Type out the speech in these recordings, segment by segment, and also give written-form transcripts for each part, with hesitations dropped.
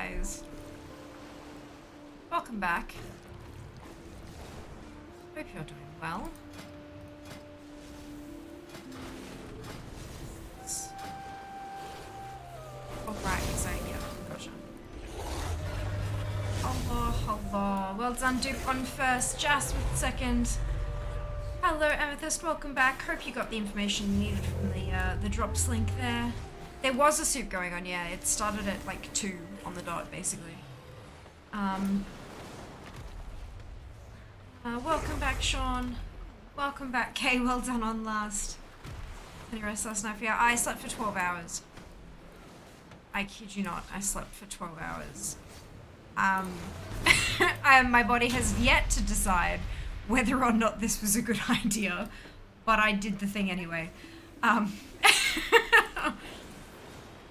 guys. Welcome back. Hope you're doing well. Oh, right, so yeah, gotcha. Hello, hello. Well done, Duke on first, Jas with second. Hello, Amethyst, welcome back. Hope you got the information you needed from the drops link there. There was a soup going on, yeah. It started at like 2 on the dot, basically. Welcome back, Sean. Welcome back, Kay. Well done on last. Any rest last night? Yeah, I slept for 12 hours. I kid you not, I slept for 12 hours. My body has yet to decide whether or not this was a good idea, but I did the thing anyway.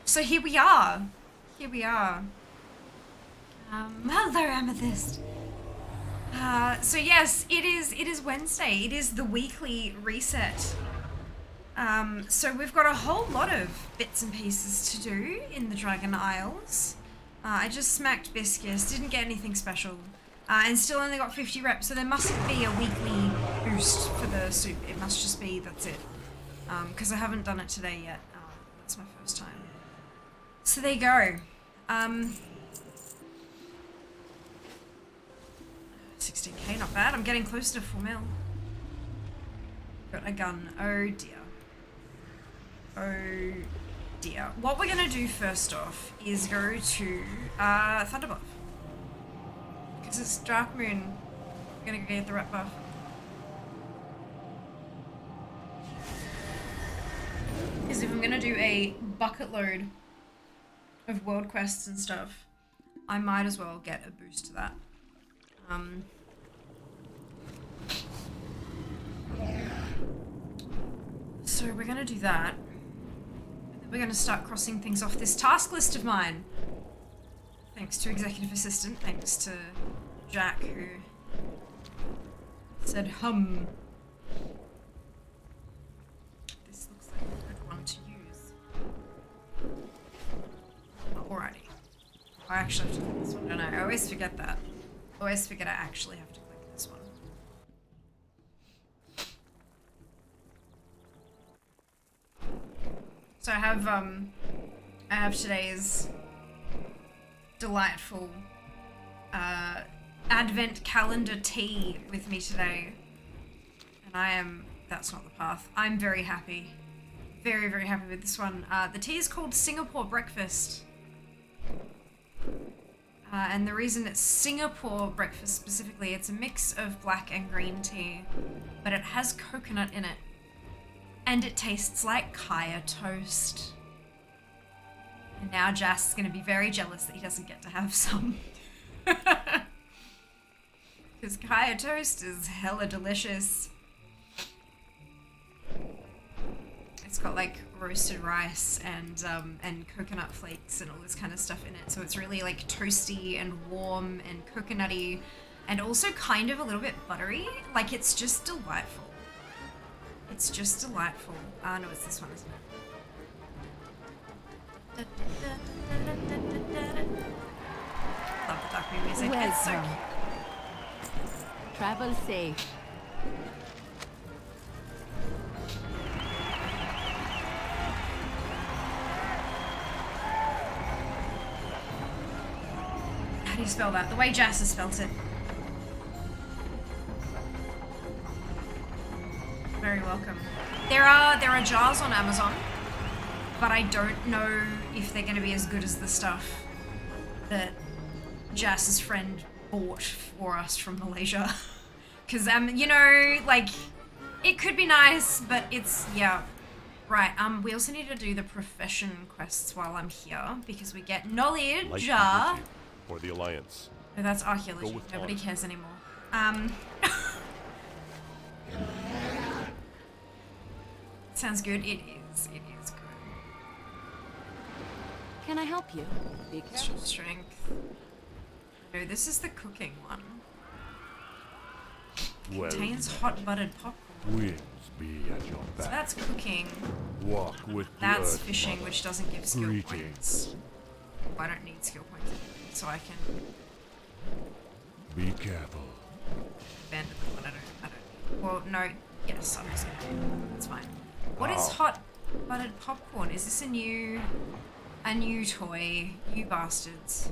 So here we are. Here we are. Hello, Amethyst. So yes, it is Wednesday. It is the weekly reset. So we've got a whole lot of bits and pieces to do in the Dragon Isles. I just smacked Biscus, didn't get anything special, and still only got 50 reps, so there mustn't be a weekly boost for the soup. It must just be, that's it. Because I haven't done it today yet. That's my first time. So there you go. 16k, not bad. I'm getting close to 4 mil. Got a gun. Oh dear. Oh dear. What we're gonna do first off is go to Thunder buff. Because it's Dark Moon. We're gonna go get the rat buff. Because if I'm gonna do a bucket load of world quests and stuff, I might as well get a boost to that. So we're gonna do that. And then we're gonna start crossing things off this task list of mine. Thanks to Executive Assistant, thanks to Jack who said hum. This looks like a good one to use. Alrighty. I actually have to click this one, don't I? I always forget that. I always forget I actually have to click this one. So I have today's delightful advent calendar tea with me today. And that's not the path. I'm very happy. Very, very happy with this one. The tea is called Singapore Breakfast. And the reason it's Singapore breakfast specifically, it's a mix of black and green tea, but it has coconut in it. And it tastes like kaya toast. And now Jas is going to be very jealous that he doesn't get to have some. Because kaya toast is hella delicious. It's got like roasted rice and coconut flakes and all this kind of stuff in it. So it's really like toasty and warm and coconutty and also kind of a little bit buttery. Like it's just delightful. It's just delightful. No, it's this one, isn't it? Love the Dark Moon music. Welcome. It's so cute. Travel safe. How do you spell that? The way Jas has spelt it. Very welcome. There are jars on Amazon, but I don't know if they're going to be as good as the stuff that Jas's friend bought for us from Malaysia. Because you know, like it could be nice, but it's yeah. Right. We also need to do the profession quests while I'm here because we get knowledge. For the Alliance. No, that's archaeology. Nobody cares anymore. Sounds good. It is. It is good. Can I help you? Be careful. Strength. No, this is the cooking one. Well, Contains hot buttered popcorn. winds be at your So back. that's cooking. Walk with the That's earth, fishing, mother. which doesn't give skill Greetings. points. I don't need skill points. so I can Be careful. abandon the one. I don't. Well, no. Yes, I'm just gonna. That's fine. What is hot buttered popcorn? Is this a new toy? You bastards.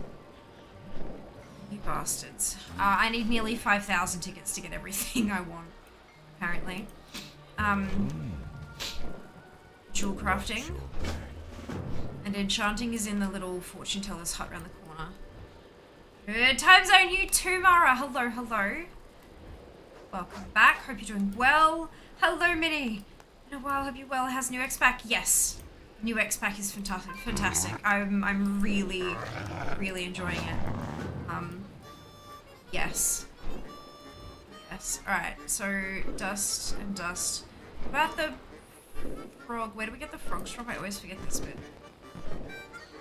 You bastards. I need nearly 5,000 tickets to get everything I want, apparently. Jewel crafting. And enchanting is in the little fortune teller's hut around the corner. Good time zone, you too, Mara. Hello, hello. Welcome back. Hope you're doing well. Hello, Minnie. In a while, hope you're well. How's new X pack? Yes. New X pack is fantastic. Fantastic. I'm really, really enjoying it. Yes. Yes. Alright, so dust and dust. About the frog. Where do we get the frogs from? I always forget this bit.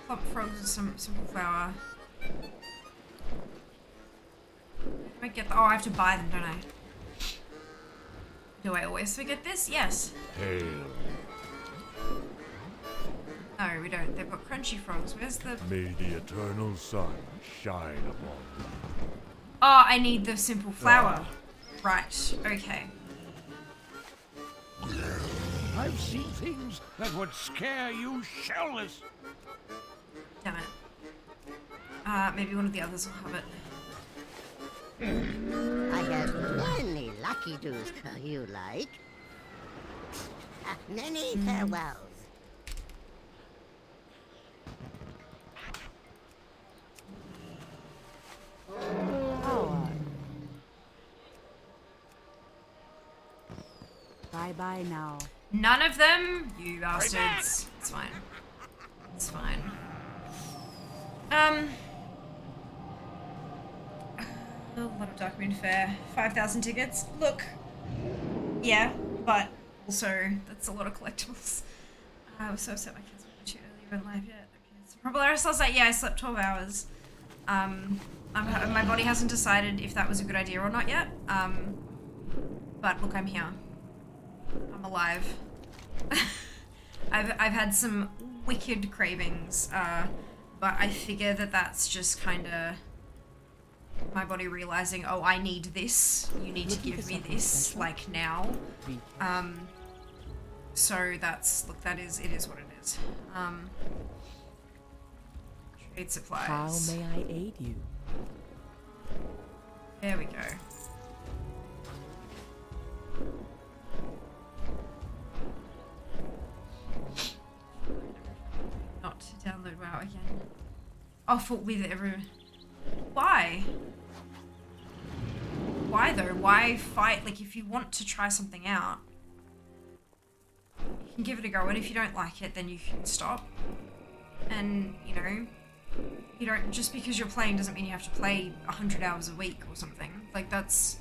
Plump frogs with some flour. I get the, oh, I have to buy them, don't I? Do I always forget this? Yes. Hail. No, we don't. They've got crunchy frogs. Where's the... May the eternal sun shine upon you. Oh, I need the simple flour. Right, okay. I've seen things that would scare you shellless. Damn it. Maybe one of the others will have it. I have many lucky doos you like. Many farewells. Bye-bye now. None of them? You bastards. It's fine. It's fine. A lot of Dark Moon Fair. 5,000 tickets. Look. Yeah, but also, that's a lot of collectibles. I was so upset my kids weren't too early in life yet. Okay, so Probolaris was like, yeah, I slept 12 hours. My body hasn't decided if that was a good idea or not yet. But look, I'm here. I'm alive. I've had some wicked cravings, but I figure that that's just kind of my body realizing, oh, I need this. You need to give me this, like, now. So that's, look, it is what it is. Trade supplies. How may I aid you? There we go. Not to download WoW again. Oh, for with everyone. Why? Why though? Why fight? Like, if you want to try something out, you can give it a go, and if you don't like it, then you can stop. And, you know, you don't, just because you're playing doesn't mean you have to play 100 hours a week or something. Like, that's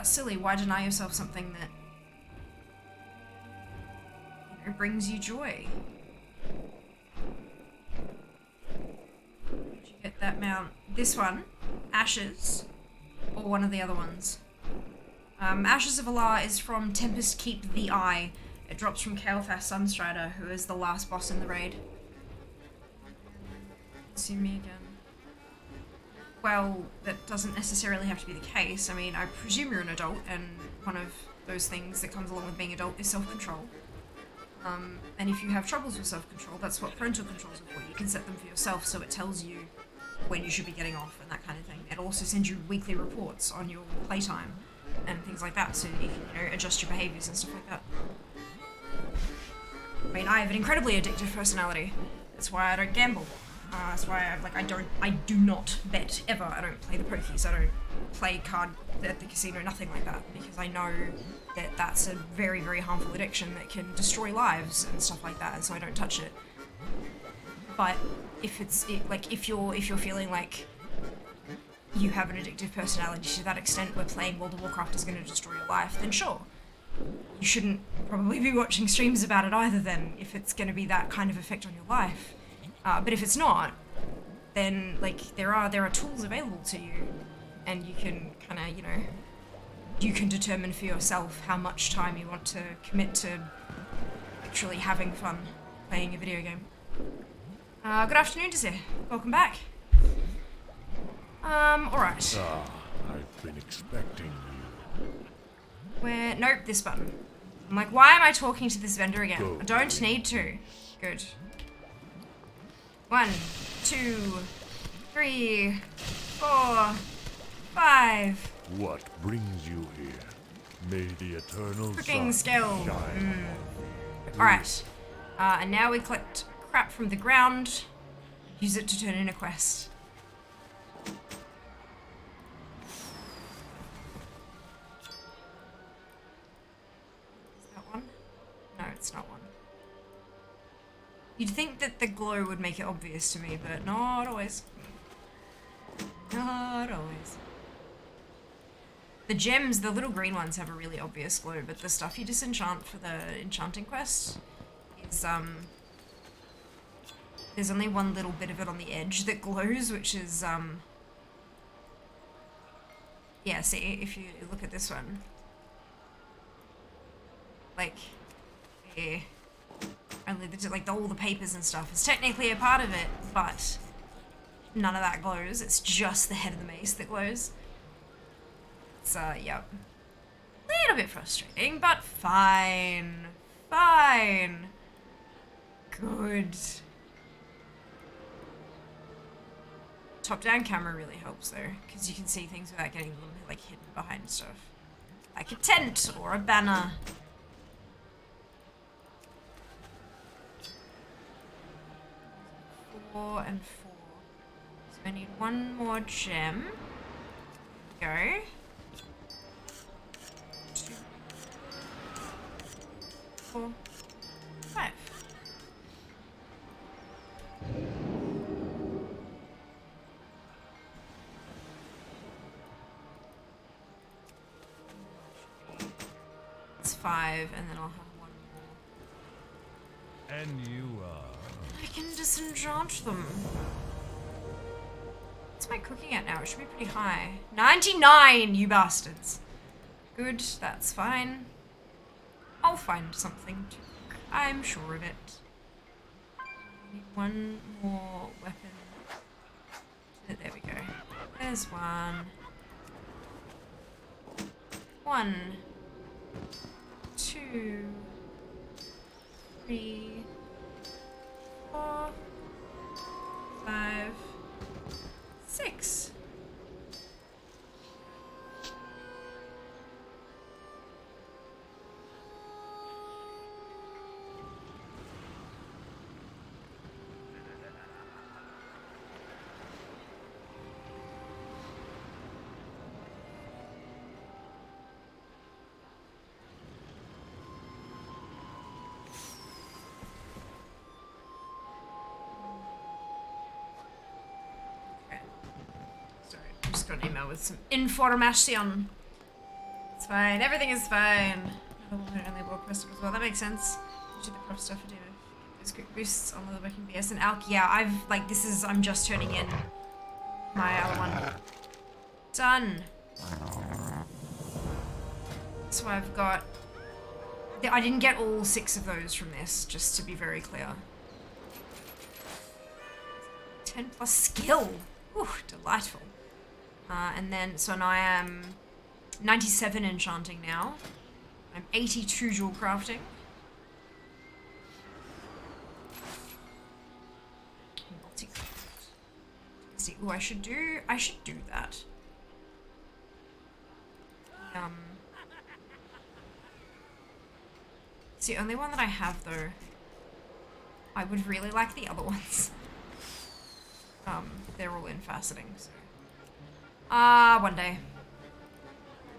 silly. Why deny yourself something that, you know, brings you joy? Did you get that mount? This one, Ashes, or one of the other ones. Ashes of Allah is from Tempest Keep the Eye. It drops from Kael'thas Sunstrider, who is the last boss in the raid. See me again. Well, that doesn't necessarily have to be the case. I mean, I presume you're an adult, and one of those things that comes along with being adult is self-control. And if you have troubles with self-control, that's what parental controls are for. You can set them for yourself, so it tells you when you should be getting off and that kind of thing. It also sends you weekly reports on your playtime and things like that, so you can, you know, adjust your behaviors and stuff like that. I mean, I have an incredibly addictive personality. That's why I don't gamble. That's why I do not bet ever. I don't play the pokies. I don't play card at the casino, nothing like that, because I know that that's a very, very harmful addiction that can destroy lives and stuff like that, and so I don't touch it. But if if you're feeling like you have an addictive personality to that extent where playing World of Warcraft is going to destroy your life, then sure. You shouldn't probably be watching streams about it either then, if it's going to be that kind of effect on your life. But if it's not, then, like, there are tools available to you, and you can kind of, you know, you can determine for yourself how much time you want to commit to actually having fun playing a video game. Good afternoon, Desir. Welcome back. Alright. Ah, I've been expecting you. Where? Nope, this button. I'm like, why am I talking to this vendor again? Go. I don't need to. Good. 1, 2, 3, 4, 5. What brings you here? May the eternal Freaking sun skill. shine. Alright. And now we collect crap from the ground. Use it to turn in a quest. Is that one? No, it's not one. You'd think that the glow would make it obvious to me, but not always. Not always. The gems, the little green ones, have a really obvious glow, but the stuff you disenchant for the enchanting quest is, there's only one little bit of it on the edge that glows, which is, yeah, see, if you look at this one. Like, yeah. Only all the papers and stuff is technically a part of it, but none of that glows. It's just the head of the mace that glows. It's, yep. A little bit frustrating, but fine. Fine. Good. Top-down camera really helps, though, because you can see things without getting them, like, hidden behind stuff. Like a tent or a banner. 4 and 4. So I need one more gem. Go. 2, 4, 5. It's 5, and then I'll have one more. And you are... I can disenchant them. What's my cooking at now? It should be pretty high. 99, you bastards. Good, that's fine. I'll find something to cook. I'm sure of it. I need one more weapon. There we go. There's one. 1, 2, 3, 4, 5, 6. Just got an email with some information. It's fine. Everything is fine. Another one who only Warcraft as well. That makes sense. You do the prop stuff for do those quick boosts on the working BS and Alk. Yeah, I'm just turning in my other one. Done. So I've got... I didn't get all 6 of those from this, just to be very clear. 10 plus skill. Ooh, delightful. And then, so now I am 97 enchanting now. I'm 82 jewel crafting. Multi-craft. See, ooh, I should do that. It's the only one that I have, though. I would really like the other ones. They're all in faceting, so. One day.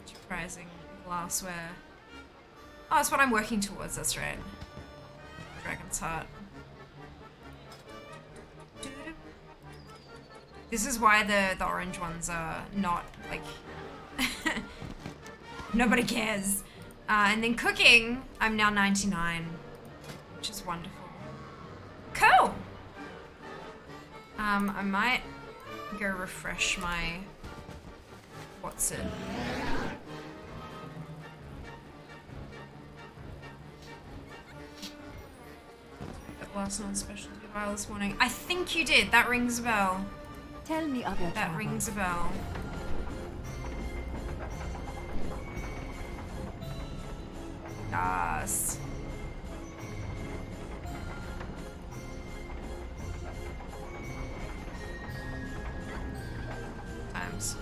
Enterprising glassware. Oh, that's what I'm working towards, that's right. Dragon's Heart. This is why the orange ones are not, like... Nobody cares. And then cooking, I'm now 99. Which is wonderful. Cool! I might go refresh my... What's it? That last non-specialty file this morning. I think you did. That rings a bell. Tell me of your That travels. rings a bell. Yes. Times.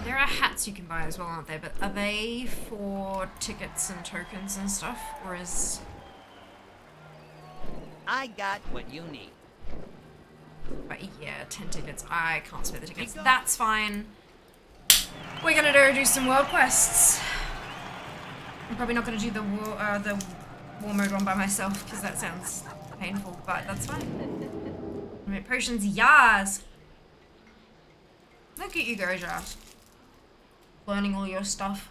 There are hats you can buy as well, aren't there? But are they for tickets and tokens and stuff? Or is... I got what you need. But yeah, 10 tickets. I can't spare the tickets. That's fine. We're gonna do some world quests. I'm probably not gonna do the war mode one by myself because that sounds painful, but that's fine. Right, potions, yas. Look at you go, Josh. Learning all your stuff.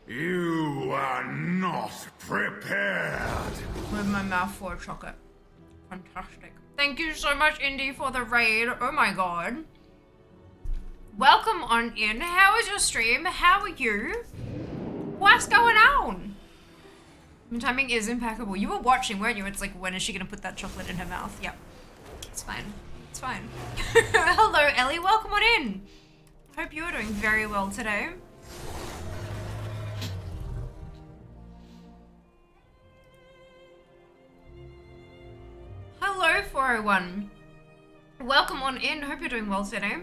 You are not prepared. With my mouth full of chocolate. Fantastic. Thank you so much, Indy, for the raid. Oh my god. Welcome on in. How is your stream? How are you? What's going on? My timing is impeccable. You were watching, weren't you? It's like, when is she gonna put that chocolate in her mouth? Yep. It's fine. It's fine. Hello, Ellie. Welcome on in. Hope you're doing very well today. Hello, 401. Welcome on in. Hope you're doing well today.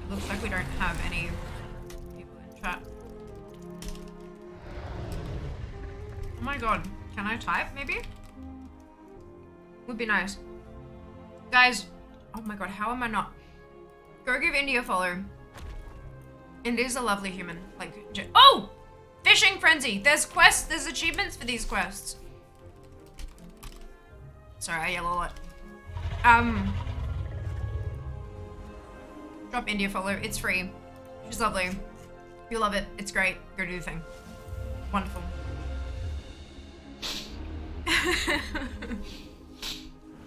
Looks like we don't have any people in chat. Oh my god. Can I type, maybe? Would be nice. Guys, oh my god, how am I not? Go give Indy a follow. Indy's a lovely human. Like, oh! Fishing Frenzy! There's quests, there's achievements for these quests. Sorry, I yell a lot. Drop Indy a follow, it's free. She's lovely. You love it, it's great. Go do the thing. Wonderful.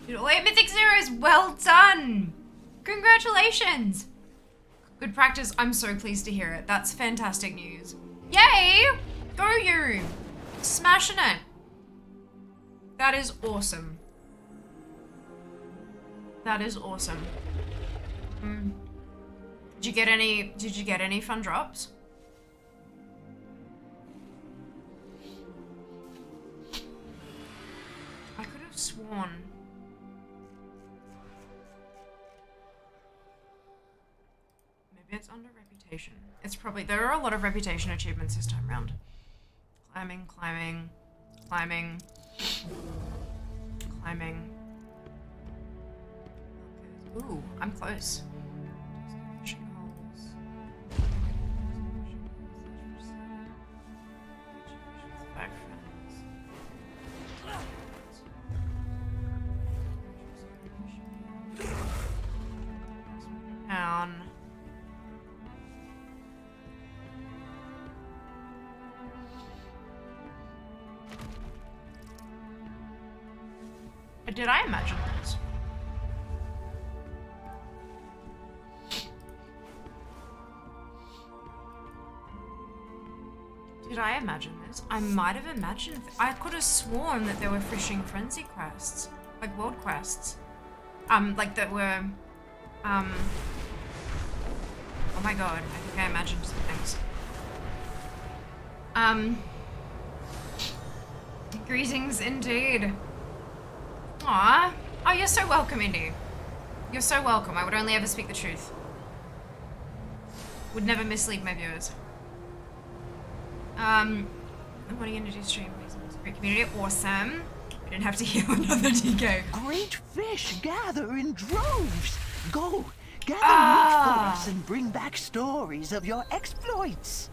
Dude, all 8 Mythic Zeros, well done! Congratulations! Good practice, I'm so pleased to hear it. That's fantastic news. Yay! Go you! Smashing it. That is awesome. That is awesome. Did you get any fun drops? I could have sworn. Maybe it's under reputation. It's probably, there are a lot of reputation achievements this time around. Climbing, climbing, climbing, climbing. Ooh, I'm close. Down. Did I imagine this? Did I imagine this? I might have imagined. I could have sworn that there were fishing frenzy quests, like world quests, like that were, oh my god! I think I imagined some things. Greetings indeed. Aw. Oh, you're so welcome, Indy. You're so welcome. I would only ever speak the truth. Would never mislead my viewers. What are you gonna do stream? Great community. Awesome. We didn't have to heal another DK. Great fish gather in droves. Go, gather meat for us and bring back stories of your exploits.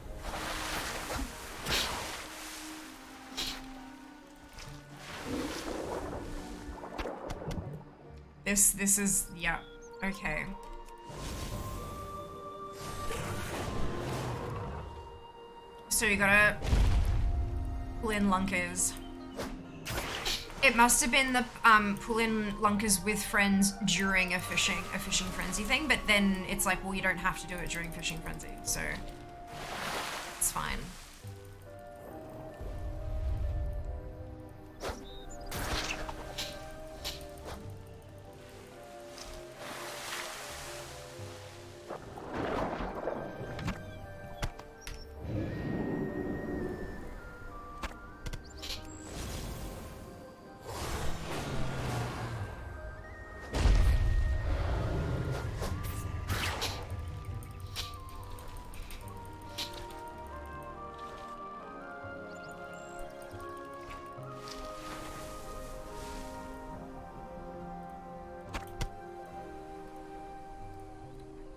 This is, yeah, okay. So you gotta pull in lunkers. It must have been the pull in lunkers with friends during a fishing frenzy thing, but then it's like, well, you don't have to do it during fishing frenzy, so fine.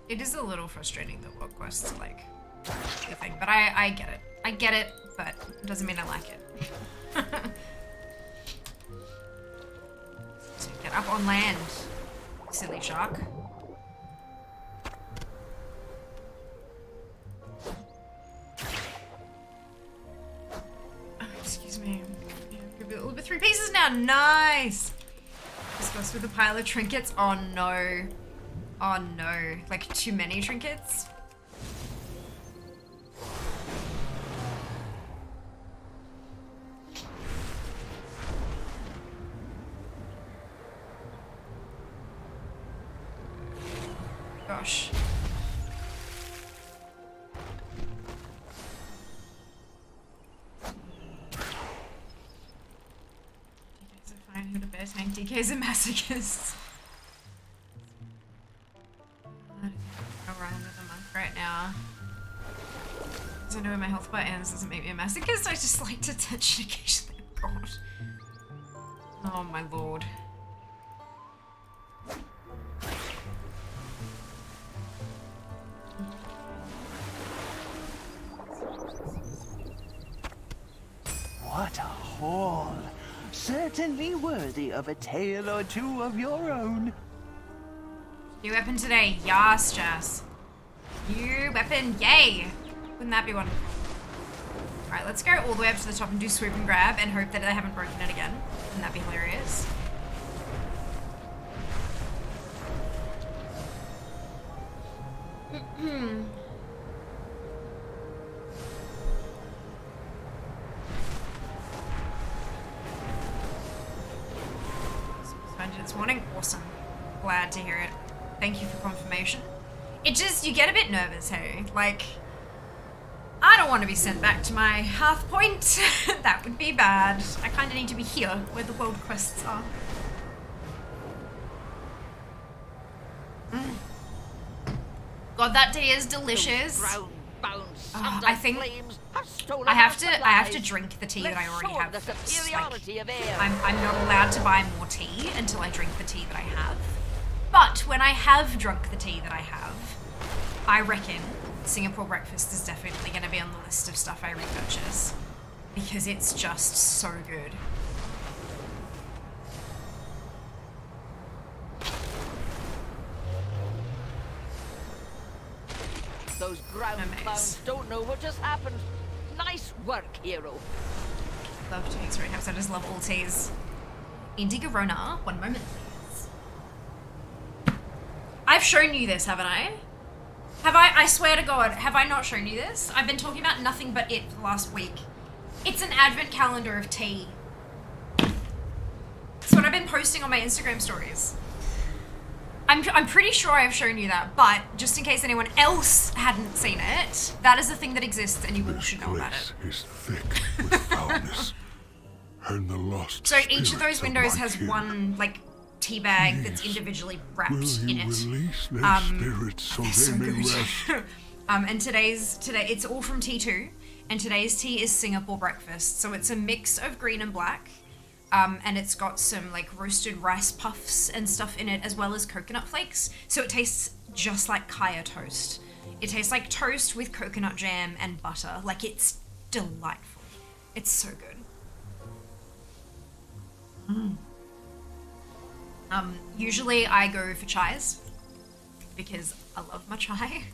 It is a little frustrating that world quests are like the thing, but I get it. I get it, but it doesn't mean I like it. So get up on land, silly shark. Oh, excuse me. Yeah, give it a little bit 3 pieces now. Nice. Discuss with a pile of trinkets. Oh no. Oh no, like too many trinkets? Gosh. DKs are fine, who to bear tank, DKs are masochists. Right now. Because I know where my health bar ends doesn't make me a masochist, I just like to touch it occasionally. God. Oh my lord. What a haul! Certainly worthy of a tale or two of your own. New weapon today. Yas, Jazz. New weapon. Yay! Wouldn't that be wonderful? Alright, let's go all the way up to the top and do swoop and grab and hope that I haven't broken it again. Wouldn't that be hilarious? This morning. Awesome. Glad to hear it. Thank you for confirmation. It just, you get a bit nervous, hey? Like, I don't want to be sent back to my hearth point. That would be bad. I kind of need to be here where the world quests are. God, that tea is delicious. I think I have to drink the tea that I already have first. Like, I'm not allowed to buy more tea until I drink the tea that I have. But when I have drunk the tea that I have, I reckon Singapore breakfast is definitely going to be on the list of stuff I repurchase. Because it's just so good. Those ground clowns don't know what just happened. Nice work, hero. Love teas, right? I just love all teas. Indigo Rona, one moment, please. I've shown you this, haven't I? Have I swear to God, have I not shown you this? I've been talking about nothing but it for the last week. It's an advent calendar of tea. It's what I've been posting on my Instagram stories. I'm pretty sure I've shown you that, but just in case anyone else hadn't seen it, that is a thing that exists and you all should know about it. This place is thick with foulness, and the lost So each of those spirits windows my has kin. one, like, tea bag that's Please, individually wrapped Will in you it. release their spirits so They're they so may good. rest? And today, it's all from T2, and today's tea is Singapore breakfast. So it's a mix of green and black, and it's got some like roasted rice puffs and stuff in it, as well as coconut flakes. So it tastes just like kaya toast. It tastes like toast with coconut jam and butter. Like, it's delightful. It's so good. Usually I go for chais because I love my chai,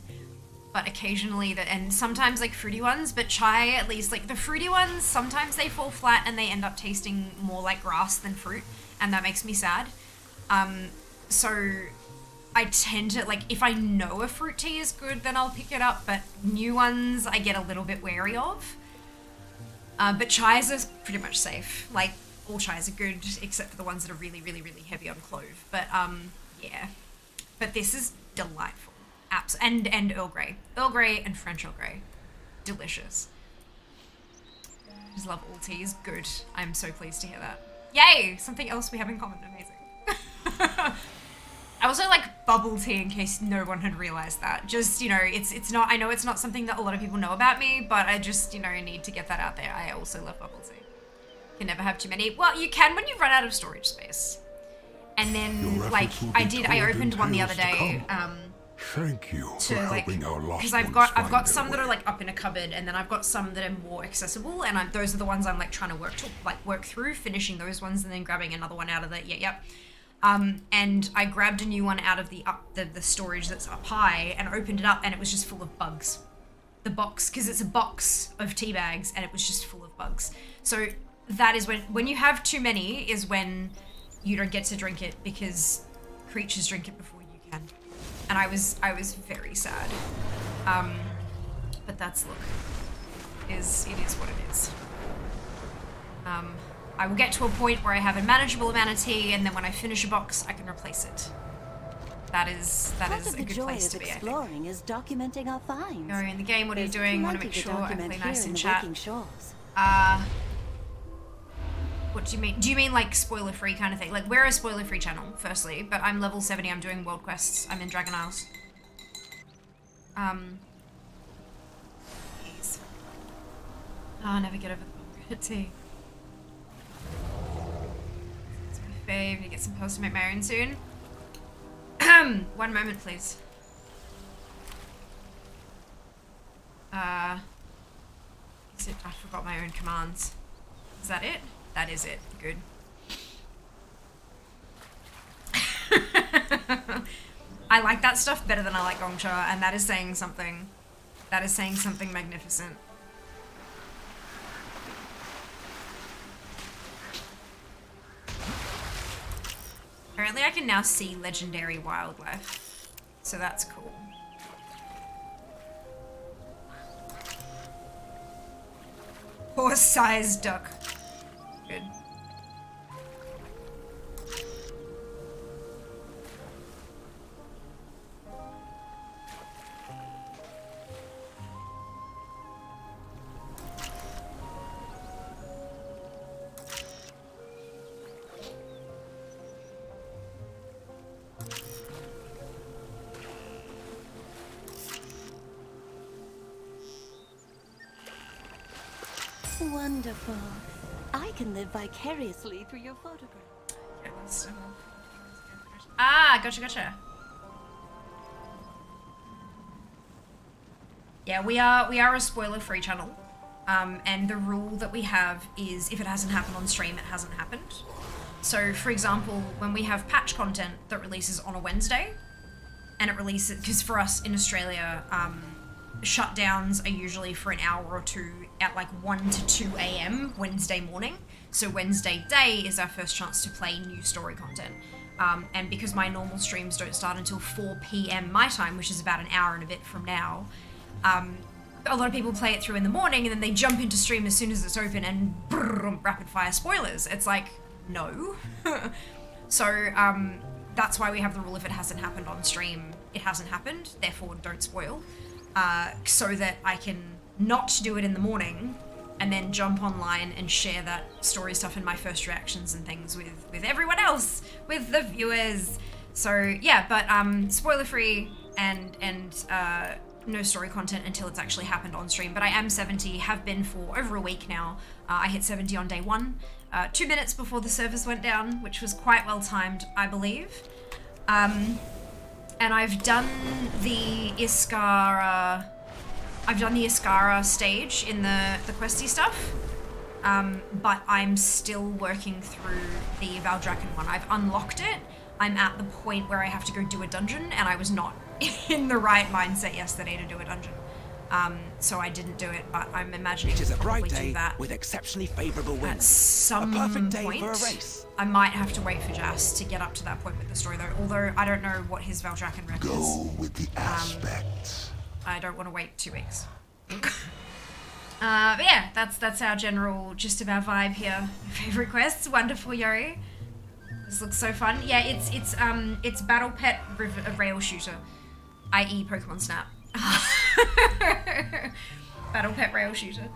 but occasionally and sometimes like fruity ones, but chai, at least like the fruity ones, sometimes they fall flat and they end up tasting more like grass than fruit, and that makes me sad. So I tend to, like, if I know a fruit tea is good, then I'll pick it up, but new ones I get a little bit wary of. But chais are pretty much safe. Like, all chais are good, except for the ones that are really, really, really heavy on clove. But, yeah. But this is delightful. And Earl Grey. Earl Grey and French Earl Grey. Delicious. I just love all teas. Good. I'm so pleased to hear that. Yay! Something else we have in common. Amazing. I also like bubble tea, in case no one had realized that. Just, you know, it's not, I know it's not something that a lot of people know about me, but I just, you know, need to get that out there. I also love bubble tea. Can never have too many. Well, you can when you run out of storage space. And then, like, I opened one the other day, Thank you for like, helping our lost because ones I've got find some their that are way. like up in a cupboard, and then I've got some that are more accessible, and those are the ones I'm like trying to work through, finishing those ones, and then grabbing another one out of the and I grabbed a new one out of the storage that's up high and opened it up, and it was just full of bugs. The box, because it's a box of tea bags, and it was just full of bugs. So that is when you have too many is when you don't get to drink it, because creatures drink it before you can. And I was very sad. But that's, look, it is what it is. I will get to a point where I have a manageable amount of tea, and then when I finish a box, I can replace it. That is a good place to be, I think. Exploring is documenting our finds. Go in the game, what are you doing? Want to make sure I play nice in chat. What do you mean? Do you mean like spoiler-free kind of thing? Like, we're a spoiler-free channel, firstly, but I'm level 70, I'm doing world quests, I'm in Dragon Isles. Please. Oh, I'll never get over the pomegranate tea. It's my fave, need to get some posts to make my own soon. 1 moment, please. Is it? I forgot my own commands. Is that it? That is it. Good. I like that stuff better than I like Gongcha, and that is saying something. That is saying something magnificent. Apparently I can now see legendary wildlife, so that's cool. Horse-sized duck. Good. Wonderful. I can live vicariously through your photograph. Ah, gotcha. Yeah, we are a spoiler-free channel, and the rule that we have is if it hasn't happened on stream, it hasn't happened. So, for example, when we have patch content that releases on a Wednesday, and it releases, because for us in Australia, shutdowns are usually for an hour or two at like 1 to 2 a.m. Wednesday morning. So Wednesday day is our first chance to play new story content. And because my normal streams don't start until 4 p.m. my time, which is about an hour and a bit from now, a lot of people play it through in the morning and then they jump into stream as soon as it's open and brrr, rapid fire spoilers. It's like, no. So that's why we have the rule, if it hasn't happened on stream, it hasn't happened, therefore don't spoil. So that I can not do it in the morning and then jump online and share that story stuff and my first reactions and things with everyone else, with the viewers. So yeah, but spoiler free and no story content until it's actually happened on stream. But I am 70, have been for over a week now. I hit 70 on day 1, 2 minutes before the servers went down, which was quite well timed, I believe. And I've done the Iskara. I've done the Iskara stage in the questy stuff, but I'm still working through the Valdrakken one. I've unlocked it. I'm at the point where I have to go do a dungeon, and I was not in the right mindset yesterday to do a dungeon. So I didn't do it, but I'm imagining It is a we'll bright probably day do that with exceptionally favourable at winds. some A perfect day point. for a race. I might have to wait for Jas to get up to that point with the story, though. Although I don't know what his Valdrakken rep is. Go with the aspects. I don't want to wait 2 weeks. But yeah, that's our general gist of our vibe here. Favorite quests, wonderful Yuri. This looks so fun. Yeah, it's Battle Pet Rail Shooter, i.e. Pokemon Snap. Battle Pet Rail Shooter.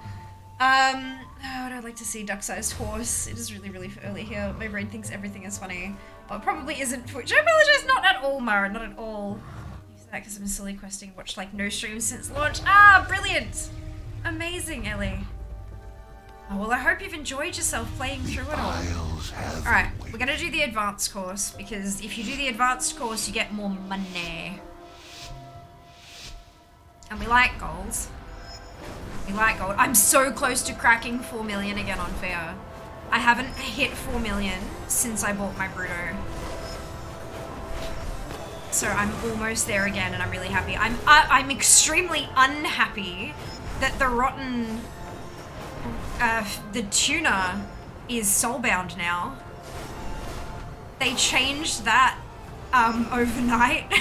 Oh, would I like to see duck-sized horse? It is really, really early here. My brain thinks everything is funny. Well, it probably isn't. Which I apologize. Not at all, Mara. Not at all. Use that because I've been silly questing. Watched like no streams since launch. Ah, brilliant! Amazing, Ellie. Oh, well, I hope you've enjoyed yourself playing through it all. Alright, we're gonna do the advanced course, because if you do the advanced course, you get more money. And we like goals. We like gold. I'm so close to cracking 4 million again on Fair. I haven't hit 4 million since I bought my Bruto. So I'm almost there again, and I'm really happy. I'm extremely unhappy that the rotten, the tuna is soulbound now. They changed that overnight.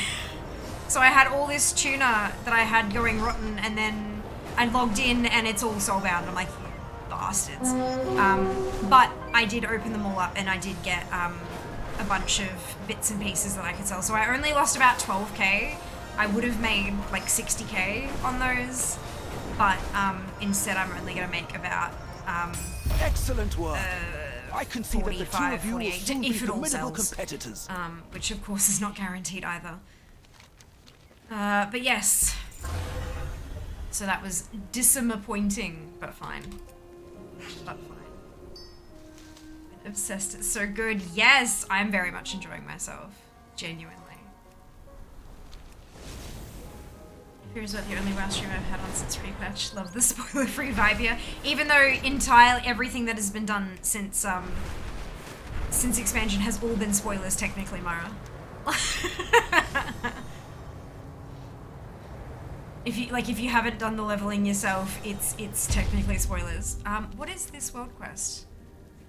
So I had all this tuna that I had going rotten, and then I logged in and it's all soulbound. I'm like, you bastards. But I did open them all up, and I did get a bunch of bits and pieces that I could sell. So I only lost about 12k. I would have made like 60k on those, but instead I'm only going to make about excellent work. I can see that the two 45, of you will 48, soon be if it all formidable sells. competitors. Which of course is not guaranteed either. But yes. So that was disappointing, but fine. But fine. Been obsessed, it's so good. Yes, I'm very much enjoying myself. Genuinely. Here's what the only WoW stream I've had on since pre-patch. Love the spoiler-free vibe here. Even though everything that has been done since expansion has all been spoilers technically, Mara. If you haven't done the leveling yourself, it's technically spoilers. What is this world quest?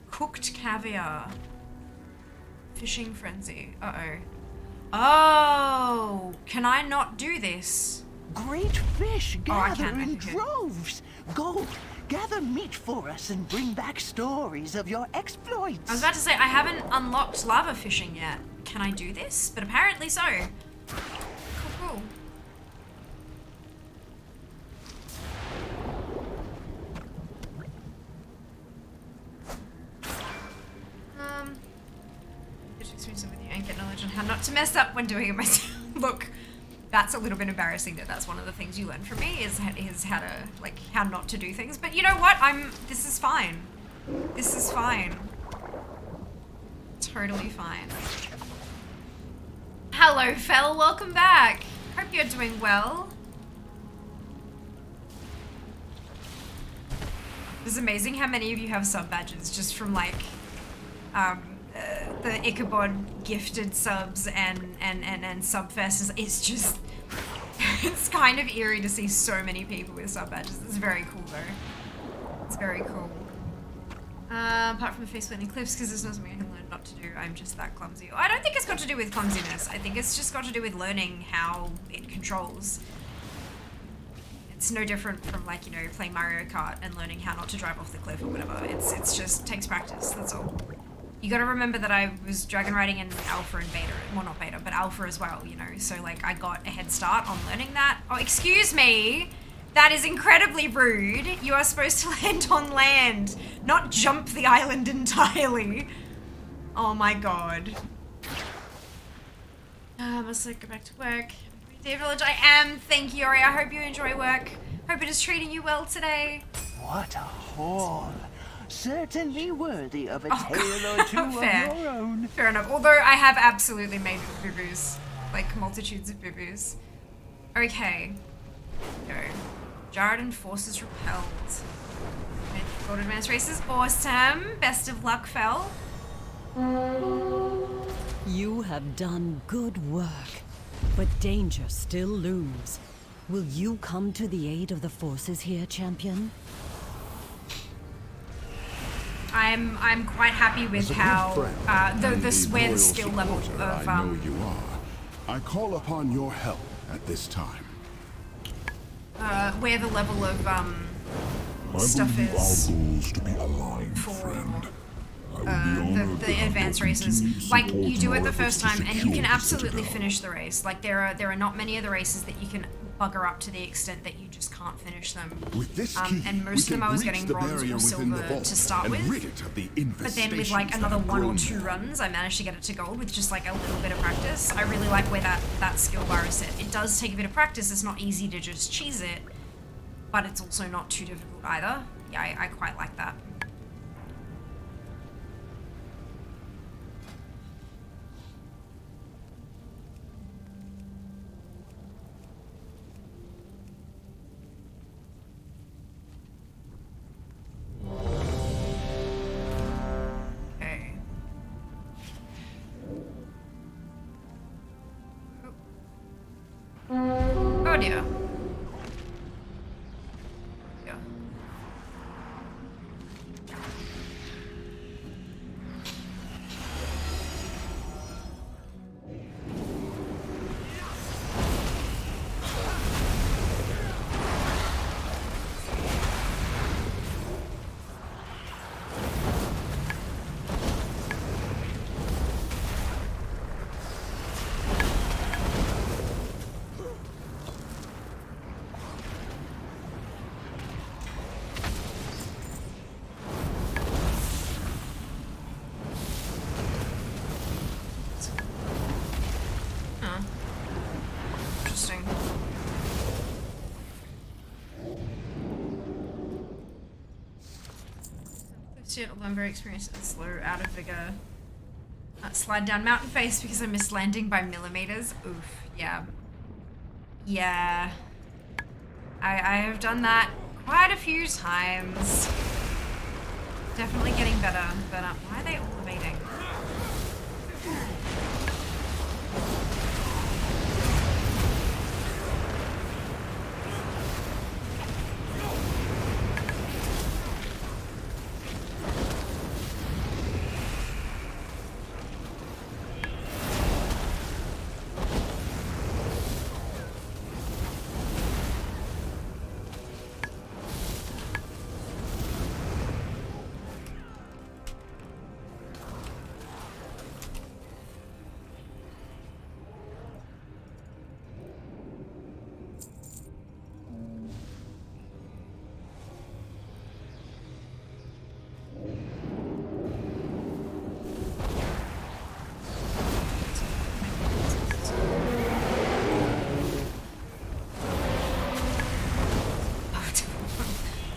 Cooked caviar. Fishing frenzy. Uh-oh. Oh, can I not do this? Great fish I gather can, in okay. droves. Go, gather meat for us and bring back stories of your exploits. I was about to say, I haven't unlocked lava fishing yet. Can I do this? But apparently so. Cool. Experience with you and get knowledge on how not to mess up when doing it myself. Look, that's a little bit embarrassing that that's one of the things you learn from me is how to, like, how not to do things. But you know what? This is fine. This is fine. Totally fine. Hello, Fel. Welcome back. Hope you're doing well. It's amazing how many of you have sub badges just from like the Ichabod gifted subs and subfest. It's just it's kind of eerie to see so many people with sub badges. It's very cool though. It's very cool. Apart from the face planting cliffs, because there's not something I can learn not to do. I'm just that clumsy. I don't think it's got to do with clumsiness. I think it's just got to do with learning how it controls. It's no different from, like, you know, playing Mario Kart and learning how not to drive off the cliff or whatever. It's just takes practice, that's all. You gotta remember that I was dragon riding in alpha and beta. Well, not beta, but alpha as well, you know. So, like, I got a head start on learning that. Oh, excuse me! That is incredibly rude. You are supposed to land on land, not jump the island entirely. Oh my god. Must like go back to work. Dear Village, I am. Thank you, Ori. I hope you enjoy work. Hope it is treating you well today. What a haul. Certainly worthy of a tale or two Fair. of your own. Fair enough. Although I have absolutely made boo-boos. Like, multitudes of boo-boos. Okay. Go. Jarden forces repelled. Gold Advanced Race is awesome. Best of luck, Fel. You have done good work, but danger still looms. Will you come to the aid of the forces here, champion? I'm quite happy with how where the skill level of I know you are. I call upon your help at this time. where the level of stuff I believe is our goals to be aligned, for friend. I would be honored to the have advanced your races. continued Like support you do in it our the first efforts to time, and you can secure the absolutely Citadel. finish the race. Like there are not many of the races that you can bugger up to the extent that you just can't finish them. With this key, And most of them I was getting bronze or silver to start with. Rid it of the But then with like another one or two runs, I managed to get it to gold with just like a little bit of practice. I really like where that skill bar is set. It does take a bit of practice. It's not easy to just cheese it, but it's also not too difficult either. Yeah, I quite like that. Okay. Oh dear. Yeah. Huh. Interesting. Although I'm very experienced and slow, out of vigor. Slide down mountain face because I missed landing by millimeters. Oof, yeah. Yeah. I have done that quite a few times. Definitely getting better, but why are they all evading?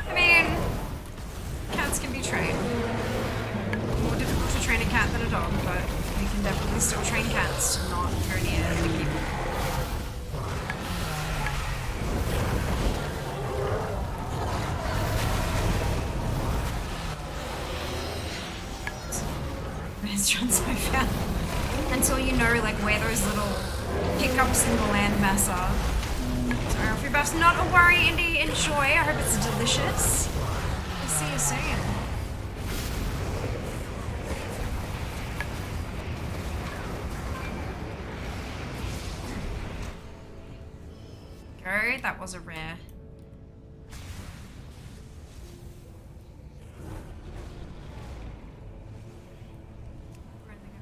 I mean, cats can be trained. More difficult to train a cat than a dog, but we can definitely still train cats to not go near the people. Restaurants I found. Until you know like where those little hiccups in the landmass are. Sorry, off your buffs. Not a worry, Indy. Enjoy. I hope it's delicious. We'll see you soon. Go. That was a rare. Where are they going?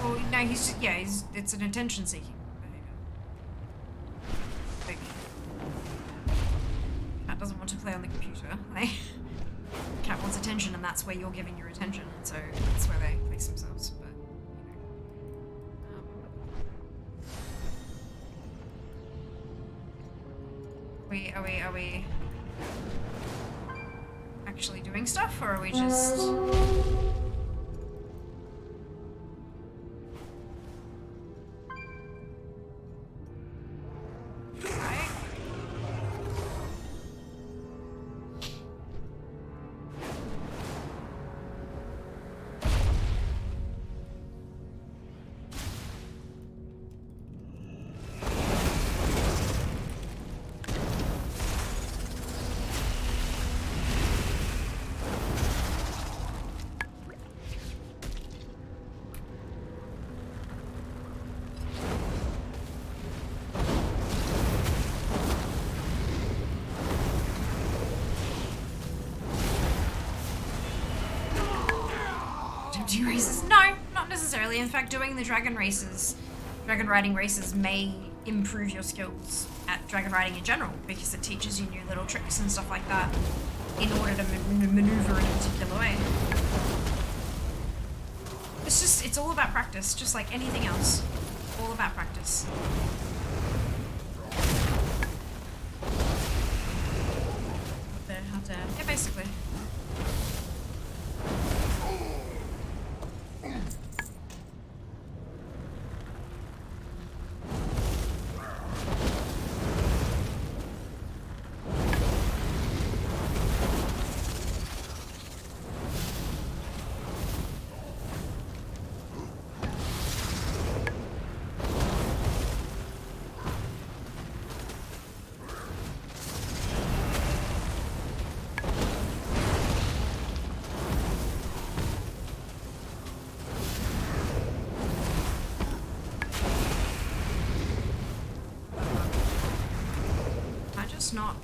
Well, no, he's just, yeah, it's an attention-seeking behavior. Like, cat doesn't want to play on the computer. Like, cat wants attention, and that's where you're giving your attention, and so that's where they place themselves. But you know, are we? doing stuff, or are we just... Right. Races? No, not necessarily. In fact, doing the dragon riding races may improve your skills at dragon riding in general, because it teaches you new little tricks and stuff like that in order to maneuver in a particular way. It's all about practice, just like anything else. All about practice. How to, yeah, basically. Not.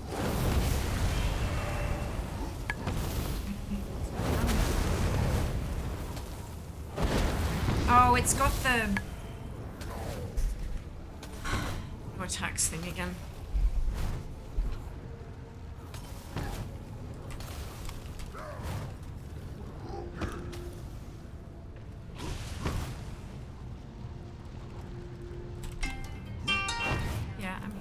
Oh, it's got the attacks thing again. Yeah, I'm here.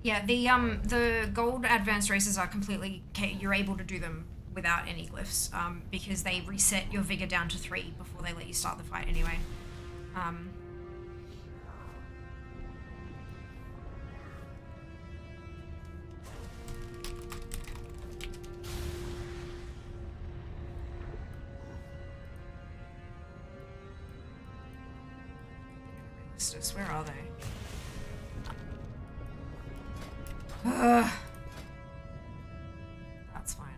Yeah, the gold advanced races are completely, you're able to do them without any glyphs, because they reset your vigor down to 3 before they let you start the fight anyway. Where are they? That's fine.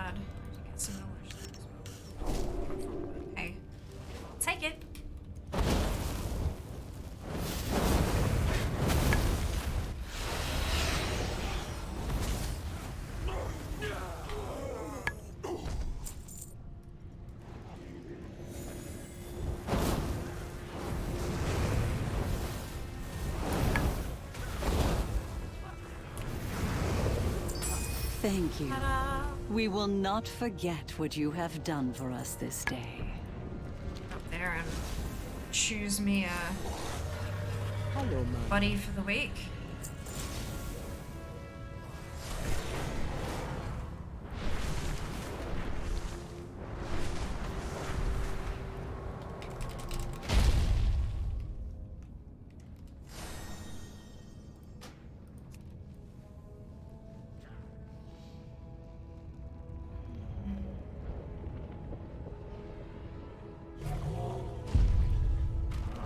card. To get some knowledge there as well. Okay. Take it. Thank you. We will not forget what you have done for us this day. Up there and choose me a buddy for the week.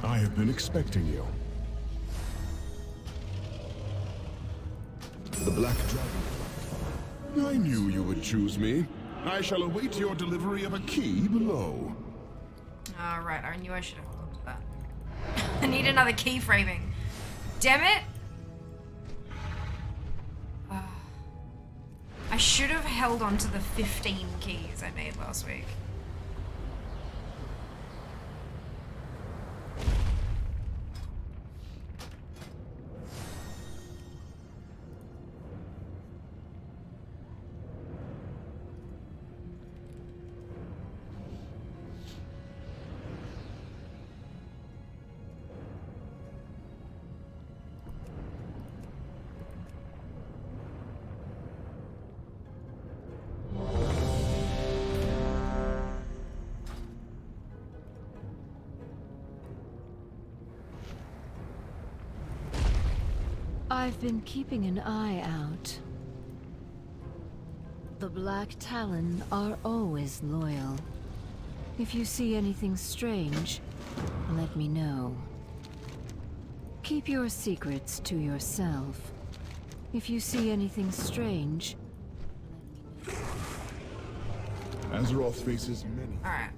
I have been expecting you. The Black Dragon. I knew you would choose me. I shall await your delivery of a key below. Alright, I knew I should have looked at that. I need another keyframing. Damn it! I should have held on to the 15 keys I made last week. I've been keeping an eye out. The Black Talon are always loyal. If you see anything strange, let me know. Keep your secrets to yourself. If you see anything strange, Azeroth faces many. Alright.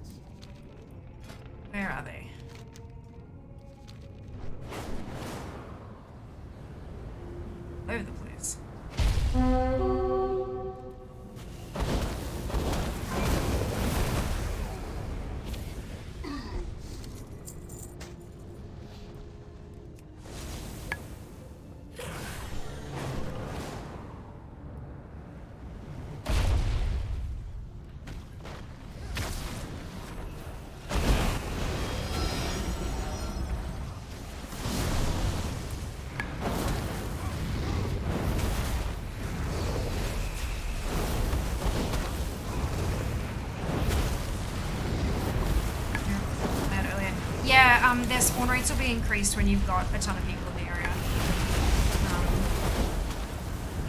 Where are they? All over the place. Their spawn rates will be increased when you've got a ton of people in the area.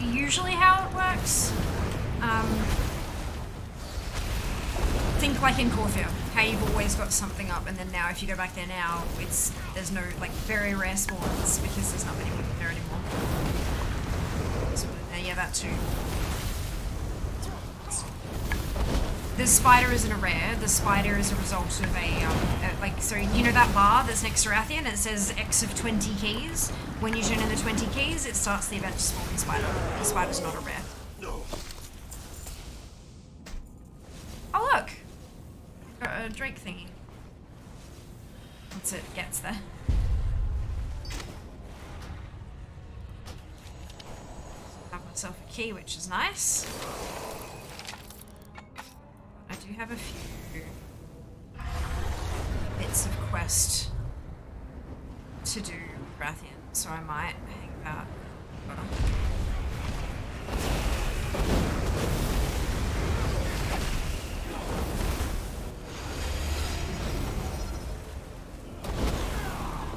Usually how it works, think like in Corthia, how you've always got something up, and then now if you go back there now, there's no, like, very rare spawns because there's not many people there anymore. So, yeah, that too. The spider isn't a rare, the spider is a result of so you know that bar that's next to Rathian, it says X of 20 keys? When you turn in the 20 keys, it starts the event to spawn the spider. The spider's not a rare. Oh look! Got a Drake thingy. Once it gets there. Have myself a key, which is nice. I do have a few bits of quest to do with Rathian, so I might hang that.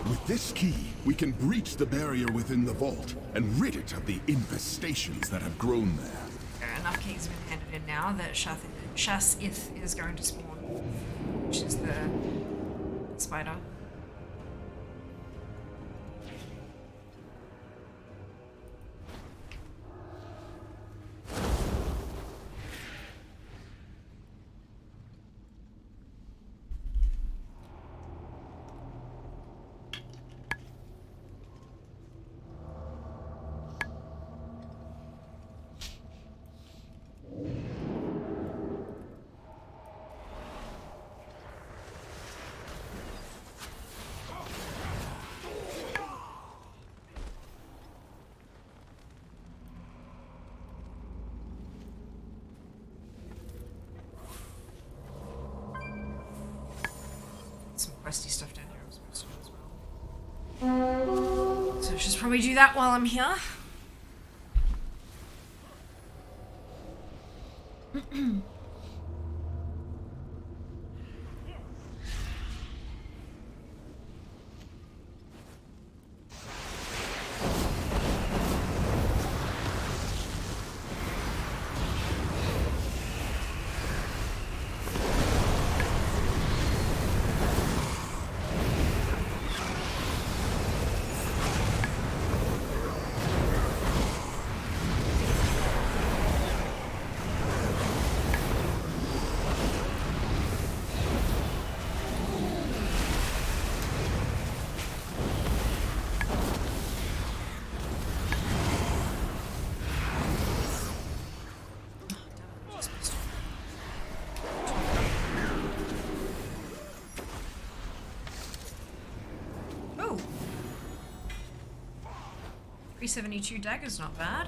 With this key, we can breach the barrier within the vault and rid it of the infestations that have grown there. Enough keys have been handed in now that Shas'ith is going to spawn, which is the spider. questy stuff down here I was supposed to do as well. So I should probably do that while I'm here. Oh, 372 dagger's not bad.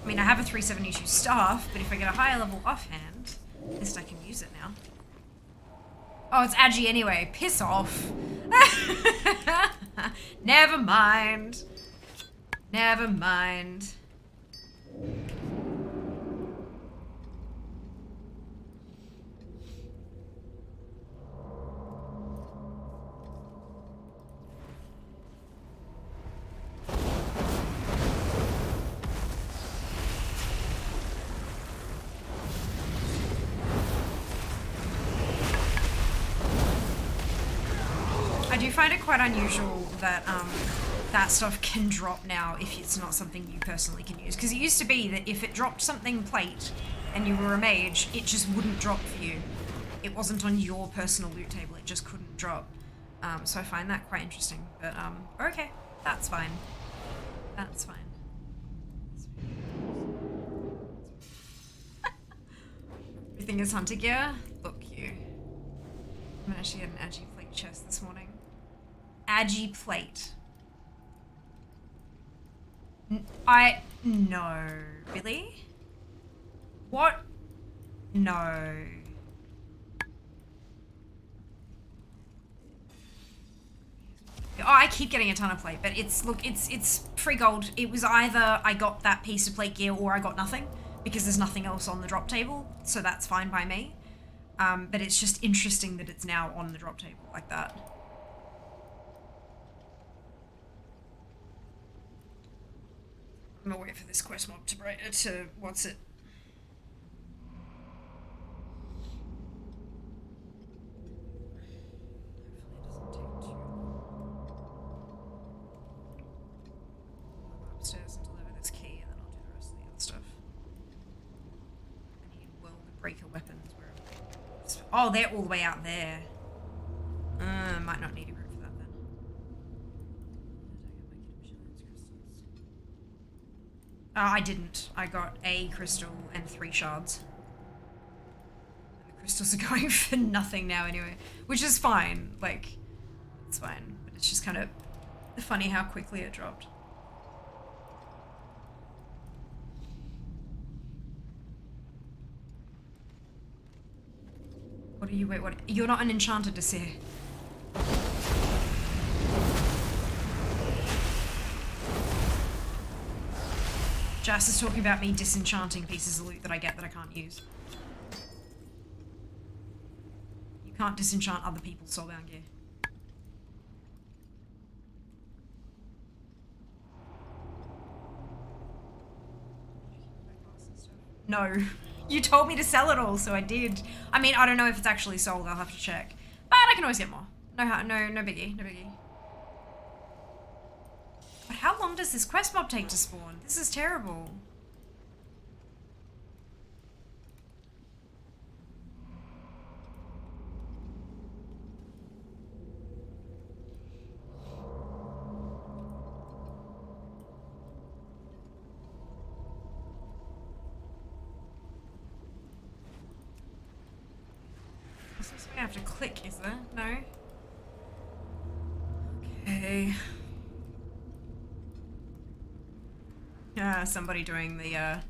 I mean, I have a 372 staff, but if I get a higher level offhand, at least I can use it now. Oh, it's Agi anyway. Piss off. Never mind. Never mind. I do find it quite unusual that that stuff can drop now if it's not something you personally can use. Because it used to be that if it dropped something plate and you were a mage, it just wouldn't drop for you. It wasn't on your personal loot table, it just couldn't drop. So I find that quite interesting. But okay, that's fine. That's fine. Everything is hunter gear? Look you. I managed to get an Agi plate chest this morning. Agi plate. No. Really? What? No. Oh, I keep getting a ton of plate, but it's free gold. It was either I got that piece of plate gear or I got nothing, because there's nothing else on the drop table, so that's fine by me. But it's just interesting that it's now on the drop table like that. I'm gonna wait for this quest mob to what's it? Upstairs and deliver this key, and then I'll do the rest of the other stuff. I need world breaker weapons. Where are they? Oh, they're all the way out there. Might not need a route for that then. I didn't. I got a crystal and 3 shards. And the crystals are going for nothing now anyway, which is fine. Like, it's fine, but it's just kind of funny how quickly it dropped. What are you, wait, what? You're not an enchanted Desir. Jas is talking about me disenchanting pieces of loot that I get that I can't use. You can't disenchant other people's soulbound gear. No. You told me to sell it all, so I did. I mean, I don't know if it's actually sold. I'll have to check. But I can always get more. No biggie. No biggie. But how long does this quest mob take to spawn? This is terrible. Is this something I have to click, is there? No? Okay. Somebody doing the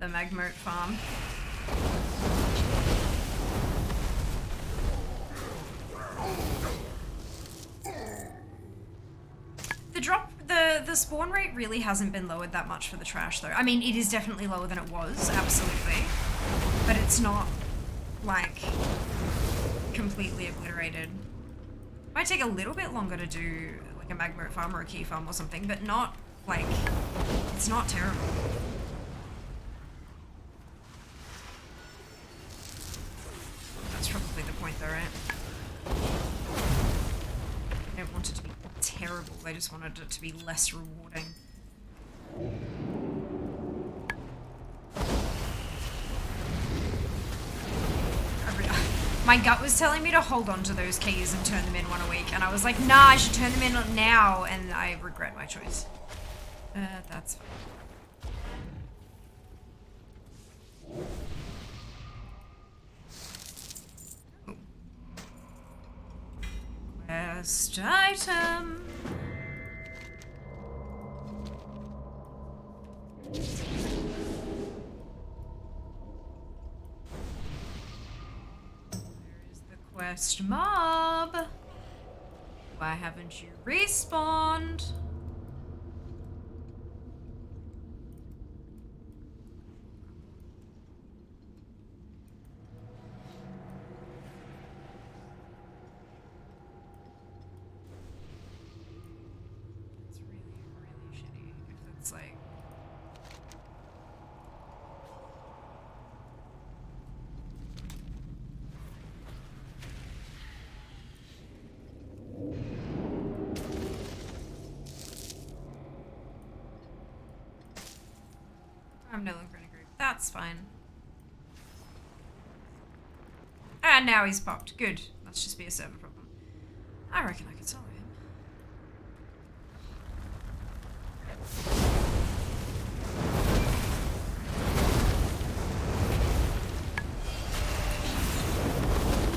magmote farm. the spawn rate really hasn't been lowered that much for the trash though. I mean, it is definitely lower than it was, absolutely. But it's not, like, completely obliterated. Might take a little bit longer to do, like, a magma farm or a key farm or something, but not, like, it's not terrible. That's probably the point though, right? I don't want it to be terrible, I just wanted it to be less rewarding. My gut was telling me to hold on to those keys and turn them in one a week, and I was like, nah, I should turn them in now, and I regret my choice. That's fine. Quest item. Quest mob. Why haven't you respawned? It's really, really shitty if it's like. I'm no longer in a group. That's fine. And now he's popped. Good. Must just be a server problem. I reckon I could solve him.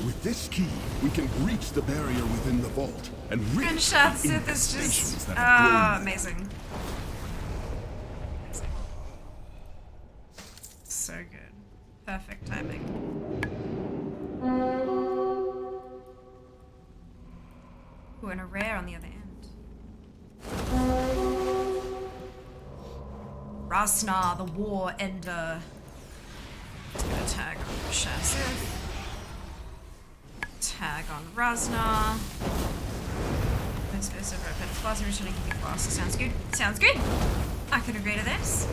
With this key, we can breach the barrier within the vault and reach And the Shathsith is infestations just that have grown there. amazing. So good. Perfect timing. Ooh, and a rare on the other end. Rasnar, the War Ender. It's gonna tag on Shathsith. Tag on Rasnar. Space over open. Plasma returning can be faster. Sounds good. Sounds good. I could agree to this.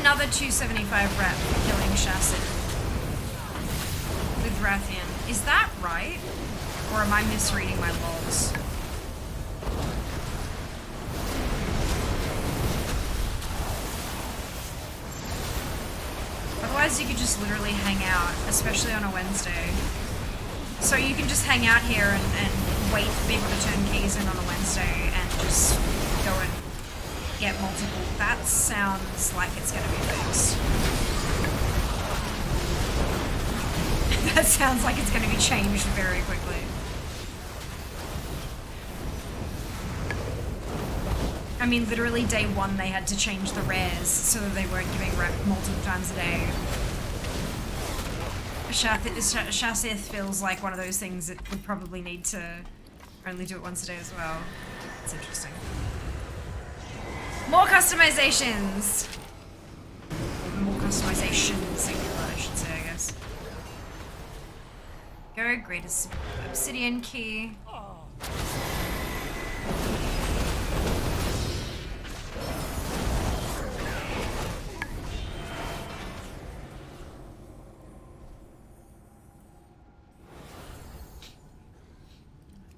Another 275 rep for killing Shathsith with Rathian. Is that right? Or am I misreading my logs? Otherwise you could just literally hang out, especially on a Wednesday. So you can just hang out here and wait for people to turn keys in on a Wednesday and just go and get multiple. That sounds like it's gonna be fixed. That sounds like it's gonna be changed very quickly. I mean, literally day one they had to change the rares so that they weren't giving rep multiple times a day. Shathsith feels like one of those things that would probably need to only do it once a day as well. It's interesting. More customizations! More customizations, singular, I should say, I guess. Go, greatest obsidian key.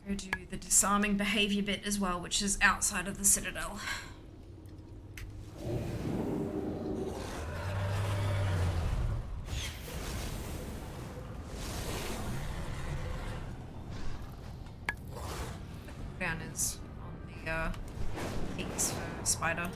Go do the disarming behavior bit as well, which is outside of the Citadel. items on the peaks for Spider.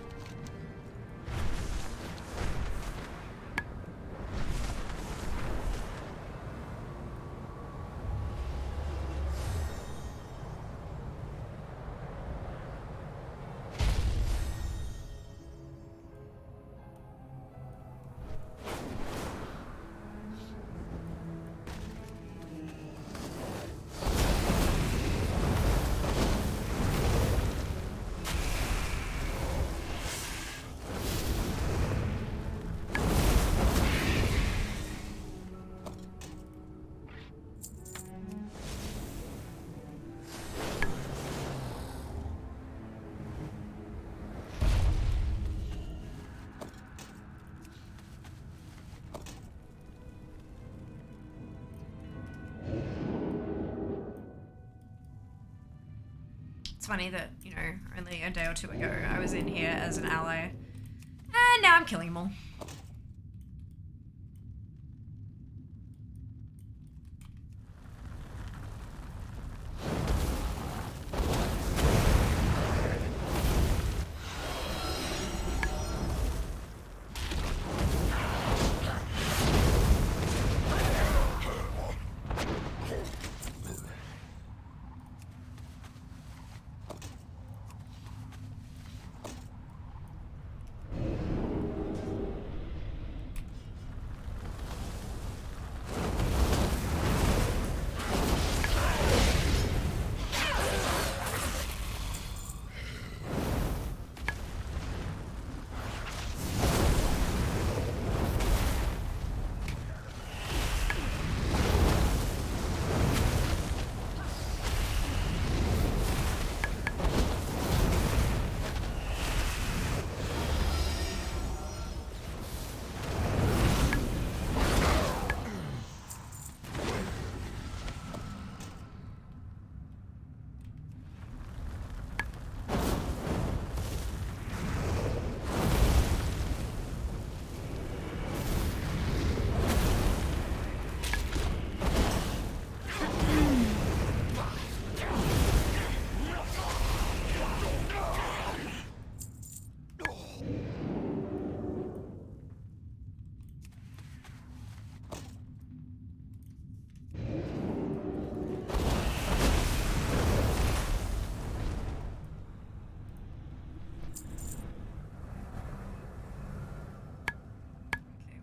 It's funny that, you know, only a day or two ago I was in here as an ally, and now I'm killing them all.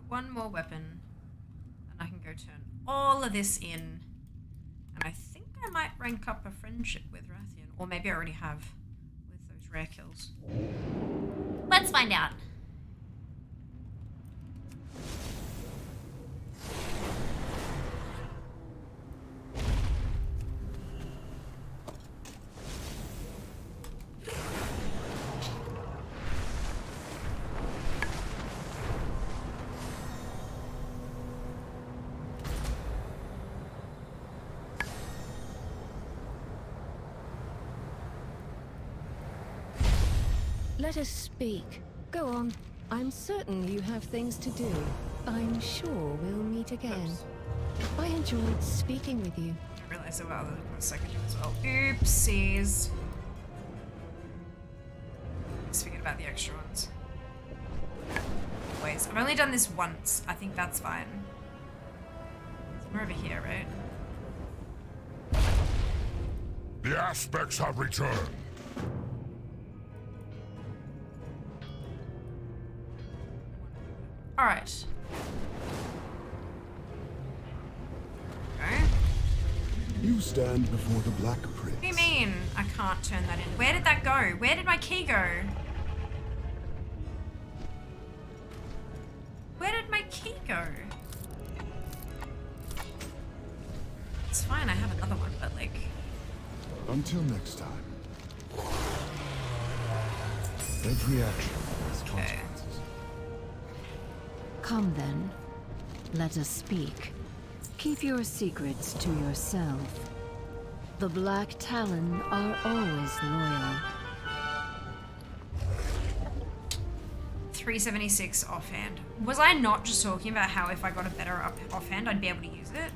One more weapon, and I can go turn all of this in. And I think I might rank up a friendship with Rathian, or maybe I already have with those rare kills. Let's find out. Let us speak. Go on. I'm certain you have things to do. I'm sure we'll meet again. Oops. I enjoyed speaking with you. I realised there were other second as well. Oopsies. Just forget about the extra ones. Ways. I've only done this once. I think that's fine. Somewhere over here, right? The aspects have returned. Alright. Okay. You stand before the Black Prince. What do you mean I can't turn that in? Where did that go? Where did my key go? Where did my key go? It's fine, I have another one, but like... Until next time. Every action has Okay. consequences. Come then. Let us speak. Keep your secrets to yourself. The Black Talon are always loyal. 376 offhand. Was I not just talking about how if I got a better offhand, I'd be able to use it?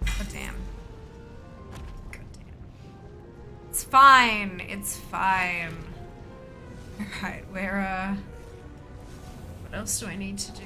God damn. God damn. It's fine. It's fine. Alright, where, what else do I need to do?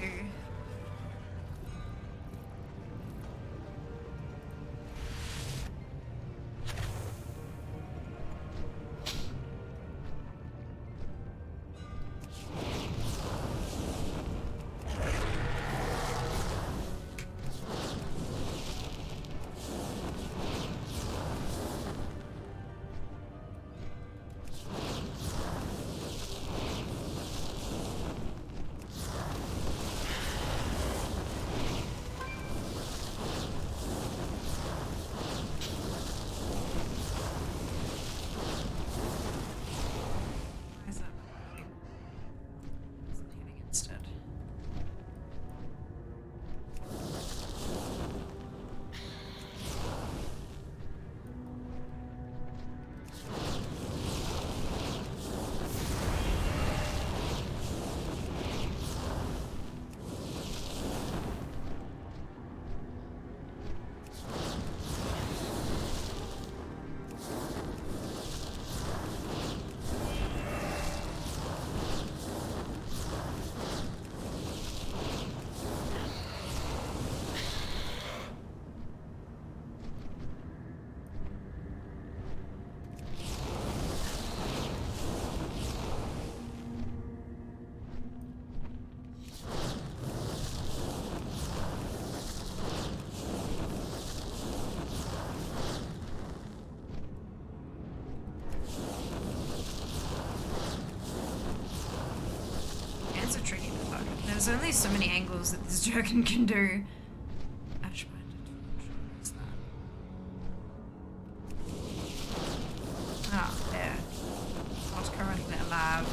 There's only so many angles that this Dragon can do. Ah, there. Not currently alive.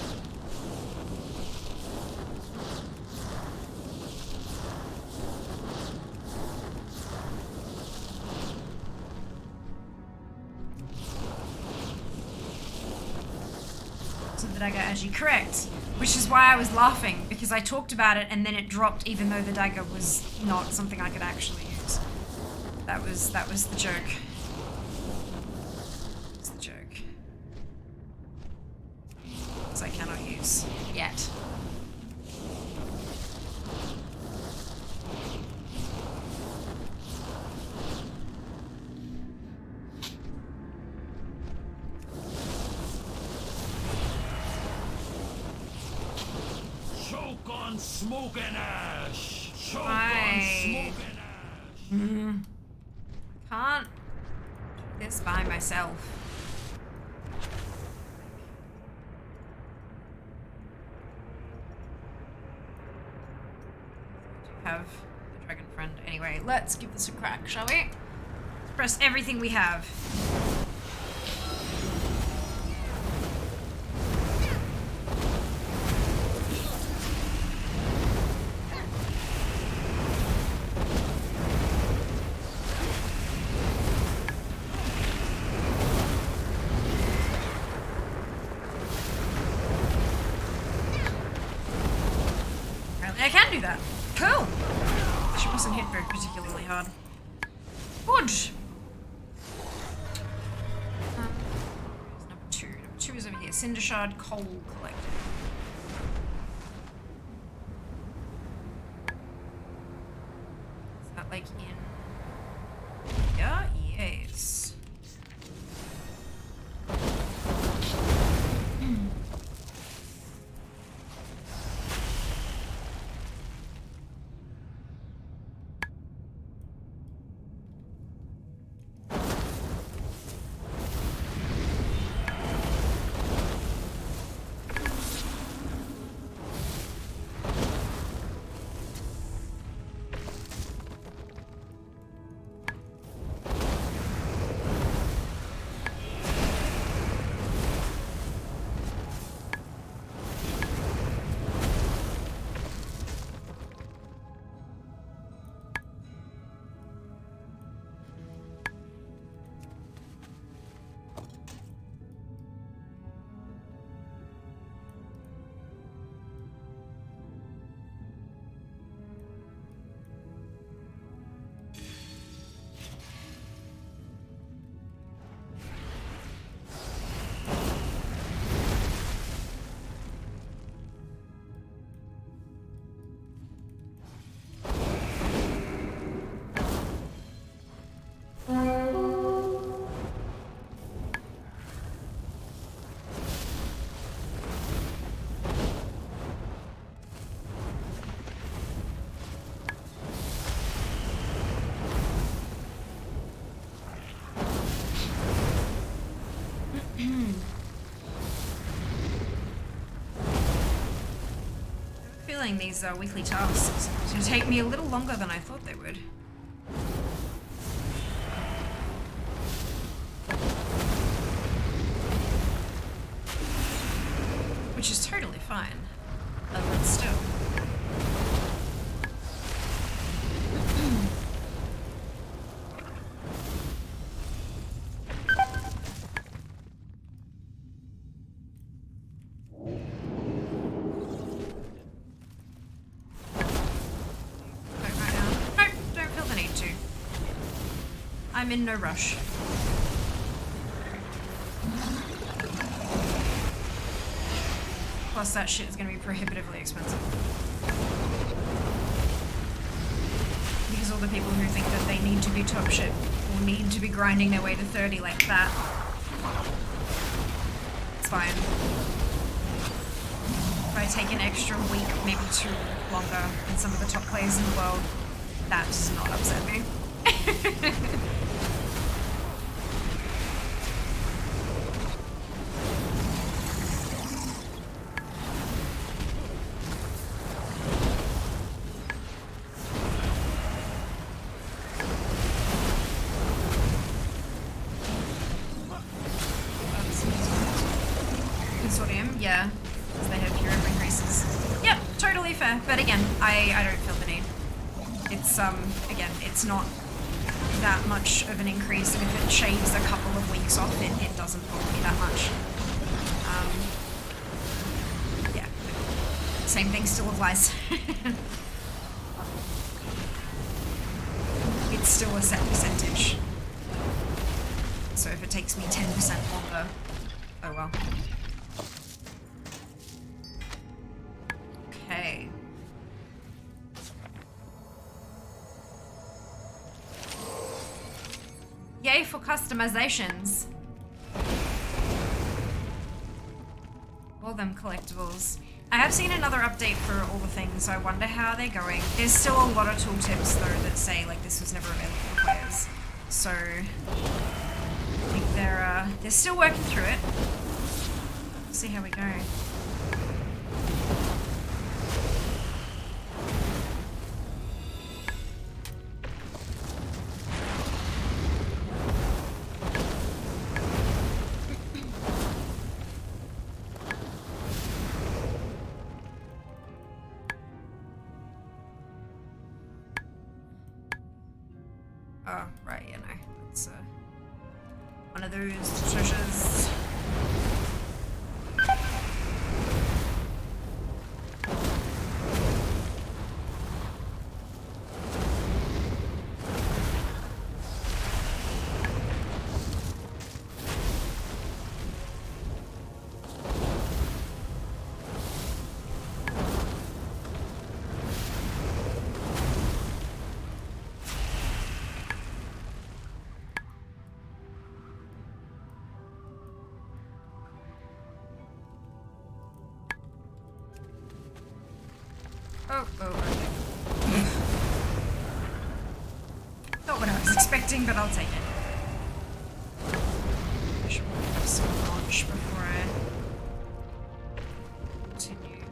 So the dagger actually correct. Which is why I was laughing, because I talked about it and then it dropped even though the dagger was not something I could actually use. That was the joke. That's the joke. Because I cannot use yet. Smoke and ash! Choke on smoke and ash! Can't do this by myself. Have the dragon friend. Anyway, let's give this a crack, shall we? Press everything we have. I can do that. Cool. She wasn't hit very particularly hard. Good. Number two. Number two is over here. Cinder Shard Coal Collector. Is that like in... Yeah? Yes. feeling these weekly tasks are going to take me a little longer than I thought they would. Which is totally fine, but still. I'm in no rush. Plus that shit is going to be prohibitively expensive. Because all the people who think that they need to be top ship or need to be grinding their way to 30 like that, it's fine. If I take an extra week, maybe 2 longer than some of the top players in the world, that does not upset me. Yeah, because they have hero increases. Yep, totally fair. But again, I don't feel the need. It's again, it's not that much of an increase, and if it shaves a couple of weeks off, it doesn't bother me that much. Yeah, same thing still applies. It's still a set percentage. So if it takes me 10% longer, oh well. Okay. Yay for customizations. All them collectibles. I have seen another update for all the things, so I wonder how they're going. There's still a lot of tooltips though that say like this was never available for players. So I think they're still working through it. We'll see how we go. Oh, right, yeah, no. That's one of those treasures. Oh, okay. Not what I was expecting, but I'll take it. I should probably have some lunch before I continue.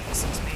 Excuse me.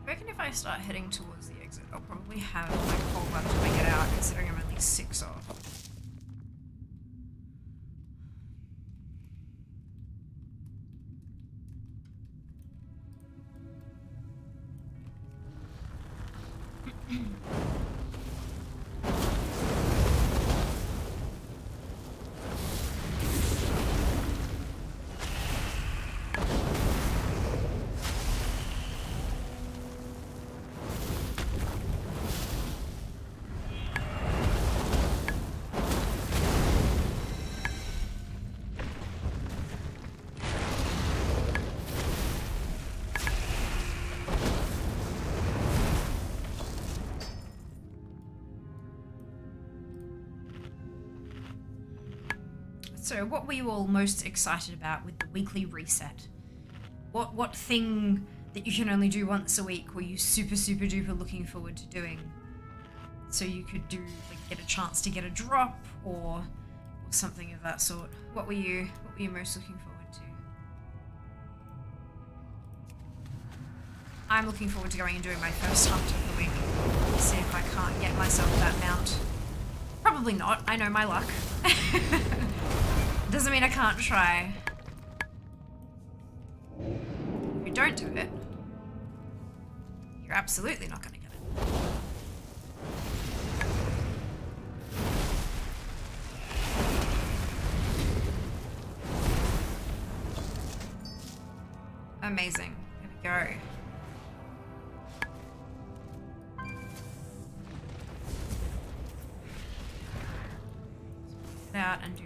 I reckon if I start heading towards the exit, I'll probably have like a whole bunch to make it out, considering I'm only 6 off. So what were you all most excited about with the weekly reset? What thing that you can only do once a week were you super duper looking forward to doing? So you could do, like, get a chance to get a drop or something of that sort. What were you most looking forward to? I'm looking forward to going and doing my first hunt of the week. See if I can't get myself that mount. Probably not. I know my luck. Doesn't mean I can't try. If you don't do it, you're absolutely not going to get it. Amazing. Here we go. Get out and do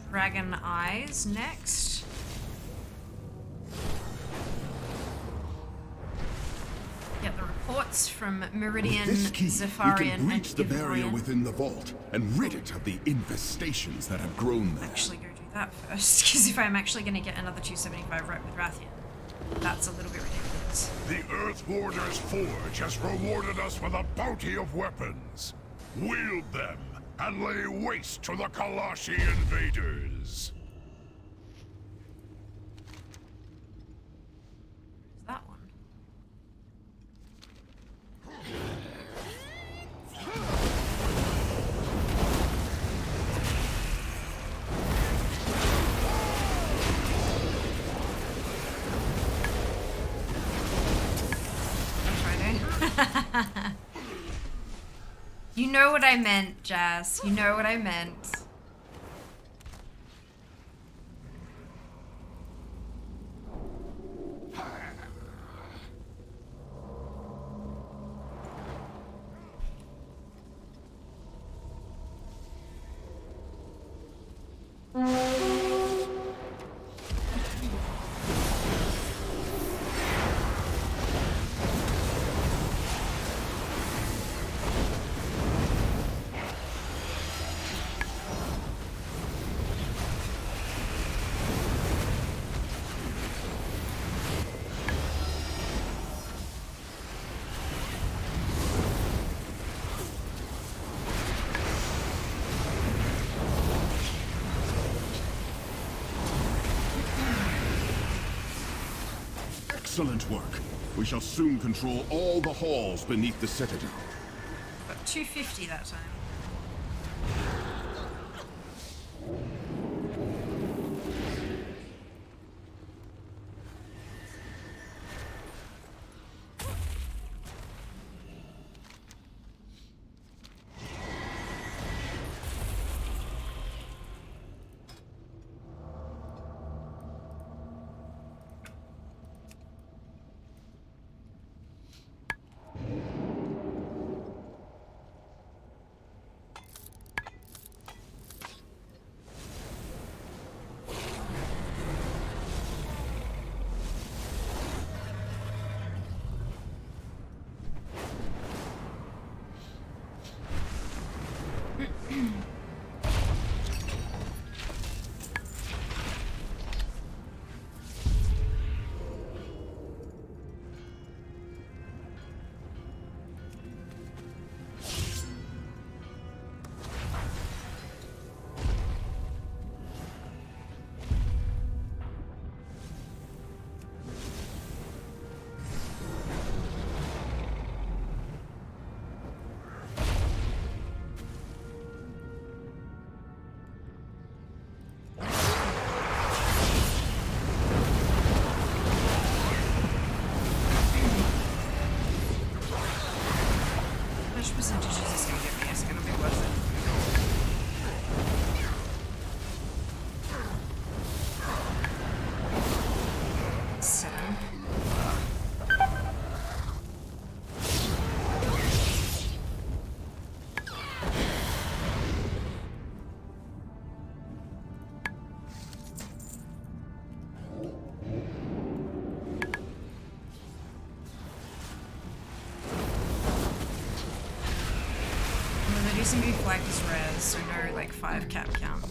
Dragon Eyes next. Get the reports from Meridian, With this key, Zephyrian, we can breach and the barrier Ivorian. within the vault and rid it of the infestations that have grown there. Actually go do that first, because if I'm actually going to get another 275 right with Rathian, that's a little bit ridiculous. The Earth Warder's Forge has rewarded us with a bounty of weapons. Wield them and lay waste to the Kalashi invaders. Where's that one? You know what I meant, Jazz. You know what I meant. Excellent work. We shall soon control all the halls beneath the Citadel. Got 250 that time. Some be flagged as res, so no like 5 cap count.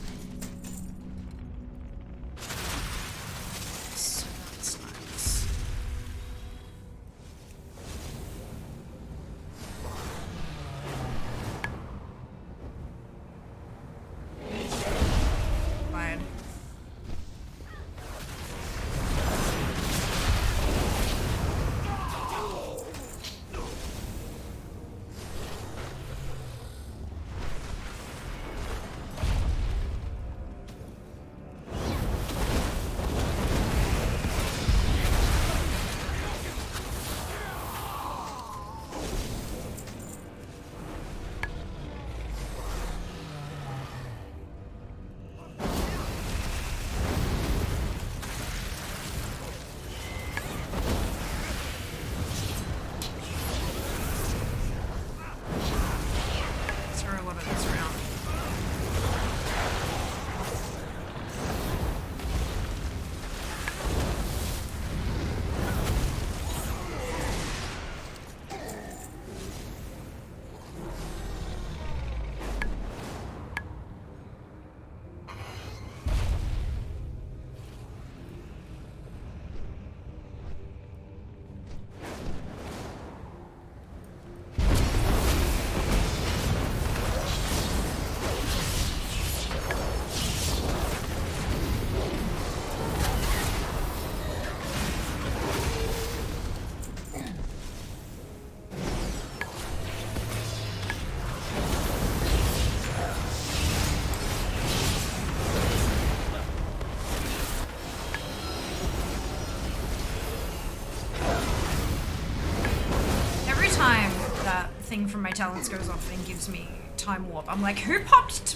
time that thing from my talents goes off and gives me time warp, I'm like, who popped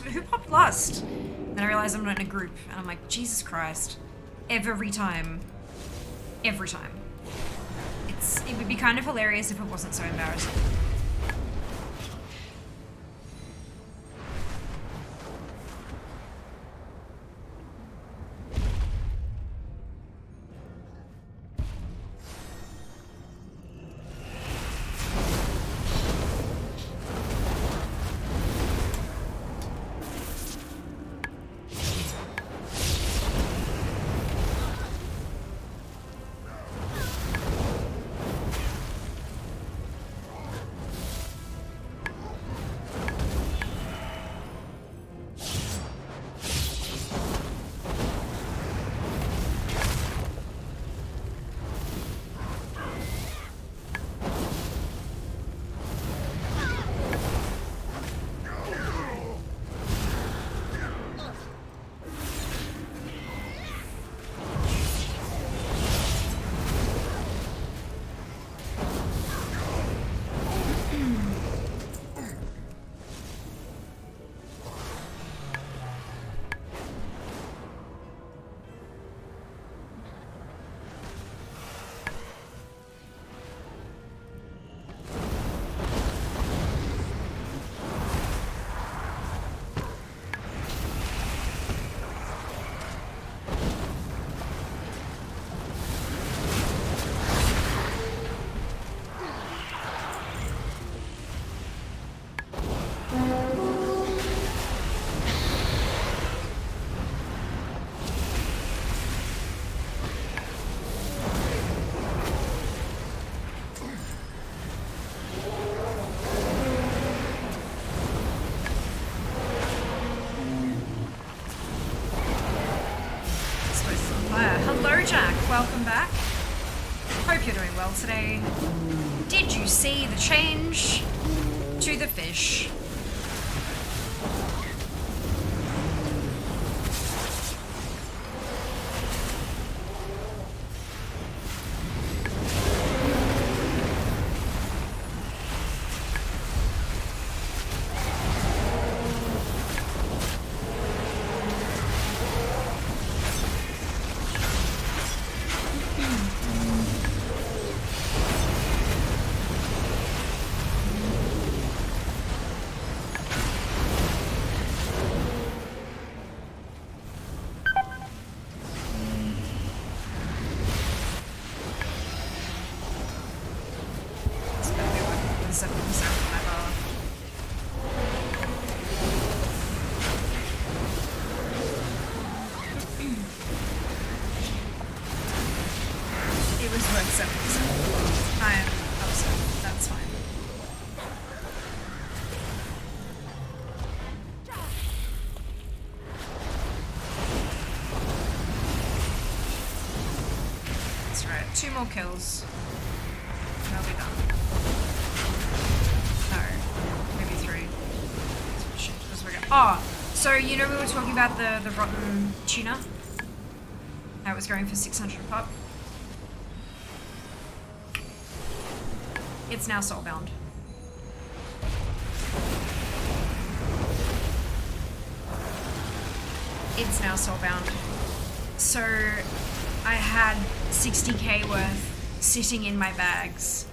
last? Then I realize I'm not in a group, and I'm like, Jesus Christ. Every time. Every time. It would be kind of hilarious if it wasn't so embarrassing. Welcome back. Hope you're doing well today. Did you see the change to the fish? Two more kills. And I'll be done. No. Maybe three. Shit, where's we go? Oh! So, you know we were talking about the rotten tuna? How it was going for 600 a pop? It's now soulbound. It's now soulbound. So, I had 60k worth sitting in my bags,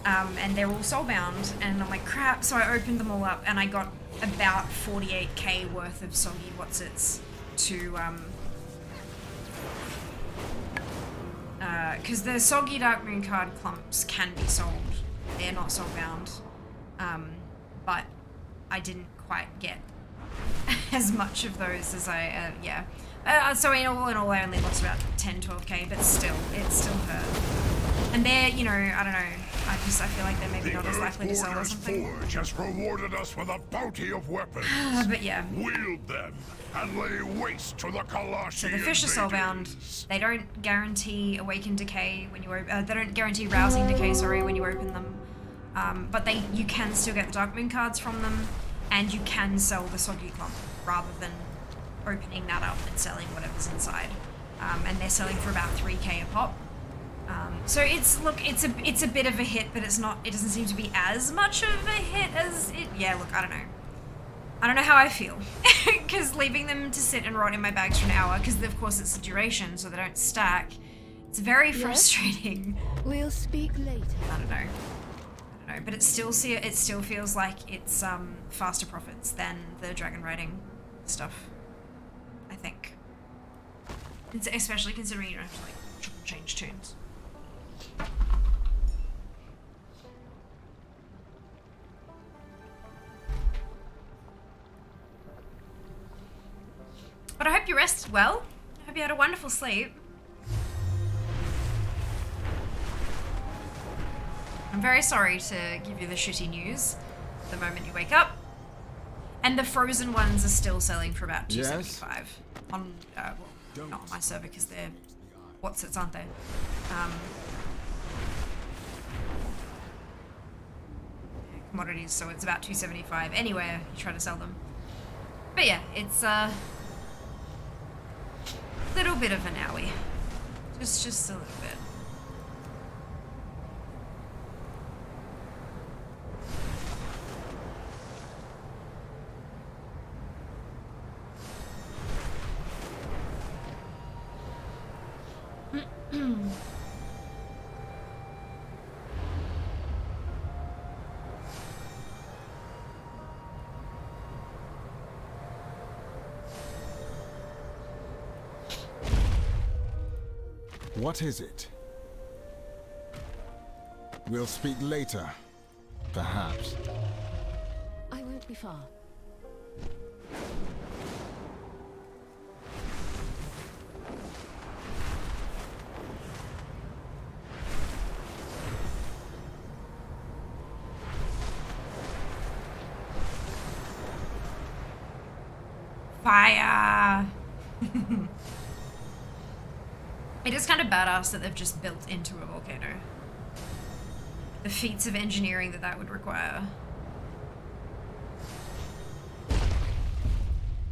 and they're all soulbound, and I'm like, crap. So I opened them all up, and I got about 48k worth of soggy whatsits to because the soggy Dark Moon card clumps can be sold. They're not soulbound, but I didn't quite get as much of those as I yeah. So in all, I only lost about 10-12k, but still, it still hurt. And they're, you know, I don't know. I feel like they're maybe not as likely to sell or something. Forge has rewarded us with a bounty of weapons. But yeah. Wield them and lay waste to the Kalashi. So the fish are soulbound. They don't guarantee awakened decay when you they don't guarantee rousing decay. Sorry, when you open them. But you can still get the Dark Moon cards from them, and you can sell the soggy clump rather than opening that up and selling whatever's inside. And they're selling for about 3k a pop. So it's a bit of a hit, but it's not. It doesn't seem to be as much of a hit as it. Yeah, look, I don't know. I don't know how I feel, because leaving them to sit and rot in my bags for an hour, because of course it's the duration, so they don't stack. It's very frustrating. We'll speak later. I don't know, but it still feels like it's faster profits than the dragon riding stuff. I think, it's, especially considering you don't have to like triple change tunes. But I hope you rested well. I hope you had a wonderful sleep. I'm very sorry to give you the shitty news the moment you wake up. And the frozen ones are still selling for about $2.75 on, well, not on my server because they're whatsits, aren't they? Commodities, so it's about $2.75 anywhere you try to sell them. But yeah, it's a little bit of an owie. Just a little bit. What is it? We'll speak later, perhaps. I won't be far. Fire! It is kind of badass that they've just built into a volcano. The feats of engineering that would require.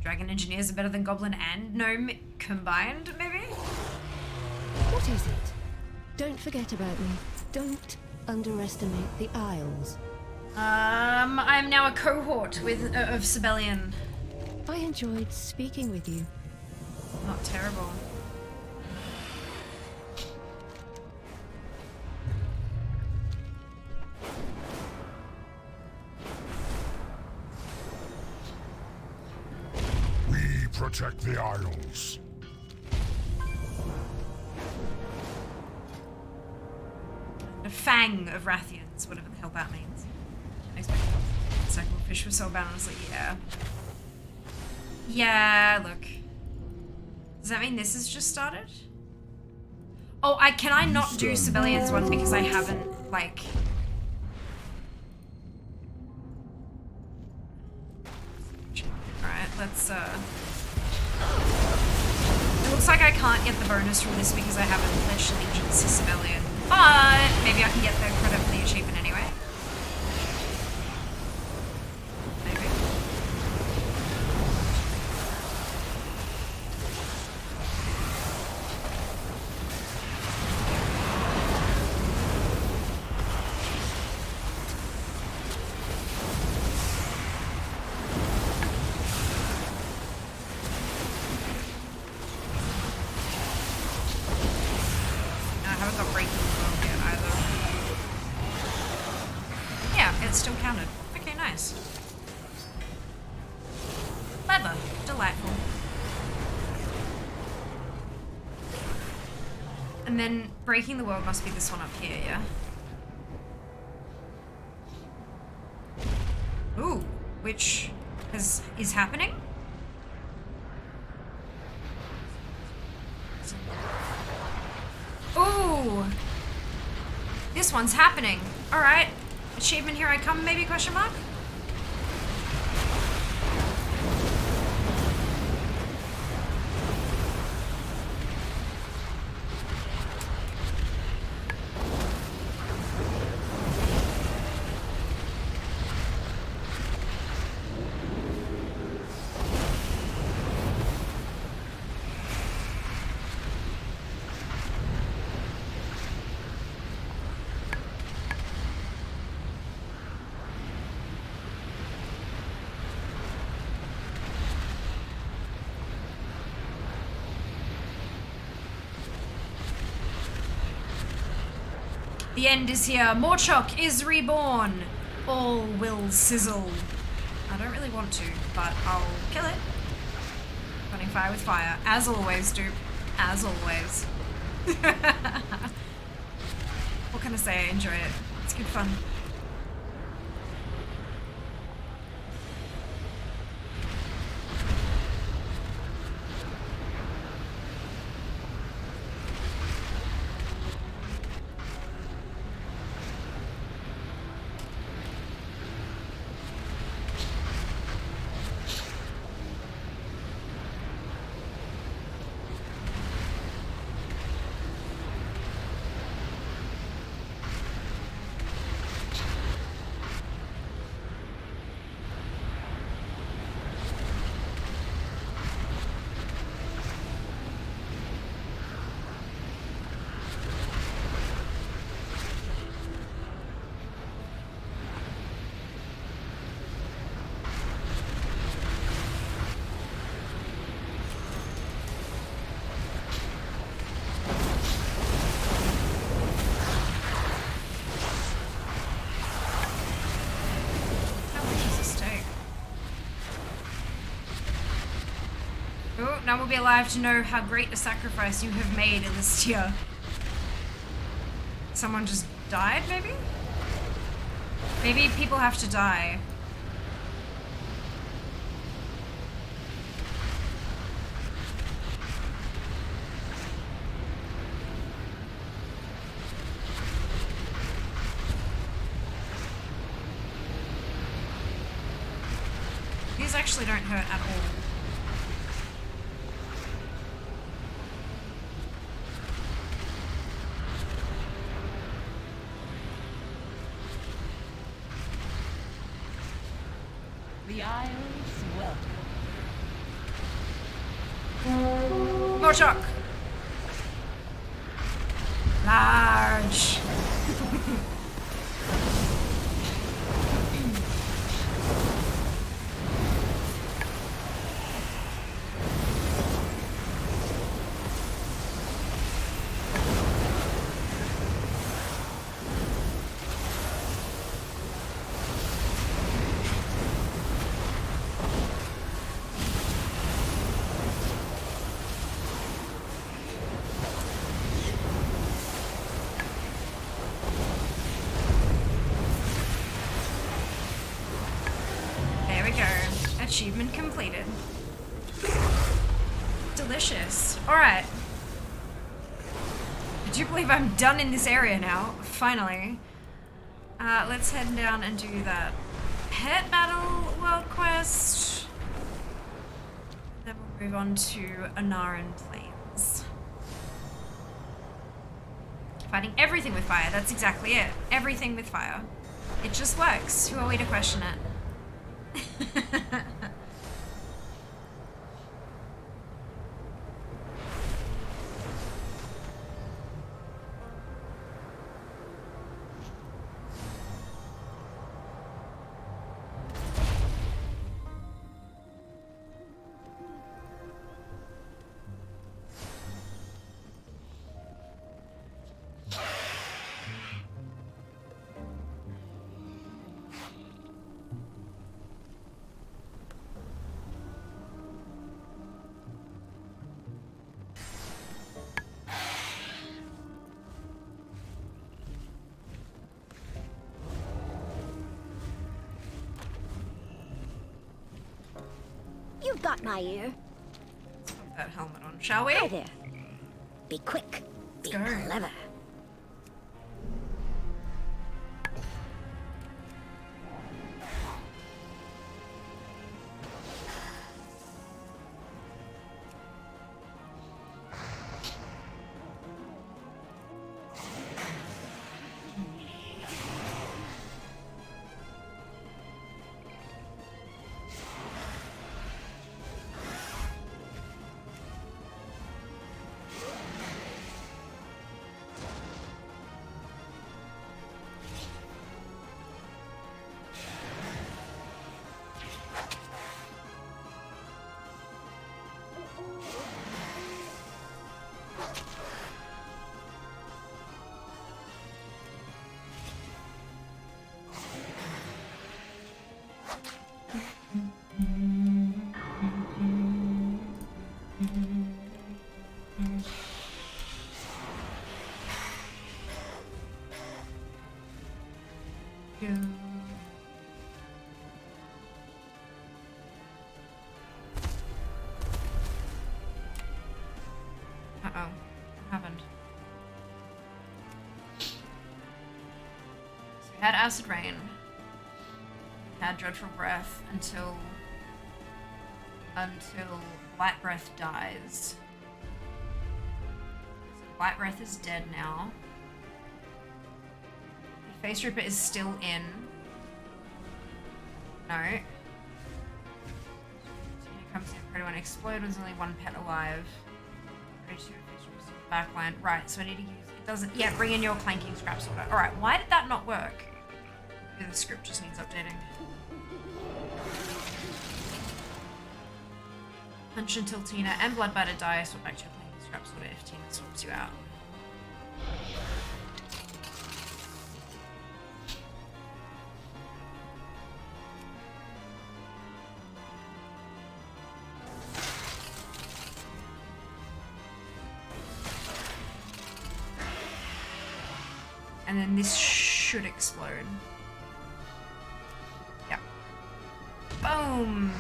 Dragon engineers are better than goblin and gnome combined, maybe? What is it? Don't forget about me. Don't underestimate the Isles. I'm now a cohort of Sibelian. I enjoyed speaking with you. Not terrible. Protect the Isles. A fang of Rathians, whatever the hell that means. Second fish was so bad, I was like, yeah. Yeah, look. Does that mean this has just started? Oh, can I not do Sibelian's one because I haven't, like... Alright, let's, It looks like I can't get the bonus from this because I haven't pledged allegiance to Sibelian, but maybe I can get the credit for the achievement anyway. Maybe. Still counted. Okay, nice. Clever. Delightful. And then breaking the world must be this one up here, yeah? Ooh, which is happening? Ooh! This one's happening. Alright. Achievement, here I come, maybe, question mark? The end is here. Morchok is reborn. All will sizzle. I don't really want to, but I'll kill it. Running fire with fire. As always, dupe. As always. What can I say? I enjoy it. It's good fun. Now we'll be alive to know how great a sacrifice you have made in this tier. Someone just died, maybe? Maybe people have to die. These actually don't hurt at all. The Isles welcome. Morchok! Large! Achievement completed. Delicious. Alright. I do believe I'm done in this area now. Finally. Let's head down and do that pet battle world quest. Then we'll move on to Anaran Plains. Fighting everything with fire. That's exactly it. Everything with fire. It just works. Who are we to question it? You've got my ear. Let's put that helmet on, shall we? Hi there. Be quick. Be clever. Uh-oh. What happened? So we had Acid Rain. We had Dreadful Breath until Light Breath dies. So Light Breath is dead now. The Face Ripper is still in. No. Tina comes in. Pretty One Explode was only one pet alive. Backline. Right, so I need to use it. Doesn't. Yeah, bring in your clanking scrap sorter. Alright, why did that not work? Maybe the script just needs updating. Punch until Tina and Bloodbiter die. Swap back to your clanking scrap sorter if Tina swaps you out. And then this should explode. Yep. Boom!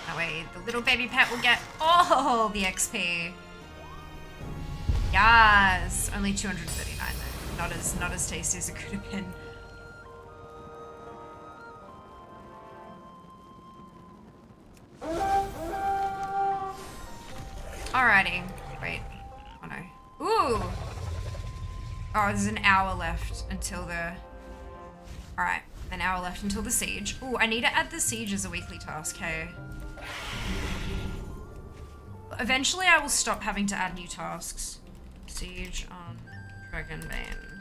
That way the little baby pet will get all the XP. Yes! Only 239 though. Not as tasty as it could have been. Alrighty. Wait. Oh no. Ooh! Oh, there's an hour left until the... Alright, an hour left until the siege. Ooh, I need to add the siege as a weekly task, hey? Eventually I will stop having to add new tasks. Siege on Dragonbane.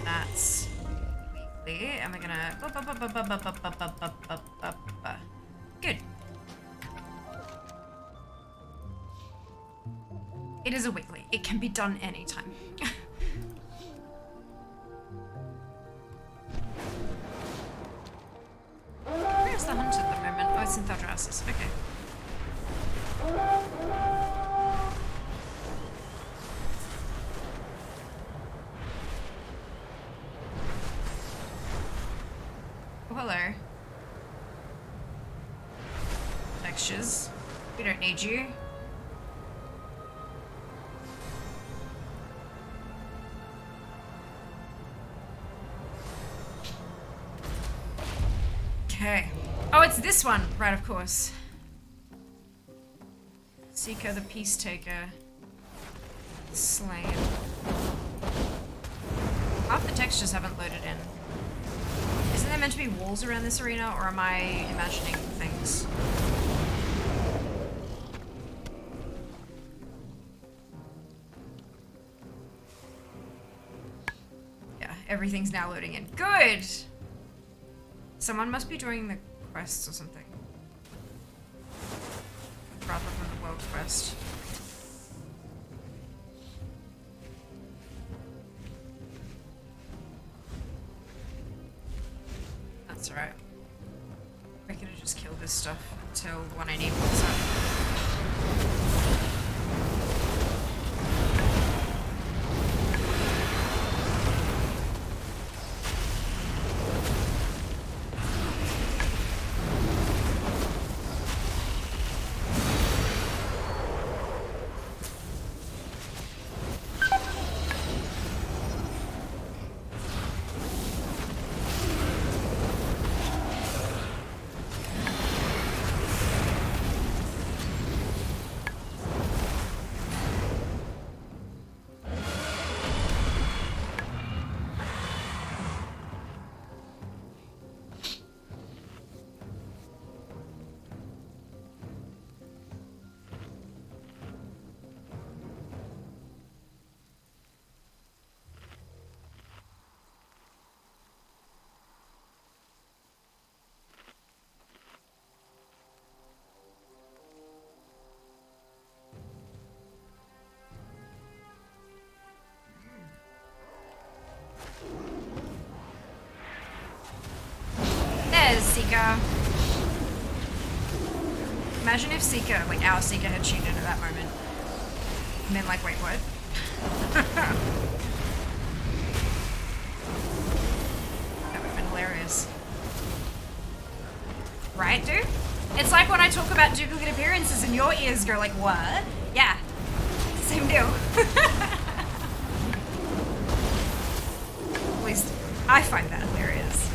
That's weekly. And we're gonna... Good. It is a weekly. It can be done anytime. Where's the hunt at the moment? Oh, it's in Thaldraszus. Okay. Oh, hello. Textures. We don't need you. Okay. Oh, it's this one. Right, of course. Seeker the Peace Taker. Slain. Half the textures haven't loaded in. Isn't there meant to be walls around this arena, or am I imagining things? Yeah, everything's now loading in. Good! Someone must be doing the quests or something. Rather than the world quest. That's alright. We're gonna just kill this stuff until what I need pops up. There's Seeker. Imagine if Seeker, like our Seeker, had tuned in at that moment. And then like, wait, what? Right, dude? It's like when I talk about duplicate appearances and your ears go like, what? Yeah. Same deal. At least I find that hilarious.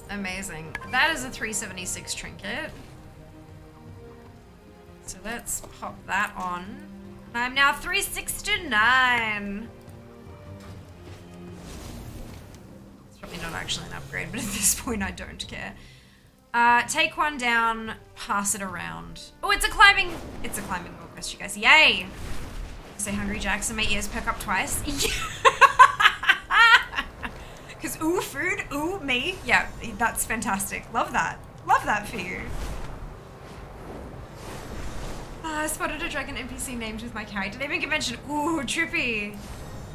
Amazing. That is a 376 trinket. So let's pop that on. I'm now 369. It's probably not actually an upgrade, but at this point I don't care. Take one down, pass it around. Oh, it's a climbing wall quest, you guys. Yay! Say Hungry Jacks and my ears perk up twice. Because ooh, food, ooh, me. Yeah, that's fantastic. Love that. Love that for you. I spotted a dragon NPC named with my character. They even get mentioned. Ooh, trippy.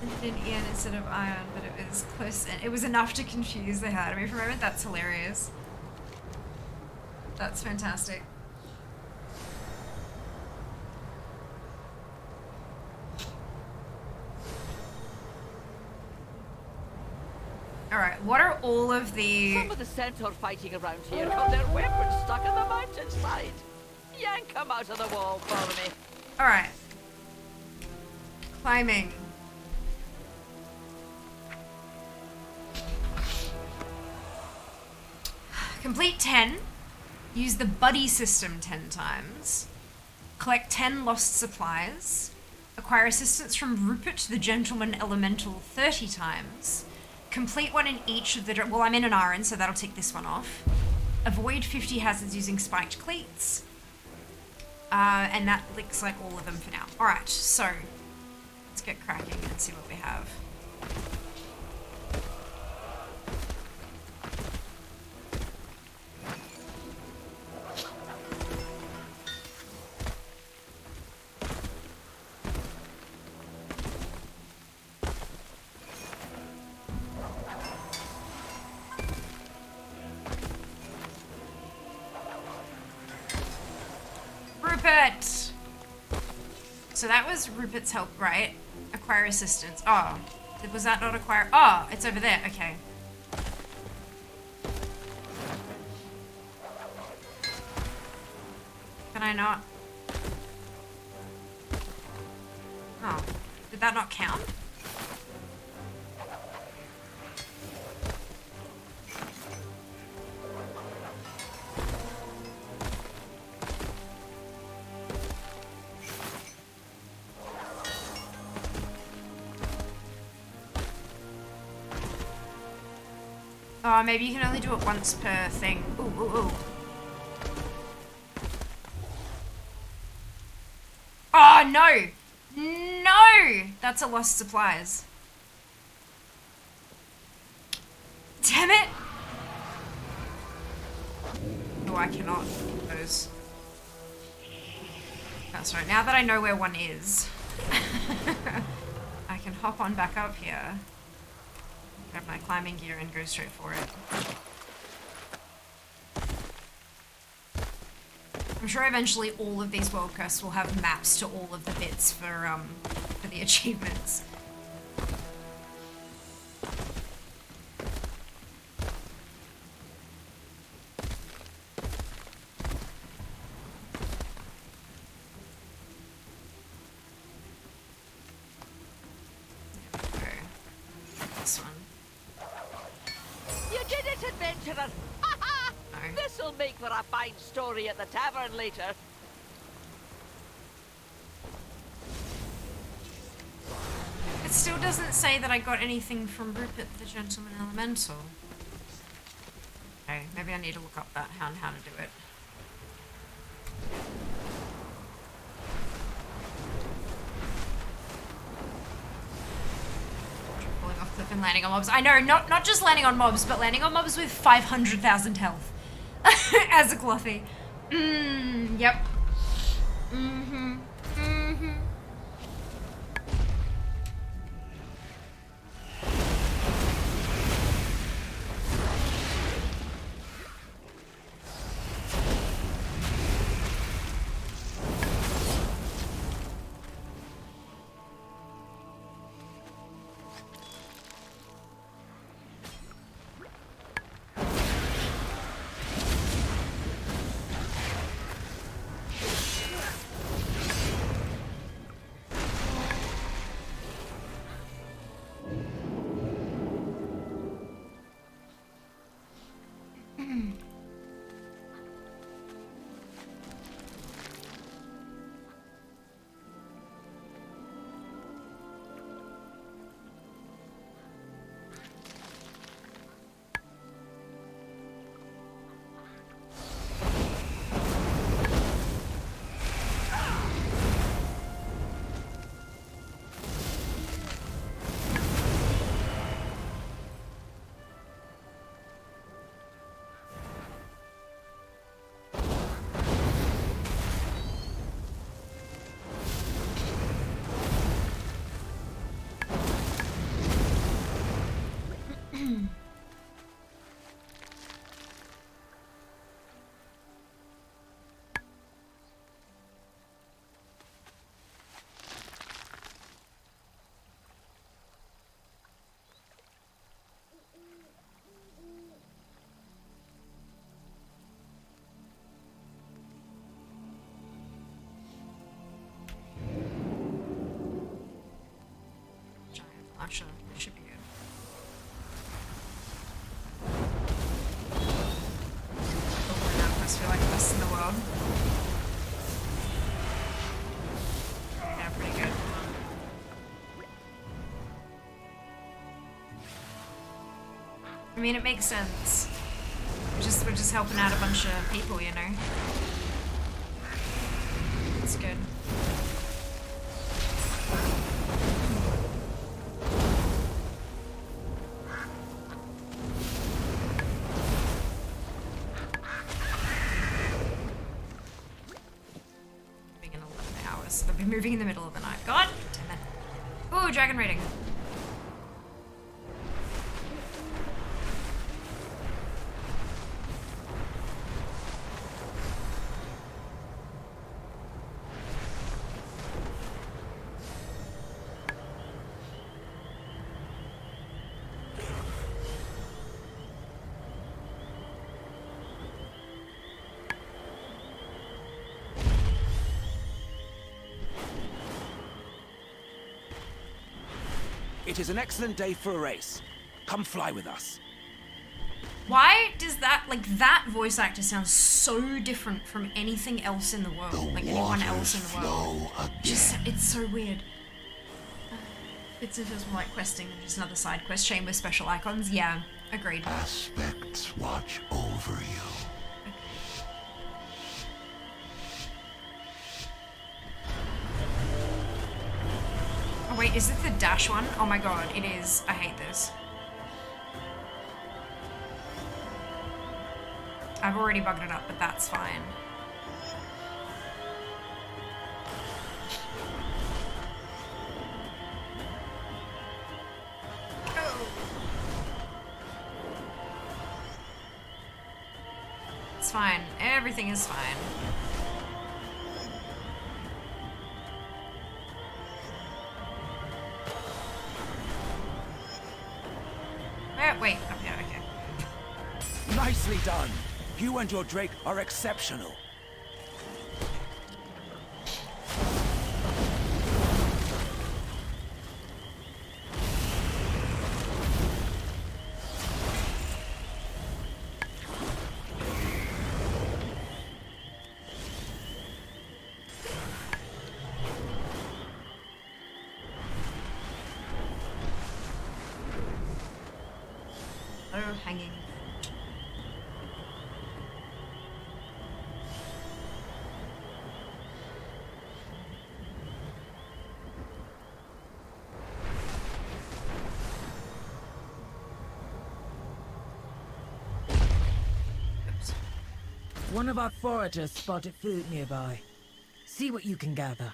And then Ian instead of Ion, but it was close. And it was enough to confuse the hell out of me for a moment. That's hilarious. That's fantastic. Alright, what are all of the... Some of the centaur fighting around here got their weapons stuck in the mountainside. Yank them out of the wall for me. Alright. Climbing. Complete 10. Use the buddy system 10 times. Collect 10 lost supplies. Acquire assistance from Rupert the Gentleman Elemental 30 times. Complete one in each of the... Well, I'm in an iron, so that'll tick this one off. Avoid 50 hazards using spiked cleats. And that looks like all of them for now. Alright, so... let's get cracking and see what we have. Rupert! So that was Rupert's help, right? Acquire assistance. Oh, was that not acquire? Oh, it's over there. Okay. Can I not? Oh, did that not count? Oh, maybe you can only do it once per thing. Ooh, ooh, ooh. Oh, no! No! That's a lost supplies. Damn it! Oh, I cannot those. That's right. Now that I know where one is, I can hop on back up here. Grab my climbing gear and go straight for it. I'm sure eventually all of these world quests will have maps to all of the bits for the achievements. This'll make for a fine story at the tavern later. It still doesn't say that I got anything from Rupert the Gentleman Elemental. Okay, maybe I need to look up that how to do it. Falling off cliff and landing on mobs. I know, not just landing on mobs, but landing on mobs with 500,000 health. As a clothy. Yep. actually, it should be good. I feel like the best in the world. Yeah, pretty good. I mean, it makes sense. We're just helping out a bunch of people, you know? It's good. Moving in 11 hours, so they'll be moving in the middle of the night. God damn it. Ooh, dragon raiding. It is an excellent day for a race. Come fly with us. Why does that, like, that voice actor sounds so different from anything else in the world? Like, anyone else in the world. Just, it's so weird. It's just more like questing than just another side quest chain with special icons. Yeah, agreed. Aspects watch over you. Oh wait, is it the dash one? Oh my god, it is. I hate this. I've already bugged it up, but that's fine. Oh. It's fine. Everything is fine. Wait, up here, okay. Nicely done. You and your Drake are exceptional. Oh, hanging. One of our foragers spotted food nearby. See what you can gather.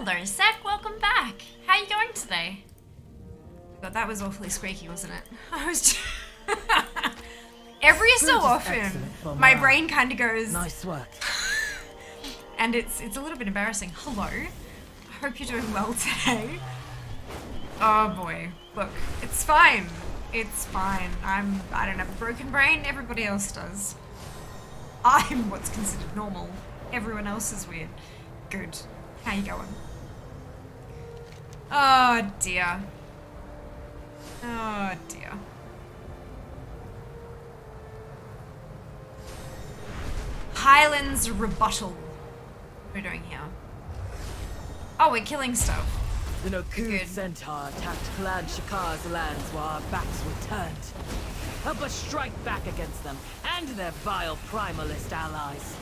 Hello, Zach. Welcome back. How are you going today? God, that was awfully squeaky, wasn't it? I was. Every so often, my brain kind of goes. Nice work. And it's a little bit embarrassing. Hello. I hope you're doing well today. Oh boy. Look, it's fine. It's fine. I don't have a broken brain. Everybody else does. I'm what's considered normal. Everyone else is weird. Good. How you going? Oh dear. Oh dear. Highlands rebuttal. What are we doing here? Oh, we're killing stuff. The Nokud Centaur attacked Clan Shakar's lands while our backs were turned. Help us strike back against them and their vile primalist allies.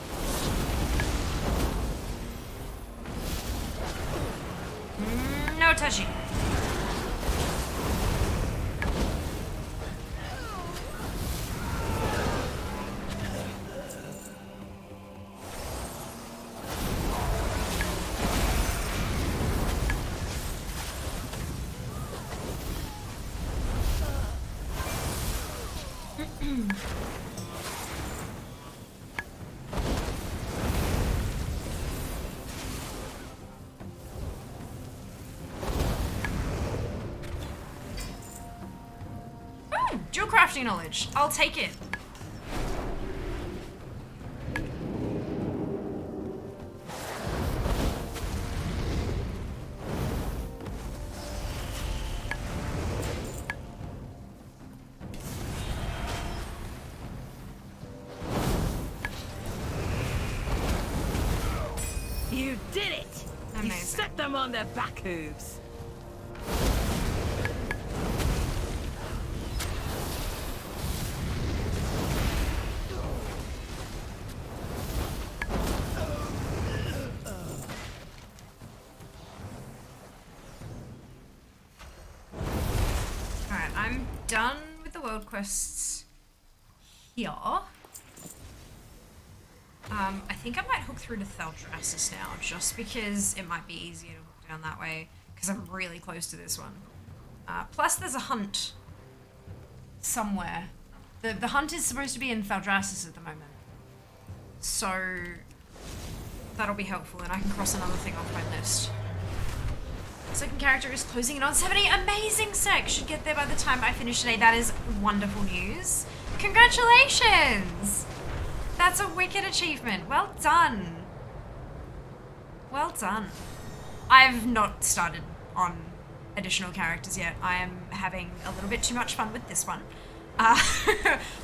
No touching. Dual crafting knowledge. I'll take it. You did it! Amazing. You set them on their back hooves. Alright, I'm done with the world quests here. I think I might hook through to Thaldraszus now, just because it might be easier to hook down that way, because I'm really close to this one. Plus there's a hunt somewhere. The hunt is supposed to be in Thaldraszus at the moment. So that'll be helpful, and I can cross another thing off my list. Second character is closing in on 70. Amazing, Sec. Should get there by the time I finish today. That is wonderful news. Congratulations! That's a wicked achievement. Well done. Well done. I've not started on additional characters yet. I am having a little bit too much fun with this one.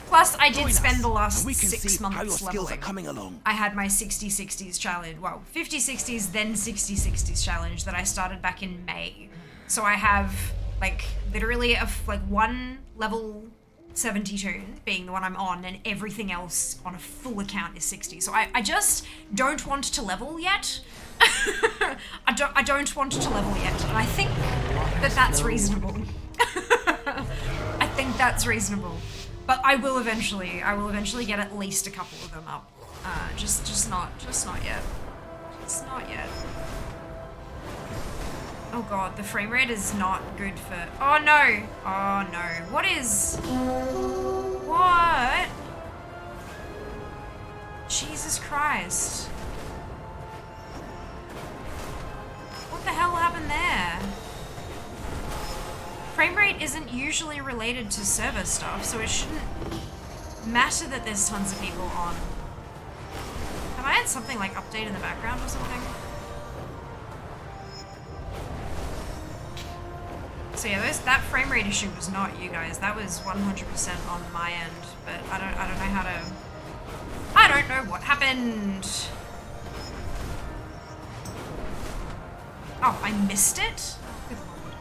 Plus, I did spend the last 6 months leveling. Coming along. I had my 60-60s challenge, well, 50-60s, then 60-60s challenge that I started back in May. So I have, like, literally one level 72 being the one I'm on, and everything else on a full account is 60. So I just don't want to level yet. I don't want to level yet, and I think that's reasonable. I think that's reasonable, but I will eventually get at least a couple of them up. Just not yet. Just not yet. Oh god, the frame rate is not good for. Oh no! Oh no! What is? What? Jesus Christ! What the hell happened there? Frame rate isn't usually related to server stuff, so it shouldn't matter that there's tons of people on. Have I had something like update in the background or something? So yeah, that frame rate issue was not you guys. That was 100% on my end, but I don't know how to. I don't know what happened. Oh, I missed it? Good lord.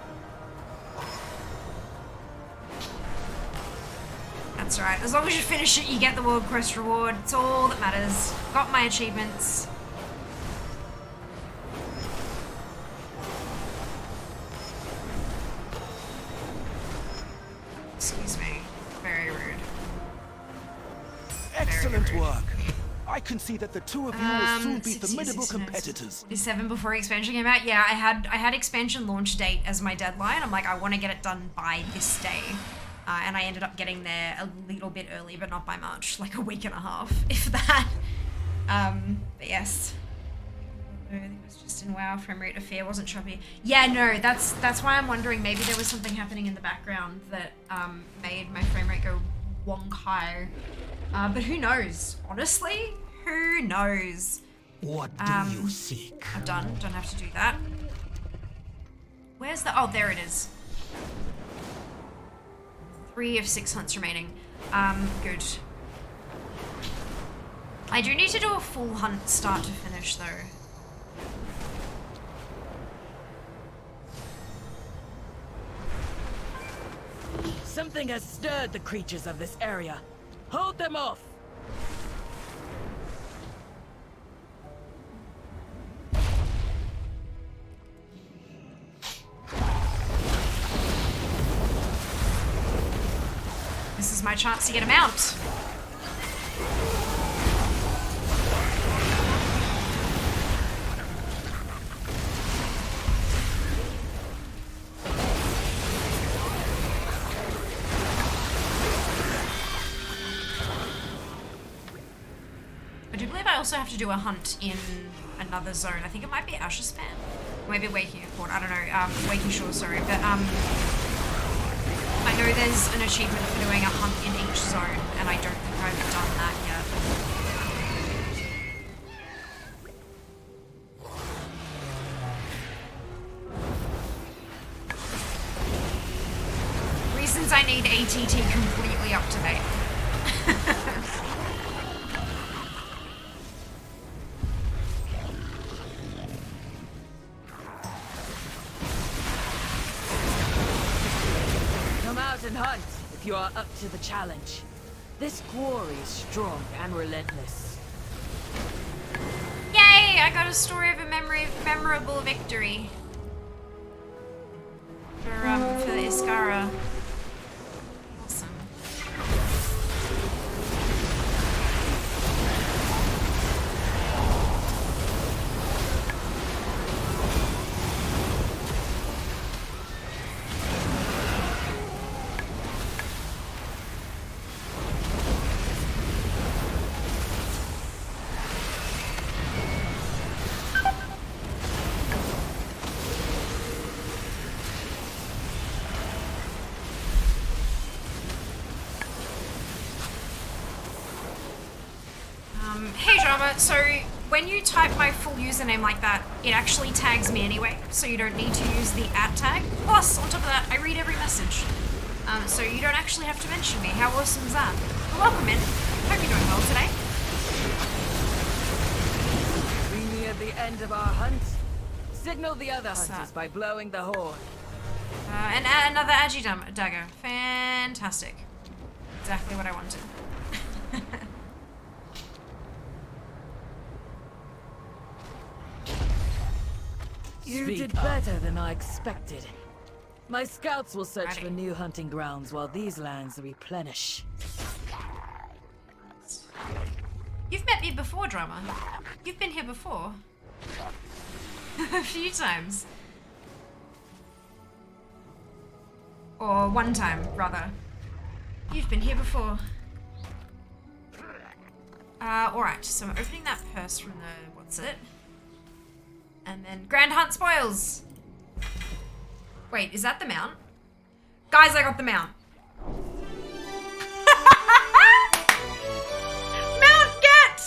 That's alright. As long as you finish it, you get the world quest reward. It's all that matters. Got my achievements. Excuse me. Very rude. Excellent Very rude. work. I can see that the two of you will soon be 60, formidable 69, competitors. 47 before expansion came out. Yeah, I had expansion launch date as my deadline. I'm like, I want to get it done by this day. And I ended up getting there a little bit early, but not by much, like a week and a half, if that. But yes. I think it was just in WoW, frame rate affair wasn't choppy. Yeah, no, that's why I'm wondering maybe there was something happening in the background that made my frame rate go wonk high. But who knows? Honestly, who knows? What do you seek? I'm done. Don't have to do that. Where's the... Oh, there it is. 3 of 6 hunts remaining. Good. I do need to do a full hunt start to finish, though. Something has stirred the creatures of this area. Hold them off! This is my chance to get a mount. I do believe I also have to do a hunt in another zone. I think it might be Asher Span. Maybe Waking Accord. I don't know. Waking Shore, sorry. But I know there's an achievement for doing a hunt in each zone, and I don't think I've done that yet. Reasons I need ATT completely up to date. And hunt if you are up to the challenge. This quarry is strong and relentless. Yay! I got a story of a memorable victory for the Iskara. Awesome. Hey Drama, so when you type my full username like that, it actually tags me anyway, so you don't need to use the @ tag. Plus, on top of that, I read every message. So you don't actually have to mention me. How awesome is that? Well, welcome in. Hope you're doing well today. We near the end of our hunt. Signal the other hunters by blowing the horn. And another Agi dagger. Fantastic. Exactly what I wanted. You did better than I expected. My scouts will search for new hunting grounds while these lands replenish. You've met me before, Drama. You've been here before. A few times. Or one time, rather. You've been here before. Alright, so I'm opening that purse from the... what's it? And then Grand Hunt Spoils! Wait, is that the mount? Guys, I got the mount. Mount get!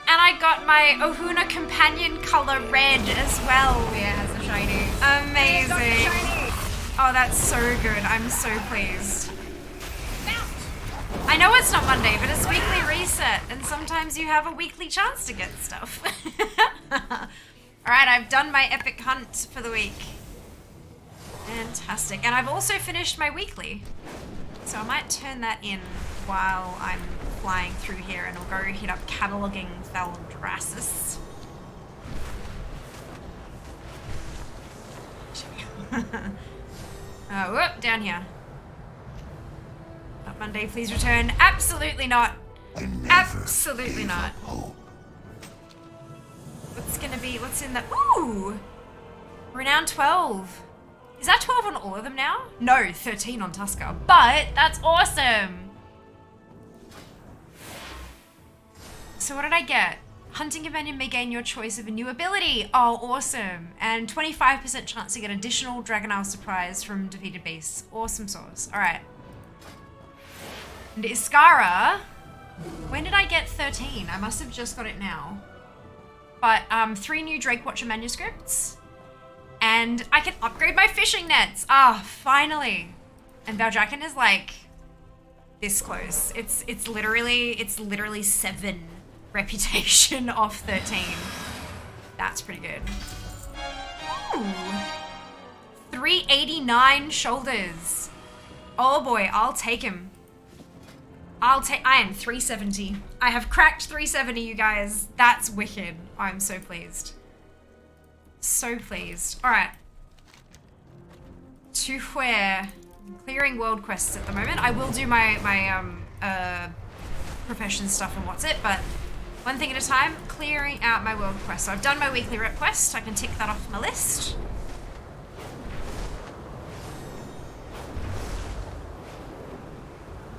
And I got my Ohuna companion color red as well. Yeah, it has a shiny. Amazing. Oh, that's so good. I'm so pleased. I know it's not Monday, but it's weekly reset, and sometimes you have a weekly chance to get stuff. Alright, I've done my epic hunt for the week. Fantastic. And I've also finished my weekly. So I might turn that in while I'm flying through here, and we'll go hit up cataloging Thaldrassus. Whoop, down here. Not Monday, please return. Absolutely not. Absolutely not. What's in that? Ooh! Renown 12. Is that 12 on all of them now? No, 13 on Tusker, but that's awesome. So what did I get? Hunting companion may gain your choice of a new ability. Oh, awesome. And 25% chance to get additional Dragonflight supplies from defeated beasts. Awesome sauce. All right. And Iskara. When did I get 13? I must have just got it now. But 3 new Drake Watcher manuscripts. And I can upgrade my fishing nets. Ah, finally. And Baljakin is like this close. It's literally 7 reputation off 13. That's pretty good. Ooh. 389 shoulders. Oh boy, I'll take him. I am 370. I have cracked 370, you guys. That's wicked. I'm so pleased. So pleased. Alright. To where? Clearing world quests at the moment. I will do my profession stuff and what's it, but one thing at a time, clearing out my world quest. So I've done my weekly rep quest. I can tick that off my list.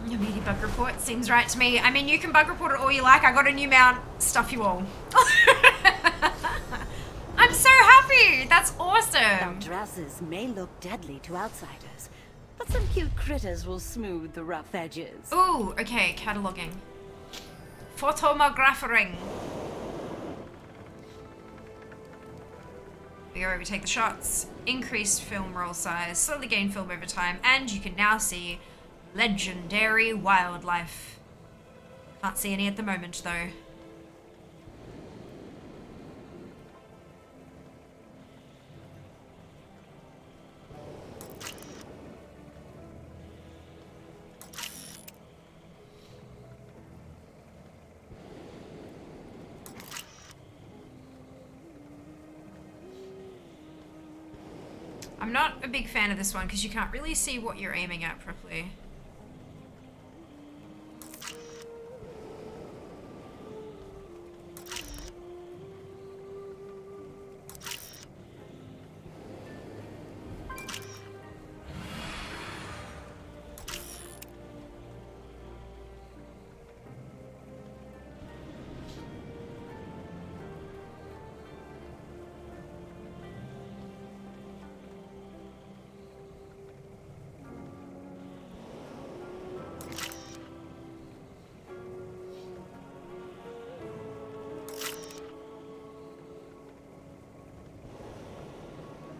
Your meaty bug report seems right to me. I mean, you can bug report it all you like. I got a new mount. Stuff you all. I'm so happy. That's awesome. Dresses may look deadly to outsiders, but some cute critters will smooth the rough edges. Ooh, okay, cataloging. Photomographering. We go over, take the shots. Increased film roll size, slowly gain film over time, and you can now see legendary wildlife. Can't see any at the moment though. I'm not a big fan of this one because you can't really see what you're aiming at properly.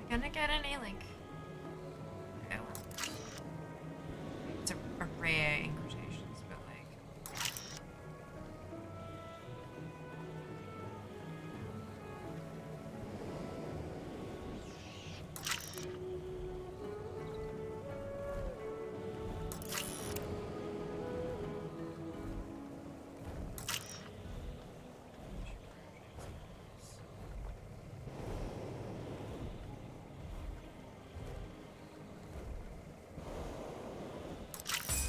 Gonna get an A-Link. Oh. It's a rare in quotations, but like...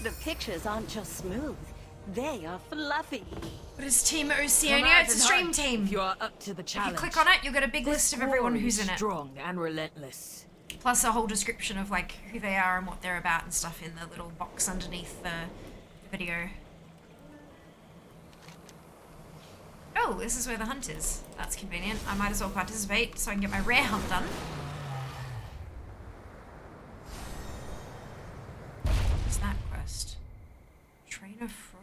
The pictures aren't just smooth, they are fluffy. What is Team Oceania? It's a stream team. You are up to the challenge. If you click on it, you'll get a big list of everyone who's in it. Strong and relentless. Plus a whole description of like who they are and what they're about and stuff in the little box underneath the video. Oh, this is where the hunt is. That's convenient. I might as well participate so I can get my rare hunt done. What's that quest? Trainer Frodron.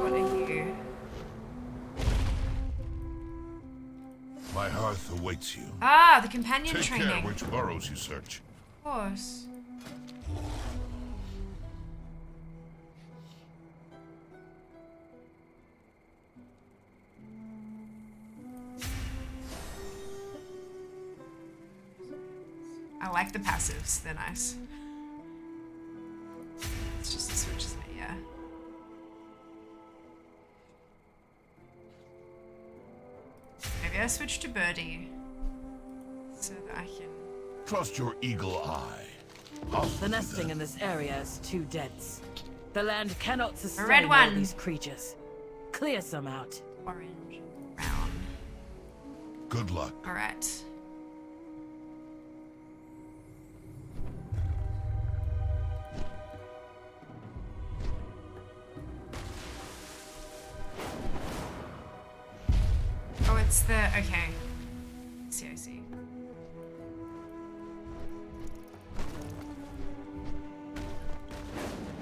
What are you? My hearth awaits you. Ah, the companion Take training. care which burrows you search. Of course. I like the passives, they're nice. It's just the switch, isn't it? Yeah. Maybe I switch to Birdie so that I can... Trust your eagle eye. The nesting in this area is too dense. The land cannot sustain red all one. these creatures. Clear some out. Orange, brown. Good luck. All right. Oh, it's the okay. I see.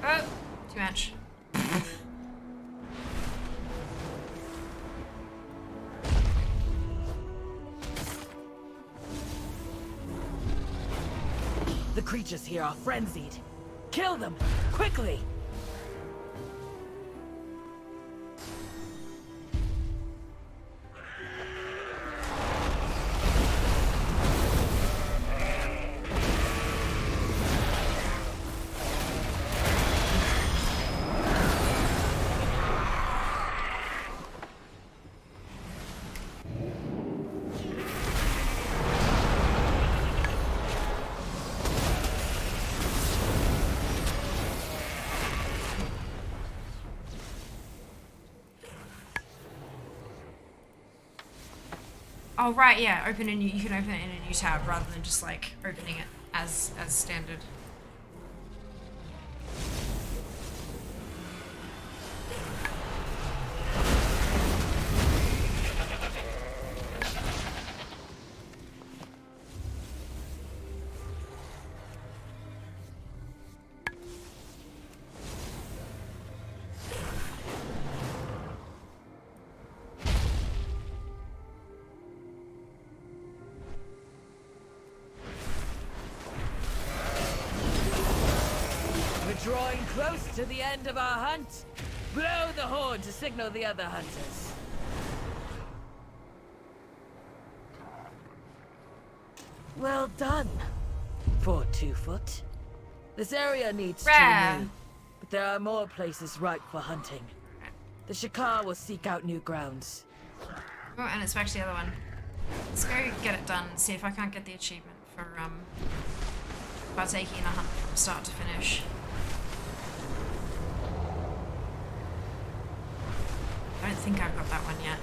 Oh, too much. The creatures here are frenzied. Kill them, quickly! Oh right, yeah. You can open it in a new tab rather than just like opening it as standard. Drawing close to the end of our hunt. Blow the horn to signal the other hunters. Well done, poor Two-Foot. This area needs to renew, but there are more places ripe for hunting. The Shakar will seek out new grounds. Oh, and it's back to the other one. Let's go get it done and see if I can't get the achievement for partaking in a hunt from start to finish. I don't think I've got that one yet.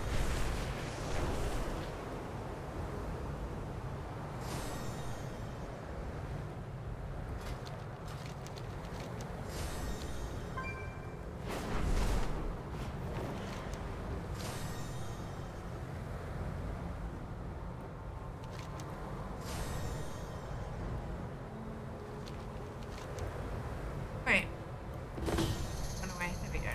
Wait. Run away. There we go.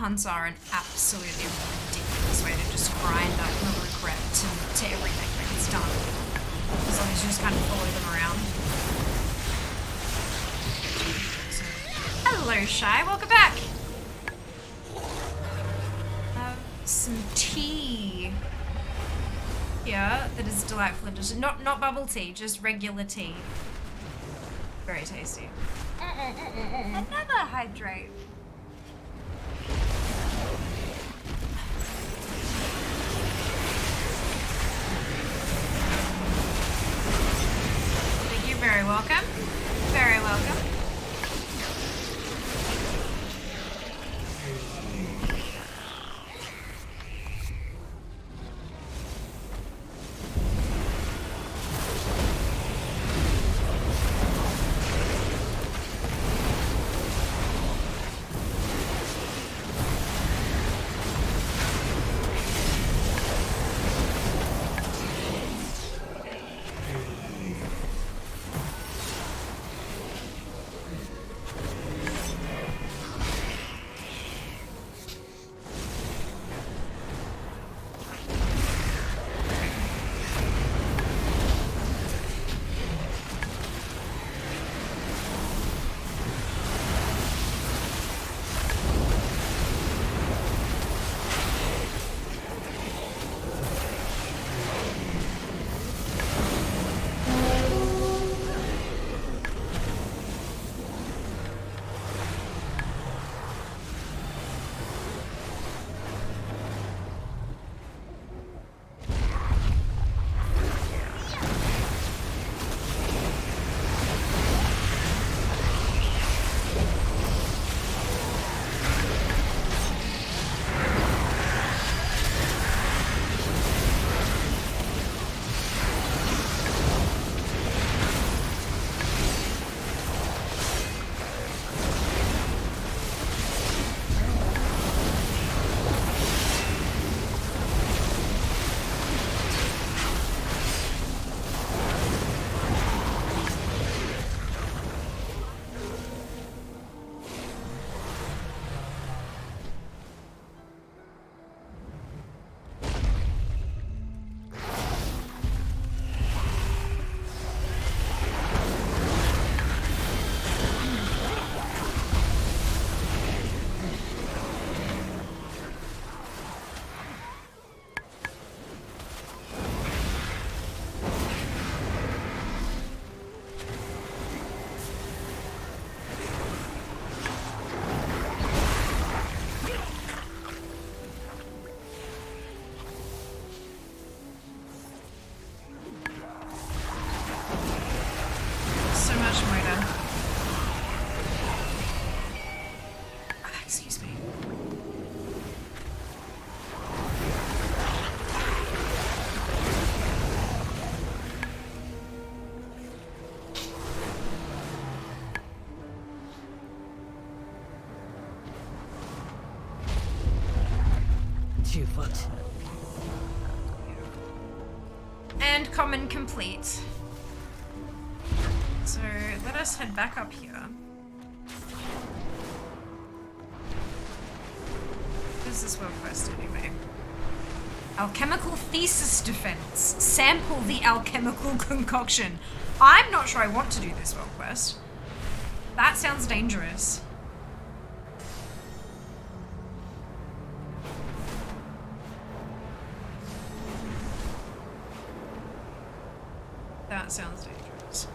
hunts are an absolutely ridiculous way to just grind up the regret to everything. Like, it's done. As long as you just kind of follow them around. So, hello, Shy. Welcome back. Some tea here that is delightful and just not bubble tea, just regular tea. Very tasty. Another hydrate. Thank you. Very welcome. Very welcome. Foot. And common complete. So let us head back up here. What is this world quest anyway? Alchemical thesis defense. Sample the alchemical concoction. I'm not sure I want to do this world quest. That sounds dangerous. That sounds dangerous.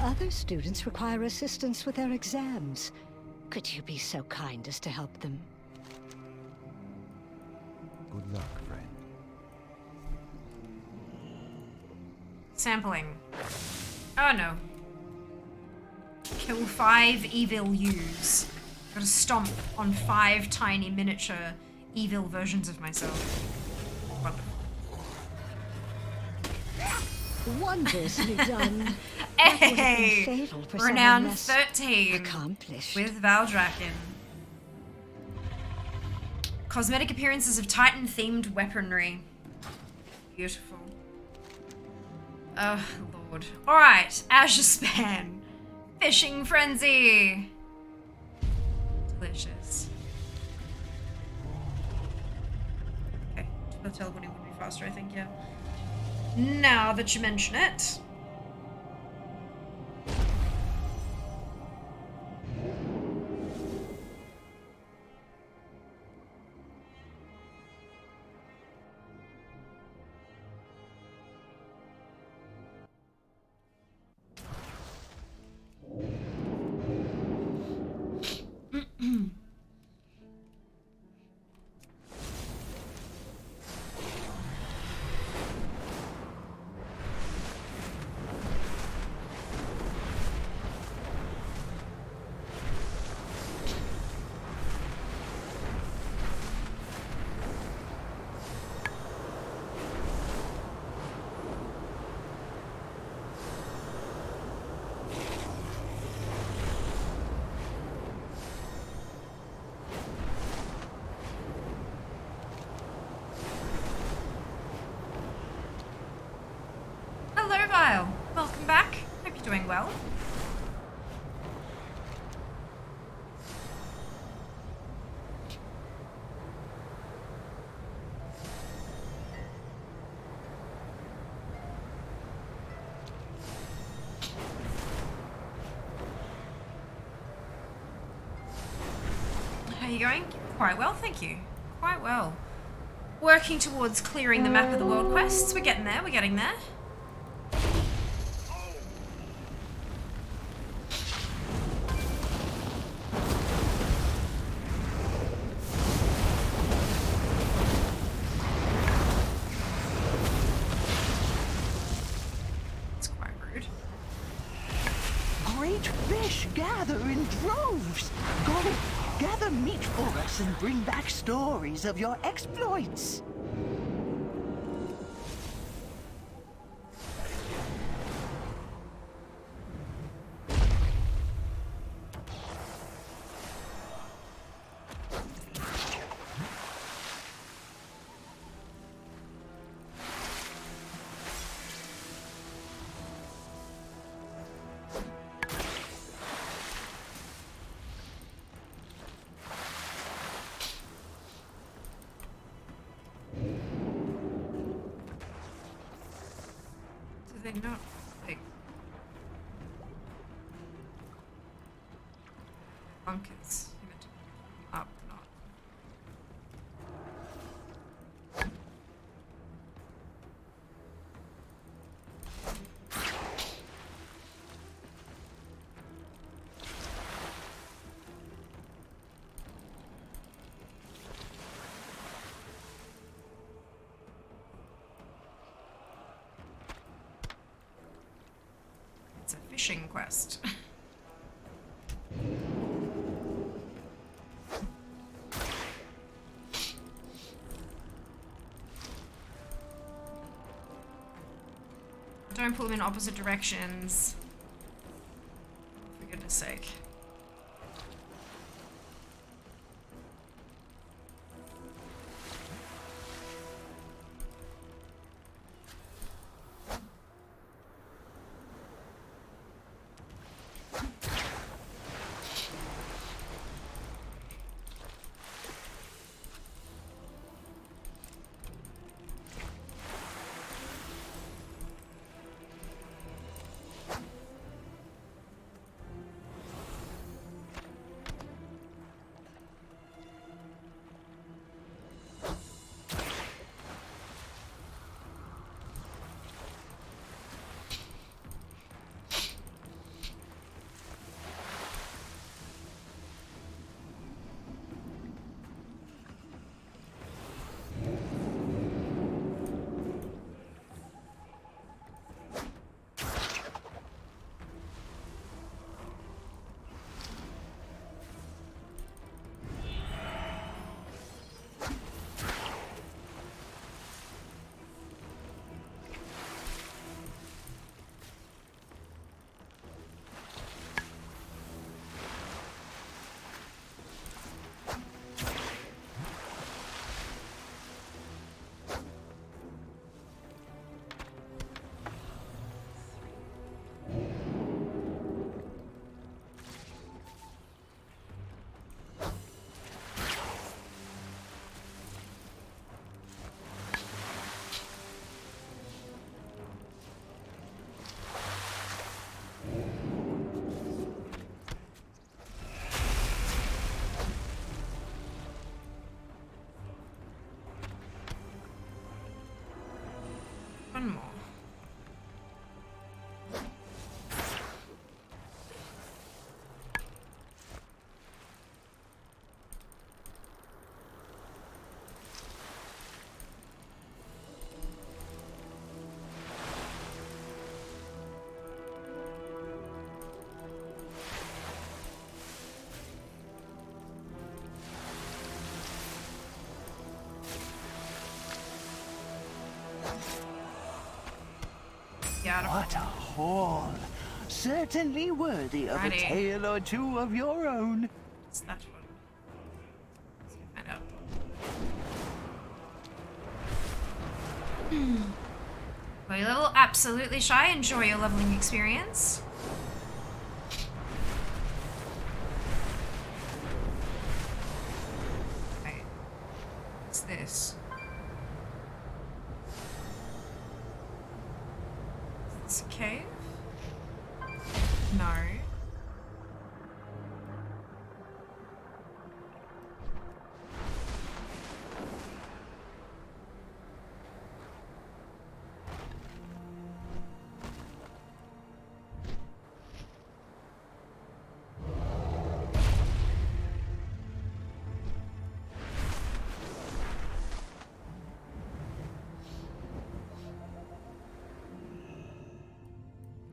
Other students require assistance with their exams. Could you be so kind as to help them? Good luck, friend. Sampling. Oh no. Kill 5 evil yous. Gotta stomp on 5 tiny miniature evil versions of myself. Wonderful. Wondrously done. Hey! Fatal for Renown someone less 13 accomplished. with Valdraken. Cosmetic appearances of Titan-themed weaponry. Beautiful. Oh, Lord. Alright, Azure Span. Fishing Frenzy. Delicious. Okay, the teleporting would be faster, I think, yeah. Now that you mention it. Welcome back. Hope you're doing well. How are you going? Quite well, thank you. Quite well. Working towards clearing the map of the world quests. We're getting there, we're getting there. Gather in droves. Go, gather meat for us and bring back stories of your exploits. They not like bunkers up not. It's a fishing quest. Don't pull them in opposite directions. For goodness sake. Beautiful. What a haul. Certainly worthy of Righty. a tale or two of your own. What's that one? Let's find out. Well, you level absolutely shy. Enjoy your leveling experience. Wait. What's this? Is this a cave? No.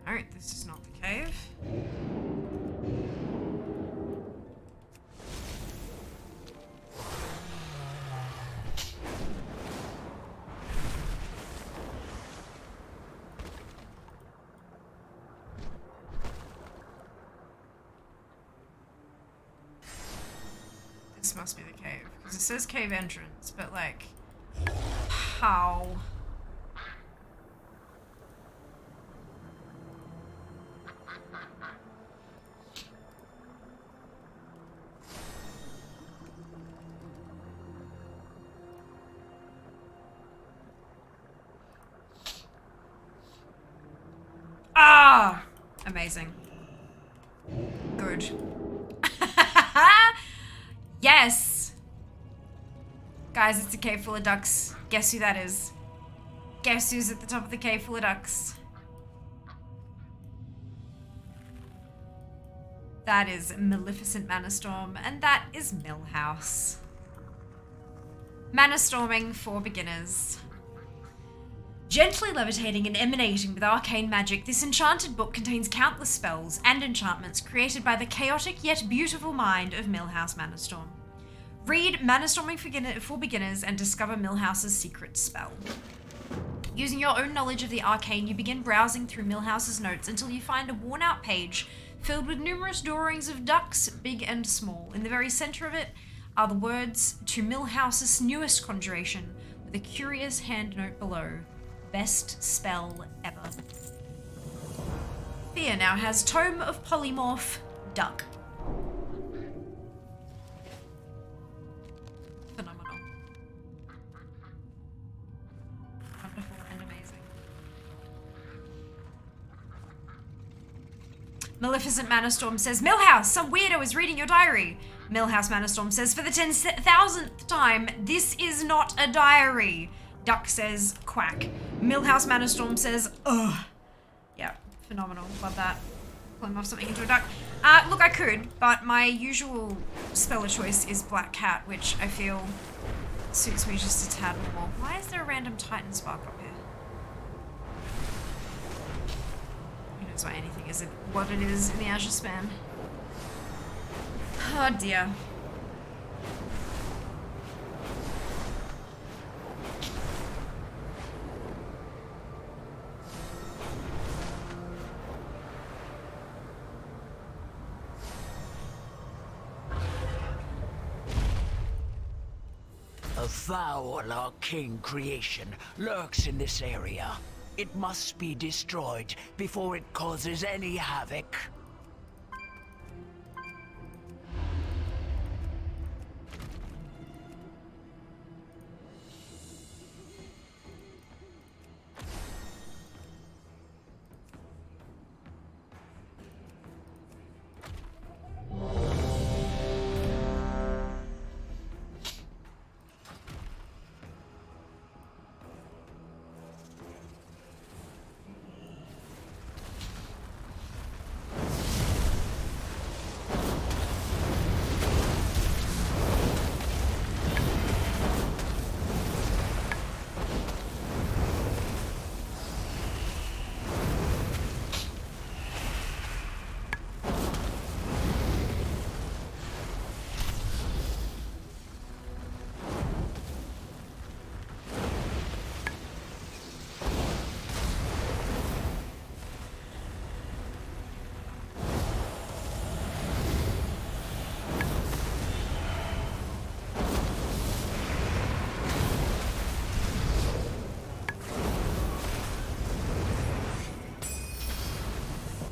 No, this is not the cave. This must be the cave, because it says cave entrance, but like, how? Ah! Amazing. Good. Yes! Guys, it's a cave full of ducks. Guess who that is? Guess who's at the top of the cave full of ducks? That is Maleficent Manastorm, and that is Millhouse. Manastorming for beginners. Gently levitating and emanating with arcane magic, this enchanted book contains countless spells and enchantments created by the chaotic yet beautiful mind of Millhouse Manastorm. Read Manastorming for Beginners and discover Millhouse's secret spell. Using your own knowledge of the arcane, you begin browsing through Millhouse's notes until you find a worn-out page filled with numerous drawings of ducks, big and small. In the very center of it are the words to Millhouse's newest conjuration, with a curious handnote below. Best spell ever. Thea now has Tome of Polymorph Duck. Phenomenal. Wonderful and amazing. Maleficent Manastorm says, Millhouse, some weirdo is reading your diary. Millhouse Manastorm says, for the 10,000th time, this is not a diary. Duck says, quack. Millhouse Manastorm says, ugh. Yeah, phenomenal. Love that. Polymorph something into a duck. Look, I could, but my usual spell of choice is Black Cat, which I feel suits me just a tad more. Why is there a random Titan spark up here? Who knows why anything is what it is in the Azure Span. Oh dear. A foul arcane creation lurks in this area. It must be destroyed before it causes any havoc.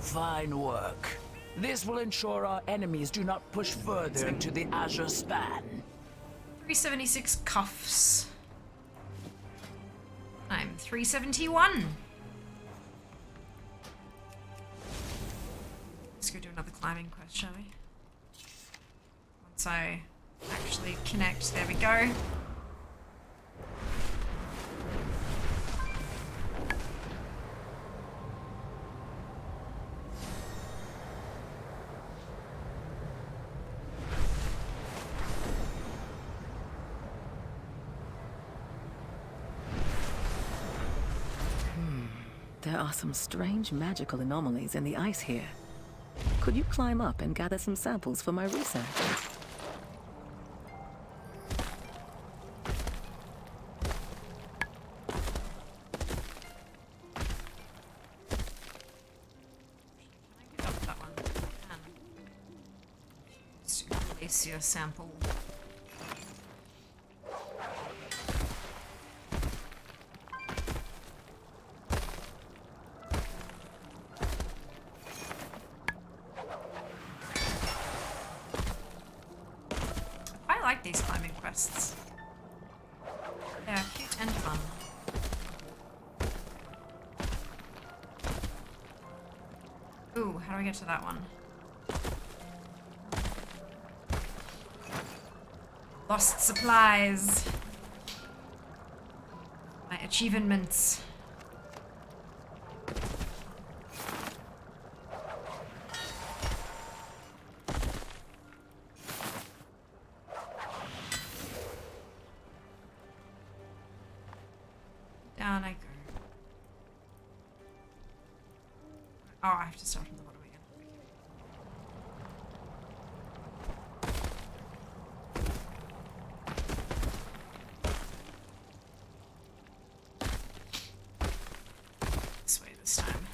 Fine work. This will ensure our enemies do not push further into the Azure Span. 376 cuffs. I'm 371. Let's go do another climbing quest, shall we? Once I actually connect, there we go. There are some strange magical anomalies in the ice here. Could you climb up and gather some samples for my research? Release your sample. I like these climbing quests. They are cute and fun. Ooh, how do I get to that one? Lost supplies. My achievements. Down I go. Oh, I have to start from the bottom again. This way this time.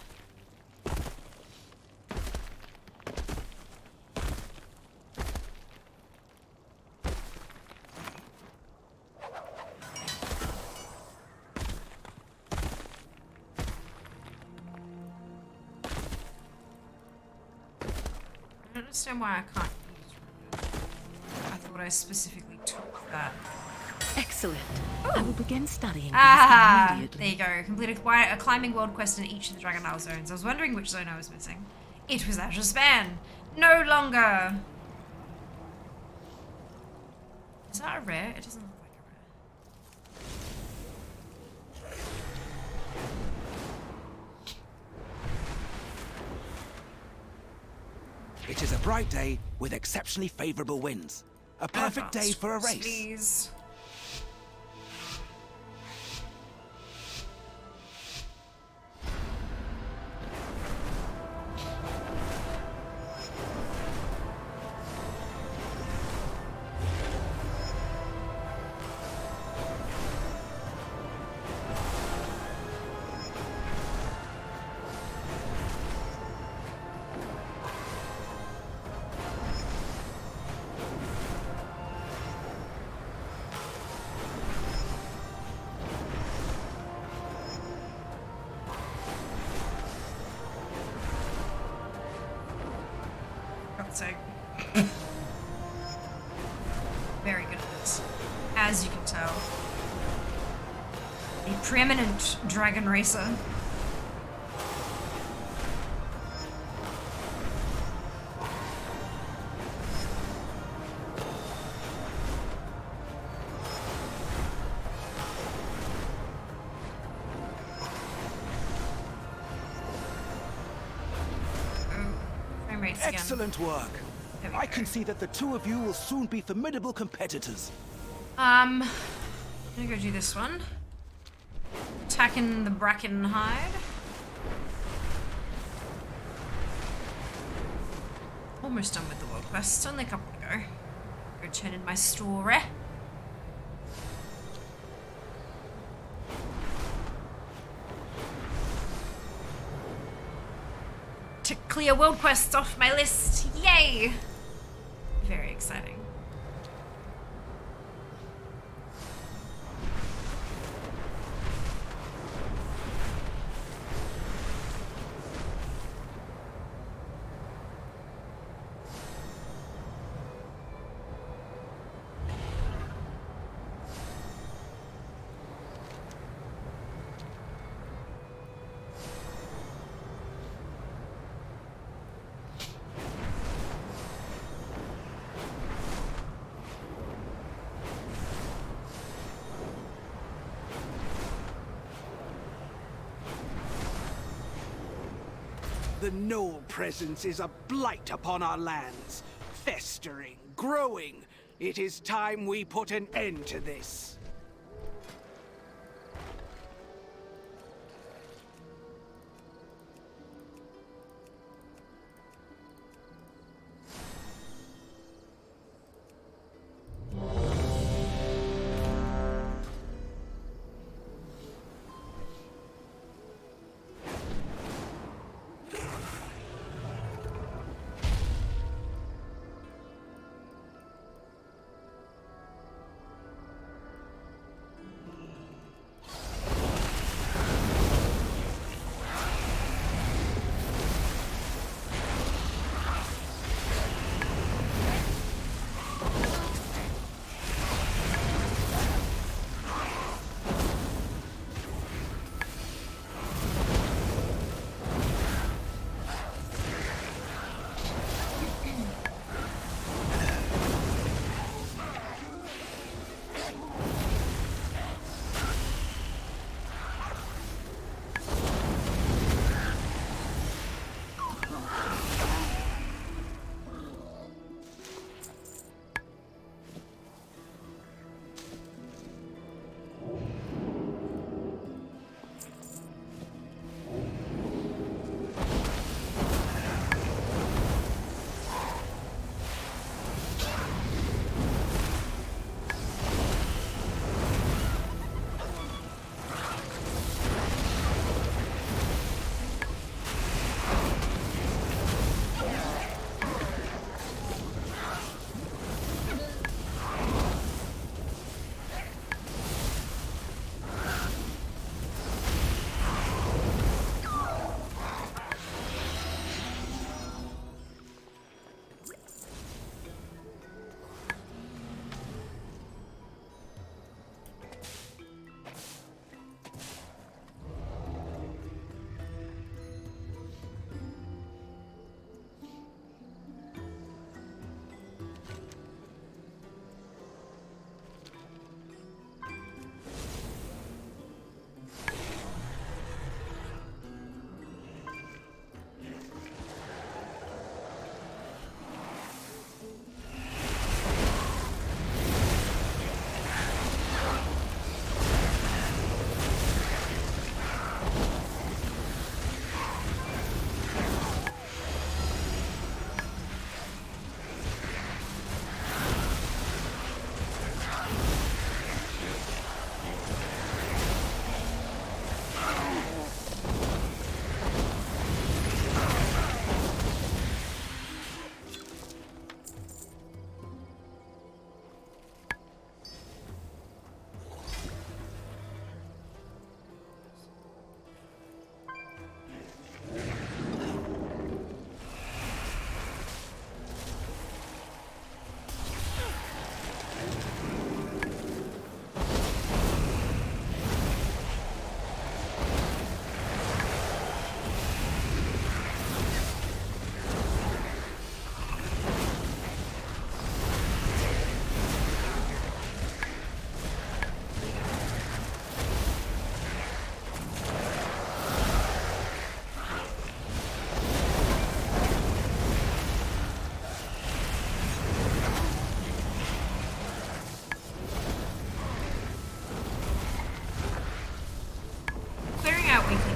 I don't understand why I can't use it. I thought I specifically took that. Excellent. I will begin studying Ah, this immediately. there you go. Complete a climbing world quest in each of the Dragon Isle zones. I was wondering which zone I was missing. It was Azure Span. No longer. Is that a rare? It doesn't look like a rare. It is a bright day with exceptionally favorable winds. A perfect day for a race. Please. So very good at this, as you can tell. A preeminent dragon racer. Excellent work. I can see that the two of you will soon be formidable competitors. I'm gonna go do this one. Attacking the Bracken Hide. Almost done with the world quest. Only a couple to go. Go turn in my story. To clear world quests off my list. Yay! Very exciting. The Gnoll presence is a blight upon our lands. Festering, growing. It is time we put an end to this.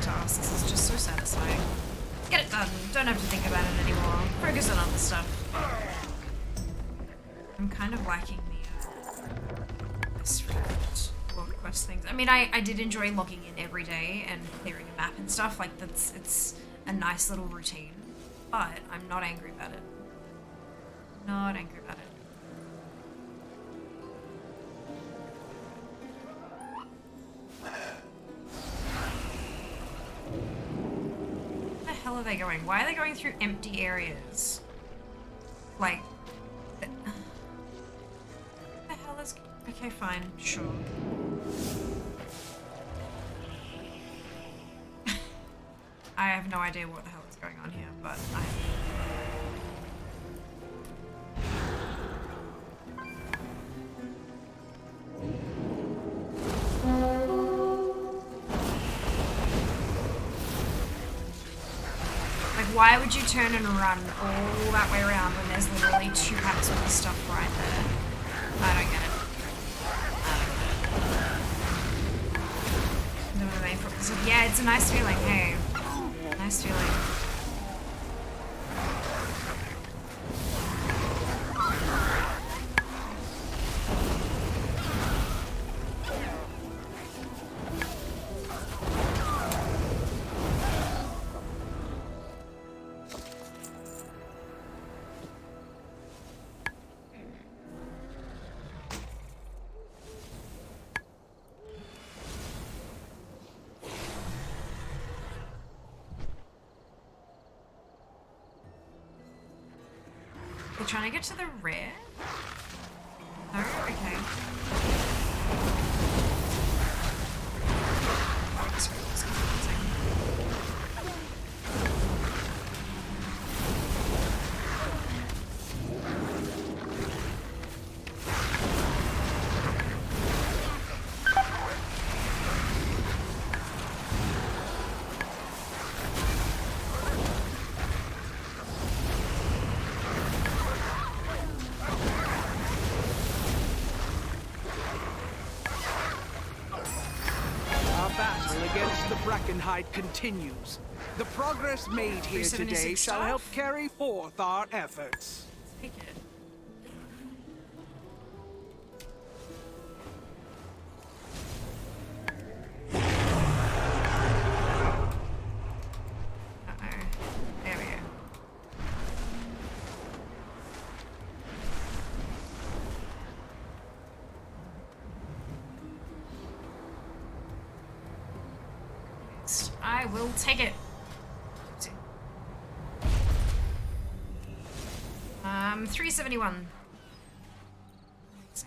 tasks is just so satisfying. Get it done. Don't have to think about it anymore. Focus on other stuff. I'm kind of lacking the world quest things. I mean, I did enjoy logging in every day and clearing a map and stuff. Like, it's a nice little routine. But I'm not angry about it. Not angry about it. Where the hell are they going? Why are they going through empty areas? Like, the hell is... Okay, fine, sure. I have no idea what the hell is going on here, but Like, why would you turn and run all that way around when there's literally 2 packs worth of stuff right there? I don't get it. Yeah, it's a nice feeling, hey. Nice feeling. Trying to get to the rear? No? Okay. Sorry, let's go one second. continues. The progress made here today shall help carry forth our efforts. Take it. There we go. I will take it. 371. It's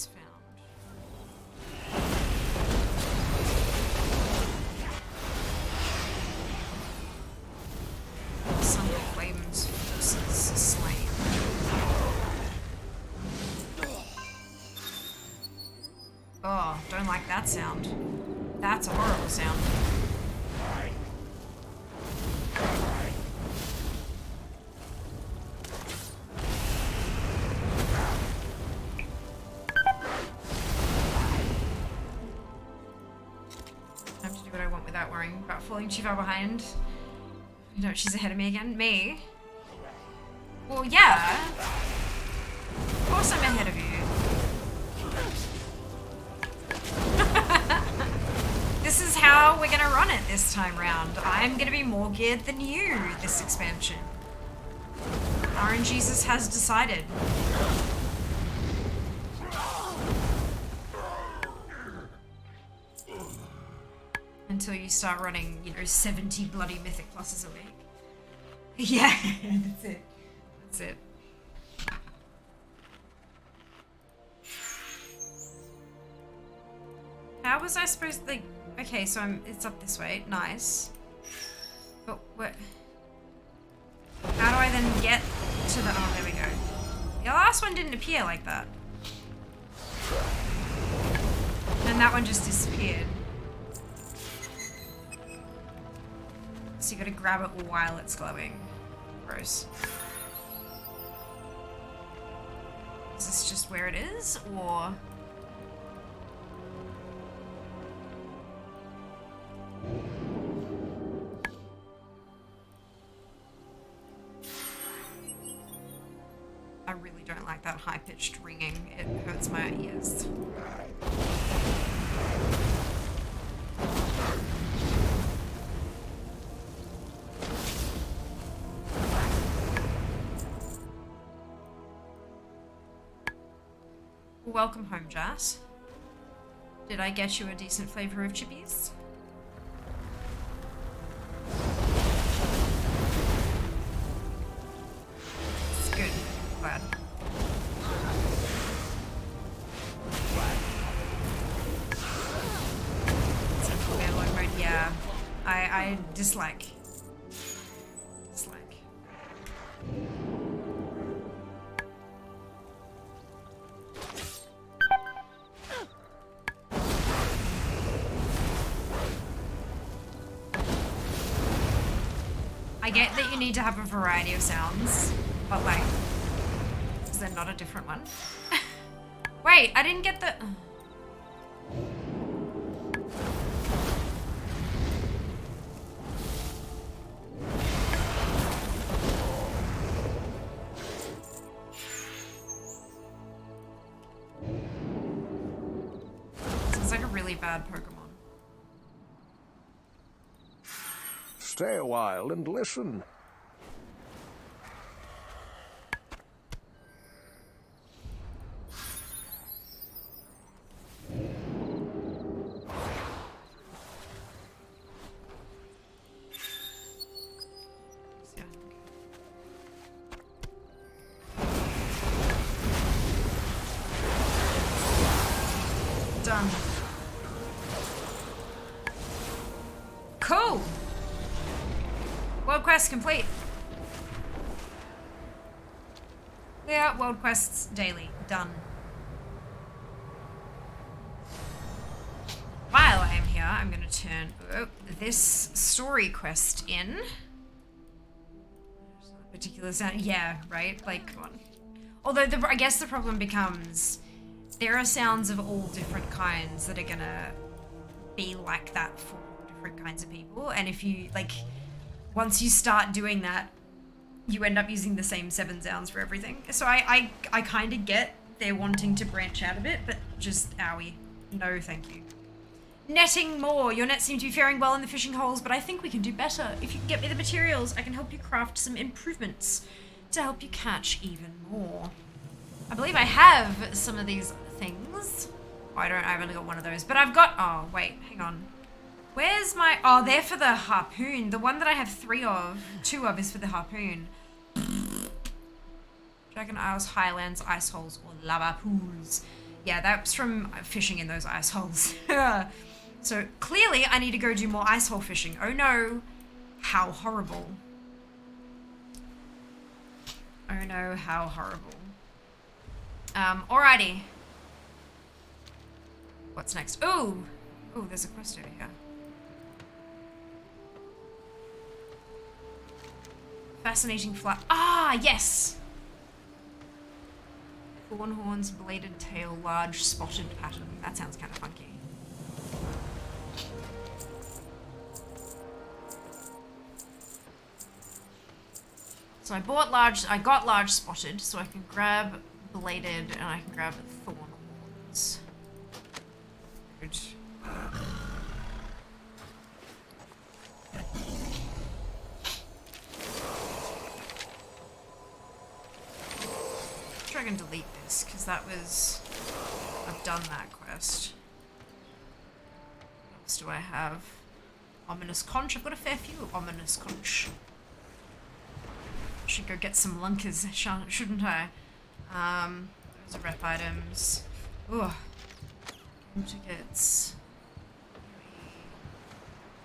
found. Sun of Flames versus Slain. Oh, don't like that sound. That's a horrible sound. Time to do what I want without worrying about falling too far behind. You know, she's ahead of me again. Me? Well, yeah. Of course I'm ahead of you. This is how we're gonna run it this time round. I'm gonna be more geared than you this expansion. RNGesus has decided. Until you start running, you know, 70 bloody mythic pluses a week. Yeah, that's it. That's it. How was I supposed to, like, okay, so it's up this way, nice. But what, how do I then get to the, oh, there we go. The last one didn't appear like that. And that one just disappeared. So you gotta grab it while it's glowing. Gross. Is this just where it is, or? I really don't like that high-pitched ringing. It hurts my ears. Welcome home, Jas. Did I get you a decent flavor of chippies? It's good. Glad. Central analog mode, yeah. I dislike. I get that you need to have a variety of sounds, but like, is there not a different one? Wait, I didn't get the... Sounds like a really bad Pokemon. Stay a while and listen. Done. Cool. World quest complete. Yeah, world quests daily. Done. While I am here, I'm going to turn this story quest in. Particular sound. Yeah, right? Like, come on. Although, I guess the problem becomes there are sounds of all different kinds that are going to be like that for different kinds of people. And if you, like... Once you start doing that, you end up using the same 7 sounds for everything. So I kind of get they're wanting to branch out a bit, but just owie. No, thank you. Netting more. Your net seems to be faring well in the fishing holes, but I think we can do better. If you can get me the materials, I can help you craft some improvements to help you catch even more. I believe I have some of these things. Oh, I've only got one of those, but I've got, oh, wait, hang on. Where's my... Oh, they're for the harpoon. The one that I have 2 of is for the harpoon. Dragon Isles, Highlands, ice holes, or lava pools. Yeah, that's from fishing in those ice holes. So clearly I need to go do more ice hole fishing. Oh no. How horrible. Oh no, how horrible. Alrighty. What's next? Ooh. Ooh, there's a quest over here. Fascinating fly. Ah, yes! Fawn horns, bladed tail, large spotted pattern. That sounds kind of funky. So I got large spotted, so I can grab bladed and I can grab thorn horns. Good. I can delete this because I've done that quest. What else do I have? Ominous conch. I've got a fair few ominous conch. Should go get some lunkers, shouldn't I? Those are rep items. Ugh. Tickets.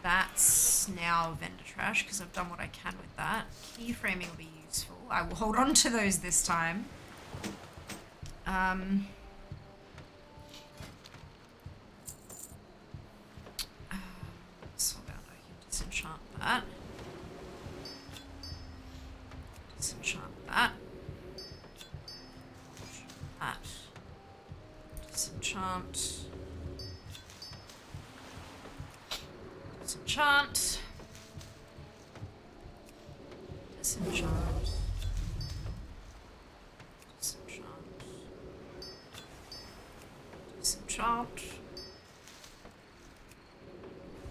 That's now vendor trash because I've done what I can with that. Keyframing will be useful. I will hold on to those this time. So that I can disenchant that. Disenchant that. That. Disenchant. Disenchant. Disenchant. Disenchant.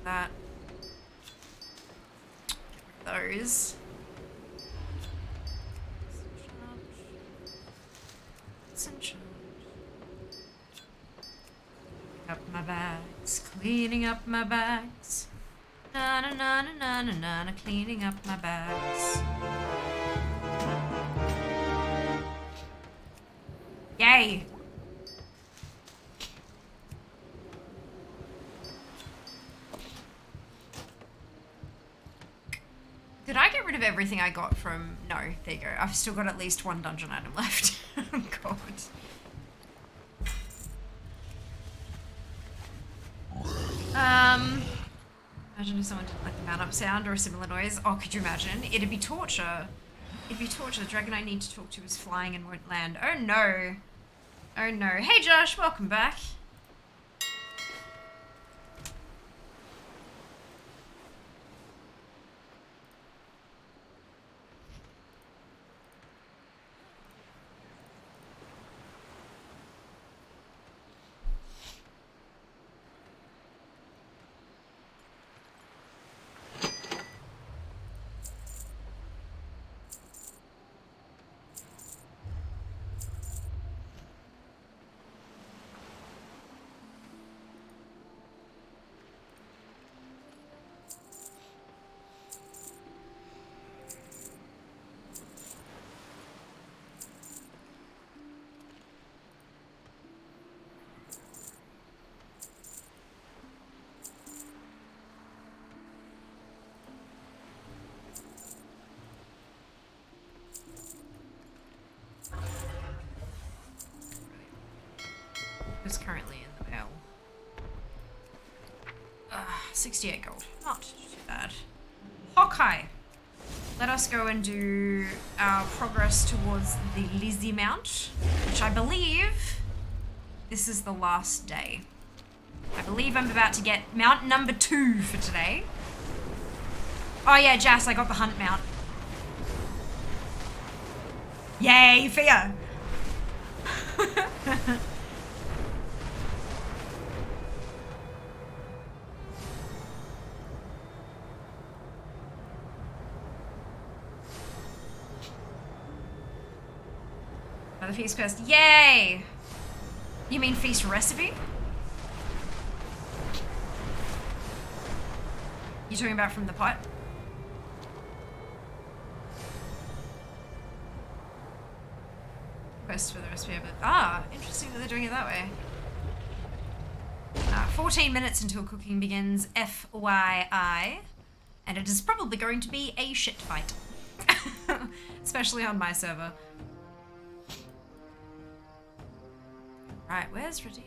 That. Get rid of those. Disenchant. Up my bags, cleaning up my bags. Na na na na na na na na, cleaning up my bags. Yay! Did I get rid of everything I got from... No, there you go. I've still got at least 1 dungeon item left. Oh, God. Imagine if someone did like the mount up sound or a similar noise. Oh, could you imagine? It'd be torture. It'd be torture. The dragon I need to talk to is flying and won't land. Oh no. Oh no. Hey Josh, welcome back. Who's currently in the mail? 68 gold. Not too bad. Hawkeye. Let us go and do our progress towards the Lizzie Mount, which I believe this is the last day. I believe I'm about to get mount number 2 for today. Oh yeah, Jas, I got the hunt mount. Yay, Fia! The feast quest. Yay! You mean feast recipe? You talking about from the pot? Quest for the recipe of it. Ah, interesting that they're doing it that way. 14 minutes until cooking begins, FYI. And it is probably going to be a shit fight. Especially on my server. Right, where's Radia?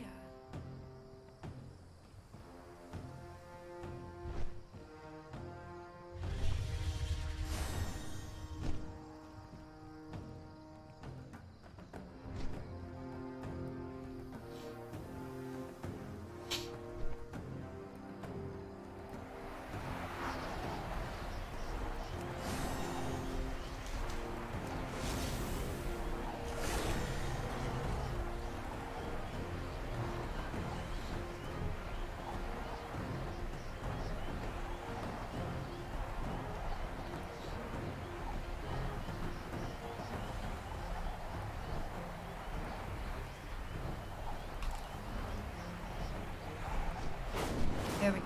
There we go.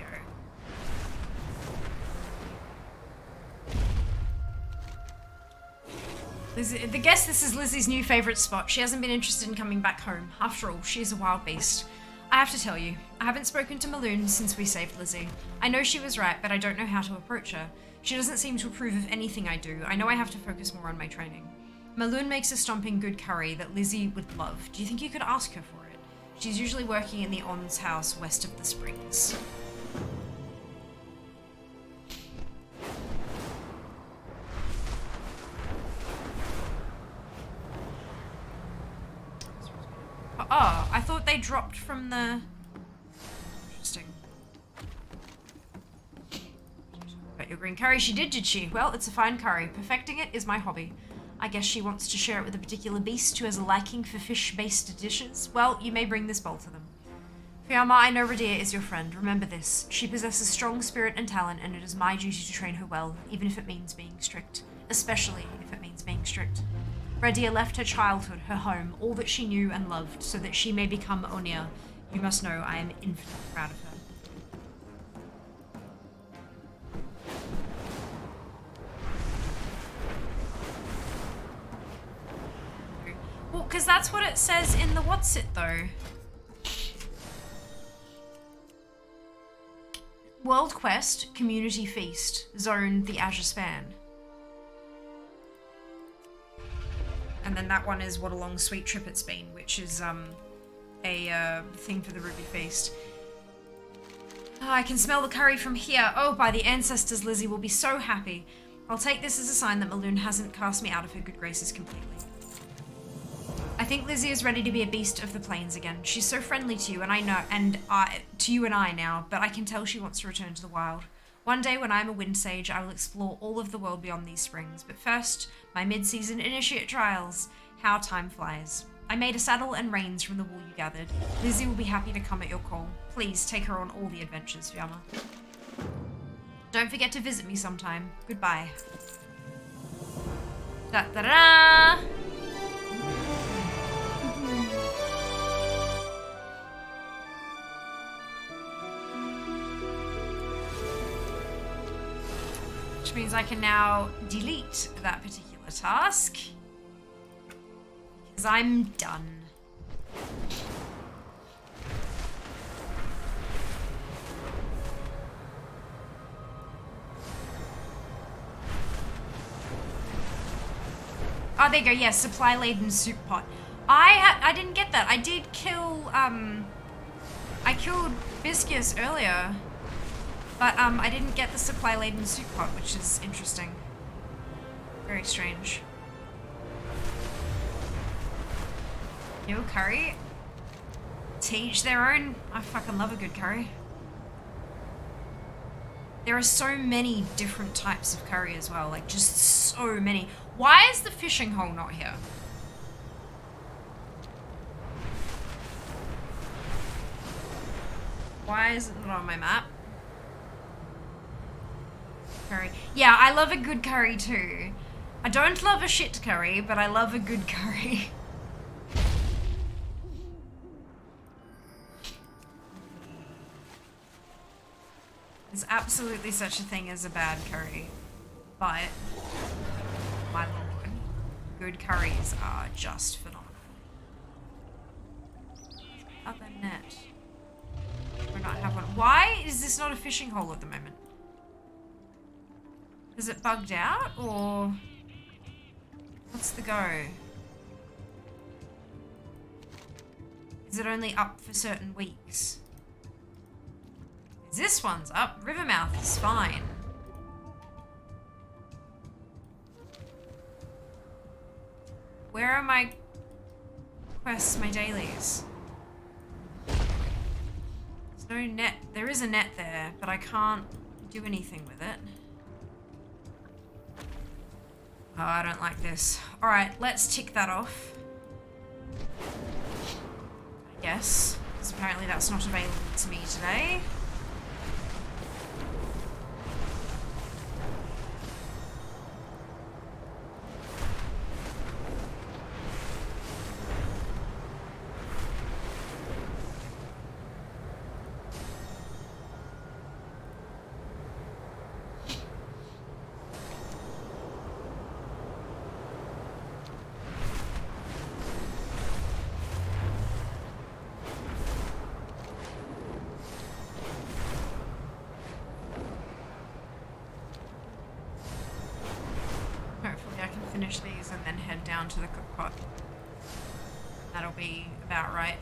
Lizzie, guess this is Lizzie's new favourite spot. She hasn't been interested in coming back home. After all, she's a wild beast. I have to tell you, I haven't spoken to Maloon since we saved Lizzie. I know she was right, but I don't know how to approach her. She doesn't seem to approve of anything I do. I know I have to focus more on my training. Maloon makes a stomping good curry that Lizzie would love. Do you think you could ask her for it? She's usually working in the On's house west of the springs. Oh, I thought they dropped from the... Interesting. Got your green curry. She did she? Well, it's a fine curry. Perfecting it is my hobby. I guess she wants to share it with a particular beast who has a liking for fish-based dishes. Well, you may bring this bowl to them. Fiamma, I know Radia is your friend. Remember this. She possesses strong spirit and talent, and it is my duty to train her well, even if it means being strict. Especially if it means being strict. Radia left her childhood, her home, all that she knew and loved, so that she may become Onia. You must know I am infinitely proud of her. Well, because that's what it says in the what's it, though. World Quest, Community Feast, Zone, the Azure Span. And then that one is what a long sweet trip it's been, which is a thing for the Ruby Feast. Oh, I can smell the curry from here. Oh, by the ancestors, Lizzie will be so happy. I'll take this as a sign that Maloon hasn't cast me out of her good graces completely. I think Lizzie is ready to be a beast of the plains again. She's so friendly to you, and I know, to you and I now, but I can tell she wants to return to the wild. One day when I'm a wind sage, I will explore all of the world beyond these springs. But first, my mid-season initiate trials. How time flies. I made a saddle and reins from the wool you gathered. Lizzie will be happy to come at your call. Please take her on all the adventures, Fiamma. Don't forget to visit me sometime. Goodbye. Da-da-da! Which means I can now delete that particular task. Because I'm done. Oh, there you go. Yes, supply laden soup pot. I didn't get that. I did kill I killed Viscus earlier, but I didn't get the supply laden soup pot, which is interesting. Very strange. Yo, curry. To each their own. I fucking love a good curry. There are so many different types of curry as well, like just so many. Why is the fishing hole not here? Why is it not on my map? Curry. Yeah, I love a good curry too. I don't love a shit curry, but I love a good curry. There's absolutely such a thing as a bad curry, but my lord, good curries are just phenomenal. Other net. We're not have one. Why is this not a fishing hole at the moment? Is it bugged out, or what's the go? Is it only up for certain weeks? This one's up. Rivermouth is fine. Where are my quests, my dailies? There's no net. There is a net there, but I can't do anything with it. Oh, I don't like this. Alright, let's tick that off. I guess, because apparently that's not available to me today. Finish these and then head down to the cook pot. That'll be about right.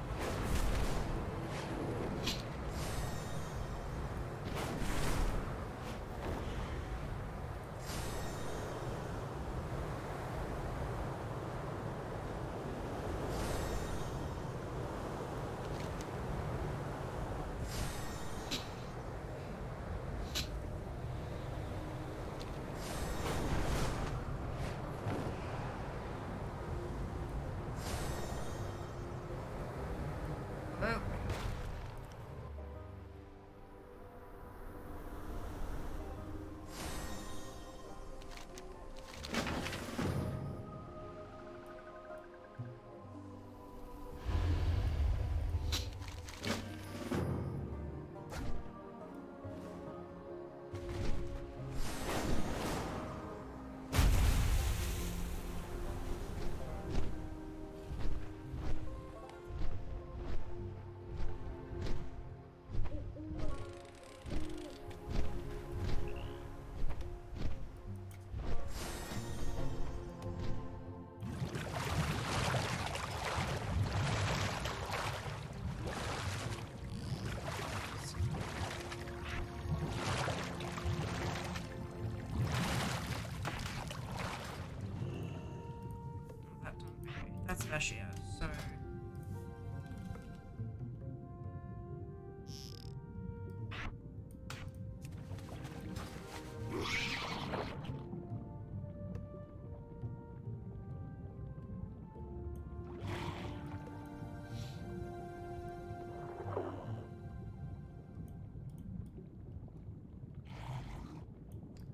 That's Vashia, so...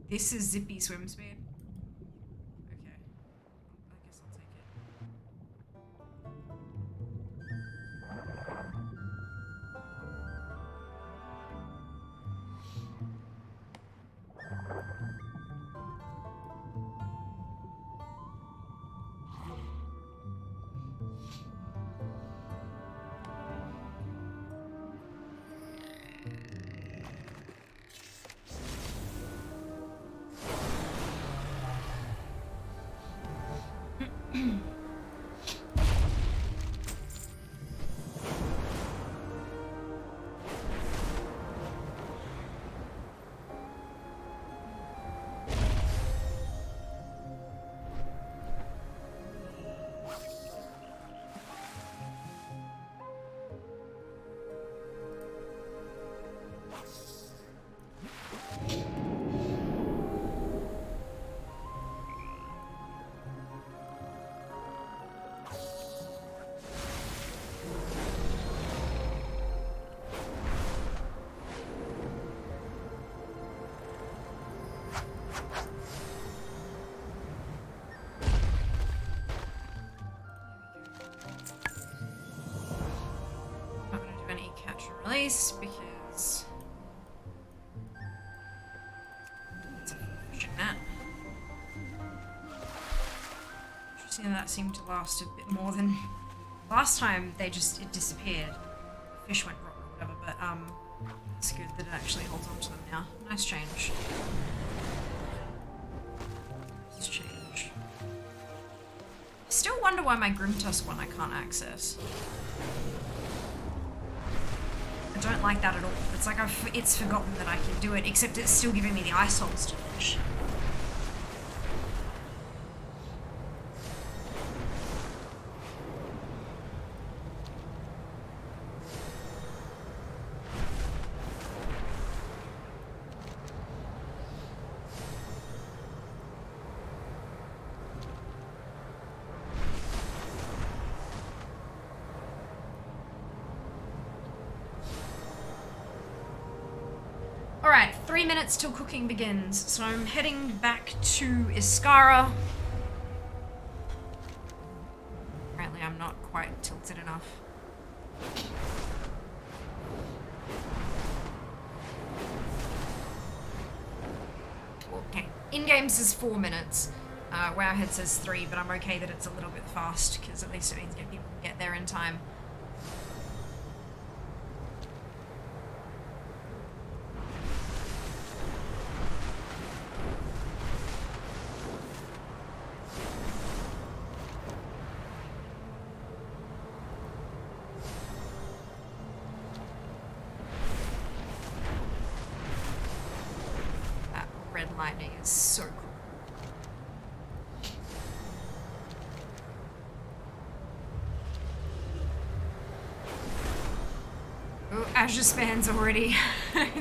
This is Zippy swim speed. Okay. I guess I'll take it. Release because it's a that. Interesting, that seemed to last a bit more than last time. It disappeared. Fish went wrong or whatever, but it's good that it actually holds on to them now. Nice change. Nice change. I still wonder why my Grimtusk one I can't access. I don't like that at all. It's like it's forgotten that I can do it, except it's still giving me the ice holes to fish. Alright, 3 minutes till cooking begins, so I'm heading back to Iskara. Apparently I'm not quite tilted enough. Okay, in-game says 4 minutes. Wowhead says 3, but I'm okay that it's a little bit fast, because at least it means people can get there in time. Lightning is so cool. Oh, Azure Span's already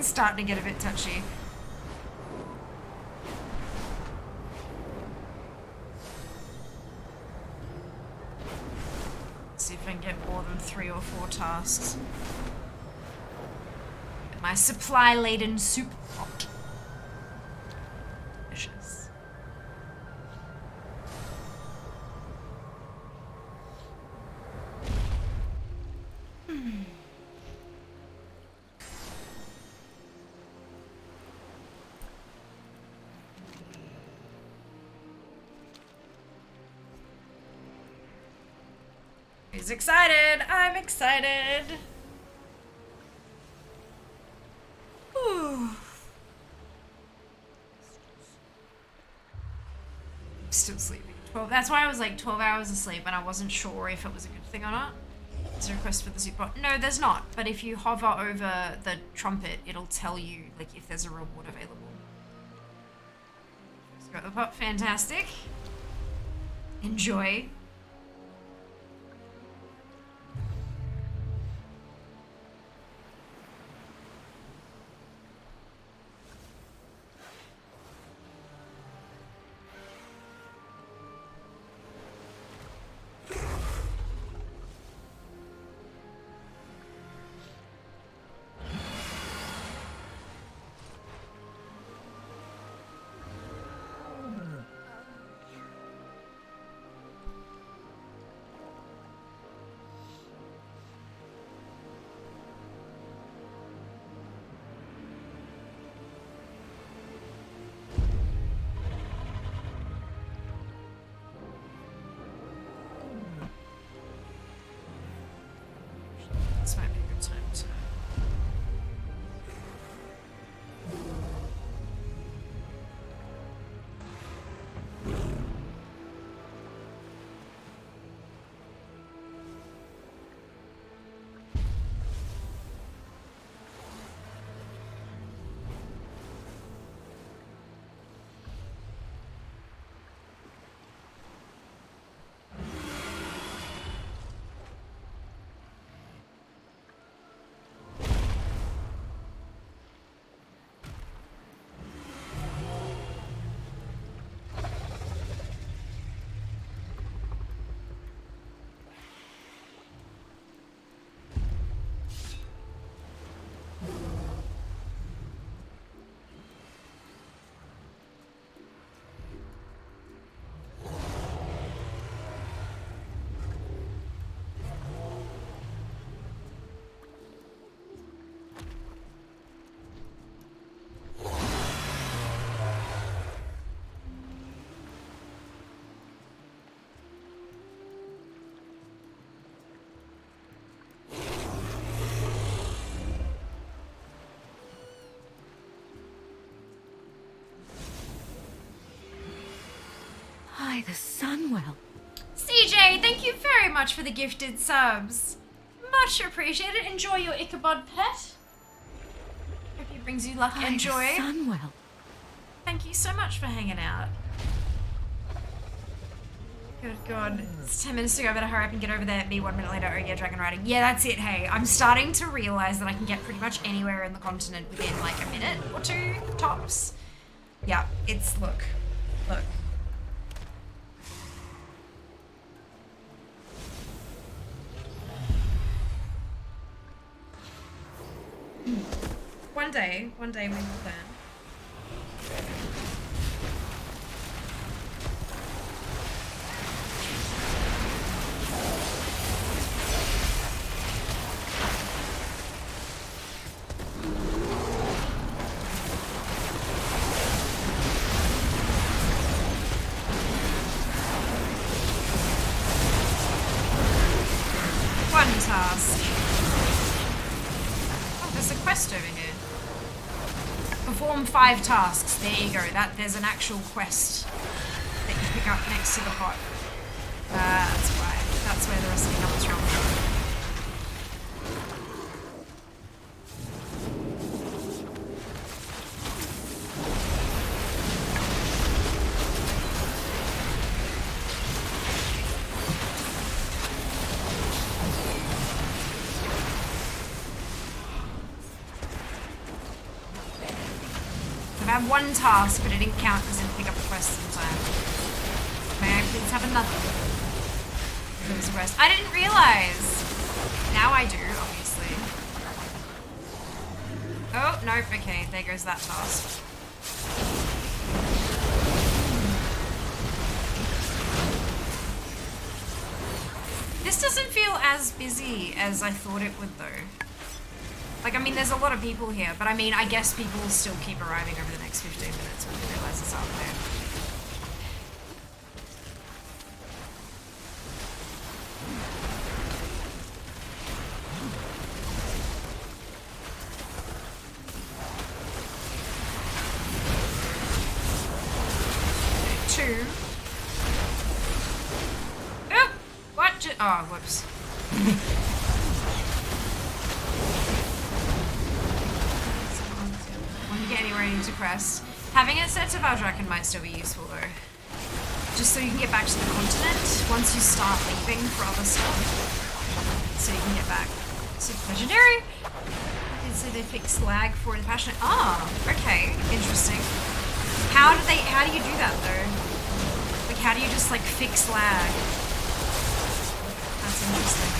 starting to get a bit touchy. Let's see if I can get more than 3 or 4 tasks. Get my supply-laden soup pot. He's excited! I'm excited! Whew. Still sleeping. 12. That's why I was like 12 hours of sleep and I wasn't sure if it was a good thing or not. There's a request for the soup pot. No, there's not. But if you hover over the trumpet, it'll tell you like if there's a reward available. Just got the pot. Fantastic. Enjoy. This might be a good time to... By the Sunwell. CJ, thank you very much for the gifted subs. Much appreciated. Enjoy your Ichabod pet. Hope he brings you luck and joy. Sunwell. Thank you so much for hanging out. Good God. It's 10 minutes to go. I better hurry up and get over there. Me 1 minute later. Oh yeah, dragon riding. Yeah, that's it. Hey, I'm starting to realize that I can get pretty much anywhere in the continent within like a minute or two, tops. Yeah, it's... Look. One day we will learn. One task. Oh, there's a quest over here. Perform 5 tasks. There you go. There's an actual quest that you pick up next to the pot. That's why. That's where the recipe comes from. I have one task, but it didn't count because I didn't pick up the quest in time. May I please have another? There was a quest. I didn't realize! Now I do, obviously. Oh, nope, okay, there goes that task. This doesn't feel as busy as I thought it would though. Like, I mean, there's a lot of people here, but I mean, I guess people will still keep arriving over the next 15 minutes when they realize it's out there. Okay, 2. Oh! What? Oh, whoops. Get anywhere I need to quest. Having it set to Valdrakken might still be useful though. Just so you can get back to the continent once you start leaving for other stuff. So you can get back. Super legendary. I did say they fixed lag for the passionate. Ah, okay. Interesting. How do you do that though? Like how do you just like fix lag? That's interesting.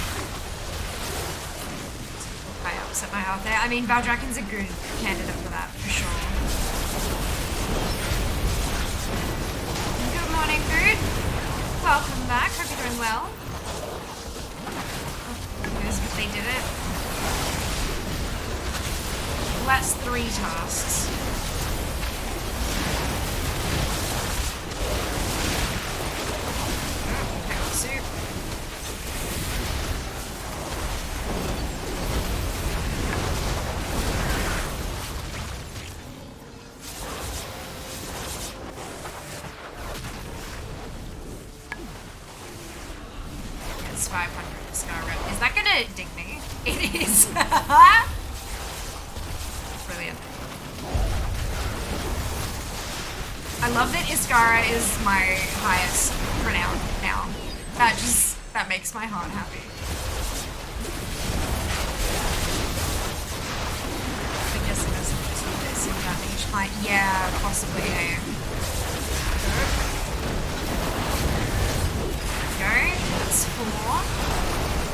I upset my heart there. I mean, Valdrakken's a good candidate for that, for sure. Good morning, Food. Welcome back. Hope you're doing well. Here's if they did it. Well, that's 3 tasks. Oh, soup. plus 500 Skyrim. Is that gonna dig me? It is. Brilliant. I love that Iskara is my highest renown now. That makes my heart happy. I guess it doesn't just need this in damage. Yeah, possibly. Yeah. Go. That's 4.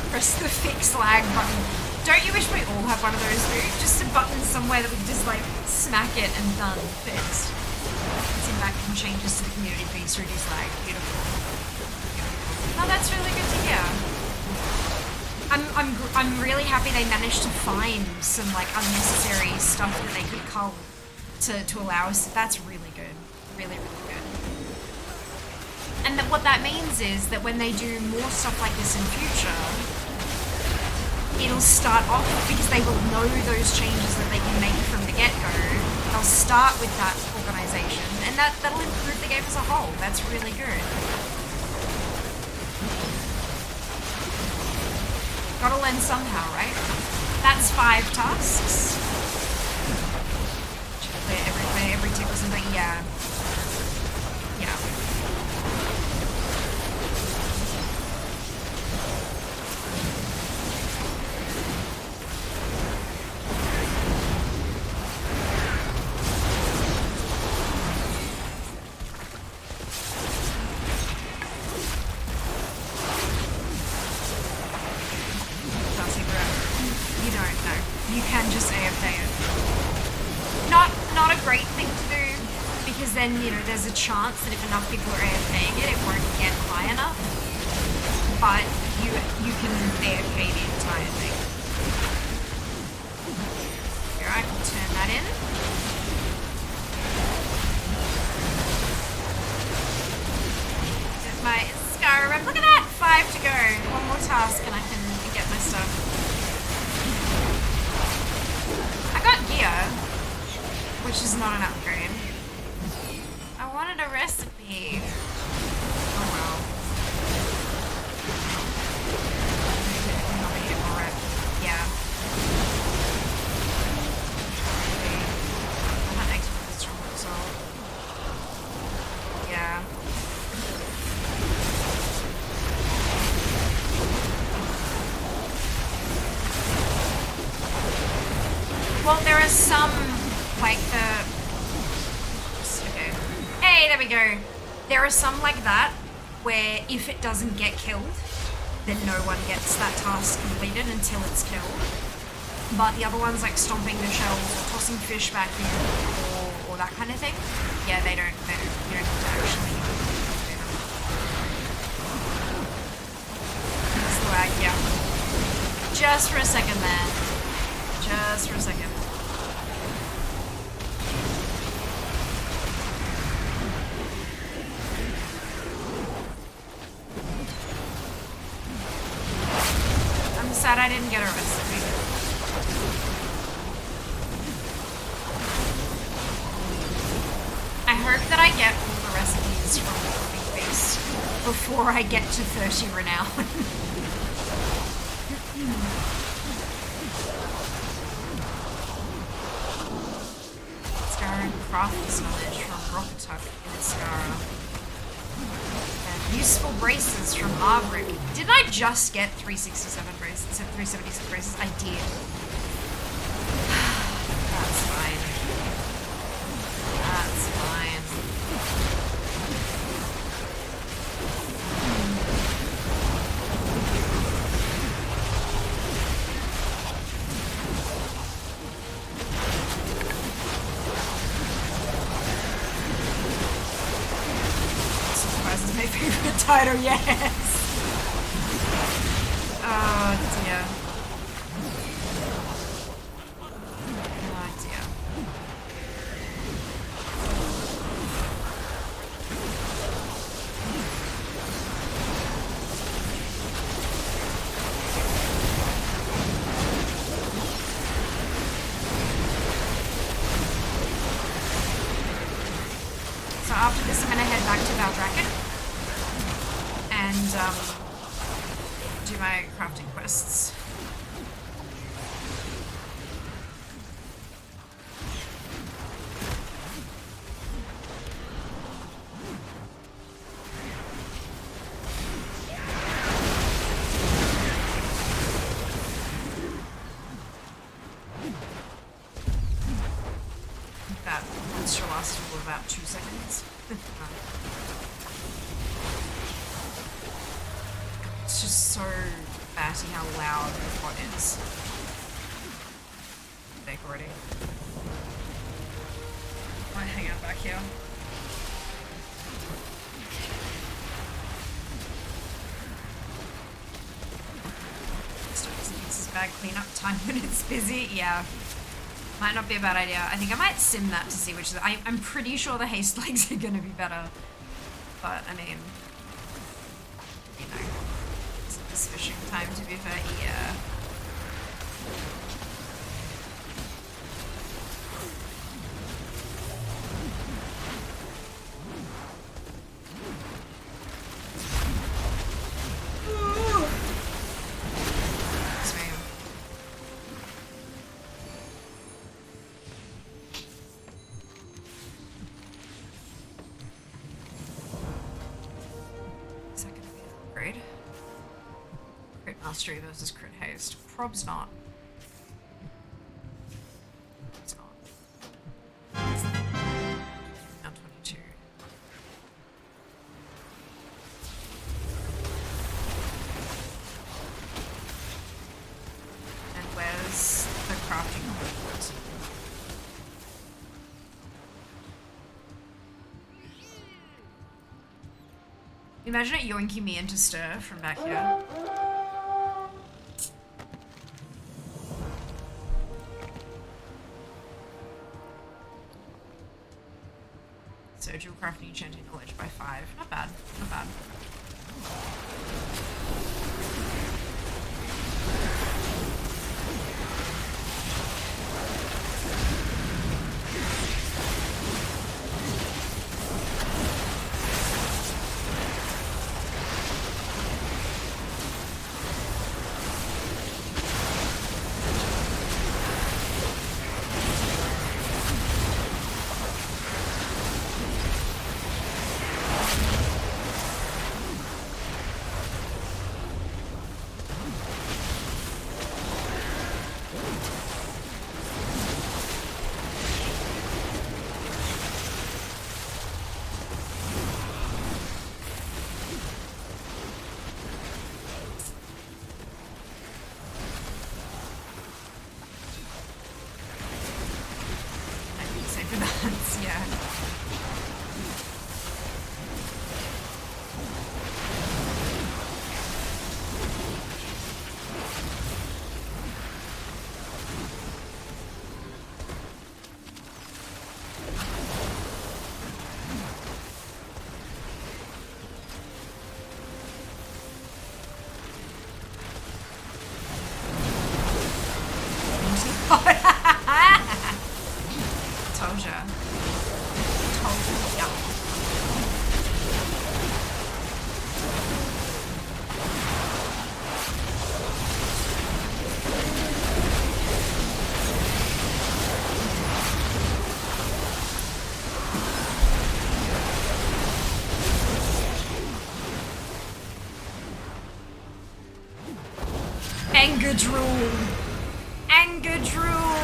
Press the fix lag button. Don't you wish we all had one of those, dude? Just a button somewhere that we just like smack it and done. Fixed. Sit back and changes to the community piece, reduce lag. Beautiful. Oh, that's really good to hear. I'm really happy they managed to find some like unnecessary stuff that they could cull to allow us. That's really good. Really, really good. And that what that means is that when they do more stuff like this in future, it'll start off because they will know those changes that they can make from the get-go. They'll start with that organization, and that'll improve the game as a whole. That's really good. Gotta learn somehow, right? That's 5 tasks. Clear every tick or something. Yeah. Yeah. Then, you know, there's a chance that if enough people are AFKing it, it won't get high enough. But you can AFK the entire thing. Here, I can turn that in. There's my Skyrim. Look at that! 5 to go. One more task and I can get my stuff. I got gear, which is not an upgrade. I wanted a recipe. Oh well. Yeah. I had extra strong result. Yeah. Well, there are some, like Hey, there we go. There are some like that, where if it doesn't get killed, then no one gets that task completed until it's killed. But the other ones, like stomping the shells or tossing fish back in, or that kind of thing, yeah, you don't have to actually do them. It's like, yeah. Just for a second there. Just for a second. Sad I didn't get a recipe. I hope that I get all the recipes from the Cooking Feast before I get to 30 renown. Scar and Craft's knowledge from Rocket Tuck in Iskara. Useful braces from Margaret. Didn't I just get 367 braces? 376 braces? I did. That's fine. That's fine. My favorite title, yes! Oh dear. Oh dear. So after this I'm gonna head back to Valdraken and my crafting quests. That monster lasted for about 2 seconds. It's just so batty how loud the pot is. Fake already. Might hang out back here. This is bad cleanup time when it's busy. Yeah. Might not be a bad idea. I think I might sim that to see which is. I'm pretty sure the haste legs are going to be better. But, I mean, you know, it's fishing time to be fair. Yeah. Mastery versus crit haste. Prob's not. It's not. Now 22. And where's the crafting equipment? Imagine it yoinking me into stir from back here. Surgical crafting enchanting knowledge by 5. Not bad. Not bad. Told ya. Told ya. Anger drool. Anger drool.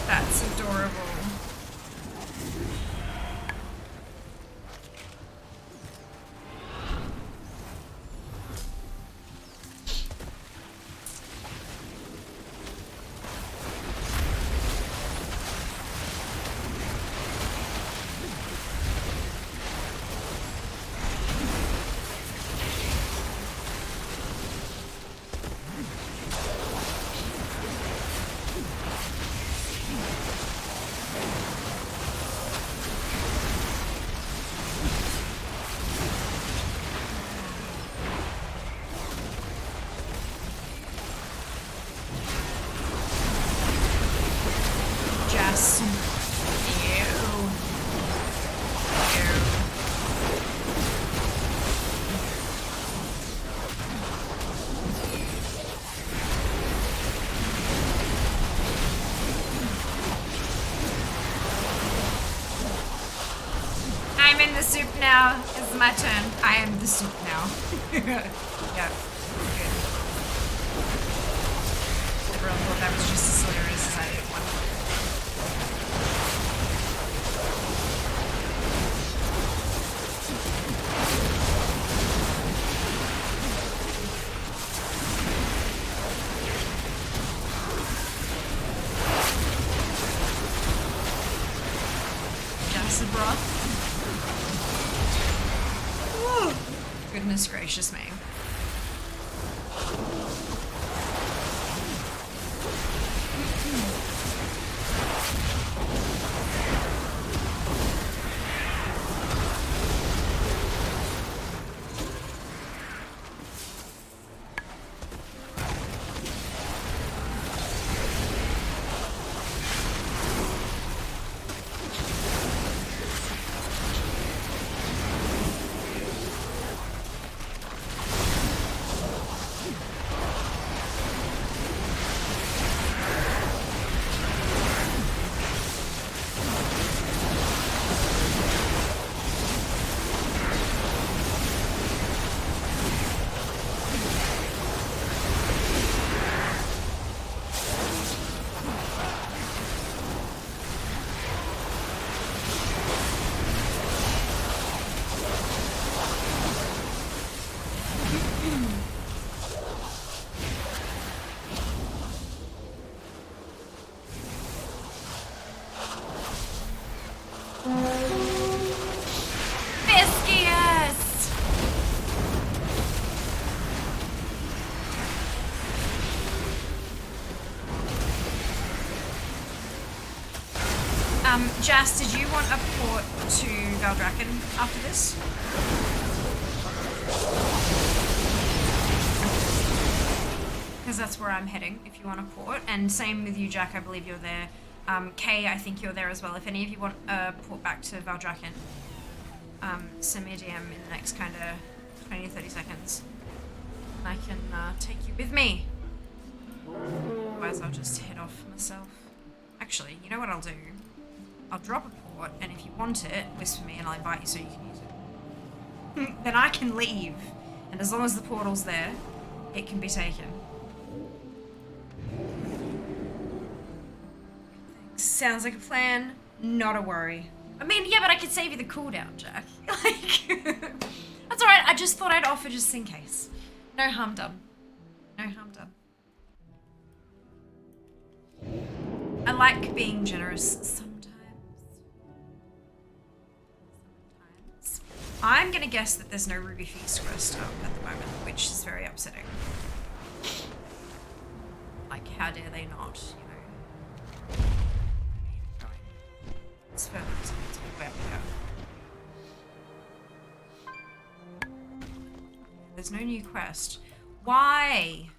That's adorable. I'm in the soup now. It's my turn. I am the soup now. Yeah. Good. Everyone thought that was just as hilarious as I did one. Goodness gracious me. Jas, did you want a port to Valdrakken after this? Because that's where I'm heading, if you want a port. And same with you, Jack, I believe you're there. Kay, I think you're there as well. If any of you want a port back to Valdrakken, send me a DM in the next kind of 20 to 30 seconds. And I can take you with me. Otherwise, I'll just head off myself. Actually, you know what I'll do? I'll drop a port, and if you want it, whisper me and I'll invite you so you can use it. Then I can leave, and as long as the portal's there, it can be taken. Sounds like a plan. Not a worry. I mean, yeah, but I could save you the cooldown, Jack. Like, that's alright. I just thought I'd offer just in case. No harm done. No harm done. I like being generous sometimes. I'm gonna guess that there's no Ruby Feast quest up at the moment, which is very upsetting. Like, how dare they not, you know? It's further to where we go. There's no new quest. Why?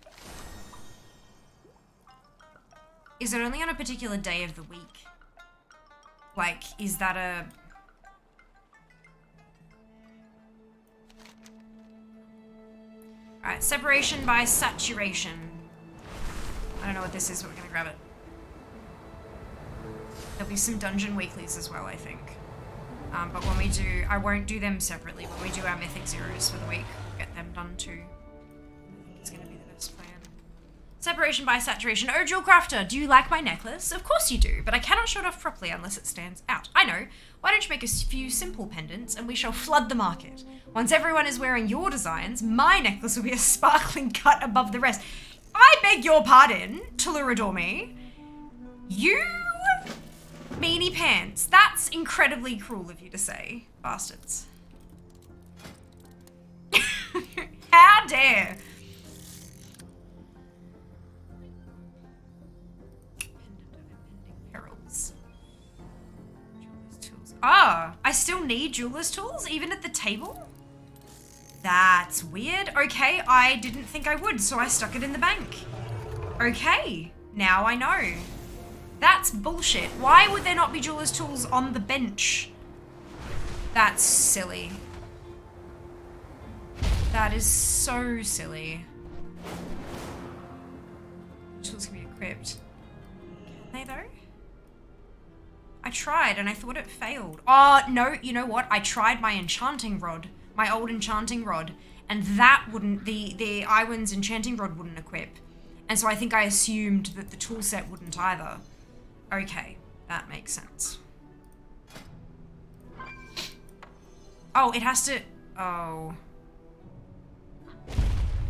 Is it only on a particular day of the week? Like, is that a... Alright, separation by saturation. I don't know what this is, but we're gonna grab it. There'll be some dungeon weeklies as well, I think. But when we do, I won't do them separately. When we do our Mythic Zeros for the week, we'll get them done too. I think it's gonna be the best plan. Separation by saturation. Oh, Jewel Crafter, do you like my necklace? Of course you do, but I cannot show it off properly unless it stands out. I know. Why don't you make a few simple pendants and we shall flood the market. Once everyone is wearing your designs, my necklace will be a sparkling cut above the rest. I beg your pardon, Tuluradormi. You meanie pants. That's incredibly cruel of you to say, bastards. How dare. Ah, I still need jeweler's tools, even at the table? That's weird. Okay, I didn't think I would, so I stuck it in the bank. Okay, now I know. That's bullshit. Why would there not be jeweler's tools on the bench? That's silly. That is so silly. Tools can be equipped. Can they though? I tried and I thought it failed. Oh, no, you know what? I tried my enchanting rod, my old enchanting rod, and that wouldn't, the Iwan's enchanting rod wouldn't equip. And so I think I assumed that the tool set wouldn't either. Okay, that makes sense. Oh, it has to, oh.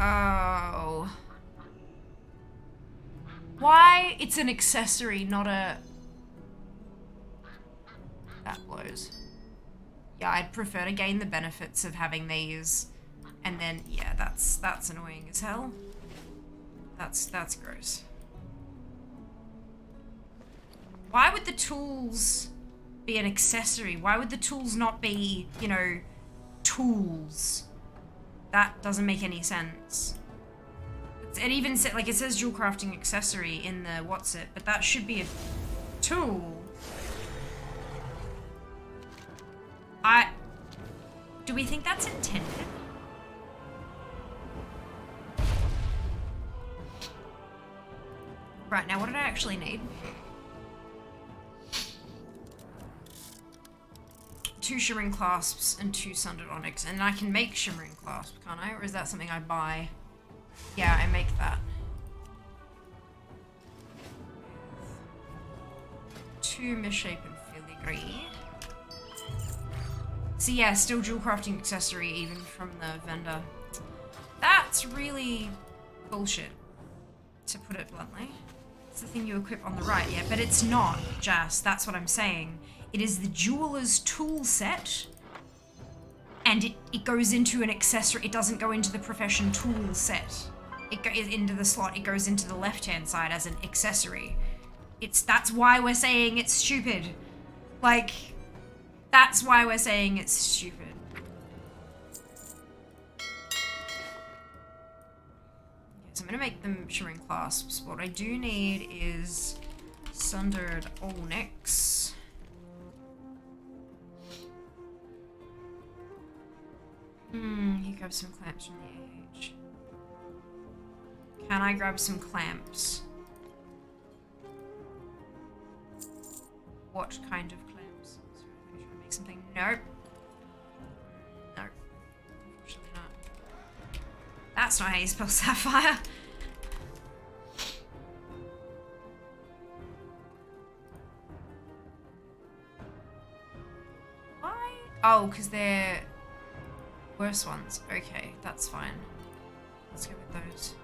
Oh. Why? It's an accessory, not a... That blows. Yeah, I'd prefer to gain the benefits of having these. And then, yeah, that's annoying as hell. That's gross. Why would the tools be an accessory? Why would the tools not be, you know, tools? That doesn't make any sense. It even said, like, it says dual crafting accessory in the what's it, but that should be a tool. Do we think that's intended? Right, now what did I actually need? 2 shimmering clasps and 2 sundered onyx, and I can make shimmering clasp, can't I? Or is that something I buy? Yeah, I make that. 2 misshapen filigree. So yeah, still dual crafting accessory even from the vendor. That's really bullshit, to put it bluntly. It's the thing you equip on the right, yeah, but it's not, Jas, that's what I'm saying. It is the jeweler's tool set, and it goes into an accessory. It doesn't go into the profession tool set. It goes into the slot. It goes into the left-hand side as an accessory. That's why we're saying it's stupid. Like, that's why we're saying it's stupid. Okay, so I'm gonna make them shimmering clasps. What I do need is sundered onyx. You grab some clamps from the AH. Can I grab some clamps? What kind of clamps? Sorry, I'm trying to make something. Nope. No. Unfortunately not. That's not how you spell sapphire. Why? Oh, because they're worse ones. Okay, that's fine. Let's go with those.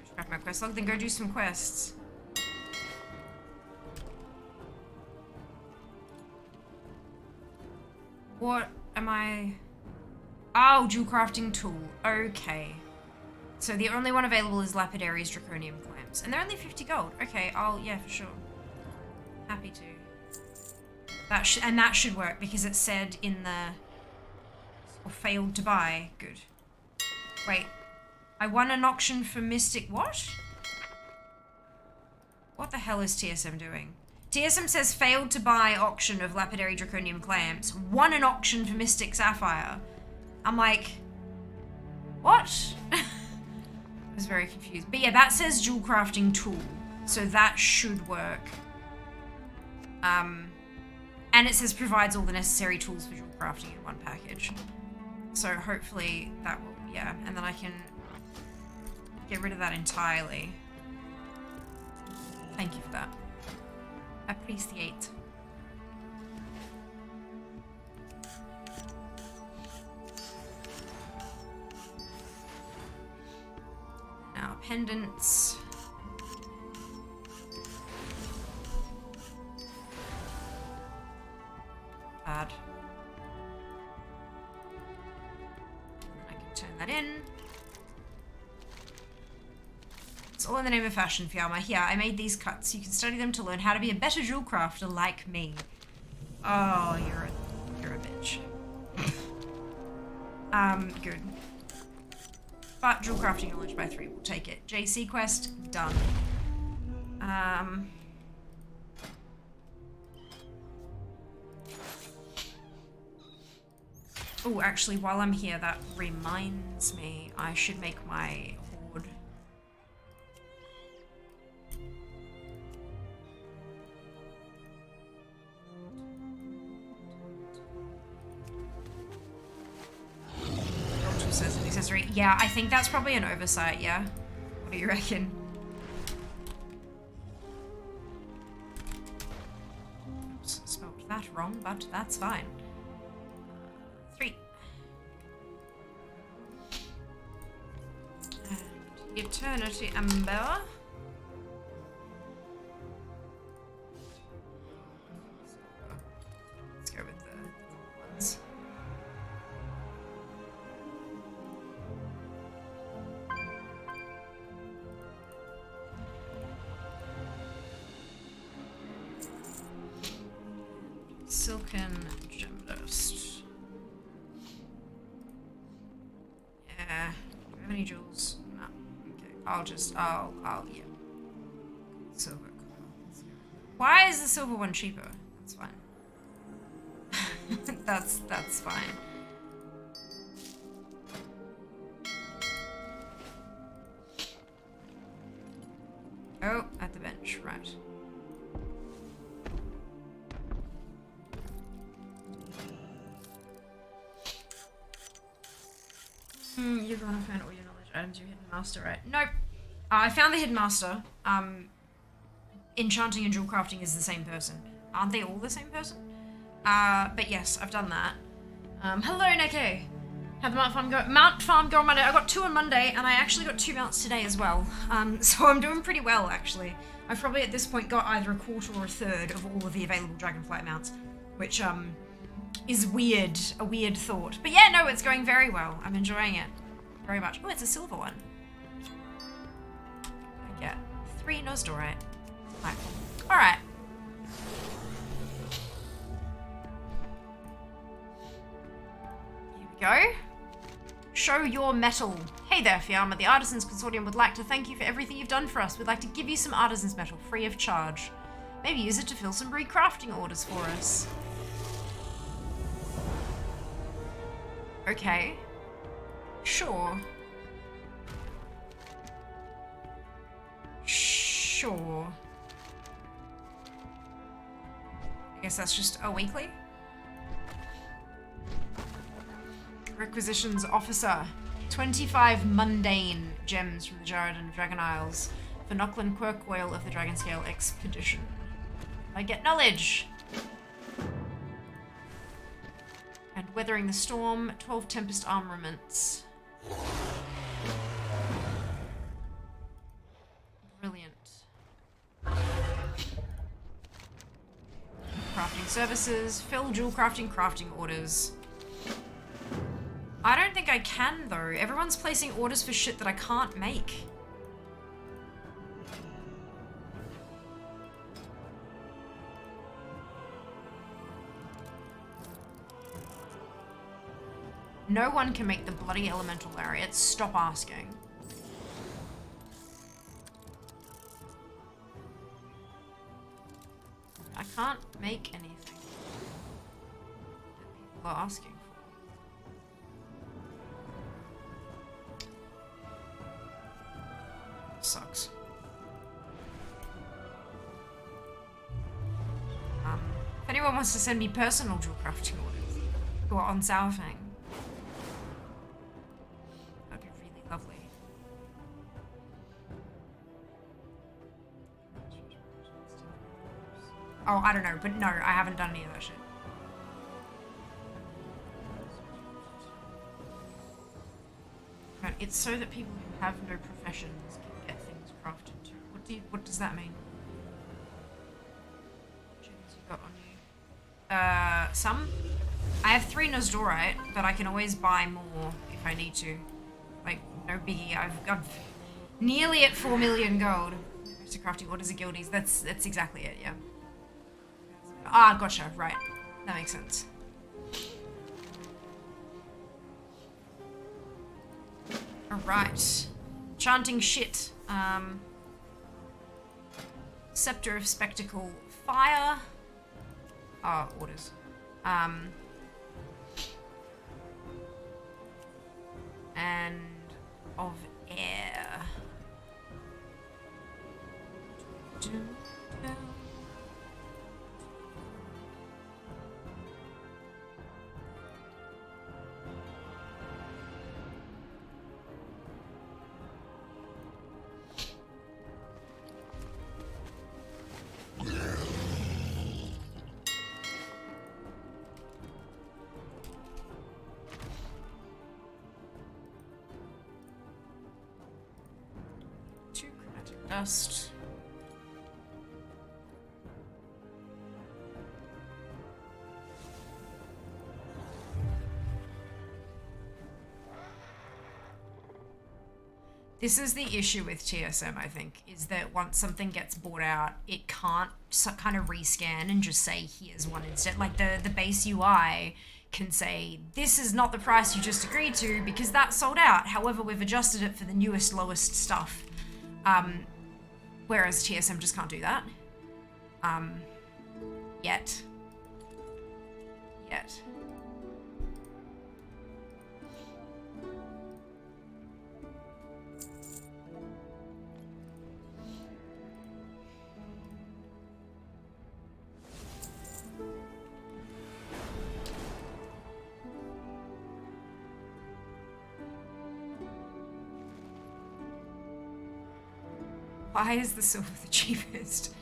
Scrap my quest log, then go do some quests. What am I? Oh, dual crafting tool. Okay. So the only one available is Lapidary's Draconium Clamps. And they're only 50 gold. Okay, yeah, for sure. Happy to. And that should work because it said in the... Or failed to buy. Good. Wait. I won an auction for Mystic... What? What the hell is TSM doing? TSM says failed to buy auction of Lapidary Draconium Clamps. Won an auction for Mystic Sapphire. I'm like... What? I was very confused. But yeah, that says dual crafting tool. So that should work. And it says provides all the necessary tools for dual crafting in one package. So hopefully that will, yeah. And then I can get rid of that entirely. Thank you for that. Appreciate. Now, pendants. Bad. I can turn that in. It's all in the name of fashion, Fiamma. Here, I made these cuts. You can study them to learn how to be a better jewel crafter like me. Oh, you're a bitch. Good. But jewel crafting knowledge by 3, we'll take it. JC quest, done. Oh, actually, while I'm here, that reminds me, I should make my horde. Doctor says an accessory. Yeah, I think that's probably an oversight, yeah? What do you reckon? Oops, spelled that wrong, but that's fine. 3. And Eternity Ember. Let's go with the ones. Silken Gemdust. Yeah. Do we have any jewels? No. Okay. Yeah. Silver. Why is the silver one cheaper? That's fine. that's fine. Oh, at the bench, right. You're gonna find all your knowledge items, your hidden master, right? Nope. I found the hidden master. Enchanting and jewel crafting is the same person. Aren't they all the same person? But yes, I've done that. Hello, Neke. Have the Mount Farm go on Monday. I got 2 on Monday, and I actually got 2 mounts today as well. So I'm doing pretty well, actually. I've probably at this point got either a quarter or a third of all of the available Dragonflight mounts, which, is weird, a weird thought. But yeah, no, it's going very well. I'm enjoying it very much. Oh, it's a silver one. I get 3 Nosdorite. Right. All right. Here we go. Show your metal. Hey there, Fiamma. The Artisans Consortium would like to thank you for everything you've done for us. We'd like to give you some Artisans metal free of charge. Maybe use it to fill some recrafting orders for us. Okay. Sure. Sure. I guess that's just a weekly. Requisitions Officer. 25 mundane gems from the Jarradin of Dragon Isles for Nochlin Quirkwoil of the Dragonscale Expedition. I get knowledge. And Weathering the Storm, 12 Tempest armaments. Brilliant. Crafting services, fill jewel crafting orders. I don't think I can though. Everyone's placing orders for shit that I can't make. No one can make the bloody elemental lariat. Stop asking. I can't make anything that people are asking for. Sucks. If anyone wants to send me personal jewel crafting orders who are on Sourfang, that'd be really lovely. Oh, I don't know, but no, I haven't done any of that shit. It's so that people who have no professions can get things crafted too. What does that mean? Gems you got on you? Some. I have 3 Nosdorite, but I can always buy more if I need to. Like, no biggie. I've nearly at 4 million gold. To crafting orders of guildies. That's exactly it, yeah. Ah, gotcha, right. That makes sense. Alright. Chanting shit. Scepter of Spectacle. Fire. Ah, orders. and of air. Two chromatic dust. This is the issue with TSM, I think, is that once something gets bought out, it can't kind of rescan and just say, here's one instead. Like, the base UI can say, this is not the price you just agreed to because that sold out. However, we've adjusted it for the newest, lowest stuff. Whereas TSM just can't do that. Yet. Why is the silver the cheapest?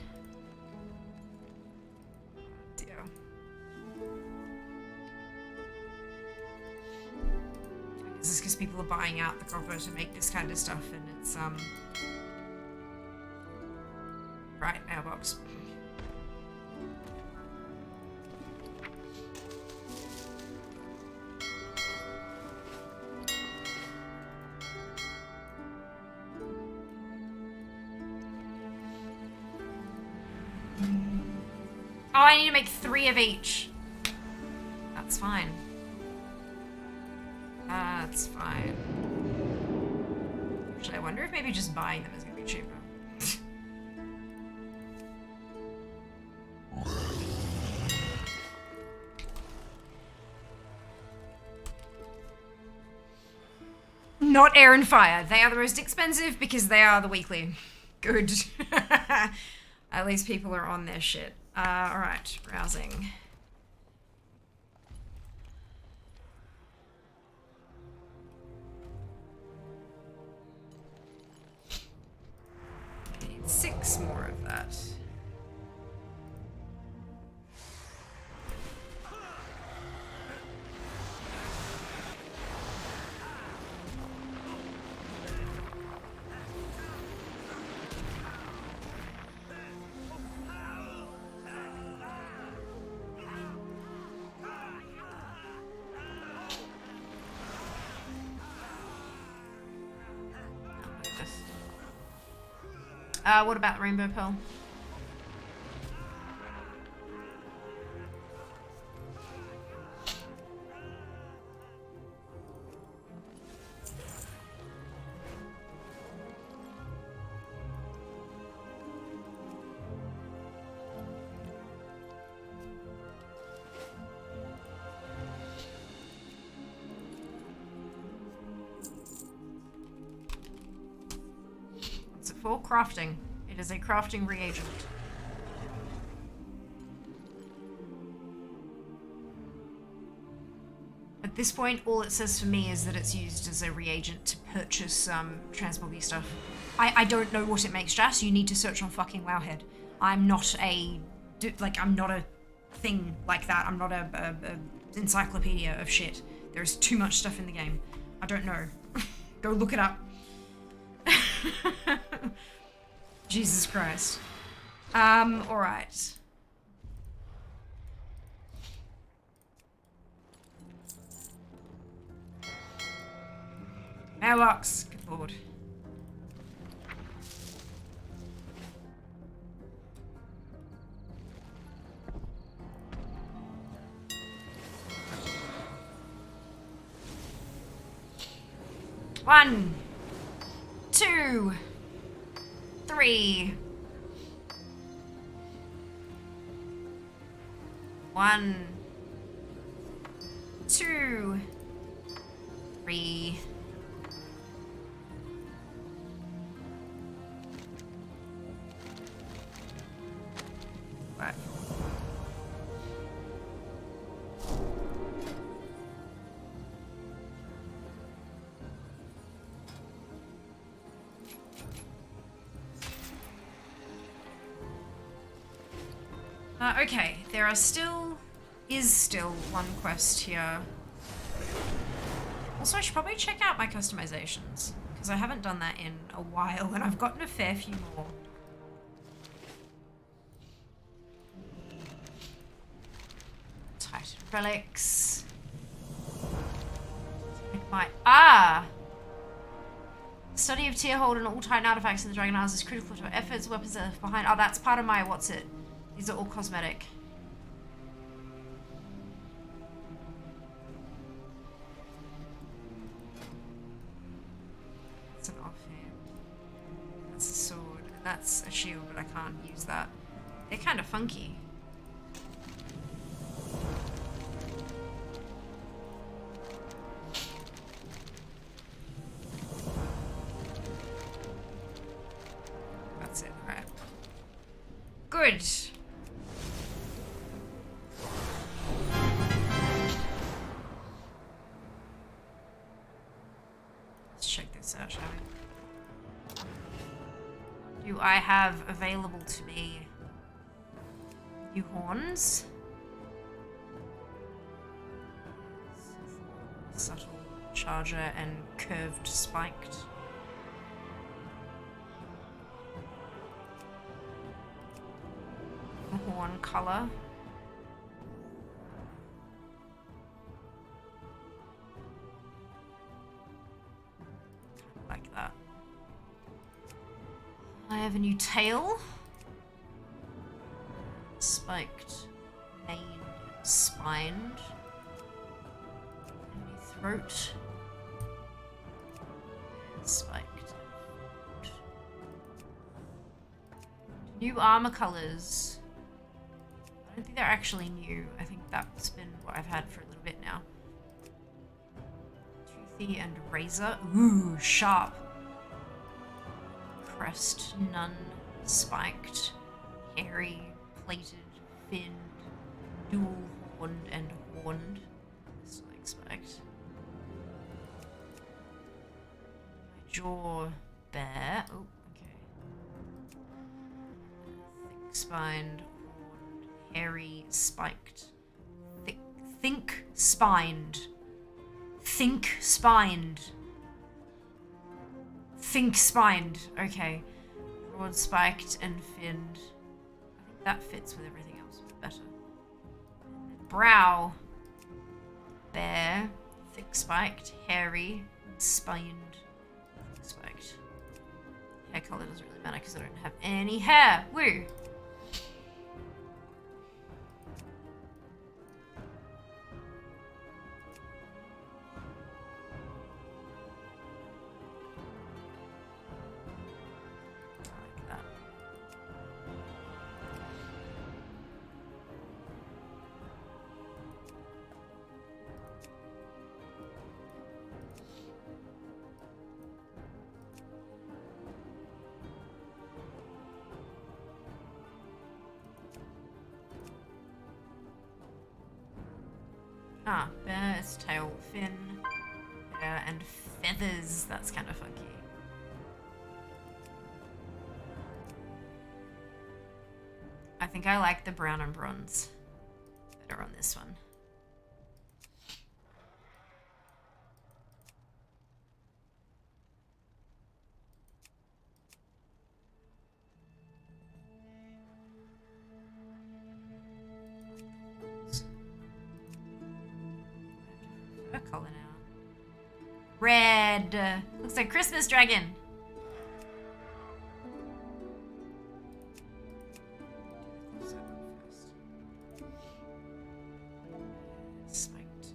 Dear. Is this because people are buying out the copper to make this kind of stuff and it's, right, mailbox. Oh, I need to make 3 of each. That's fine. That's fine. Actually, I wonder if maybe just buying them is gonna be cheaper. Not air and fire. They are the most expensive because they are the weekly. Good. At least people are on their shit. Alright, browsing. Okay, 6 more of that. What about Rainbow Pearl? What's it for? Crafting. It is a crafting reagent. At this point, all it says for me is that it's used as a reagent to purchase transporty stuff. I don't know what it makes, Jas. You need to search on fucking Wowhead. I'm not a thing like that. I'm not a encyclopedia of shit. There's too much stuff in the game. I don't know. Go look it up. Jesus Christ. Alright. Mailbox. Good lord. One, 2, 3. 1, 2, 3, platform. Okay, is still one quest here. Also, I should probably check out my customizations, because I haven't done that in a while, and I've gotten a fair few more. Titan relics. Study of tier hold and all Titan artifacts in the Dragon Isles is critical to our efforts. Weapons are left behind. Oh, that's part of my what's it. These are all cosmetic. That's an offhand. That's a sword. That's a shield, but I can't use that. They're kind of funky. That's it, right. Good. Let's check this out, shall we? Do I have available to me new horns? Subtle charger and curved spiked. Horn color. Like that. I have a new tail. Spiked, maned, spined. A new throat. Spiked. New armor colors. I don't think they're actually new. I think that's been what I've had for a little bit now. Toothy and razor. Ooh, sharp. Crest, none, spiked, hairy, plated, finned, dual horned and horned. Just like spiked. My jaw bare. Oh, okay. Thick spined. Hairy, spiked. Think spined. Think spined. Think spined. Okay. Broad spiked and finned. I think that fits with everything else better. Brow. Bare. Thick spiked. Hairy. Spined. Thick spiked. Hair color doesn't really matter because I don't have any hair. Woo! Ah, bear's tail, fin, hair, and feathers. That's kind of funky. I think I like the brown and bronze better on this one. Color now. Red. Looks like Christmas dragon. Spiked.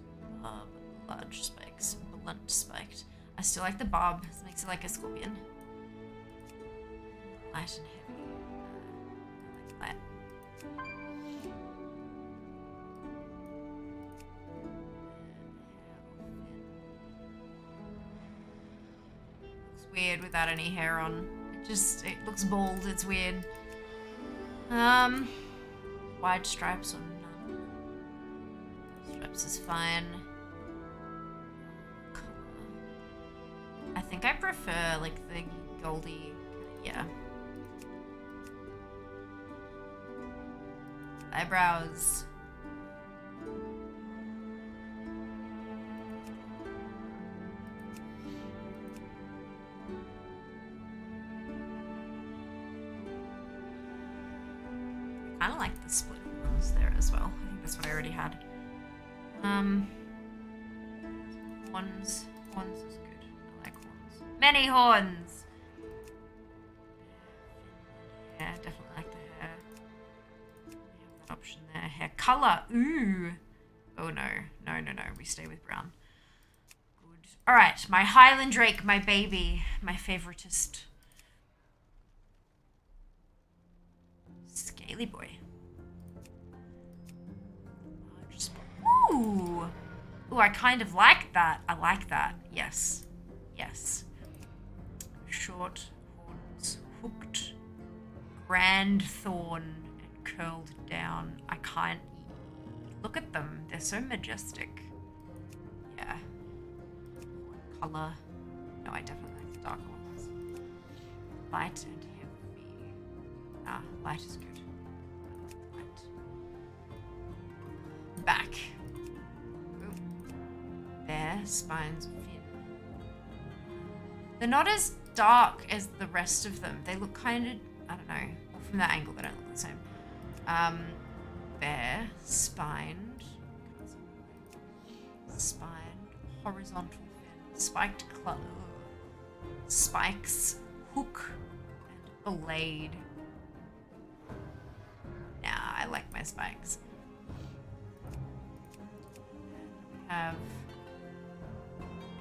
Large spikes. Blunt spiked. I still like the bob. This makes it like a scorpion. Light and heavy. I like that. Weird without any hair on. It looks bald, it's weird. Wide stripes or none? Stripes is fine. I think I prefer like the goldy, yeah. Eyebrows. I kind of like the split ones there as well. I think that's what I already had. Horns is good. I like horns. Many horns. Yeah, definitely like the hair. We have that option there. Hair color. Ooh. Oh no. No. We stay with brown. Good. All right. My Highland Drake, my baby, my favoritist. Scaly boy. Ooh. Ooh, I kind of like that. I like that. Yes. Yes. Short horns, hooked, grand thorn, and curled down. I can't... Look at them. They're so majestic. Yeah. Color. No, I definitely like the darker ones. Light and heavy. Ah, light is good. I like the light. Back. There, spines, fin. They're not as dark as the rest of them. They look kind of, I don't know. Well, from that angle, they don't look the same. There, spined, horizontal fin, spiked claw, spikes, hook, and blade. Nah, I like my spikes. We have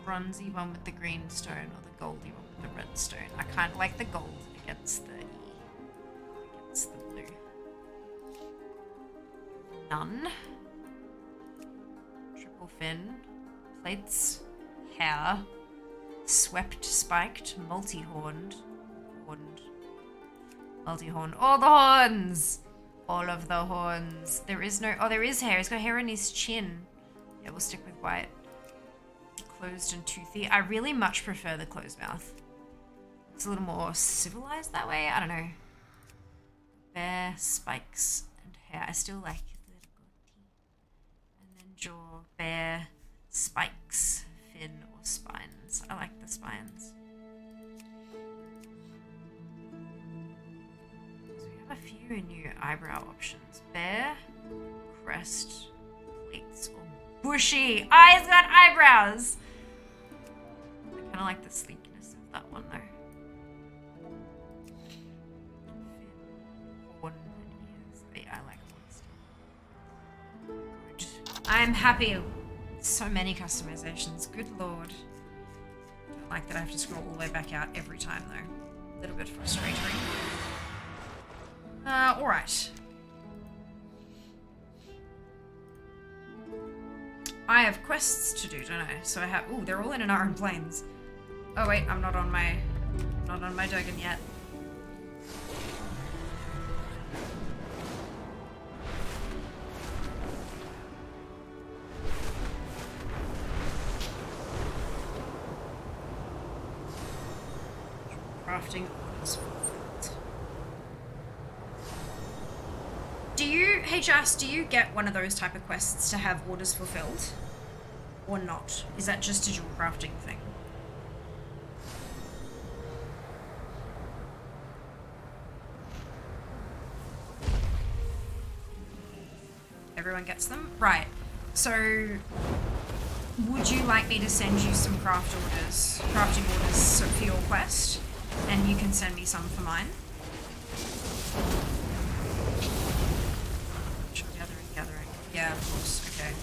bronzy one with the green stone or the goldy one with the red stone. I kind of like the gold against the blue. None. Triple fin. Plates. Hair. Swept, spiked, multi-horned. Horned. Multi-horn. All the horns! All of the horns. There is no... Oh, there is hair. He's got hair on his chin. Yeah, we'll stick with white. Closed and toothy. I really much prefer the closed mouth. It's a little more civilized that way. I don't know. Bear, spikes, and hair. I still like the little goatee. And then jaw, bear, spikes, fin, or spines. I like the spines. So we have a few new eyebrow options. Bear, crest, plates, or bushy. Ah, he's got eyebrows. I kind of like the sleekness of that one though. Horn and ears. Yeah, I like horns. Good. I'm happy. So many customizations. Good lord. Don't like that I have to scroll all the way back out every time though. A little bit frustrating. Alright. I have quests to do, don't I? So I have... Ooh, they're all in an Iron Plains. Oh wait, I'm not on my Dogan yet. Crafting orders fulfilled. Do you, HS, do you get one of those type of quests to have orders fulfilled? Or not? Is that just a dual crafting thing? Everyone gets them? Right. So, would you like me to send you some crafting orders for your quest? And you can send me some for mine? Gathering. Yeah, of course. Okay.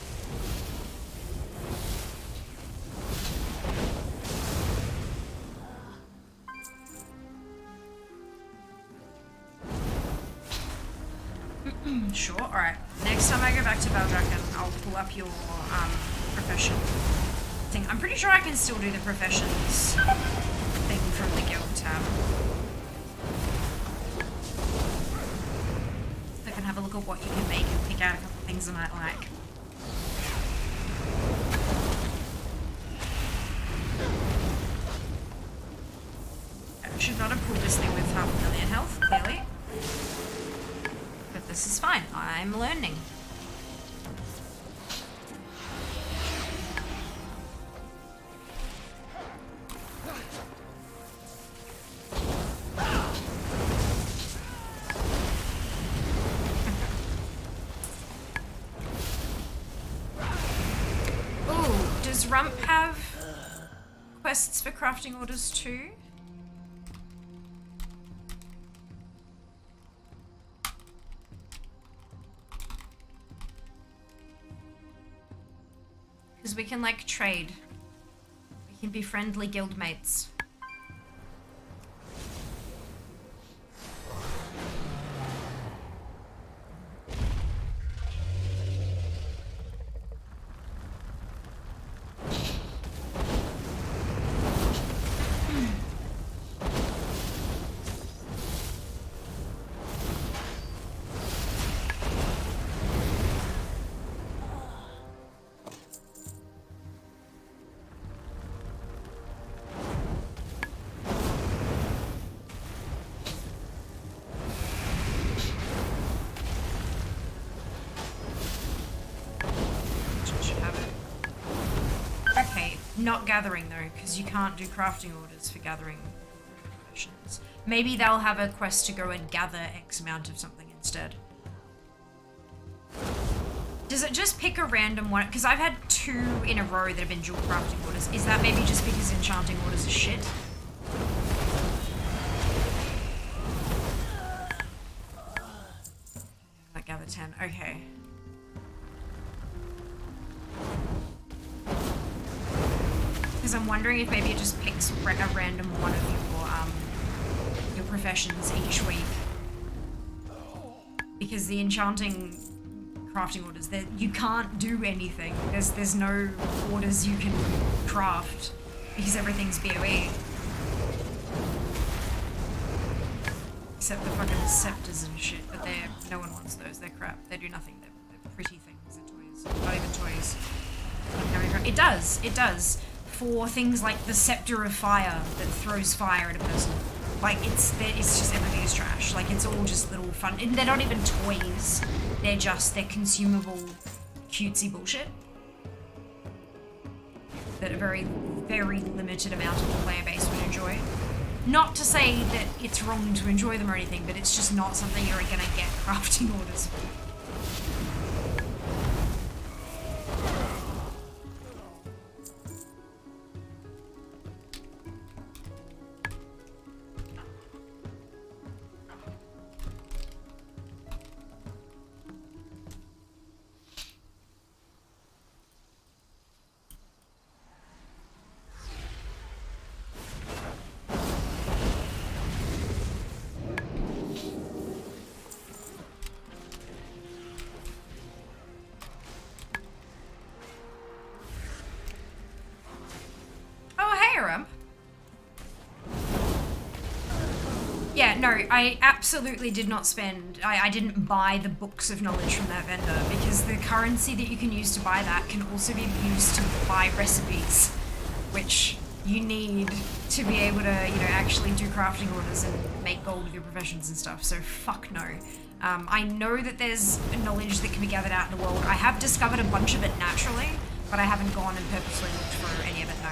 Sure, alright. Next time I go back to Valdrakken, I'll pull up your profession thing. I'm pretty sure I can still do the professions thing from the guild tab. Look at and have a look at what you can make and pick out a couple of things I might like. I should not have pulled this thing with 500,000 health, clearly. But this is fine. I'm learning. Does Rump have quests for crafting orders too? Because we can like trade. We can be friendly guildmates. Not gathering though, because you can't do crafting orders for gathering missions. Maybe they'll have a quest to go and gather X amount of something instead. Does it just pick a random one? Because I've had 2 in a row that have been dual crafting orders. Is that maybe just because enchanting orders are shit? Like gather 10, okay. Because I'm wondering if maybe it just picks a random one of your professions each week. Because the enchanting crafting orders, you can't do anything. There's no orders you can craft because everything's BOE. Except the fucking scepters and shit, but no one wants those. They're crap. They do nothing. They're pretty things. They're toys. Not even toys. It does. For things like the Scepter of Fire that throws fire at a person. Like, it's just, everything is trash. Like, it's all just little fun. And they're not even toys. They're consumable, cutesy bullshit. That a very, very limited amount of the player base would enjoy. Not to say that it's wrong to enjoy them or anything, but it's just not something you're gonna get crafting orders for. Yeah, no, I absolutely did not spend, I didn't buy the books of knowledge from that vendor because the currency that you can use to buy that can also be used to buy recipes, which you need to be able to, you know, actually do crafting orders and make gold with your professions and stuff, so fuck no. I know that there's knowledge that can be gathered out in the world. I have discovered a bunch of it naturally, but I haven't gone and purposely looked for any of it, no.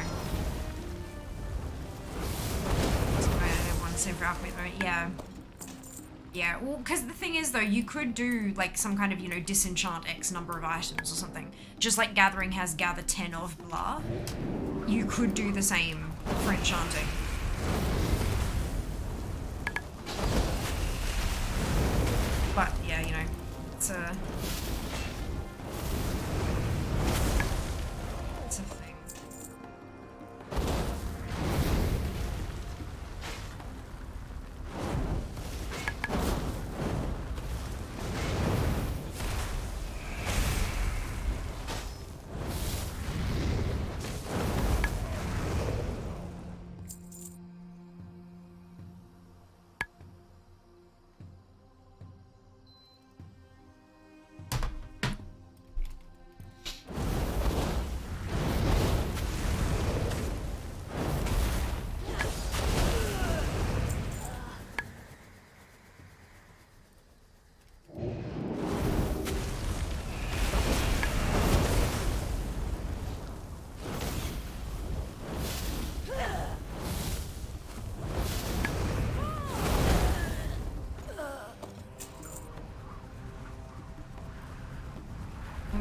Same for alchemy at the moment, yeah. Yeah, well, because the thing is though, you could do like some kind of, you know, disenchant X number of items or something. Just like gathering has gather 10 of blah. You could do the same for enchanting. But yeah, you know, it's a... it's a thing.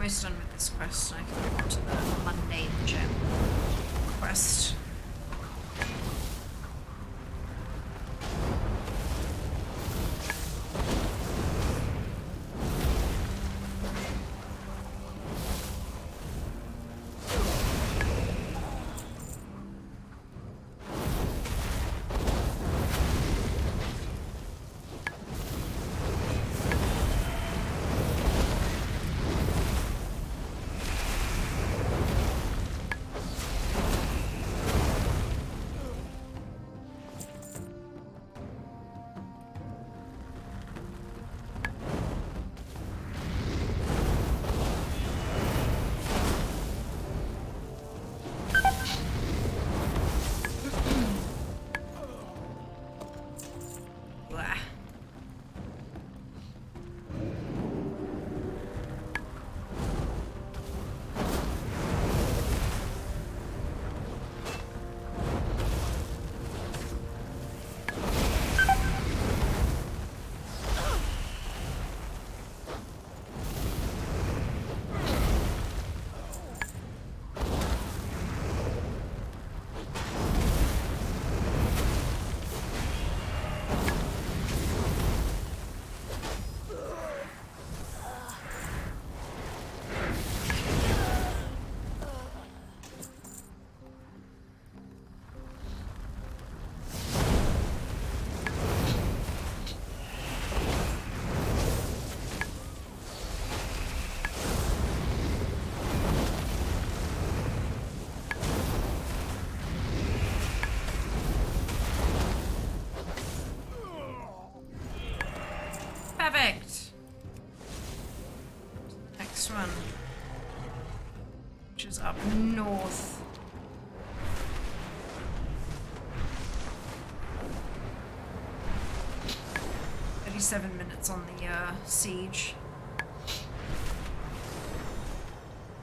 almost done with this quest, and I can move on to the mundane gem quest. Perfect. Next one, which is up north. "37 minutes on the siege."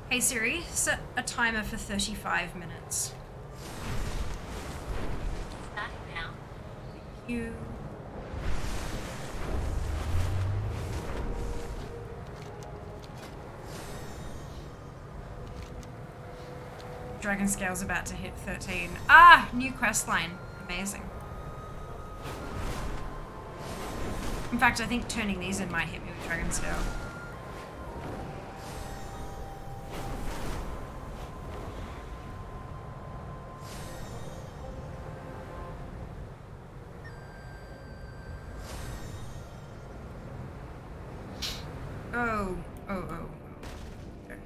Hey Siri, set a timer for 35 minutes. Starting now. Thank you. Dragon Scale's about to hit 13. Ah! New quest line. Amazing. In fact, I think turning these in might hit me with Dragon Scale. Oh. Okay.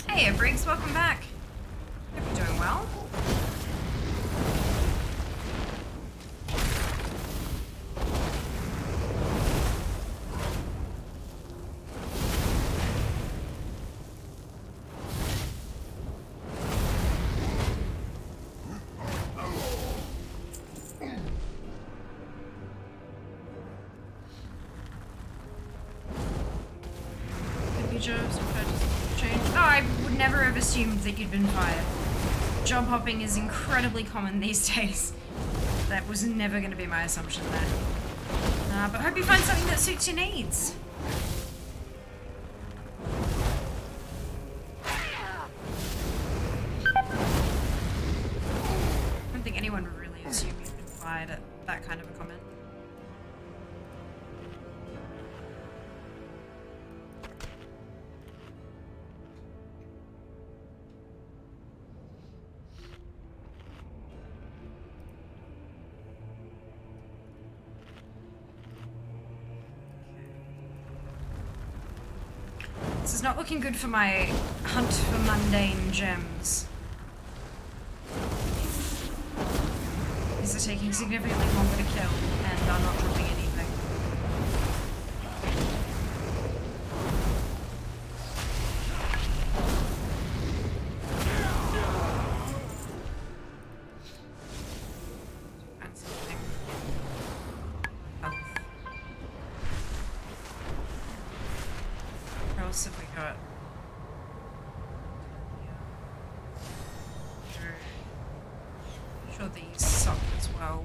Hey, Briggs, welcome back. Hope you're doing well. I would never have assumed that you'd been fired. Job hopping is incredibly common these days. That was never going to be my assumption there. But hope you find something that suits your needs. I don't think anyone would really assume you'd been fired at that kind of a comment. This is not looking good for my hunt for mundane gems. enemies are taking significantly longer to kill and are not dropping anything. What else have we got? Sure these suck as well.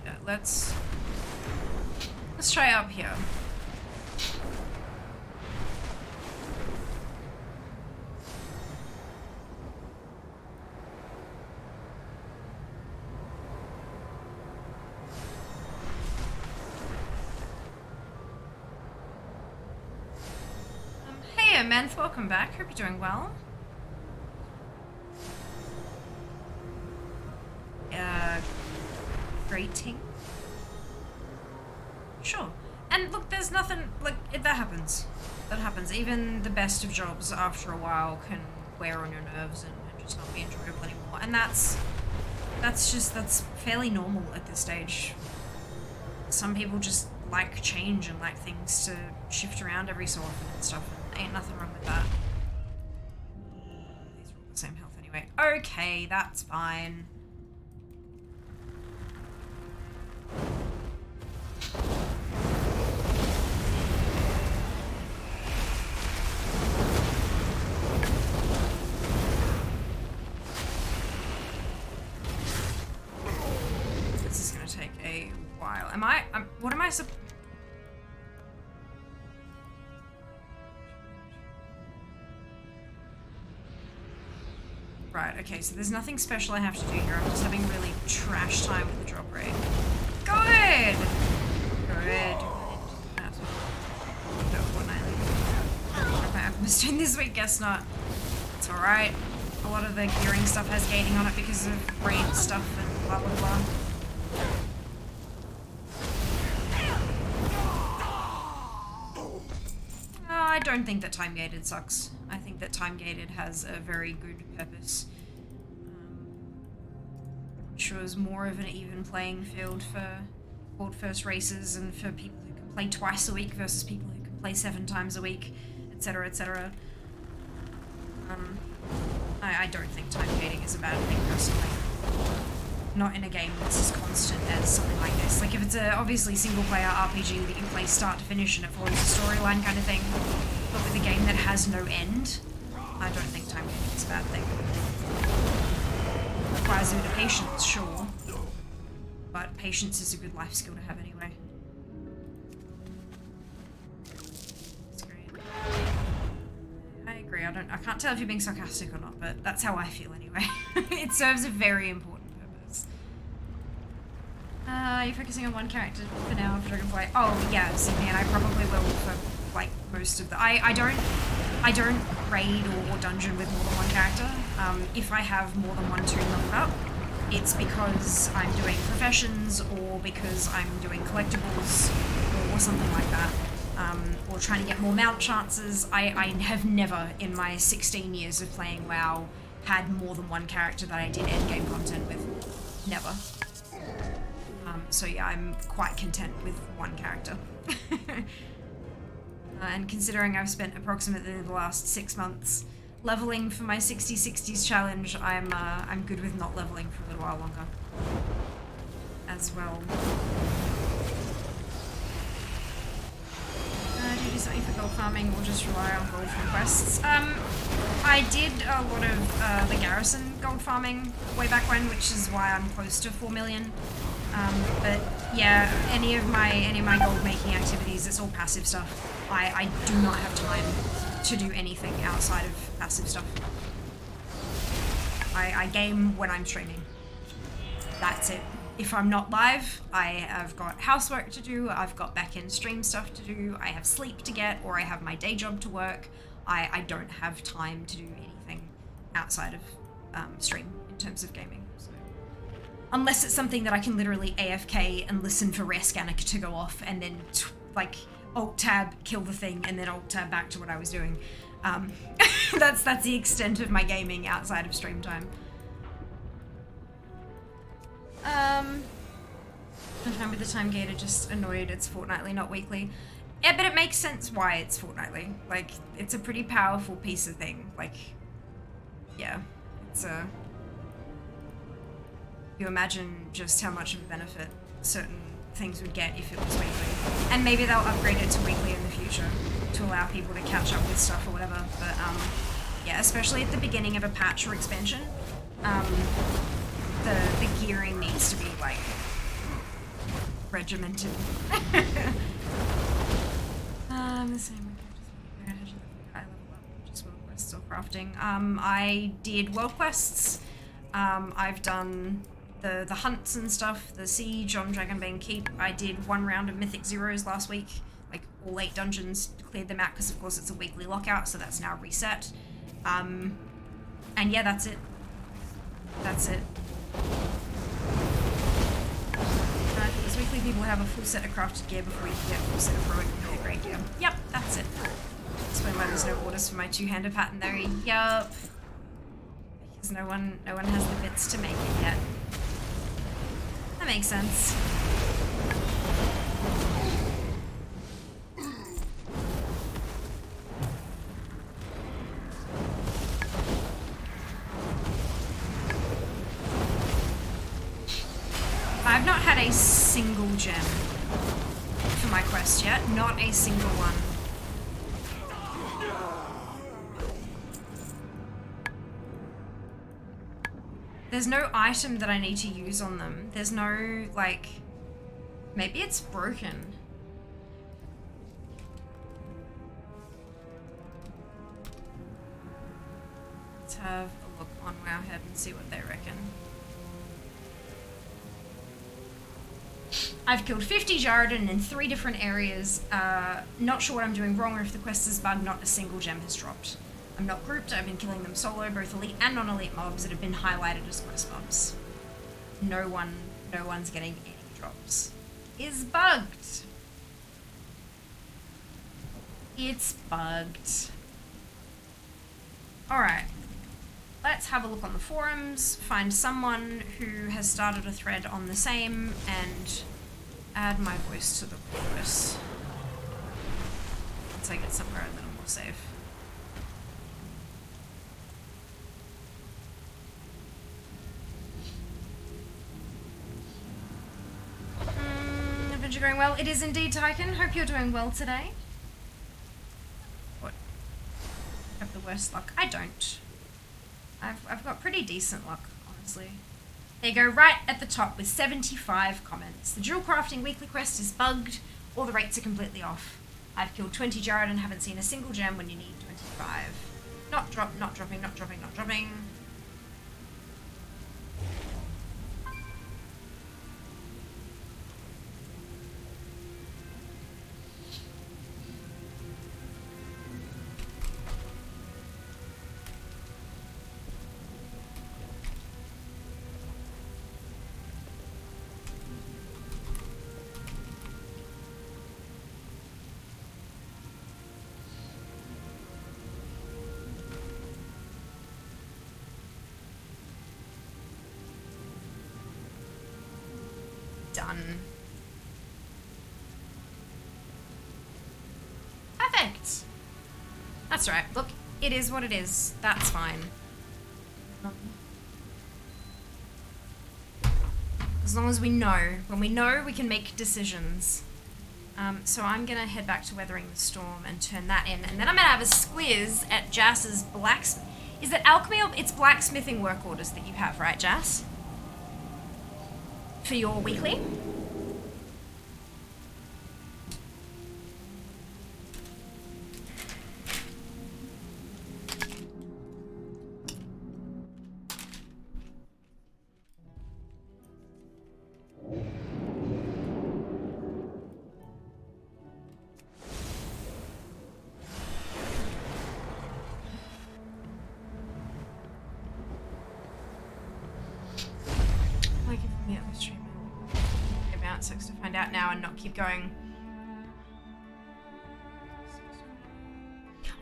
Yeah, let's try up here. Hey, Menth, welcome back. Hope you're doing well. Grating. Sure. And look, there's nothing, like, that happens. That happens. Even the best of jobs, after a while, can wear on your nerves and just not be enjoyable anymore. And that's fairly normal at this stage. Some people just like change and like things to shift around every so often and stuff. Ain't nothing wrong with that. These are all the same health anyway. Okay, that's fine. This is gonna take a while. What am I supposed? Right, okay, so there's nothing special I have to do here. I'm just having really trash time with the drop rate. Good! Good. That's what my alchemist doing this week, guess not. It's alright. A lot of the gearing stuff has gating on it because of raid stuff and blah blah blah. I don't think that time gated sucks. I think that time gated has a very good purpose. Ensures more of an even playing field for world first races and for people who can play twice a week versus people who can play 7 times a week, etc., etc. I don't think time gating is a bad thing personally. Not in a game that's as constant as something like this. Like, if it's a obviously single-player RPG that you play start to finish and it follows a storyline kind of thing, but with a game that has no end, I don't think time gating is a bad thing. Requires a bit of patience, sure, but patience is a good life skill to have anyway. That's great. I agree. I can't tell if you're being sarcastic or not, but that's how I feel anyway. It serves a very important. You're focusing on one character for now for Dragonflight. Oh yeah, see me, and I probably will for like most of the. I don't raid or dungeon with more than one character. If I have more than one tune leveled up, it's because I'm doing professions or because I'm doing collectibles or something like that. Or trying to get more mount chances. I have never in my 16 years of playing WoW had more than one character that I did endgame content with. Never. So yeah, I'm quite content with one character. And considering I've spent approximately the last 6 months leveling for my 60/60s challenge, I'm good with not leveling for a little while longer as well. Do you do something for gold farming or just rely on gold from quests? I did a lot of the garrison gold farming way back when, which is why I'm close to 4 million. But yeah, any of my gold making activities, it's all passive stuff. I do not have time to do anything outside of passive stuff. I game when I'm streaming. That's it. If I'm not live, I have got housework to do, I've got back-end stream stuff to do, I have sleep to get, or I have my day job to work. I don't have time to do anything outside of stream in terms of gaming. So. Unless it's something that I can literally AFK and listen for rare scanner to go off and then like Alt-tab, kill the thing, and then Alt-tab back to what I was doing. That's the extent of my gaming outside of stream time. I'm fine with the time gator, just annoyed it's fortnightly, not weekly. Yeah, but it makes sense why it's fortnightly. Like, it's a pretty powerful piece of thing. Like, yeah, it's a... You imagine just how much of a benefit certain things would get if it was weekly. And maybe they'll upgrade it to weekly in the future to allow people to catch up with stuff or whatever. But, yeah, especially at the beginning of a patch or expansion, the gearing needs to be, like, regimented. The same. I level up, just world quests or crafting. I did world quests. I've done the hunts and stuff, the siege on Dragonbane Keep. I did 1 round of Mythic Zeros last week, like all 8 dungeons, cleared them out because of course it's a weekly lockout, so that's now reset. And yeah, that's it. That's it. Because weekly people have a full set of crafted gear before you can get a full set of heroic and great gear. Yep, that's it. Explain why there's no orders for my 2-handed pattern there. Yup. Because no one has the bits to make it yet. That makes sense. I've not had a single gem for my quest yet. Not a single one. There's no item that I need to use on them. There's no, like... Maybe it's broken. Let's have a look on Wowhead and see what they reckon. I've killed 50 Jarden in 3 different areas. Not sure what I'm doing wrong or if the quest is bugged, not a single gem has dropped. I'm not grouped, I've been killing them solo, both elite and non-elite mobs that have been highlighted as quest mobs. No one's getting any drops. Is bugged. It's bugged. Alright. Let's have a look on the forums, find someone who has started a thread on the same, and add my voice to the chorus. Let's take it somewhere a little more safe. Adventure going well? It is indeed, Tyken. Hope you're doing well today. What? I have the worst luck? I don't. I've got pretty decent luck, honestly. There you go, right at the top with 75 comments. The dual crafting weekly quest is bugged. All the rates are completely off. I've killed 20 Jared and haven't seen a single gem when you need 25. Not dropping. Done. Perfect. That's right. Look, it is what it is. That's fine. As long as we know. When we know, we can make decisions. So I'm gonna head back to Weathering the Storm and turn that in, and then I'm gonna have a squiz at Jass's blacksmith. Is it alchemy or it's blacksmithing work orders that you have, right, Jass? For your weekly? Sucks to find out now and not keep going.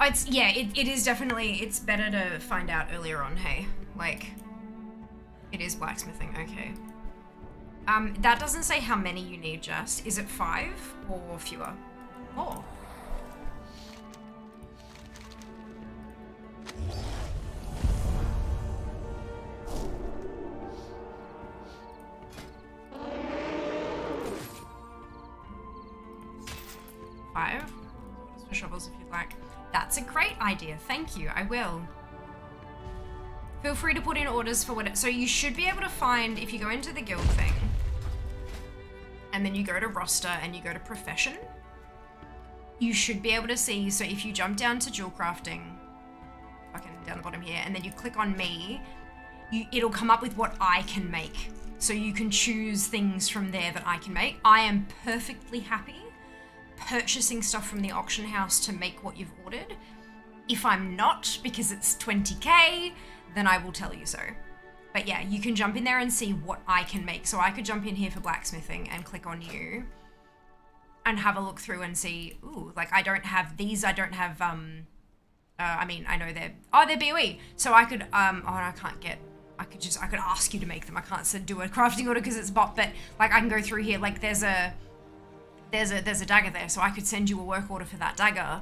It is definitely, it's better to find out earlier on, hey? Like, it is blacksmithing, okay. That doesn't say how many you need, just. Is it 5 or fewer? 4. For shovels if you'd like. That's a great idea. Thank you. I will. Feel free to put in orders for what. So you should be able to find, if you go into the guild thing, and then you go to roster and you go to profession, you should be able to see. So if you jump down to dual crafting, fucking down the bottom here, and then you click on me, it'll come up with what I can make. So you can choose things from there that I can make. I am perfectly happy purchasing stuff from the auction house to make what you've ordered. If I'm not, because it's 20k, then I will tell you so. But yeah, you can jump in there and see what I can make. So I could jump in here for blacksmithing and click on you and have a look through and see, ooh, like I don't have these, I don't have, I mean, I know they're BOE. So I could, I could ask you to make them. I can't do a crafting order because it's bot, but like I can go through here, like there's a dagger there, so I could send you a work order for that dagger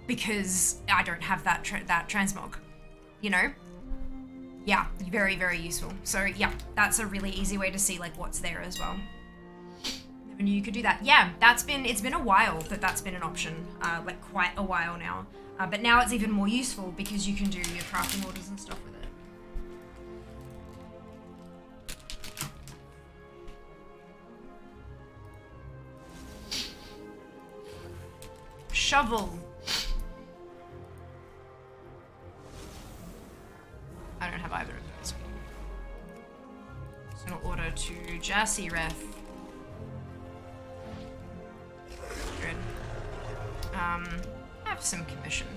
because I don't have that transmog, you know? Yeah, very, very useful. So yeah, that's a really easy way to see like what's there as well. Never knew you could do that. Yeah, it's been a while that's been an option, like quite a while now. But now it's even more useful because you can do your crafting orders and stuff with it. Shovel. I don't have either of those. Just gonna order to Jassy Reth. Good. Have some commission.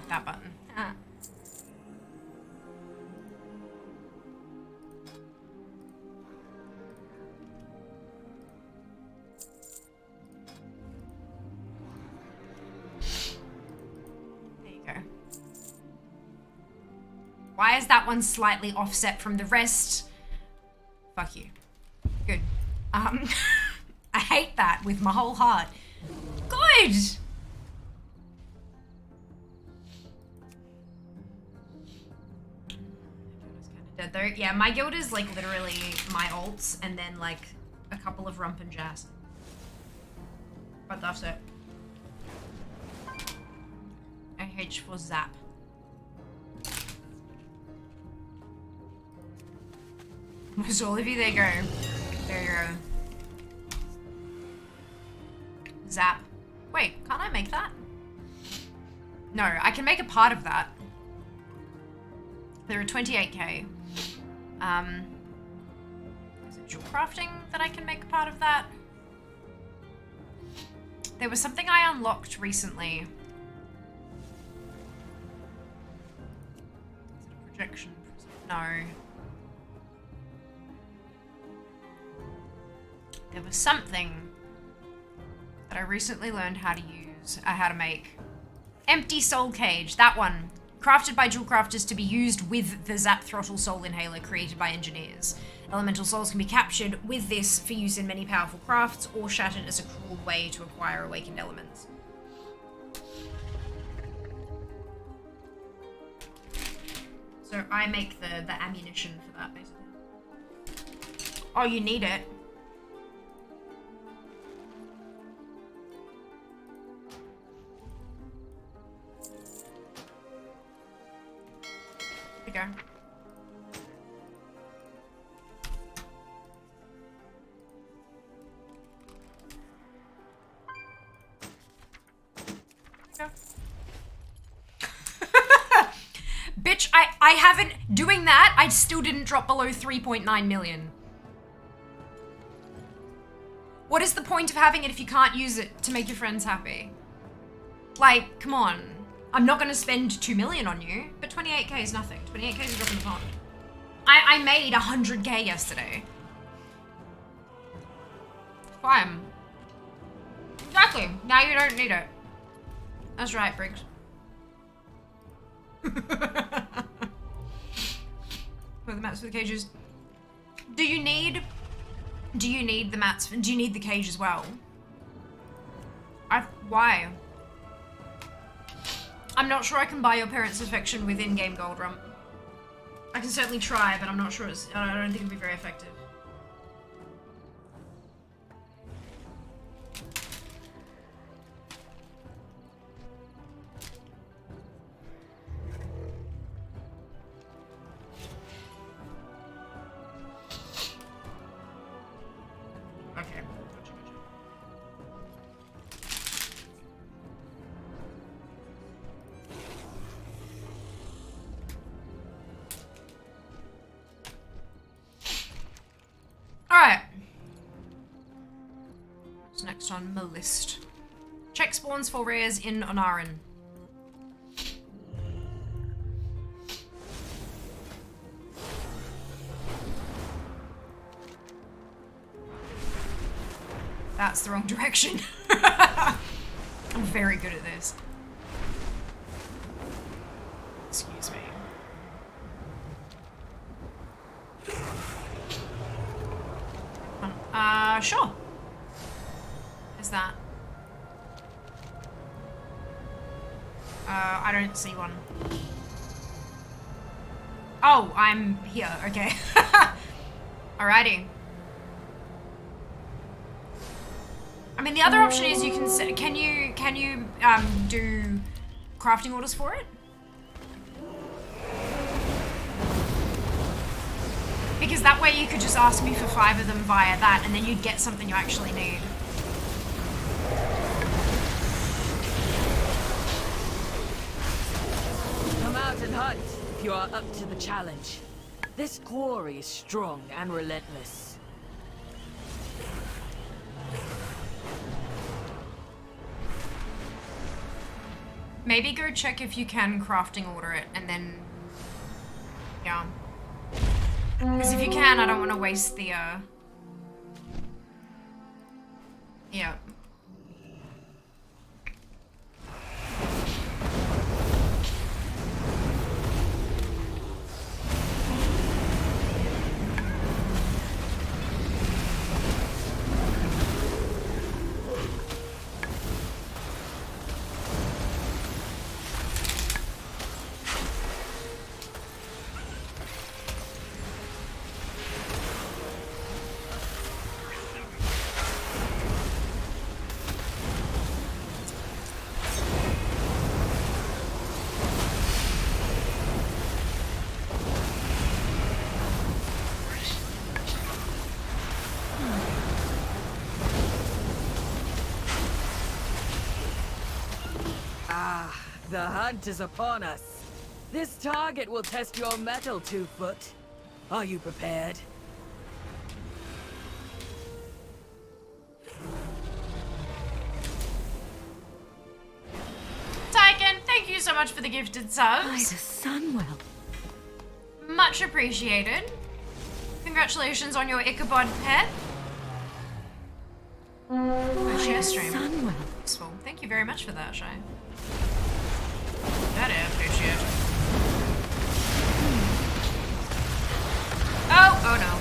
That button. There you go. Why is that one slightly offset from the rest? Fuck you. Good. I hate that with my whole heart. Good! Dead though. Yeah, my guild is like literally my alts and then like a couple of rump and jazz. But that's it. AH for zap. Most all of you, there you go. There you go. Zap. Wait, can't I make that? No, I can make a part of that. There are 28k. Is it dual crafting that I can make a part of that? There was something I unlocked recently. Is it a projection? No. There was something that I recently learned how to use, how to make. Empty soul cage, that one. Crafted by dual crafters to be used with the Zap Throttle Soul Inhaler created by engineers. Elemental souls can be captured with this for use in many powerful crafts or shattered as a cruel way to acquire awakened elements. So I make the ammunition for that, basically. Oh, you need it. There you go. Bitch, I haven't, doing that, I still didn't drop below 3.9 million. What is the point of having it if you can't use it to make your friends happy? Like, come on. I'm not going to spend 2 million on you, but 28k is nothing. 28k is a drop in the pond. I made 100k yesterday. Fine. Exactly. Now you don't need it. That's right, Briggs. For the mats for the cages. Do you need the mats? Do you need the cage as well? Why? I'm not sure I can buy your parents' affection with in-game gold rump. I can certainly try, but I'm not sure I don't think it'd be very effective. Okay. Alright. What's next on my list? Check spawns for rares in Onaran. That's the wrong direction. I'm very good at this. Excuse me. Sure. Is that? I don't see one. Oh, I'm here. Okay. Alrighty. I mean, the other option is you can set, can you do crafting orders for it? Because that way you could just ask me for 5 of them via that, and then you'd get something you actually need. Come out and hunt if you are up to the challenge. This quarry is strong and relentless. Maybe go check if you can crafting order it, and then, yeah. Because if you can, I don't want to waste the, yeah. The hunt is upon us. This target will test your mettle, 2-foot. Are you prepared? Tyken, thank you so much for the gifted subs. By the Sunwell. Much appreciated. Congratulations on your Ichabod pet. A share stream. Sunwell. Useful. Thank you very much for that, Shay. That I appreciate. Oh no.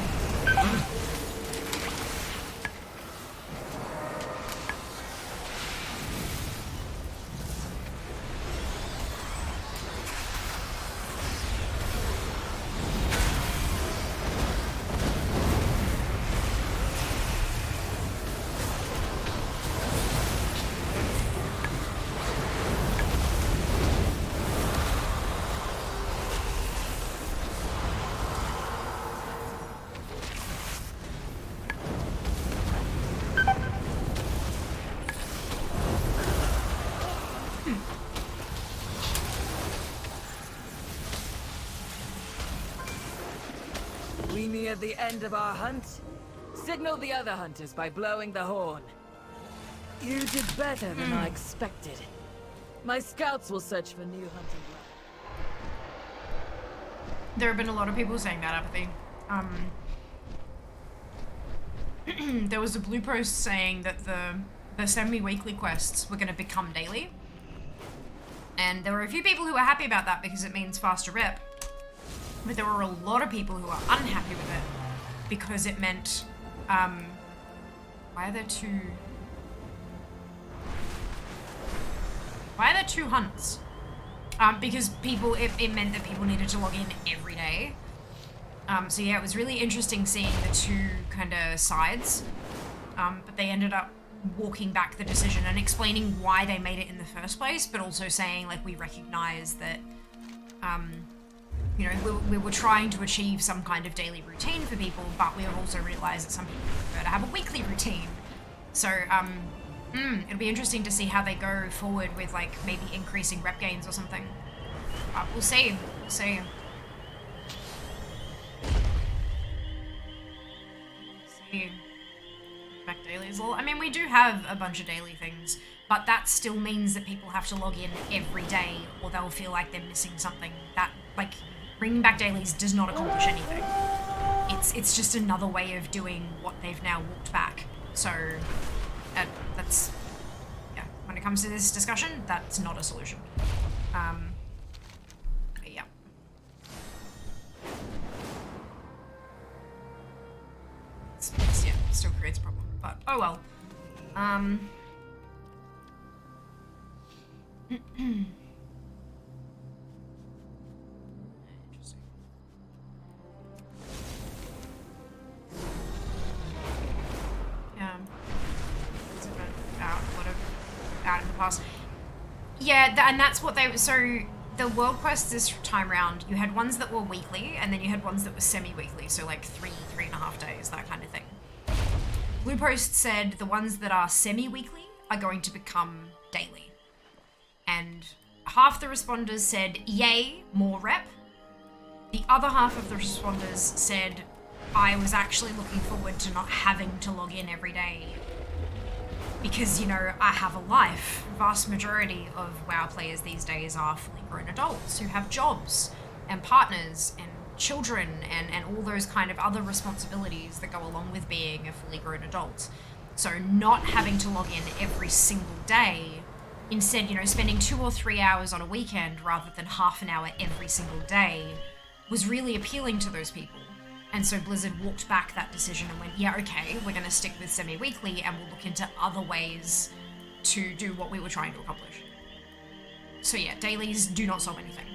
We near the end of our hunt. Signal the other hunters by blowing the horn. You did better than I expected. My scouts will search for new hunting ground. There have been a lot of people saying that, Apathy. There was a blue post saying that the semi-weekly quests were going to become daily. And there were a few people who were happy about that because it means faster rep. But there were a lot of people who are unhappy with it because it meant, why are there two hunts? Because it meant that people needed to log in every day. So yeah, it was really interesting seeing the two kind of sides. But they ended up walking back the decision and explaining why they made it in the first place, but also saying, like, we recognize that, you know, we were trying to achieve some kind of daily routine for people, but we have also realized that some people prefer to have a weekly routine. So, it'll be interesting to see how they go forward with, like, maybe increasing rep gains or something. We'll see. We'll see. Back dailies. Well, I mean, we do have a bunch of daily things, but that still means that people have to log in every day, or they'll feel like they're missing something. That, like, bringing back dailies does not accomplish anything. It's just another way of doing what they've now walked back. So, that's, yeah, when it comes to this discussion, that's not a solution. But yeah. Yeah, still creates a problem, but oh well. Interesting. Yeah. Out in the past. Yeah, and that's what they, so the world quests this time round, you had ones that were weekly, and then you had ones that were semi-weekly, so like 3.5 days, that kind of thing. Blue Post said the ones that are semi-weekly are going to become daily. And half the responders said, yay, more rep. The other half of the responders said, I was actually looking forward to not having to log in every day because, you know, I have a life. Vast majority of WoW players these days are fully grown adults who have jobs and partners and children and all those kind of other responsibilities that go along with being a fully grown adult. So not having to log in every single day, instead, you know, spending 2 or 3 hours on a weekend rather than half an hour every single day was really appealing to those people. And so Blizzard walked back that decision and went, yeah, okay, we're going to stick with semi-weekly and we'll look into other ways to do what we were trying to accomplish. So yeah, dailies do not solve anything.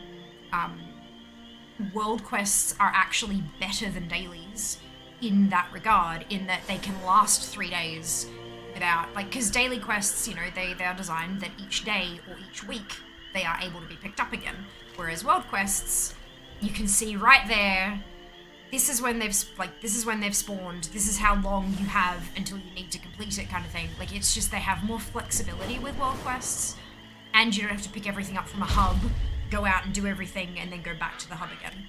World quests are actually better than dailies in that regard, in that they can last 3 days without, like, because daily quests, you know, they are designed that each day or each week they are able to be picked up again. Whereas world quests, you can see right there, this is when they've spawned, this is how long you have until you need to complete it, kind of thing. Like, it's just they have more flexibility with world quests, and you don't have to pick everything up from a hub, go out and do everything, and then go back to the hub again.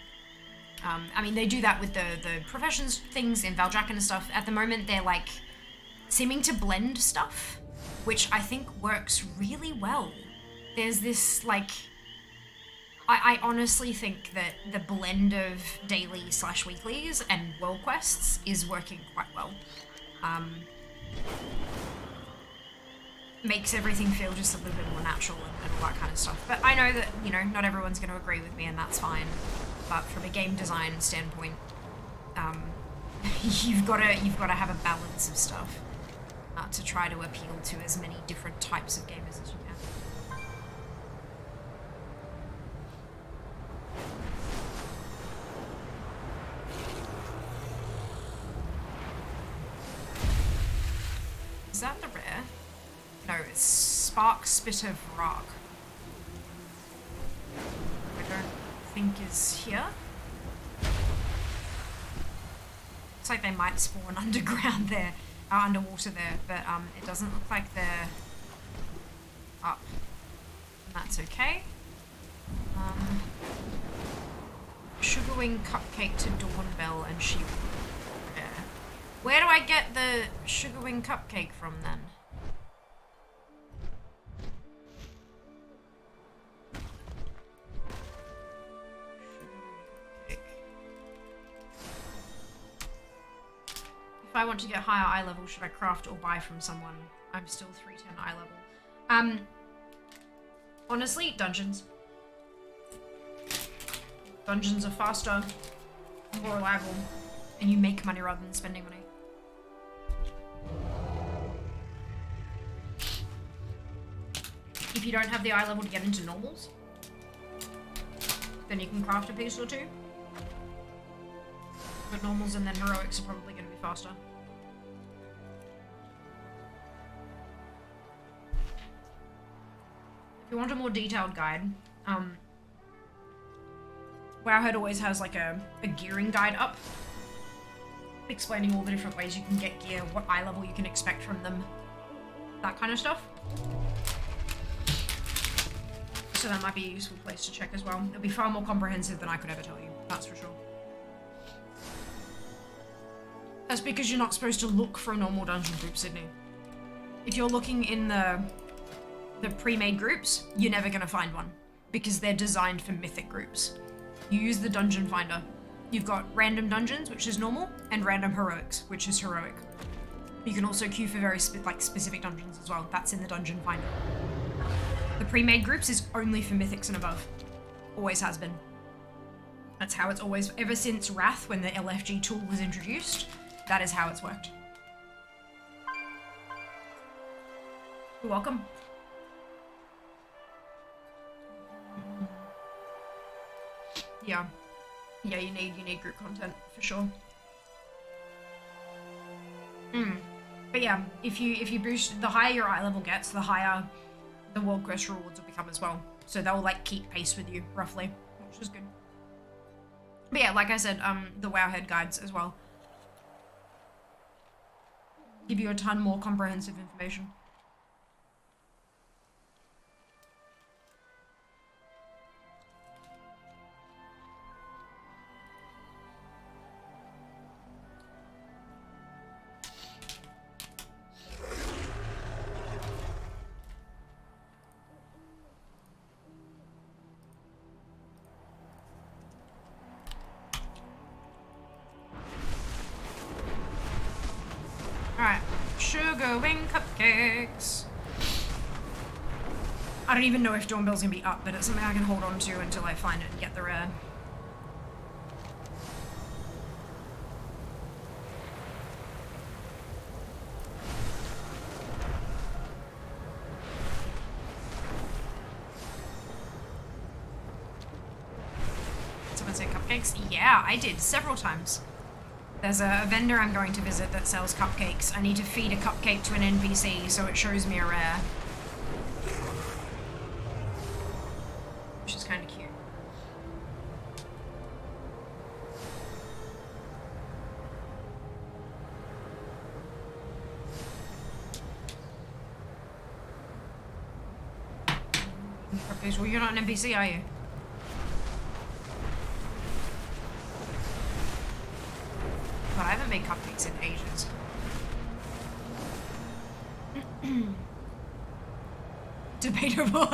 I mean, they do that with the professions things in Valdrakken and stuff. At the moment, they're, like, seeming to blend stuff, which I think works really well. There's this, like, I honestly think that the blend of daily/weeklies and world quests is working quite well. Makes everything feel just a little bit more natural and all that kind of stuff. But I know that, you know, not everyone's going to agree with me, and that's fine. But from a game design standpoint, you've got to have a balance of stuff to try to appeal to as many different types of gamers as you can. Is that the rare? No, it's Spark Spitter Rock. I don't think is here. Looks like they might spawn underground there, underwater there, but it doesn't look like they're up. And that's okay. Sugarwing Cupcake to Dawnbell and She. Where do I get the Sugarwing Cupcake from then? If I want to get higher eye level, should I craft or buy from someone? I'm still 310 eye level. Honestly, dungeons. Dungeons are faster, more reliable, and you make money rather than spending money. If you don't have the eye level to get into normals, then you can craft a piece or two. But normals and then heroics are probably going to be faster. If you want a more detailed guide, Wowhead always has like a gearing guide up, explaining all the different ways you can get gear, what eye level you can expect from them, that kind of stuff. So that might be a useful place to check as well. It'll be far more comprehensive than I could ever tell you, that's for sure. That's because you're not supposed to look for a normal dungeon group, Sydney. If you're looking in the pre-made groups, you're never gonna find one, because they're designed for mythic groups. You use the dungeon finder. You've got random dungeons, which is normal, and random heroics, which is heroic. You can also queue for very specific dungeons as well. That's in the dungeon finder. The pre-made groups is only for mythics and above. Always has been. That's how it's always, ever since Wrath, when the LFG tool was introduced, that is how it's worked. You're welcome. Yeah. Yeah, you need group content, for sure. But yeah, if you boost, the higher your eye level gets, the higher the world quest rewards will become as well. So they'll like keep pace with you, roughly, which is good. But yeah, like I said, the Wowhead guides as well give you a ton more comprehensive information. Alright, sugar wing cupcakes. I don't even know if Dawnbell's gonna be up, but it's something I can hold on to until I find it and get the rare. Someone say cupcakes? Yeah, I did several times. There's a vendor I'm going to visit that sells cupcakes. I need to feed a cupcake to an NPC so it shows me a rare. Which is kind of cute. Cupcakes. Well, you're not an NPC, are you? But I haven't made cupcakes in ages. Debatable.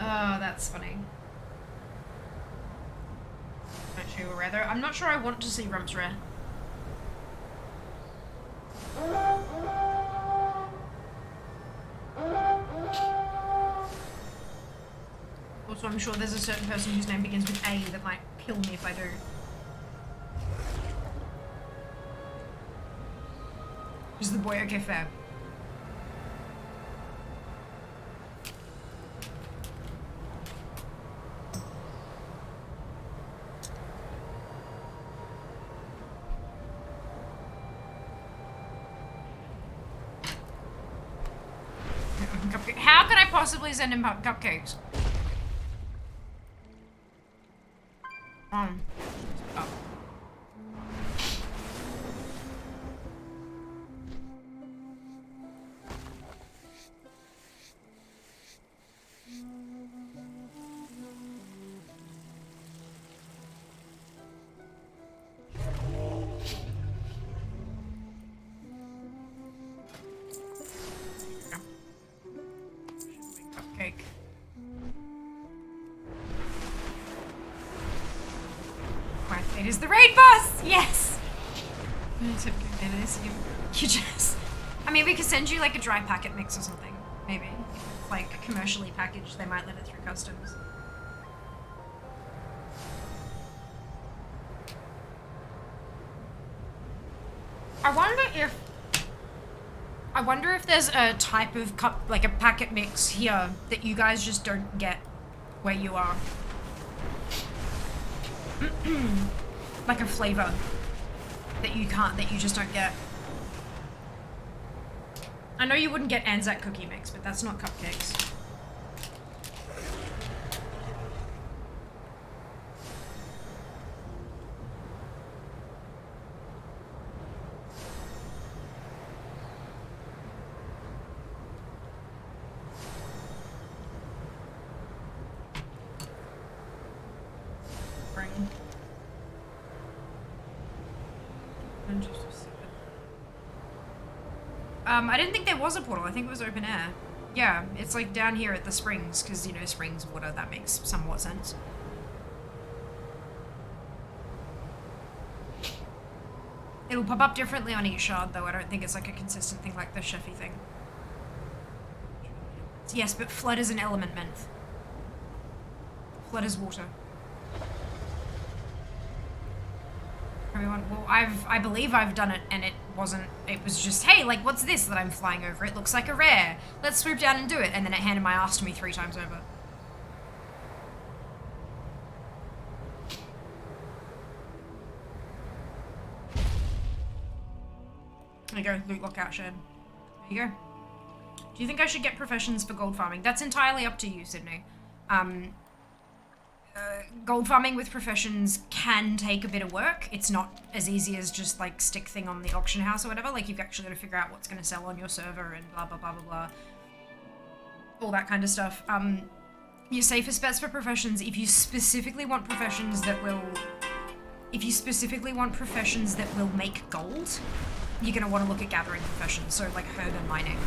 Oh, that's funny. Don't you rather? I'm not sure I want to see Rump's rare. Also, I'm sure there's a certain person whose name begins with A that might kill me if I do. Is the boy okay? Fair. How can I possibly send him cupcakes? Oh. It is the raid boss! Yes! You just... I mean, we could send you like a dry packet mix or something, maybe. If it's like commercially packaged, they might let it through customs. I wonder if there's a type of cup, like a packet mix here that you guys just don't get where you are. Like a flavor that you just don't get. I know you wouldn't get Anzac cookie mix, but that's not cupcakes. I didn't think there was a portal. I think it was open air. Yeah, it's like down here at the springs, because, you know, springs, water, that makes somewhat sense. It'll pop up differently on each shard, though. I don't think it's like a consistent thing like the Sheffy thing. Yes, but flood is an element, Menth. Flood is water. Everyone, well, I believe I've done it, and it was just, hey, like, what's this that I'm flying over? It looks like a rare. Let's swoop down and do it. And then it handed my ass to me 3 times over. There you go, loot lockout shed. There you go. Do you think I should get professions for gold farming? That's entirely up to you, Sydney. Gold farming with professions can take a bit of work. It's not as easy as just like stick thing on the auction house or whatever. Like, you've actually got to figure out what's going to sell on your server and blah, blah, blah, blah, blah. All that kind of stuff. Your safest bets for professions, if you specifically want professions that will... If you specifically want professions that will make gold, you're going to want to look at gathering professions, so like herb and mining.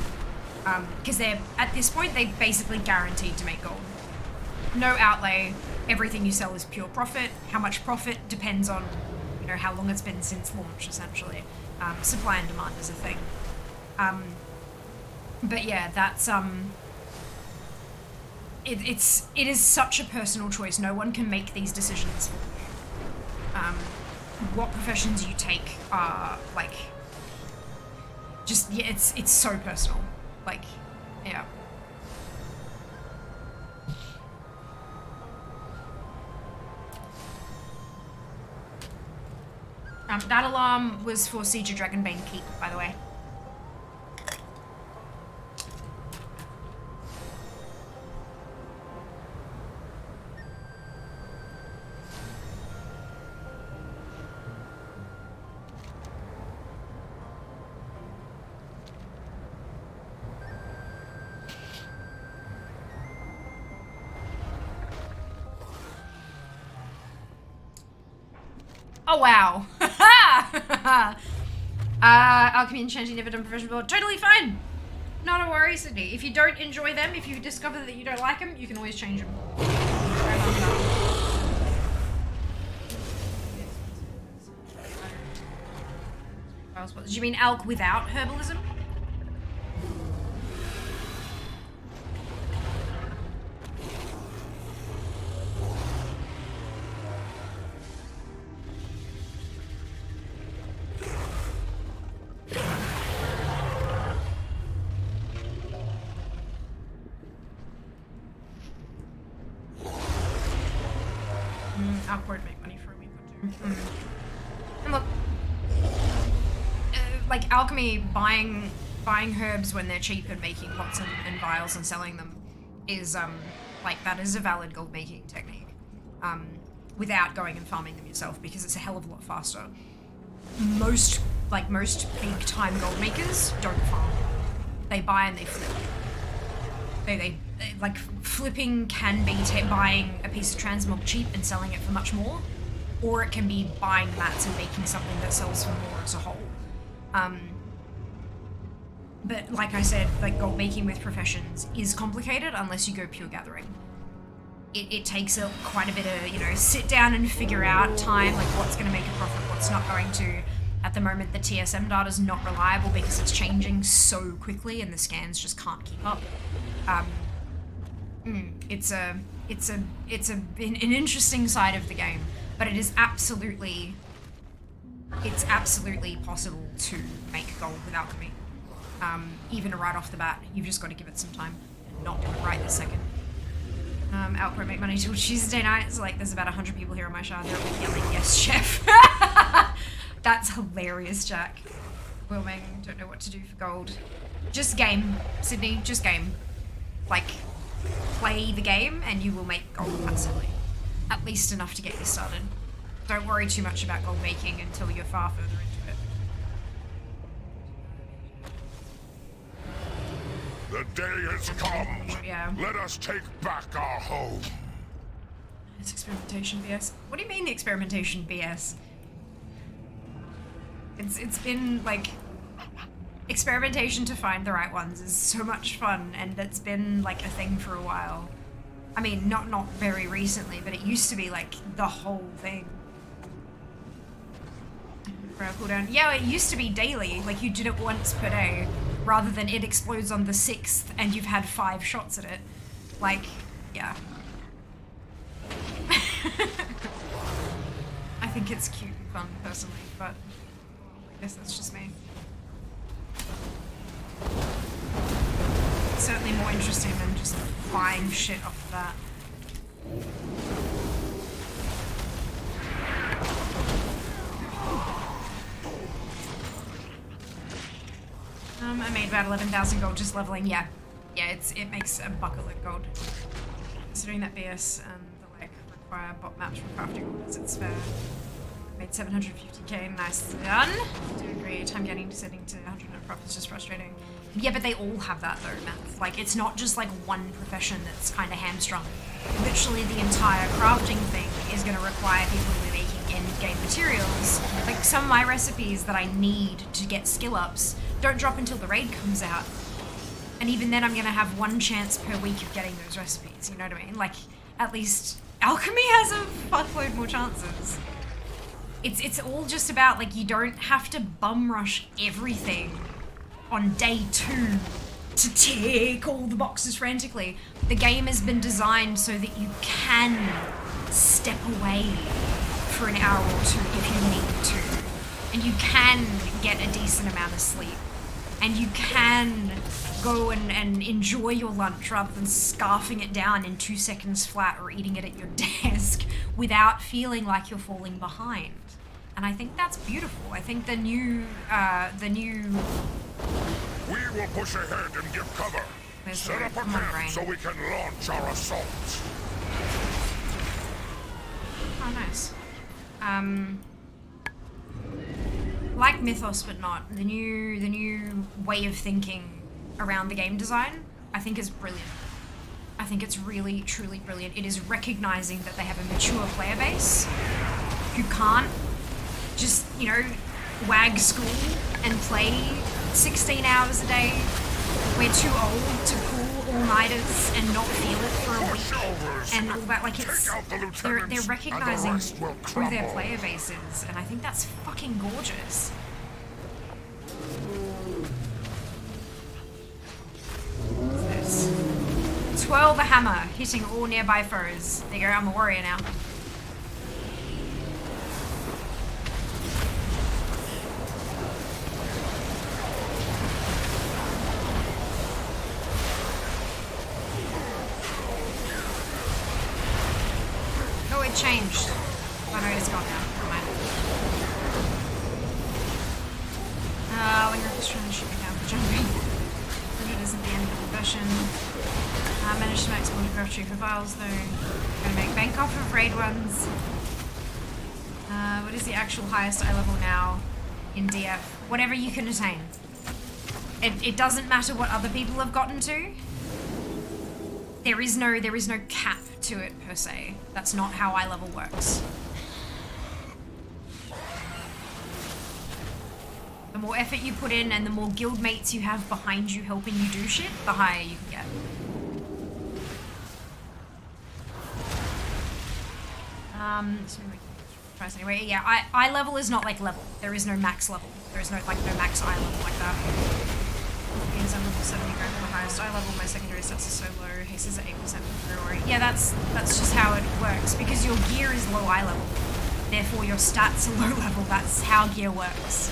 Because they're, at this point, they're basically guaranteed to make gold. No outlay, everything you sell is pure profit. How much profit depends on, you know, how long it's been since launch, essentially. Supply and demand is a thing. But yeah, that's, it is such a personal choice. No one can make these decisions for you. What professions you take are, like, just, yeah, it's so personal. Like, yeah. That alarm was for Siege of Dragonbane Keep, by the way. Oh, wow. Alchemy and Enchanting never done professional build. Totally fine. Not a worry, Sydney. If you don't enjoy them, if you discover that you don't like them, you can always change them. Did you mean Alch without herbalism? Alch won't make money for a week or 2. And look, like alchemy, buying herbs when they're cheap and making pots and vials and selling them is like, that is a valid gold making technique. Without going and farming them yourself, because it's a hell of a lot faster. Most big time gold makers don't farm. They buy and they flip. They like, flipping can be buying a piece of transmog cheap and selling it for much more, or it can be buying mats and making something that sells for more as a whole. But like I said, like, gold making with professions is complicated unless you go pure gathering. It takes quite a bit of, you know, sit down and figure out time, like what's going to make a profit, what's not going to. At the moment, the TSM data is not reliable because it's changing so quickly and the scans just can't keep up. It's an interesting side of the game, but it is absolutely possible to make gold with alchemy. Even right off the bat, you've just got to give it some time and not do it right this second. Output make money till Tuesday night. It's like there's about 100 people here on my show. They're all yelling, "Yes, chef." That's hilarious, Jack. Wilming, don't know what to do for gold. Just game, Sydney, just game. Like, play the game and you will make gold massively. At least enough to get you started. Don't worry too much about gold making until you're far further into it. The day has come. Yeah. Let us take back our home. It's experimentation BS. What do you mean experimentation BS? It's been like experimentation to find the right ones is so much fun, and it's been like a thing for a while. I mean, not very recently, but it used to be like the whole thing. Cooldown. Yeah, it used to be daily. Like you did it once per day, rather than it explodes on the 6th and you've had 5 shots at it. Like, yeah. I think it's cute and fun personally, but I guess that's just me. It's certainly more interesting than just buying shit off of that. I made about 11,000 gold just leveling. Yeah, it makes a bucket of gold. Considering that BS and the like require bot maps for crafting orders, it's fair. Made 750k, nice done. Do agree, time getting setting to 100 net profit is just frustrating. Yeah, but they all have that though, Matt. Like, it's not just like one profession that's kind of hamstrung. Literally the entire crafting thing is going to require people to be making end-game materials. Like, some of my recipes that I need to get skill ups don't drop until the raid comes out. And even then I'm going to have one chance per week of getting those recipes, you know what I mean? Like, at least alchemy has a fuckload more chances. It's all just about, like, you don't have to bum rush everything on day 2 to tick all the boxes frantically. The game has been designed so that you can step away for an hour or 2 if you need to. And you can get a decent amount of sleep. And you can go and enjoy your lunch rather than scarfing it down in 2 seconds flat or eating it at your desk without feeling like you're falling behind. And I think that's beautiful. I think the new We will push ahead and give cover. Set up a camp so we can launch our assault. Oh, nice. Like Mythos, but not. The new way of thinking around the game design, I think is brilliant. I think it's really, truly brilliant. It is recognizing that they have a mature player base who can't just, you know, wag school and play 16 hours a day. We're too old to pull all-nighters and not feel it for a week. And all that, like, it's, they're recognizing who their player base is, and I think that's fucking gorgeous. What's this? Twirl the hammer, hitting all nearby foes. There you go, I'm a warrior now. Oh, it changed. Oh no, it's gone now. Never mind. Linger is trying to shoot me down for jumping. It isn't the end of the version. Managed to max Warcraft tree for files though. Gonna make bank off of raid ones. What is the actual highest I level now in DF? Whatever you can attain. It doesn't matter what other people have gotten to. There is no cap to it per se. That's not how eye level works. The more effort you put in and the more guild mates you have behind you helping you do shit, the higher you can get. So twice anyway. Yeah, eye level is not like level. There is no max level. There is no max eye level like that. Because I'm level 70 going for the highest eye level. My secondary stats are so low. Haste is at 8% priority. Yeah, that's just how it works. Because your gear is low eye level. Therefore, your stats are low level. That's how gear works.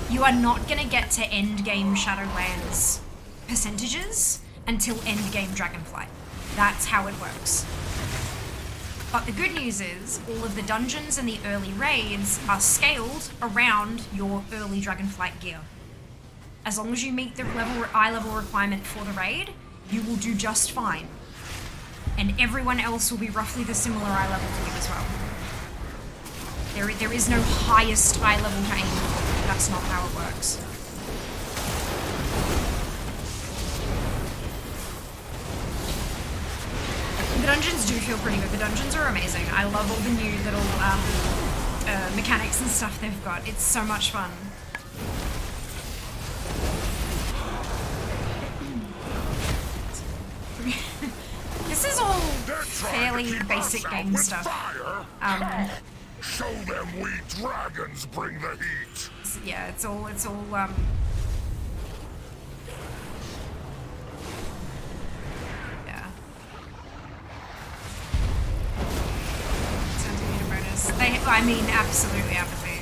You are not going to get to end game Shadowlands percentages until end game Dragonflight. That's how it works. But the good news is, all of the dungeons and the early raids are scaled around your early Dragonflight gear. As long as you meet the eye level requirement for the raid, you will do just fine. And everyone else will be roughly the similar eye level to you as well. There is no highest eye level to aim for. That's not how it works. The dungeons do feel pretty good. The dungeons are amazing. I love all the new little mechanics and stuff they've got. It's so much fun. This is all fairly basic game stuff. Show them we dragons bring the heat. Yeah, it's all yeah. Centimeter bonus. I mean, absolutely, absolutely.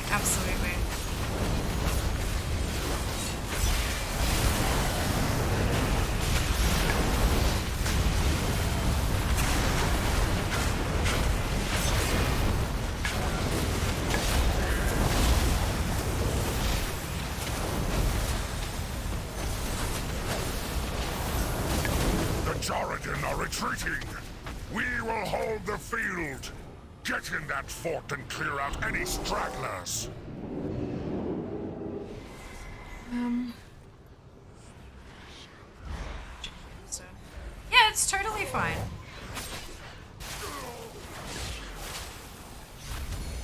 Retreating! We will hold the field! Get in that fort and clear out any stragglers! Yeah, it's totally fine.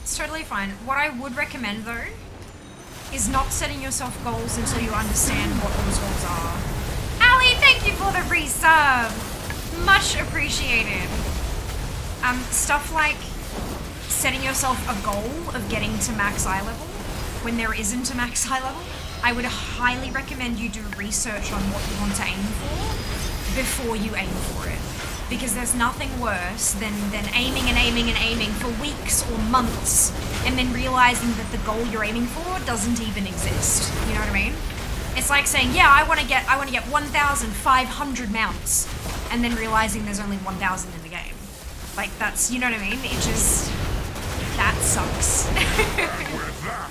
It's totally fine. What I would recommend, though, is not setting yourself goals until you understand what those goals are. Ali, thank you for the resub! Much appreciated. Stuff like setting yourself a goal of getting to max eye level when there isn't a max eye level. I would highly recommend you do research on what you want to aim for before you aim for it. Because there's nothing worse than aiming and aiming and aiming for weeks or months and then realizing that the goal you're aiming for doesn't even exist. You know what I mean? It's like saying, yeah, I want to get 1,500 mounts, and then realizing there's only 1,000 in the game. Like, that's, you know what I mean? It just, that sucks. And with that,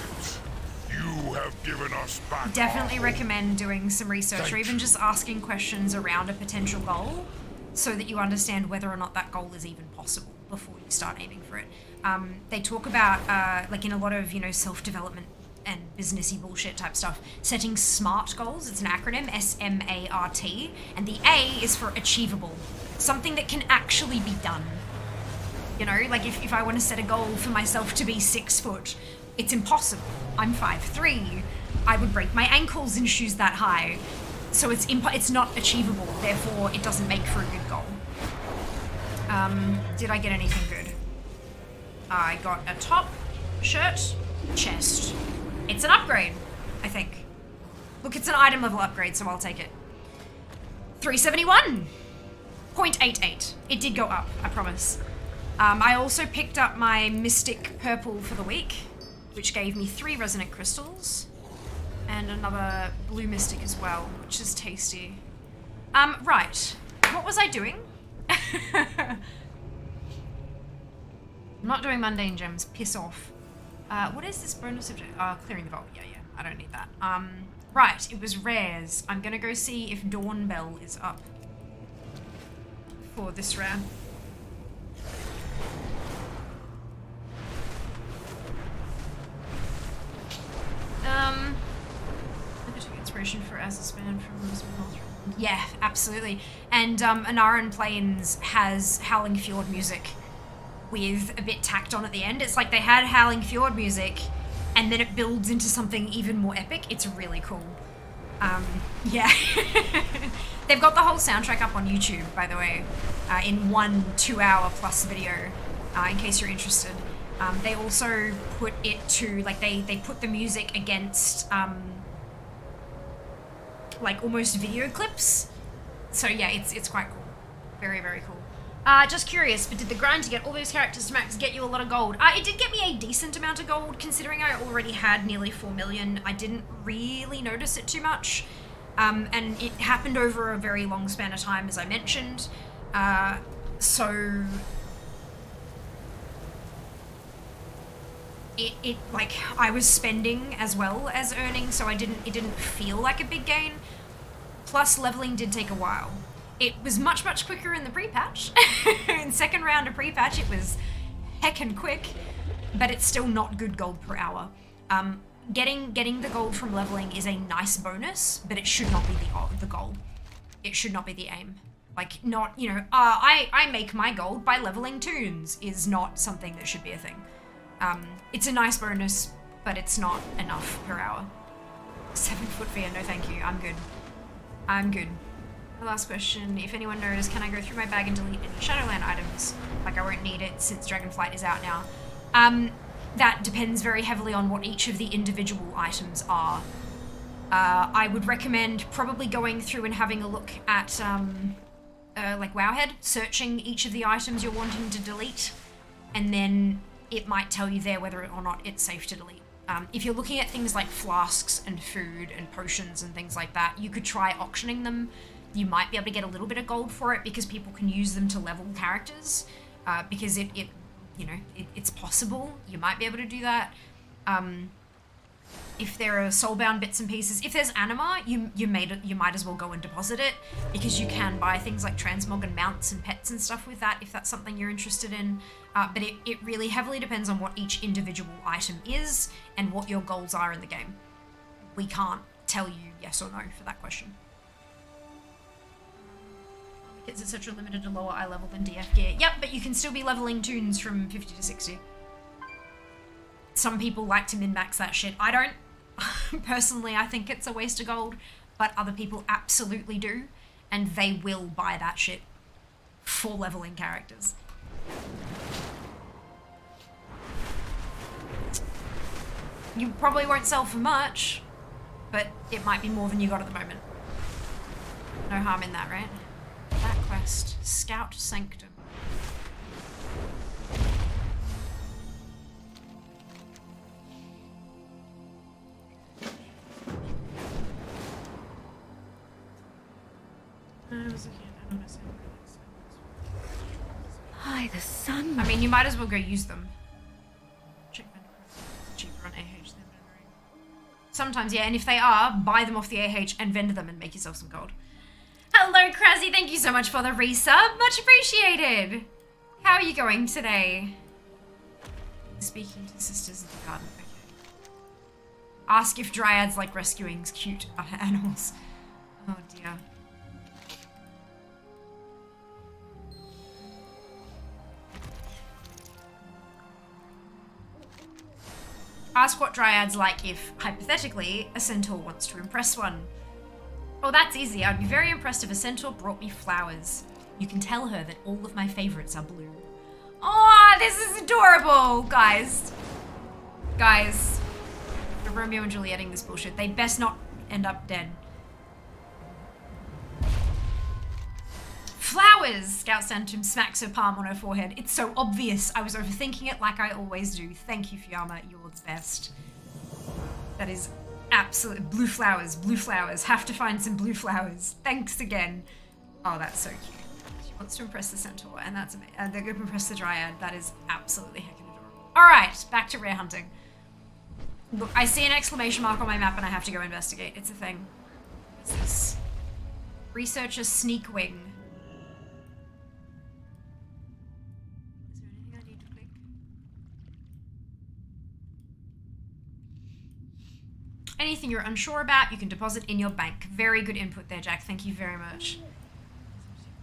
you have given us back. Definitely recommend doing some research, or even just asking questions around a potential goal, so that you understand whether or not that goal is even possible before you start aiming for it. They talk about, like in a lot of, self-development and businessy bullshit type stuff, setting SMART goals. It's an acronym, S-M-A-R-T, and the A is for achievable, something that can actually be done. Like if I want to set a goal for myself to be 6 foot, it's impossible. I'm 5'3". I would break my ankles in shoes that high, so it's not achievable. Therefore, it doesn't make for a good goal. Did I get anything good? I got a top, shirt, chest. It's an upgrade, I think. Look, it's an item level upgrade, so I'll take it. 371.88. It did go up, I promise. I also picked up my Mystic Purple for the week, which gave me 3 resonant crystals, and another blue Mystic as well, which is tasty. Right. What was I doing? I'm not doing mundane gems. Piss off. What is this bonus object? Clearing the vault. Yeah. I don't need that. Right. It was rares. I'm gonna go see if Dawn Bell is up for this rare. I took inspiration for Azazban from Rosemont. Yeah, absolutely. And Anaran Plains has Howling Fjord music with a bit tacked on at the end. It's like they had Howling Fjord music and then it builds into something even more epic. It's really cool. Yeah. They've got the whole soundtrack up on YouTube, by the way, in one 2-hour plus video, in case you're interested. They also put it to, like, they put the music against, like, almost video clips. So yeah, it's quite cool. Very, very cool. Just curious, but did the grind to get all those characters to max get you a lot of gold? It did get me a decent amount of gold, considering I already had nearly 4 million. I didn't really notice it too much. And it happened over a very long span of time, as I mentioned. So it like, I was spending as well as earning, so it didn't feel like a big gain. Plus, leveling did take a while. It was much, much quicker in the pre-patch. In second round of pre-patch, it was heckin' quick, but it's still not good gold per hour. Getting the gold from leveling is a nice bonus, but it should not be the goal. It should not be the aim. Like, not, you know, I make my gold by leveling toons is not something that should be a thing. It's a nice bonus, but it's not enough per hour. 7 foot fear, no thank you, I'm good. I'm good. The last question, if anyone knows, can I go through my bag and delete any Shadowland items? Like, I won't need it since Dragonflight is out now. That depends very heavily on what each of the individual items are. I would recommend probably going through and having a look at, like Wowhead, searching each of the items you're wanting to delete, and then it might tell you there whether or not it's safe to delete. If you're looking at things like flasks and food and potions and things like that, you could try auctioning them. You might be able to get a little bit of gold for it because people can use them to level characters, because it's possible. You might be able to do that. If there are soulbound bits and pieces, if there's anima, you might as well go and deposit it, because you can buy things like transmog and mounts and pets and stuff with that if that's something you're interested in. But it really heavily depends on what each individual item is and what your goals are in the game. We can't tell you yes or no for that question. Kits etc. limited to lower eye level than DF gear. Yep, but you can still be leveling toons from 50 to 60. Some people like to min-max that shit. I don't. Personally, I think it's a waste of gold, but other people absolutely do, and they will buy that shit for leveling characters. You probably won't sell for much, but it might be more than you got at the moment. No harm in that, right? That quest, Scout Sanctum. Hi, the sun. I mean, you might as well go use them. Cheaper on AH than memory. Sometimes, yeah, and if they are, buy them off the AH and vendor them and make yourself some gold. Hello, Kraszy, thank you so much for the resub. Much appreciated. How are you going today? Speaking to the sisters of the garden. Okay. Ask if dryads like rescuing cute animals. Oh dear. Ask what dryads like if, hypothetically, a centaur wants to impress one. Oh, that's easy. I'd be very impressed if a centaur brought me flowers. You can tell her that all of my favorites are blue. Oh, this is adorable, guys. Guys, Romeo and Julieting this bullshit. They best not end up dead. Flowers! Scout Sanctum smacks her palm on her forehead. It's so obvious. I was overthinking it like I always do. Thank you, Fiamma. You're the best. That is absolute blue flowers. Blue flowers. Have to find some blue flowers. Thanks again. Oh, that's so cute. She wants to impress the centaur, and that's amazing. They're going to impress the dryad. That is absolutely heckin' adorable. All right, back to rare hunting. Look, I see an exclamation mark on my map, and I have to go investigate. It's a thing. What's this? Researcher Sneak Wing. Anything you're unsure about, you can deposit in your bank. Very good input there, Jack. Thank you very much.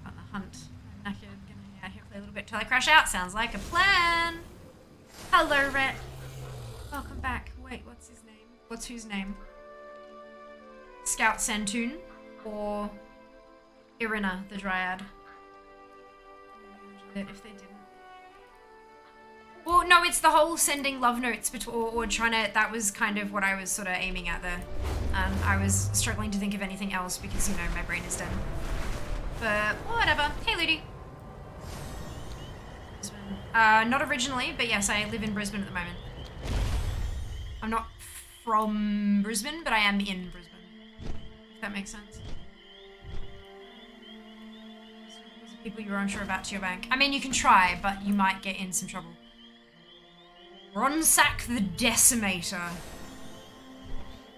On the hunt. I'm knackered. Gonna hang out here, play a little bit till I crash out. Sounds like a plan. Hello, Rhett. Welcome back. Wait, what's his name? What's whose name? Scout Santun or Irina, the Dryad? If they didn't. Well, no, it's the whole sending love notes or trying to, that was kind of what I was sort of aiming at there. I was struggling to think of anything else because, you know, my brain is dead. But whatever. Hey, Ludi. Not originally, but yes, I live in Brisbane at the moment. I'm not from Brisbane, but I am in Brisbane. If that makes sense. People you're unsure about to your bank. I mean, you can try, but you might get in some trouble. Ronsack the Decimator.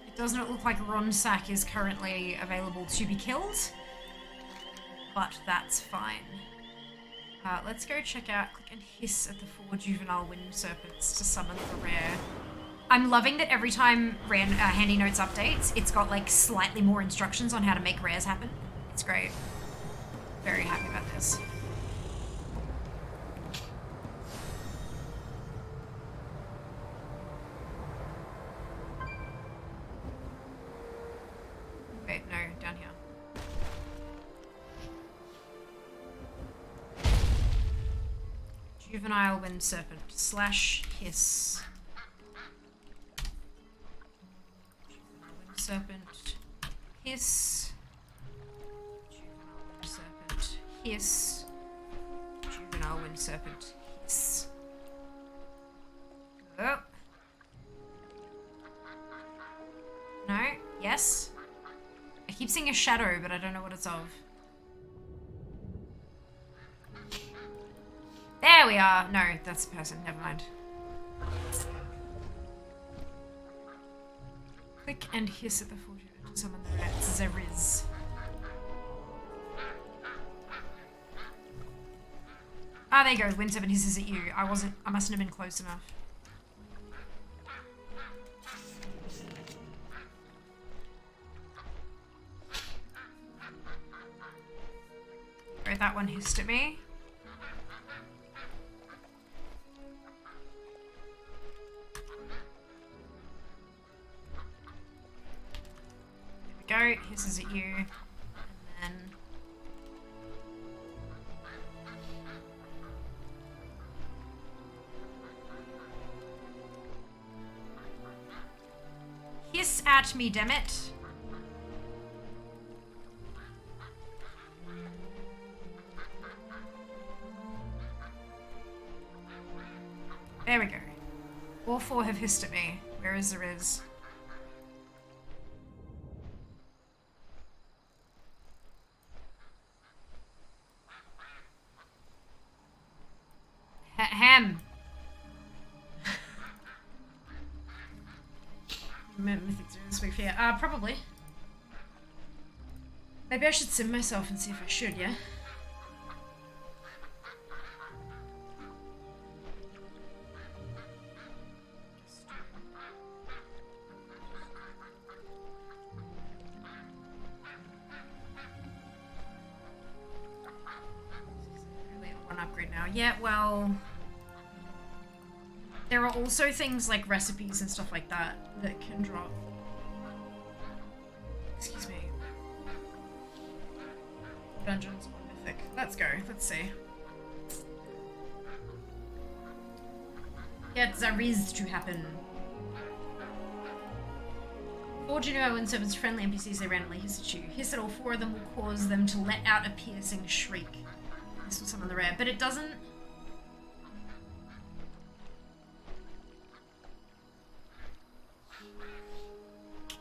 It does not look like Ronsack is currently available to be killed, but that's fine. Let's go check out, click and hiss at the 4 juvenile wind serpents to summon the rare. I'm loving that every time Handy Notes updates, it's got like slightly more instructions on how to make rares happen. It's great. Very happy about this. Wait, no, down here. Juvenile wind serpent / hiss. Juvenile wind serpent, hiss. Juvenile wind serpent, hiss. Juvenile wind serpent, hiss. Oh. No, yes. I keep seeing a shadow, but I don't know what it's of. There we are. No, that's the person. Never mind. Click and hiss at the 4 to summon the rats. Zeriz. Ah, there you go. Wind 7 hisses at you. I mustn't have been close enough. Right, that one hissed at me. There we go, hisses at you, and then hiss at me, dammit. There we go. All 4 have hissed at me. Where is the Riz? Ham. Mythics this week for you. Probably. Maybe I should sim myself and see if I should, yeah? Yeah, well, there are also things like recipes and stuff like that that can drop. Excuse me. Dungeons or Mythic. Let's go. Let's see. Get Zariz to happen. 4 Juno and servants friendly NPCs they randomly hiss at you. Hiss at all 4 of them will cause them to let out a piercing shriek. This was some of the rare, but it doesn't.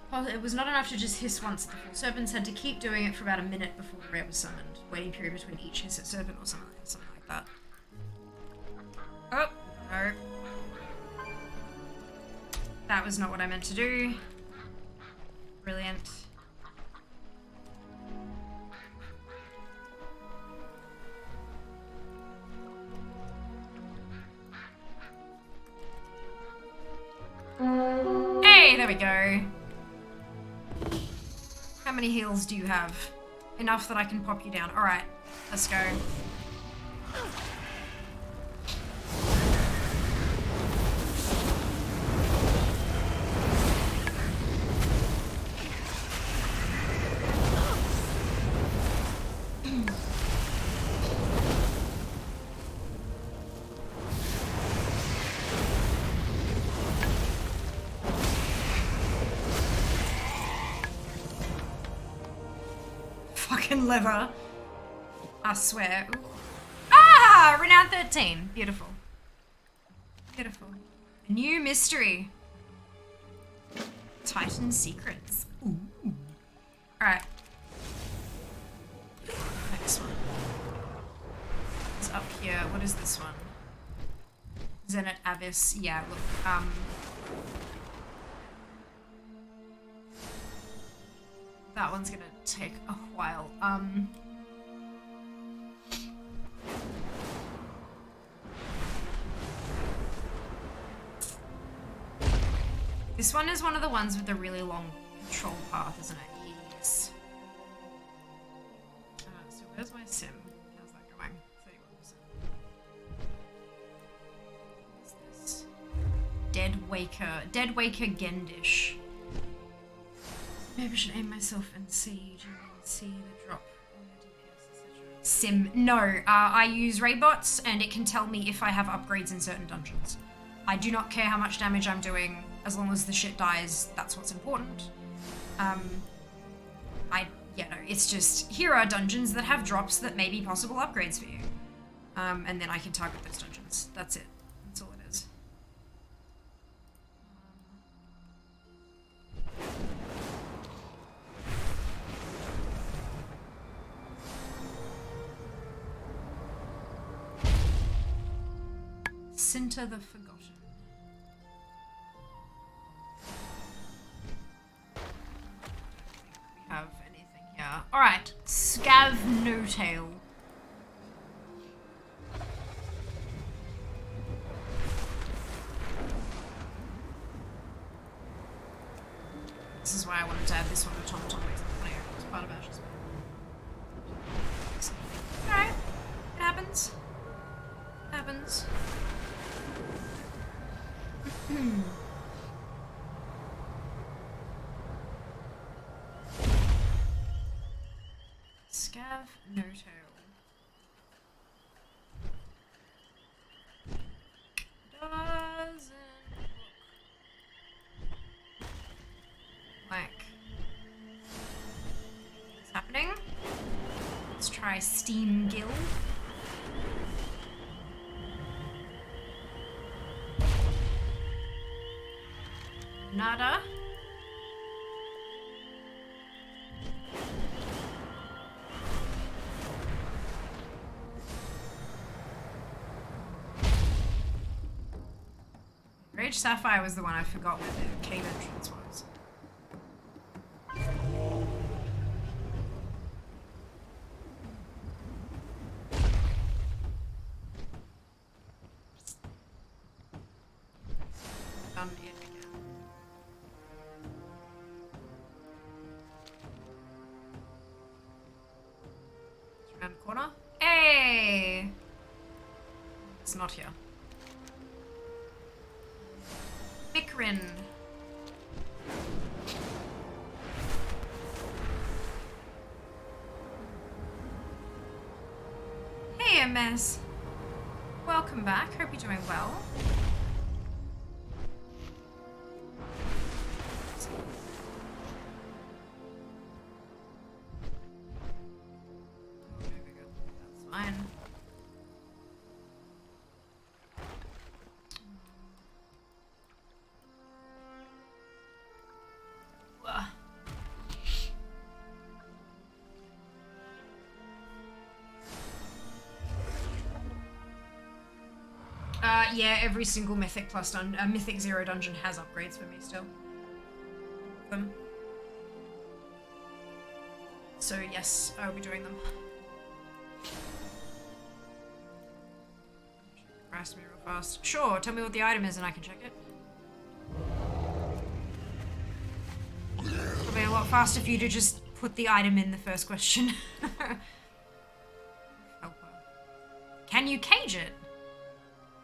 Well, it was not enough to just hiss once at the 4 serpents, had to keep doing it for about a minute before the rare was summoned. Waiting period between each hiss at serpent or something like that. Oh, no. That was not what I meant to do. Brilliant. Hey, there we go. How many heals do you have? Enough that I can pop you down. Alright, let's go. fucking leather. I swear. Ooh. Ah! Renown 13. Beautiful. Beautiful. A new mystery. Titan secrets. Ooh. Alright. Next one. It's up here. What is this one? Zenith Abyss. Yeah, look. That one's gonna take a while. This one is one of the ones with the really long control path, isn't it? Yes. So where's my sim? How's that going? 31%. What's this? Dead Waker Gendish. Maybe I should aim myself and see the drop on the DPS, etc. Sim. No, I use Raybots and it can tell me if I have upgrades in certain dungeons. I do not care how much damage I'm doing, as long as the shit dies, that's what's important. It's just, here are dungeons that have drops that may be possible upgrades for you. And then I can target those dungeons. That's it. That's all it is. Cinta the Forgotten. Have anything here. Alright, Scav No Tail. This is why I wanted to add this one to Tom it's part of Ash's. Alright, it happens. It happens. Scav No Tail. Doesn't look like what's happening. Let's try Steam Guild. Nada. Rage Sapphire was the one I forgot where the cave entrance was. Done it again. It's around the corner. Hey! It's not here. Bikrin. Hey, MS. Welcome back. Hope you're doing well. That's fine. Yeah, every single Mythic plus Mythic 0 dungeon has upgrades for me still. So yes, I'll be doing them. Harass me real fast. Sure, tell me what the item is and I can check it. It'll be a lot faster for you to just put the item in the first question. Can you cage it?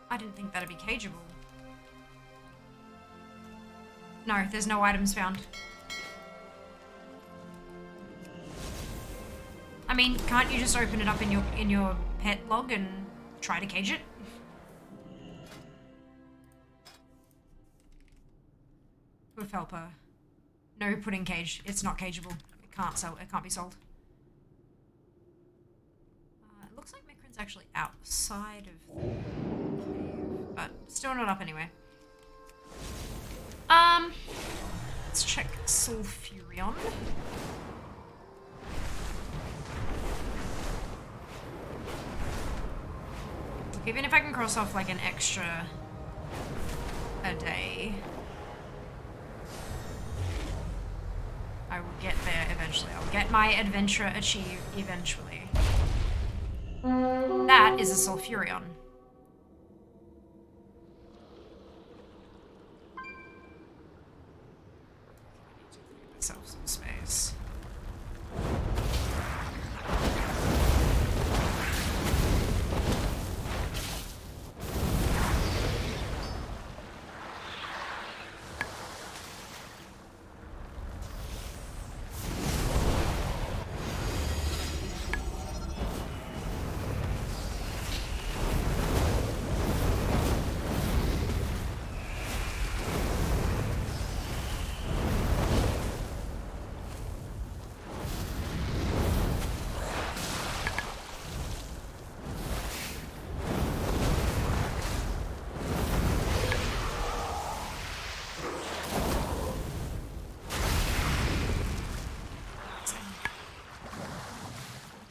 I didn't think that'd be cageable. No, there's no items found. I mean, can't you just open it up in your pet log and try to cage it? With helper. No pudding cage. It's not cageable. It can't be sold. It's actually outside of the cave, but still not up anyway. Let's check Sulfurion. Even if I can cross off like an extra a day, I will get there eventually. I'll get my adventure achieved eventually. That is a Sulfurion. Myself some space.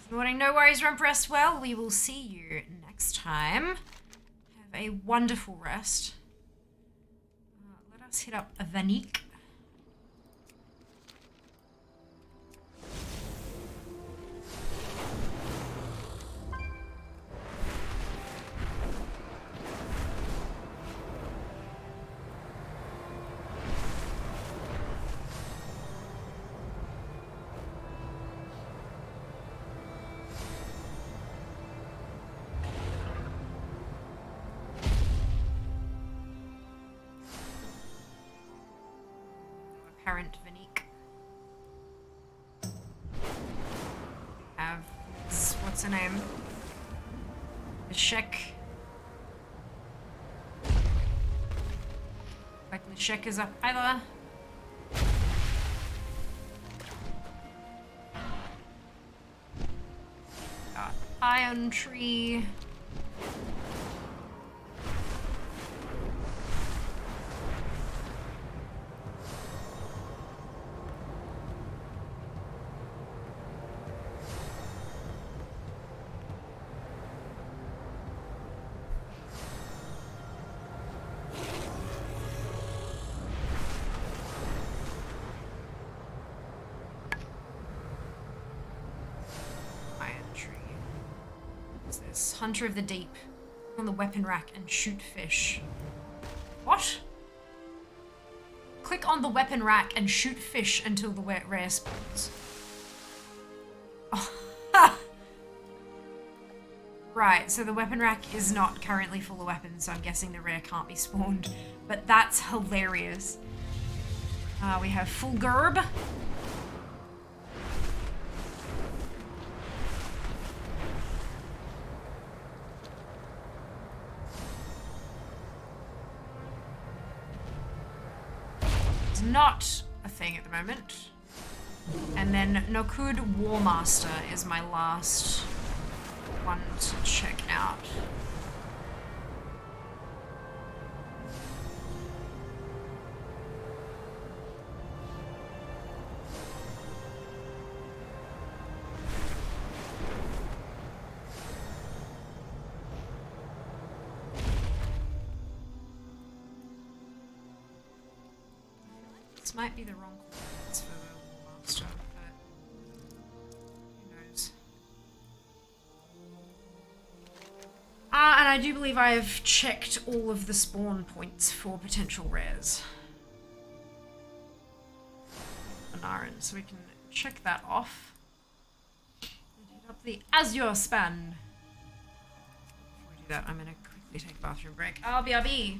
Morning, no worries, Rump, rest well. We will see you next time. Have a wonderful rest. Let us hit up Vanik. Apparent Vanik. Have what's her name? Leshek. Like Leshek is up either. Got Iron Tree. Hunter of the Deep. On the weapon rack and shoot fish. What? Click on the weapon rack and shoot fish until the rare spawns. Oh. Right, so the weapon rack is not currently full of weapons, so I'm guessing the rare can't be spawned. But that's hilarious. We have full Gerb. Not a thing at the moment. And then Nokud Warmaster is my last one to check out. Might be the wrong coordinates for the Master, but who knows. And I do believe I've checked all of the spawn points for potential rares. Anaran, so we can check that off. And hit up the Azure span. Before we do that, I'm gonna quickly take a bathroom break. RB.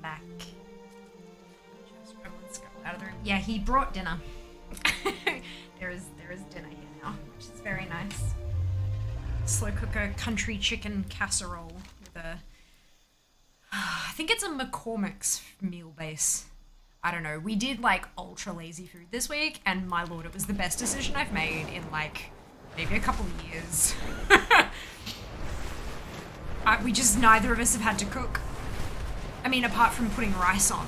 back. Let's go out of the room. Yeah, he brought dinner. there is dinner here now, which is very nice. Slow cooker country chicken casserole with a... I think it's a McCormick's meal base. I don't know. We did like ultra lazy food this week, and my lord, it was the best decision I've made in like maybe a couple of years. We just, neither of us have had to cook. I mean, apart from putting rice on,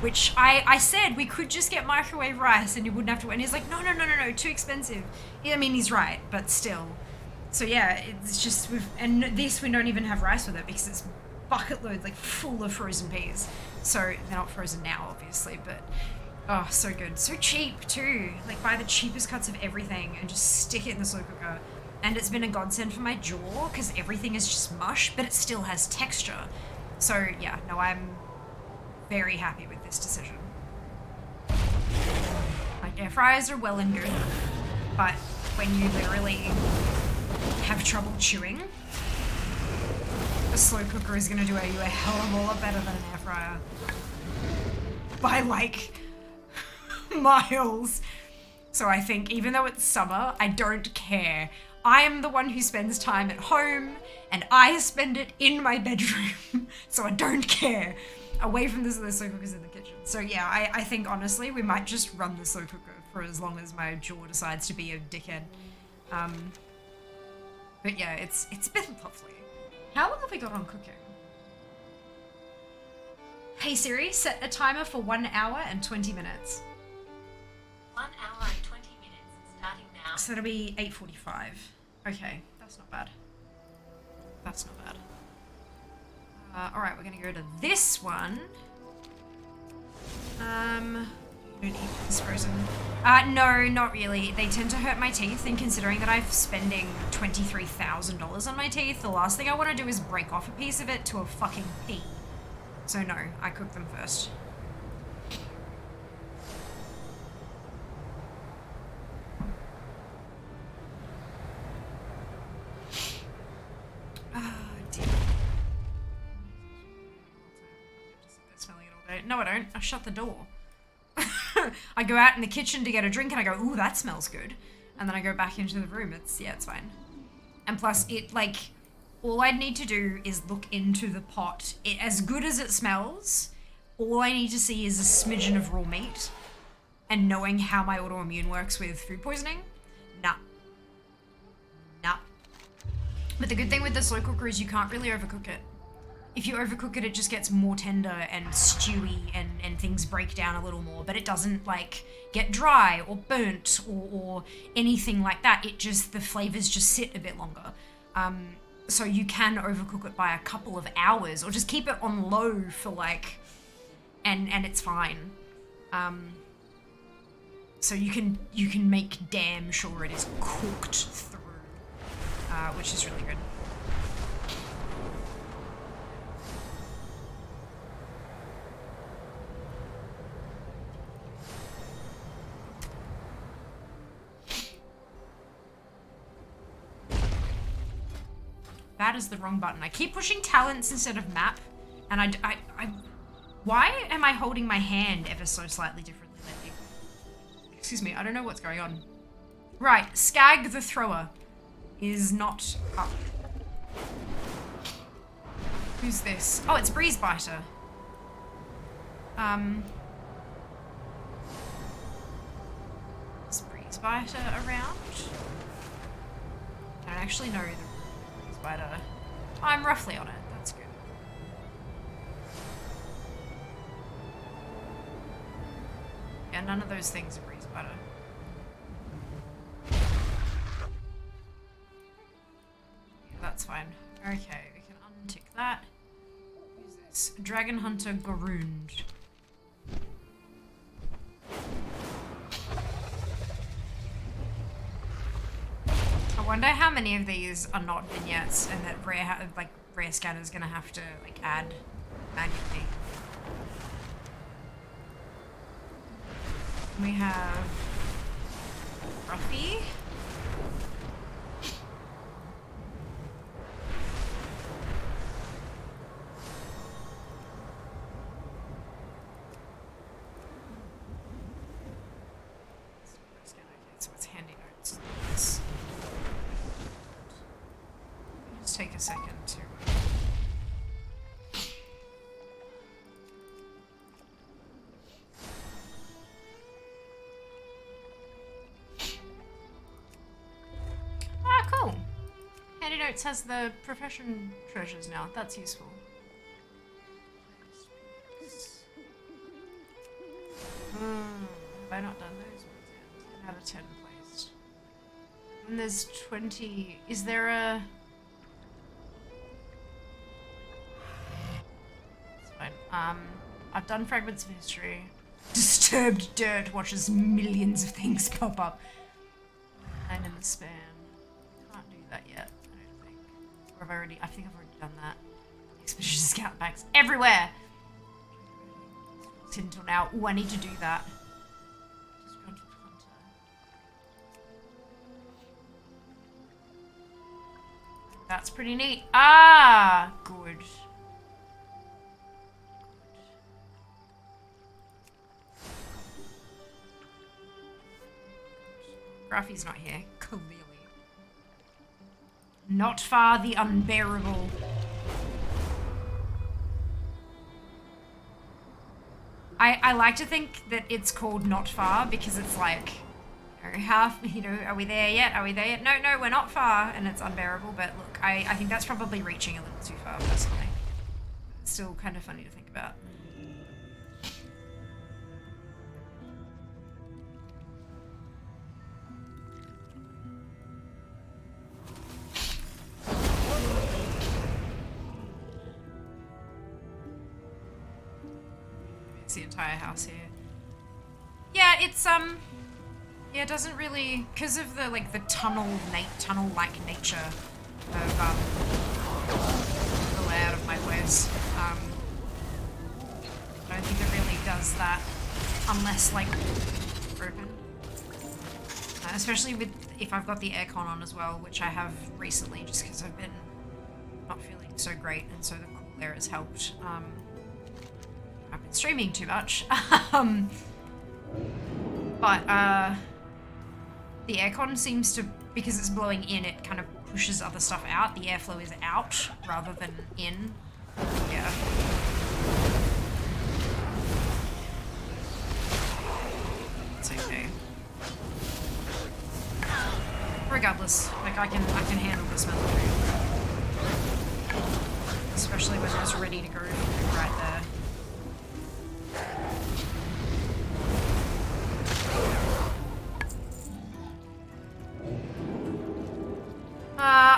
which I said we could just get microwave rice and you wouldn't have to, and he's like, no, too expensive. I mean, he's right, but still. So yeah, it's just, and this, we don't even have rice with it because it's bucket loads, like full of frozen peas. So they're not frozen now, obviously, but oh, so good. So cheap too. Like buy the cheapest cuts of everything and just stick it in the slow cooker. And it's been a godsend for my jaw because everything is just mush, but it still has texture. So yeah, no, I'm very happy with this decision. Like air fryers are well and good, but when you literally have trouble chewing, a slow cooker is going to do you a hell of a lot better than an air fryer. By like miles. So I think even though it's summer, I don't care. I am the one who spends time at home and I spend it in my bedroom. So I don't care. Away from the slow cookers in the kitchen. So yeah, I think honestly we might just run the slow cooker for as long as my jaw decides to be a dickhead. But yeah, it's been lovely. How long have we got on cooking? Hey Siri, set a timer for 1 hour and 20 minutes. 1 hour and 20 minutes, starting now. So it'll be 8:45. Okay, that's not bad. That's not bad. Alright, we're gonna go to this one. You don't eat this frozen. No, not really. They tend to hurt my teeth, and considering that I'm spending $23,000 on my teeth, the last thing I want to do is break off a piece of it to a fucking pea. So no, I cook them first. No, I don't. I shut the door. I go out in the kitchen to get a drink and I go, ooh, that smells good. And then I go back into the room. It's fine. And plus it, like, all I'd need to do is look into the pot. As good as it smells, all I need to see is a smidgen of raw meat. And knowing how my autoimmune works with food poisoning, nah. But the good thing with the slow cooker is you can't really overcook it. If you overcook it, it just gets more tender and stewy and things break down a little more, but it doesn't like get dry or burnt or anything like that. It just, the flavors just sit a bit longer. So you can overcook it by a couple of hours or just keep it on low for like, and it's fine. So you can make damn sure it is cooked through, which is really good. That is the wrong button. I keep pushing talents instead of map, and I why am I holding my hand ever so slightly differently lately? Excuse me, I don't know what's going on. Right, Skag the Thrower is not up. Who's this? Oh, it's Breezebiter. Is Breezebiter around? I don't actually know the Spider. I'm roughly on it. That's good. Yeah, none of those things are breeze spider. Yeah, that's fine. Okay, we can untick that. Who's this? Dragon Hunter Garund. I wonder how many of these are not vignettes and that rare scanner's gonna have to like add manually. We have Ruffy. take a second to... Ah, cool. Handy Notes has the profession treasures now. That's useful. Have I not done those ones yet? 10 out of 10 placed. And there's 20... Is there a... It's fine. I've done Fragments of History. Disturbed Dirt watches millions of things pop up. 9 in the span. Can't do that yet, I don't think. Or have I already... I think I've already done that. Expedition Scout packs everywhere! Until now. Ooh, I need to do that. That's pretty neat. Ah, good. Gruffy's not here, clearly. Not far the unbearable. I like to think that it's called Not Far because it's like, you know, half, you know, are we there yet? Are we there yet? No, we're not far, and it's unbearable, but look, I think that's probably reaching a little too far, personally. It's still kind of funny to think about. It's the entire house here. Yeah, it's yeah, it doesn't really, because of the like the tunnel-like nature of the layout of my wares. I don't think it really does that unless like open. Especially with if I've got the aircon on as well, which I have recently, just because I've been not feeling so great, and so the cool air has helped. I've been streaming too much. But the aircon seems to, because it's blowing in, it kind of pushes other stuff out. The airflow is out rather than in. Yeah. It's okay. Regardless, like I can handle the smell of food. Especially when it's ready to go right there.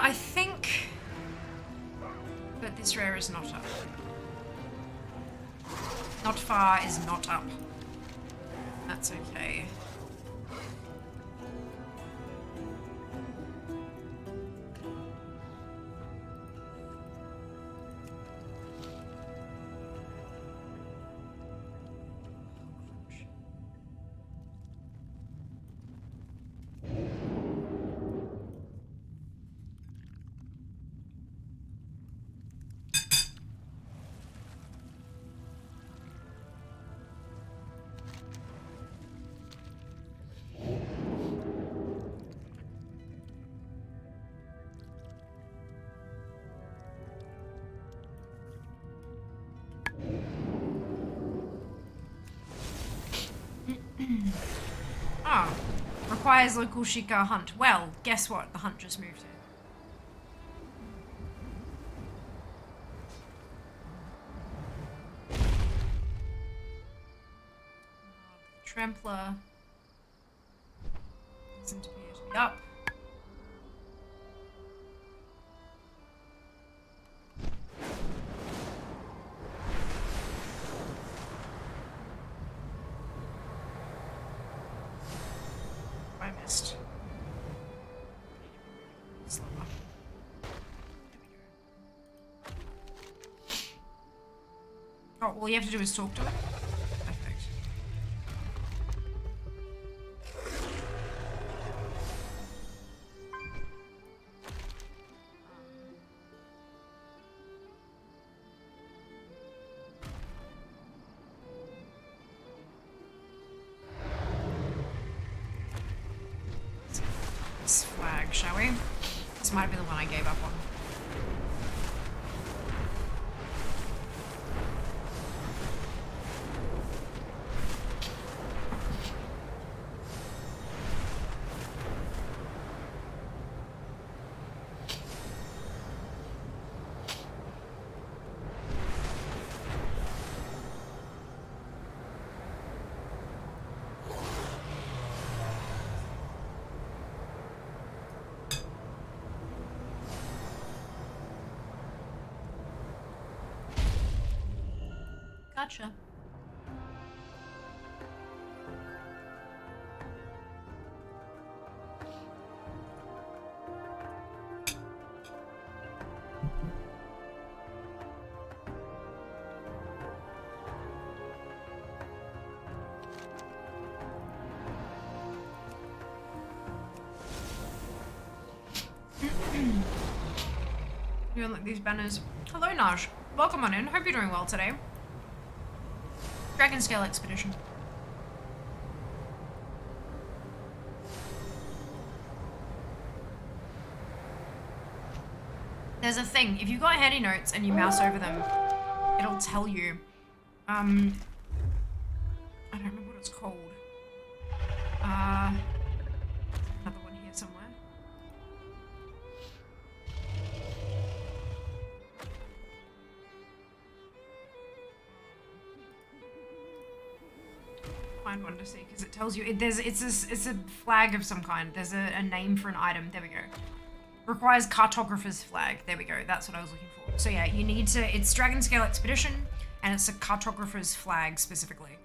I think that this rare is not up. Not far is not up. That's okay. Ah, requires local Shikar hunt. Well, guess what? The hunt just moved here. Trampler doesn't appear to be up. I missed. Slower. Oh, all you have to do is talk to it. Perfect. This flag, shall we? This might be the one I gave up on. Gotcha. You unlock these banners. Hello, Naj. Welcome on in. Hope you're doing well today. Dragon Scale Expedition. There's a thing. If you've got handy notes and you mouse over them, it'll tell you. I don't remember what it's called. Another one here somewhere. Find one to see because it tells you it's a flag of some kind. There's a name for an item. There we go. Requires cartographer's flag. There we go. That's what I was looking for. So yeah, you need to. It's Dragon Scale Expedition, and it's a cartographer's flag specifically.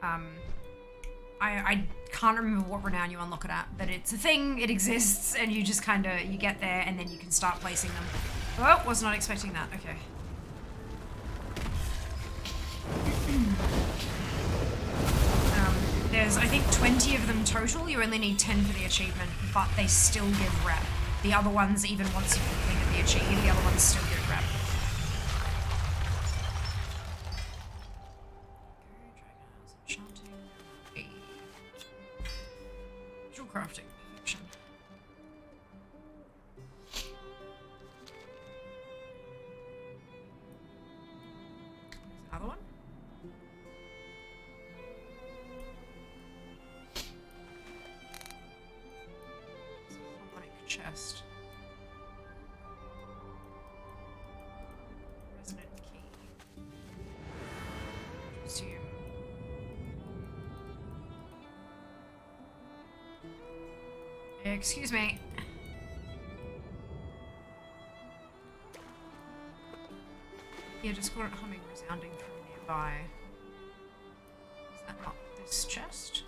I can't remember what renown you unlock it at, but it's a thing. It exists, and you just kind of you get there, and then you can start placing them. Oh, was not expecting that. Okay. There's, I think, 20 of them total. You only need 10 for the achievement, but they still give rep. The other ones, even once you've completed the achievement, the other ones still give rep. Visual crafting, perfection. Another one? Chest. Resonant key. Resume. Excuse me. Yeah, just got it humming, resounding from nearby. Is that not this chest?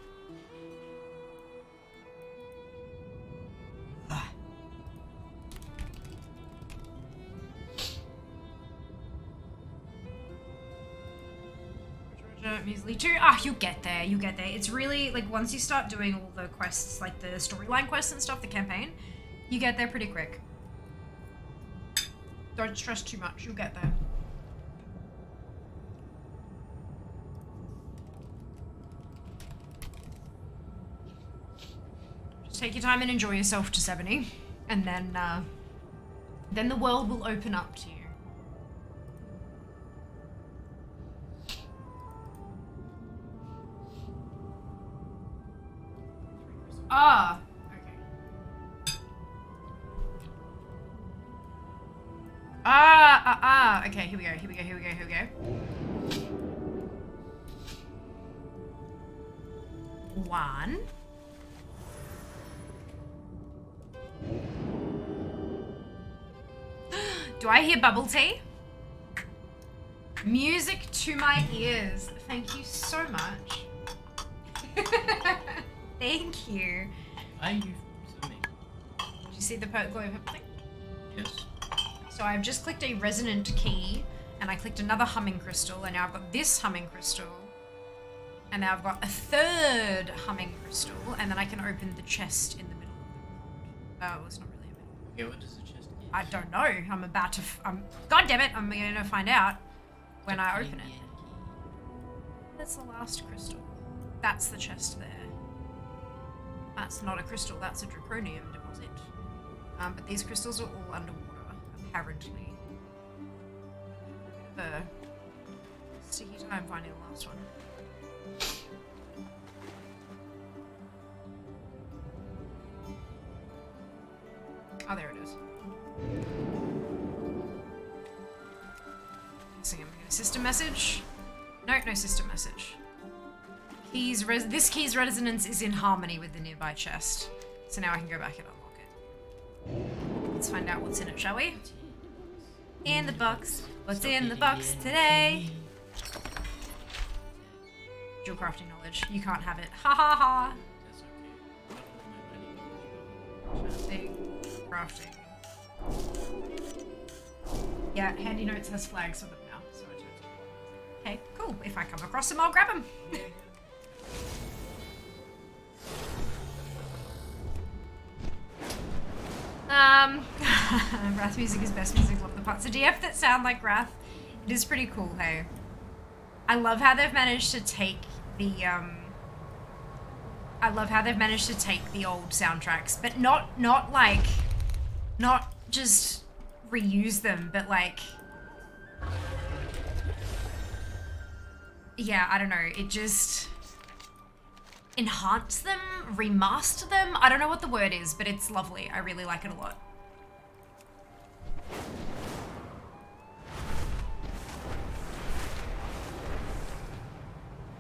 Measly too. Ah, you get there, you get there. It's really, like, once you start doing all the quests, like the storyline quests and stuff, the campaign, you get there pretty quick. Don't stress too much, you'll get there. Just take your time and enjoy yourself to 70, and then the world will open up to you. Ah, okay. Okay, here we go, here we go, here we go, here we go. 1. Do I hear bubble tea? Music to my ears. Thank you so much. Thank you. Thank you for me. Did you see the glow purple thing? Yes. So I've just clicked a resonant key, and I clicked another humming crystal, and now I've got this humming crystal, and now I've got a third humming crystal, and then I can open the chest in the middle of the world. Oh, it's not really a middle. Okay, what does the chest do? I don't know. I'm about to. God damn it! I'm gonna find out when I open it. That's the last crystal. That's the chest there. That's not a crystal, that's a draconium deposit. But these crystals are all underwater, apparently. A bit of a sticky time finding the last one. Oh, there it is. Guessing I'm gonna get a system message. No, no system message. This key's resonance is in harmony with the nearby chest. So now I can go back and unlock it. Let's find out what's in it, shall we? In the box. What's in the box today? dual crafting knowledge. You can't have it. Ha ha ha. Crafting. Yeah, Handy Notes has flags for them now, so I chose. Okay, cool. If I come across them, I'll grab them. Wrath music is best music. Love the parts of DF that sound like Wrath. It is pretty cool, hey. I love how they've managed to take the old soundtracks, but not just reuse them, but like, yeah, I don't know, it just enhance them, remaster them. I don't know what the word is, but it's lovely. I really like it a lot.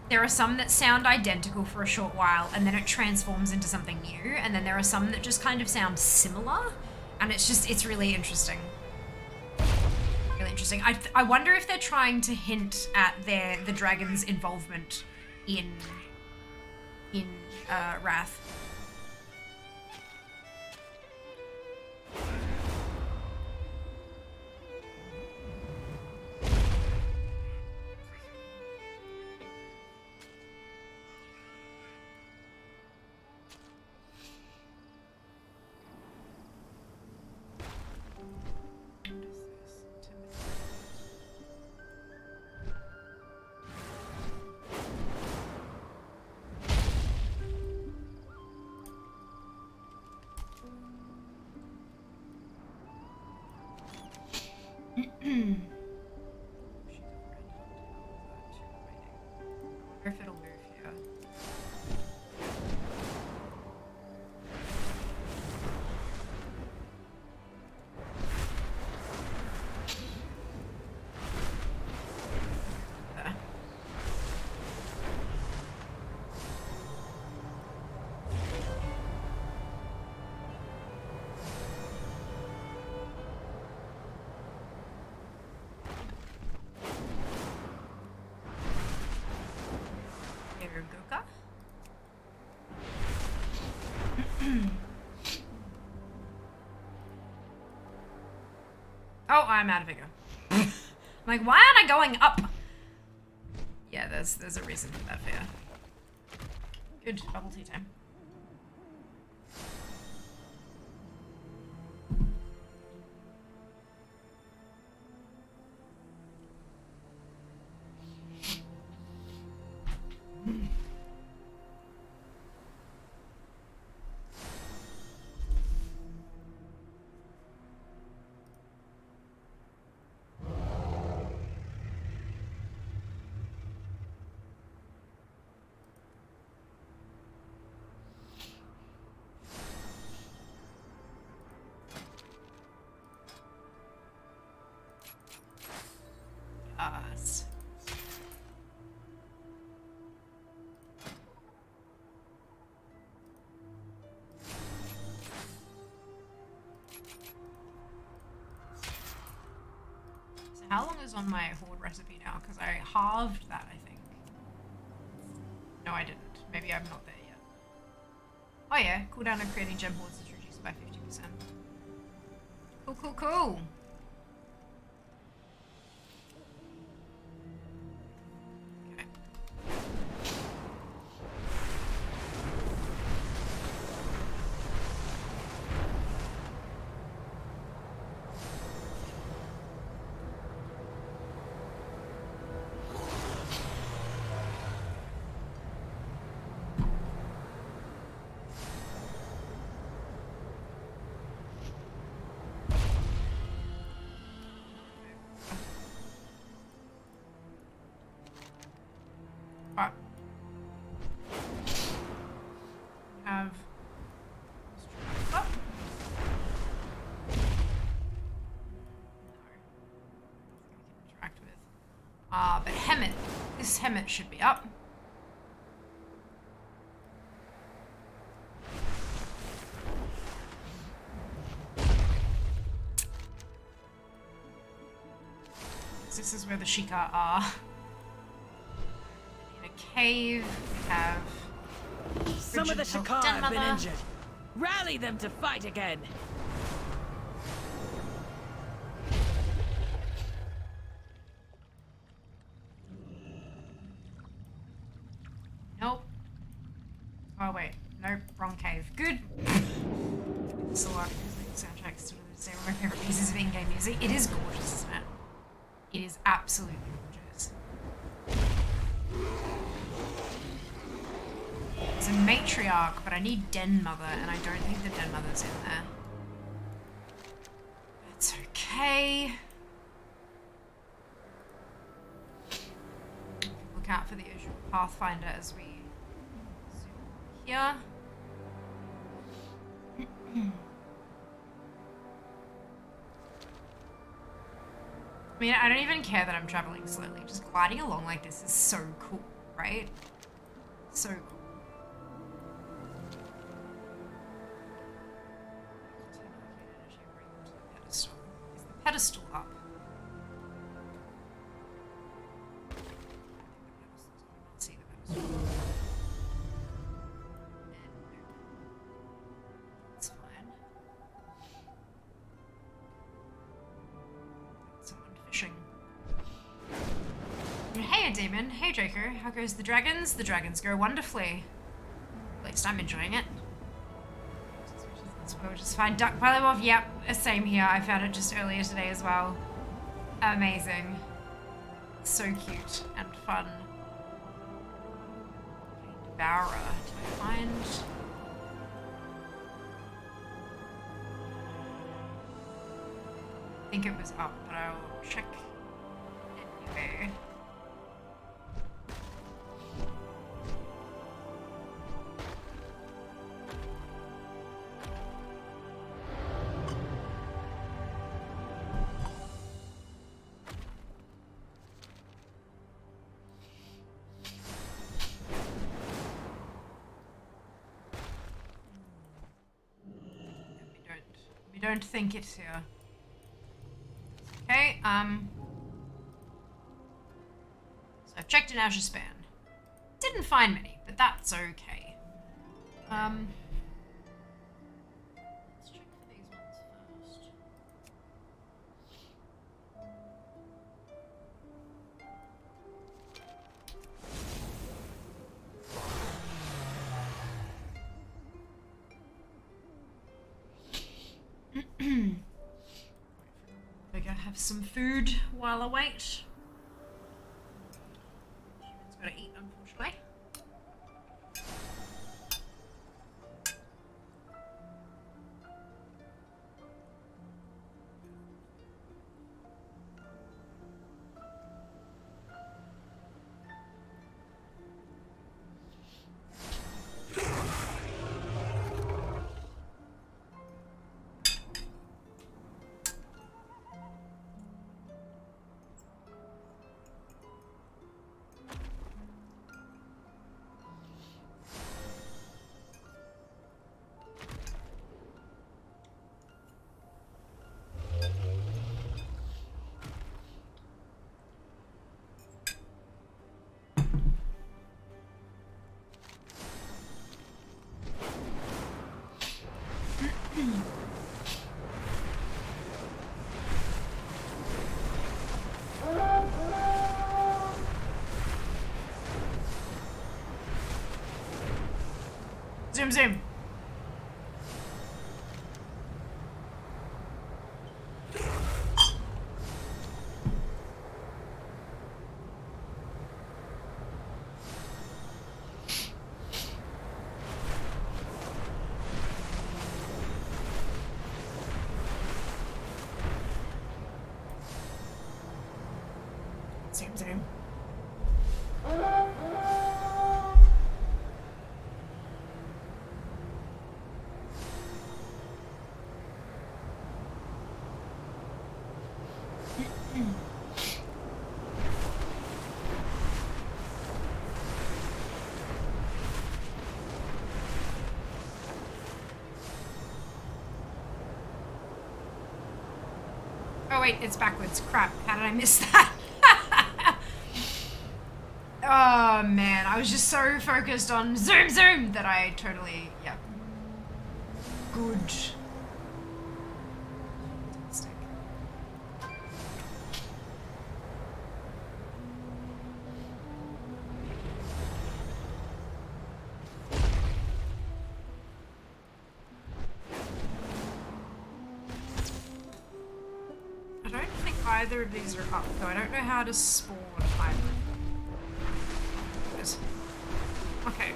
There are some that sound identical for a short while and then it transforms into something new, and then there are some that just kind of sound similar, and it's really interesting. Really interesting. I wonder if they're trying to hint at the dragon's involvement in Wrath. If it'll move here. There. Oh, I'm out of vigor. I'm like, why aren't I going up? Yeah, there's a reason for that fear. Good bubble tea time. Us. So how long is on my horde recipe now? Because I halved that, I think. No, I didn't. Maybe I'm not there yet. Oh yeah, cooldown of creating gem hordes is reduced by 50%. Cool, cool, cool. Have oh. No. Interact with. But Hemet. This Hemet should be up. This is where the Shika are. In a cave. We have Some of the Frigid Shakar have been Mother. injured. Rally them to fight again. Nope. Oh wait, nope, wrong cave. Good. It's a lot. Soundtracks to say one of my favorite pieces of in-game music. It is gorgeous, isn't it? It is absolutely gorgeous. There's a matriarch, but I need Den Mother, and I don't think the Den Mother's in there. That's okay. Look out for the usual Pathfinder as we zoom here. I mean, I don't even care that I'm traveling slowly. Just gliding along like this is so cool, right? So cool. Is the pedestal up? Let's see the pedestal. That's fine. Someone fishing. Hey, Demon. Hey, Joker. How goes the dragons? The dragons go wonderfully. At least I'm enjoying it. Which is fine. Duck Polymorph, yep, same here. I found it just earlier today as well. Amazing. So cute and fun. Okay, Devourer. Do I find... I think it was up, but I'll check anyway. We don't think it's here. Okay, so I've checked in Azure Span. Didn't find many, but that's okay. Let's check for these ones first. We're gonna have some food while I wait. Human's gotta eat, unfortunately. Zoom, zoom. Zoom, zoom. Oh wait, it's backwards. Crap, how did I miss that? Oh man, I was just so focused on zoom that I totally, yeah. Good. Fantastic. I don't think either of these are up, though. I don't know how to spawn either. Okay.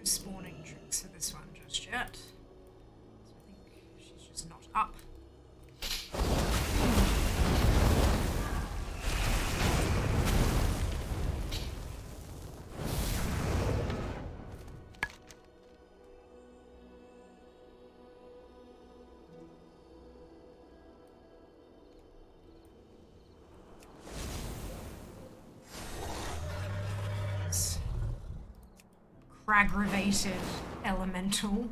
Spawning tricks for this one just yet. So I think she's just not up. Aggravated elemental.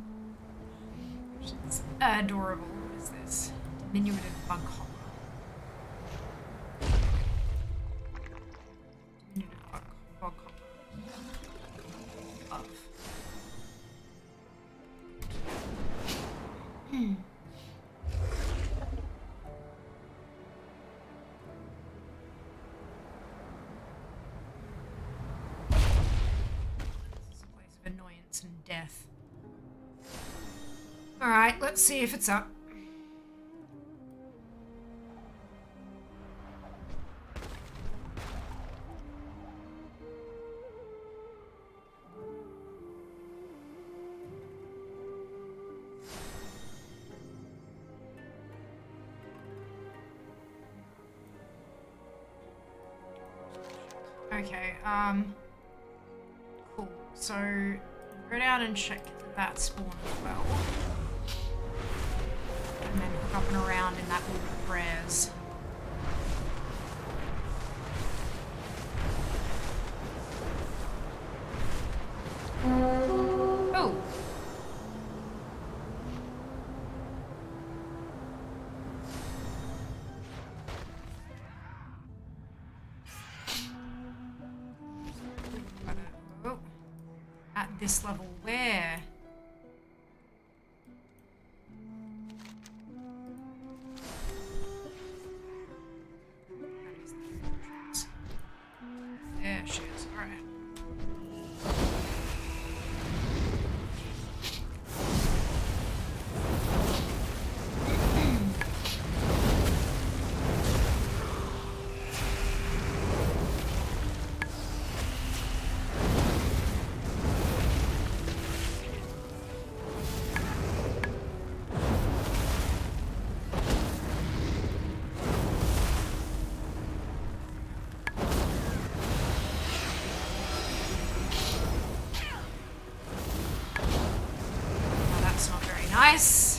Which is adorable. What is this? Diminutive bug hopper. Diminutive bug hopper. Love. Annoyance and death. Alright, let's see if it's up. Okay, cool. So, go down and check that spawn as well. And then hook up and around in that little prayers. Oh! At this level, where? There she is, alright. Nice.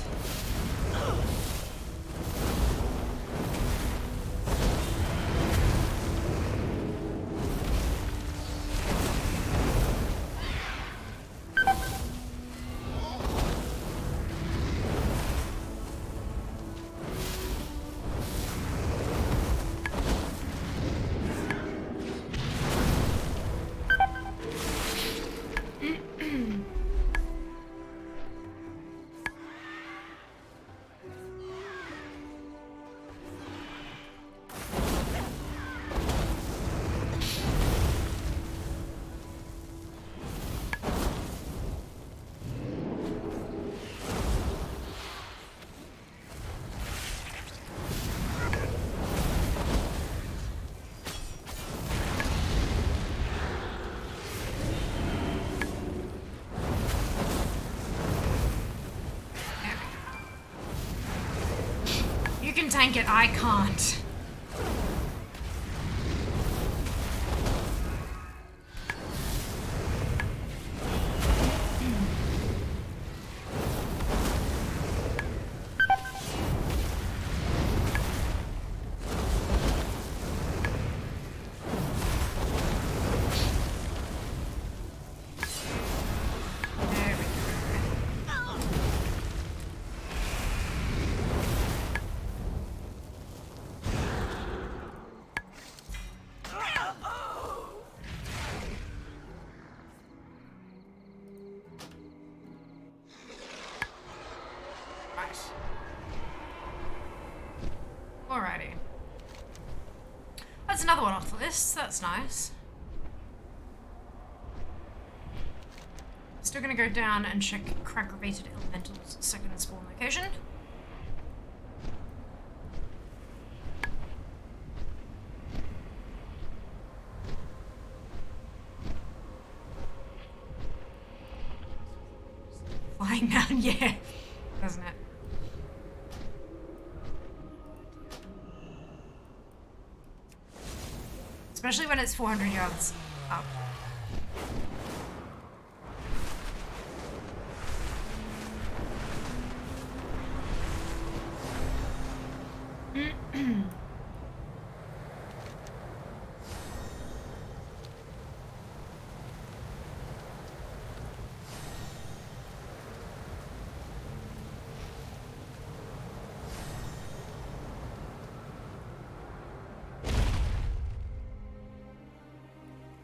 Tank it, I can't. Alrighty. That's another one off the list. That's nice. Still gonna go down and check Craggravated Elemental's second spawn location. Flying mountain, yeah, doesn't it? Especially when it's 400 yards up.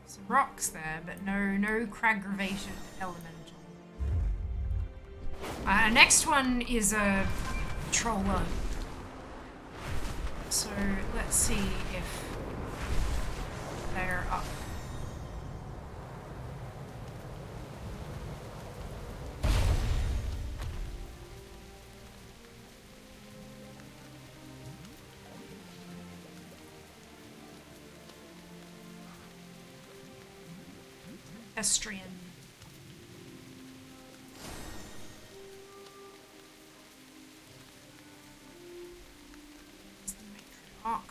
Some rocks there, but no crag-gravated elemental. Next one is a troller. So let's see if they're up. Estrian. Matriarch.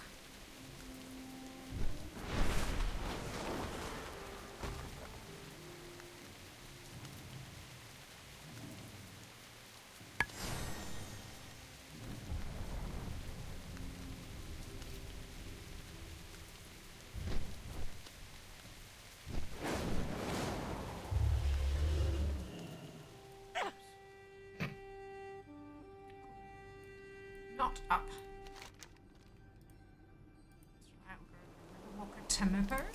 Not up. That's right, we'll go walk a Timber.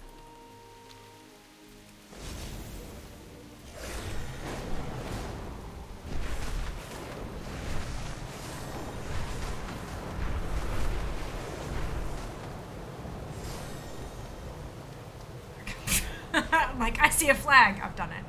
Like, I see a flag. I've done it.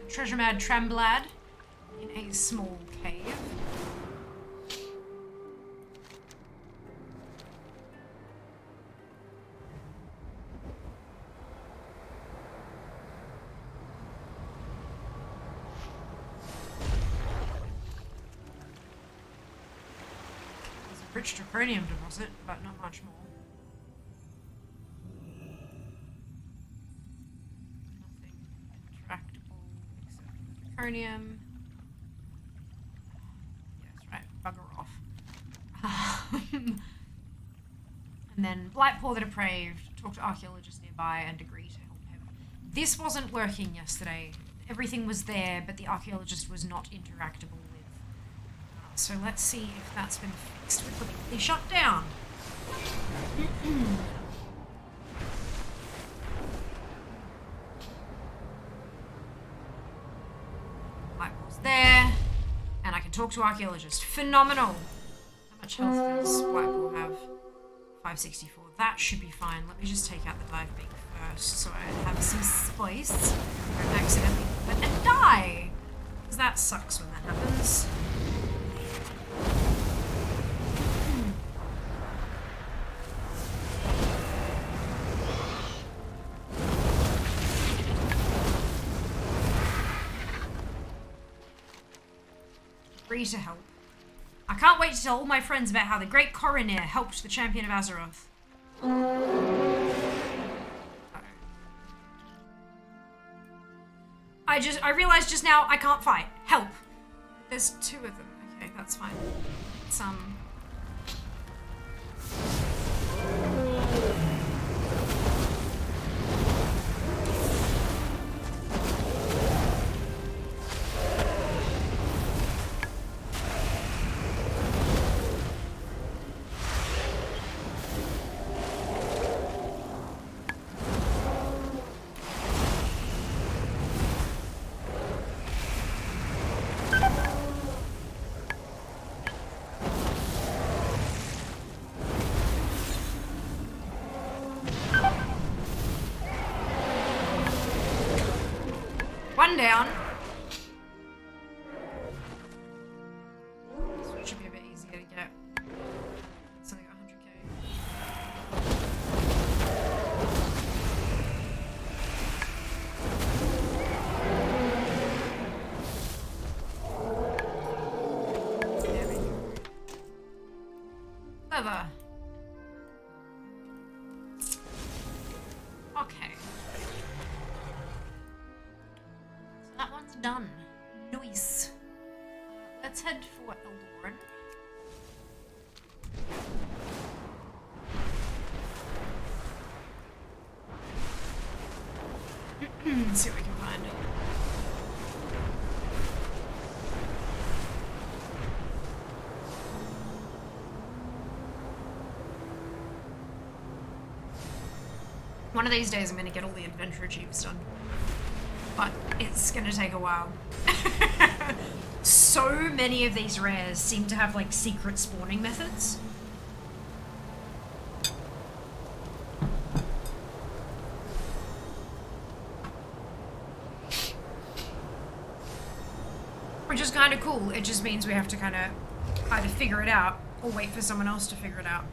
Treasure Mad Tremblad in a small cave. There's a rich draconium deposit, but not much more. Draconium. Yes, right. Bugger off. And then Blightpaw the Depraved, talk to archaeologists nearby and agree to help him. This wasn't working yesterday. Everything was there, but the archaeologist was not interactable with. So let's see if that's been fixed with the weekly shutdown. There, and I can talk to archaeologists. Phenomenal. How much health does Blackpool have? 564. That should be fine. Let me just take out the dive beak first, so I have some space. I don't accidentally open and die, because that sucks when that happens. Free to help. I can't wait to tell all my friends about how the great Coroner helped the champion of Azeroth. I realized just now I can't fight. Help. There's two of them. Okay, that's fine. one down. This one should be a bit easier to get. It's only got 100k. There we go. Leather. Okay. So that one's done. Nice. Let's head for Eldoran. See what we can find. One of these days I'm going to get all the adventure achievements done. But it's going to take a while. So many of these rares seem to have like secret spawning methods. Which is kind of cool. It just means we have to kind of either figure it out or wait for someone else to figure it out.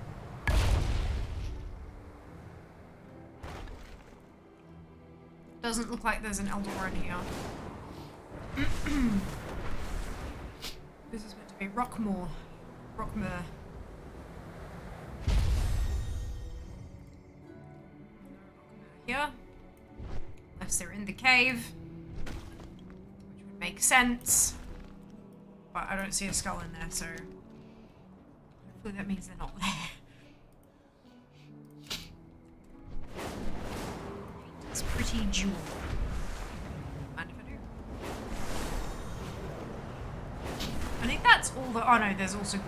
Doesn't look like there's an Eldoran here. This is meant to be Rockmore. Rockmore. Here. Unless they're in the cave. Which would make sense. But I don't see a skull in there, so hopefully that means they're not there. It's pretty jewel. Mind if I do? I think that's all the. Oh no, there's also Gormor.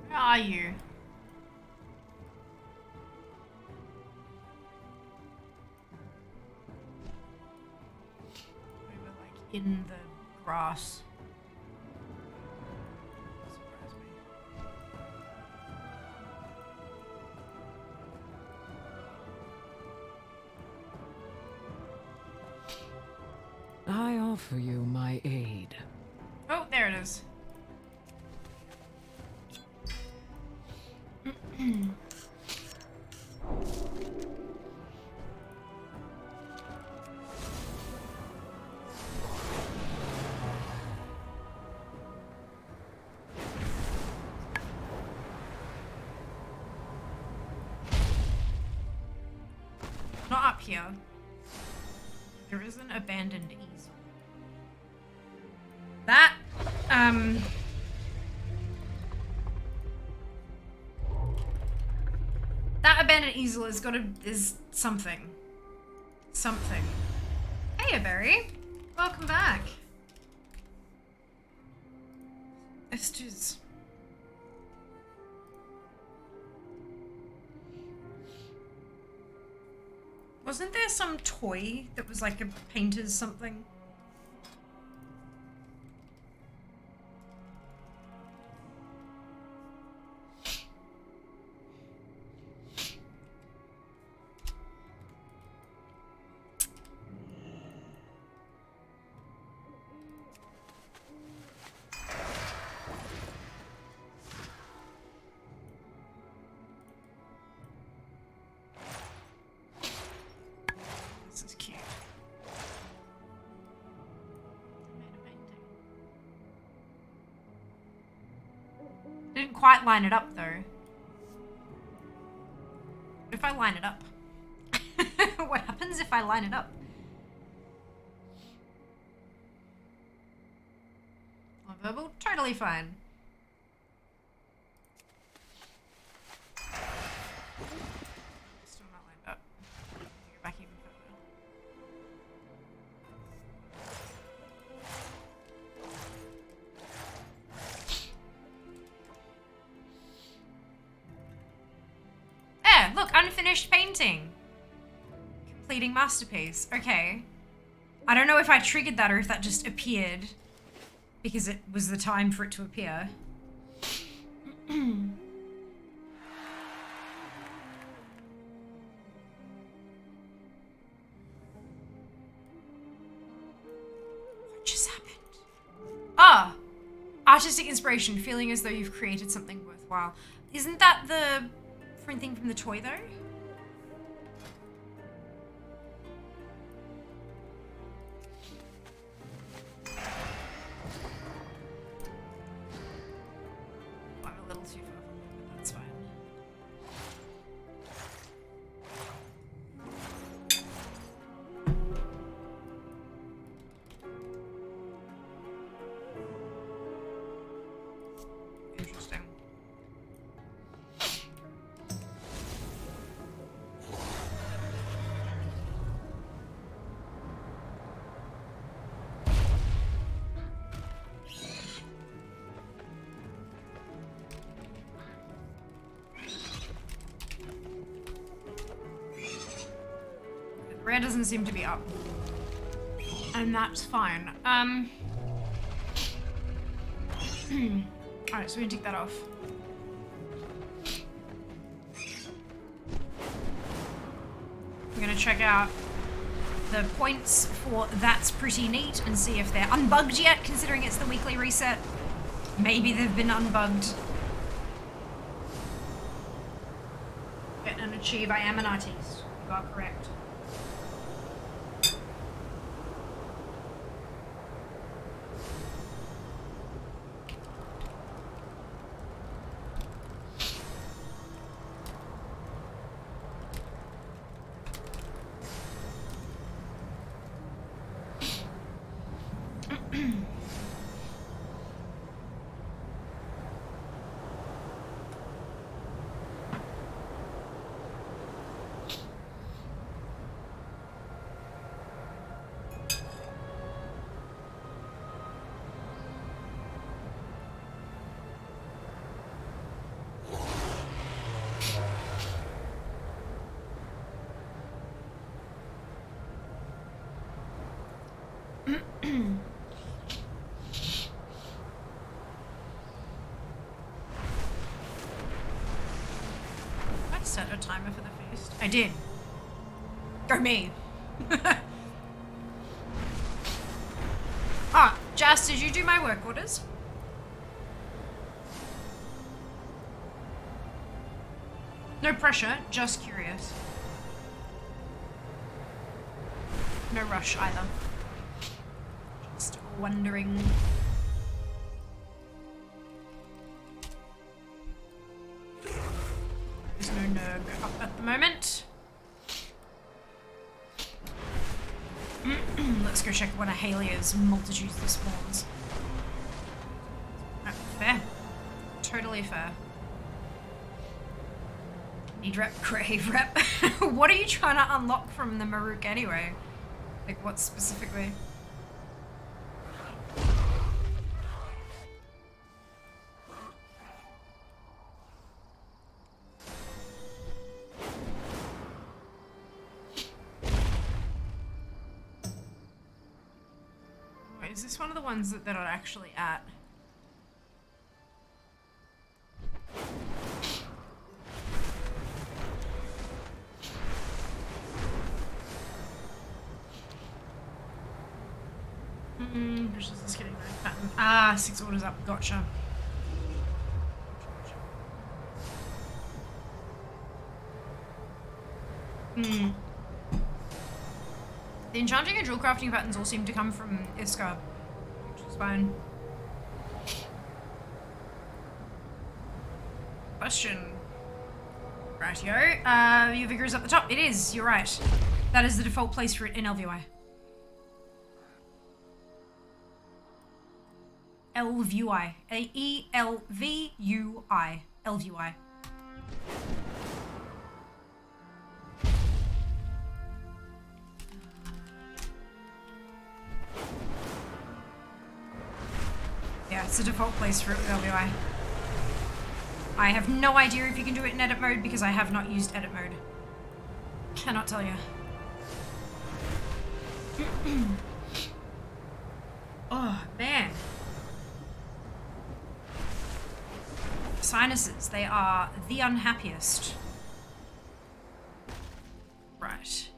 Where are you? We were like in the grass. Surprise me. I offer you my aid. Oh, there it is. Not up here. There is an abandoned easel. That, that abandoned easel is something. Something. Hey, Berry. Welcome back. It's just... Wasn't there some toy that was like a painter's something? This is cute. Didn't quite line it up though. What if I line it up? What happens if I line it up? On verbal, totally fine. Still not lined up. Go back even further. look, unfinished painting. Completing masterpiece. Okay. I don't know if I triggered that or if that just appeared because it was the time for it to appear. What just happened? Ah! Artistic inspiration, feeling as though you've created something worthwhile. Isn't that the different thing from the toy though? I'm a little too far from it, but that's fine. Interesting. The rare doesn't seem to be up. And that's fine. Alright, so we can tick that off. I'm gonna check out the points for That's Pretty Neat and see if they're unbugged yet, considering it's the weekly reset. Maybe they've been unbugged. Get and achieve, I am an artiste. You are correct. I set a timer for the feast. I did. Go me. Ah, Jas, did you do my work orders? No pressure, just curious. No rush either. Just wondering. There's no nerg up at the moment. Let's go check one of Halia's multitudes that spawns. Oh, fair. Totally fair. Need rep, crave rep. What are you trying to unlock from the Maruk anyway? Like what specifically? Wait, is this one of the ones that are actually at? Just getting that pattern. Ah, 6 orders up. Gotcha. The enchanting and drill crafting patterns all seem to come from Iskar, which is fine. Question. Rightio. Your vigor is up the top. It is. You're right. That is the default place for it in LVI. LVUI. E-L-V-U-I. LVUI. Yeah, it's the default place for LVI. I have no idea if you can do it in edit mode because I have not used edit mode. Cannot tell you. Oh, man. Sinuses, they are the unhappiest. Right.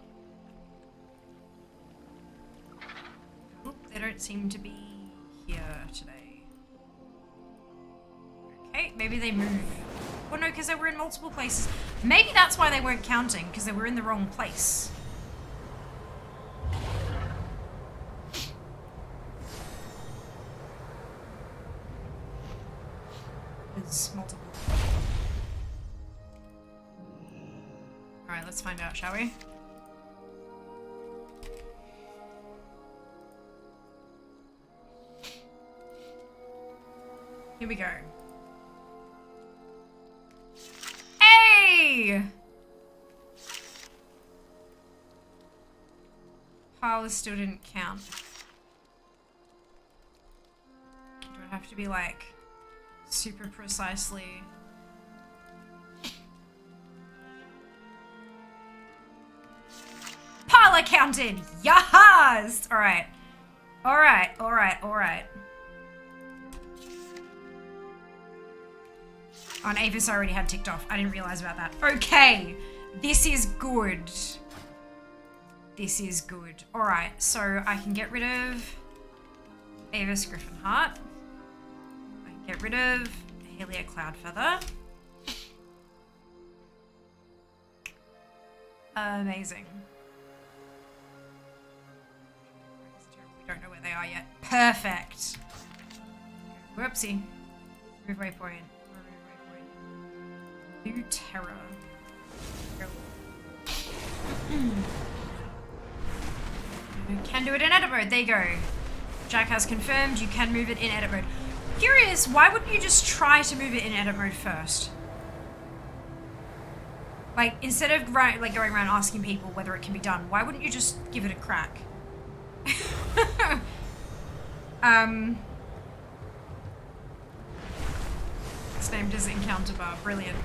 Oop, they don't seem to be here today. Okay, maybe they move. Well, no, because they were in multiple places. Maybe that's why they weren't counting, because they were in the wrong place. There's multiple. Alright, let's find out, shall we? Here we go. Hey! Pile still didn't count. Do I have to be like super precisely? Parlor counted! Yahas! Alright. Alright, alright, alright. Oh, and Avis already had ticked off. I didn't realize about that. Okay. This is good. This is good. Alright, so I can get rid of Avis Griffinheart. I can get rid of Helia Cloudfeather. Amazing. We don't know where they are yet. Perfect. Whoopsie. Move waypoint. New terror. You can do it in edit mode. There you go. Jack has confirmed you can move it in edit mode. Curious, why wouldn't you just try to move it in edit mode first? Like, instead of going around asking people whether it can be done, why wouldn't you just give it a crack? It's named as encounter bar. Brilliant.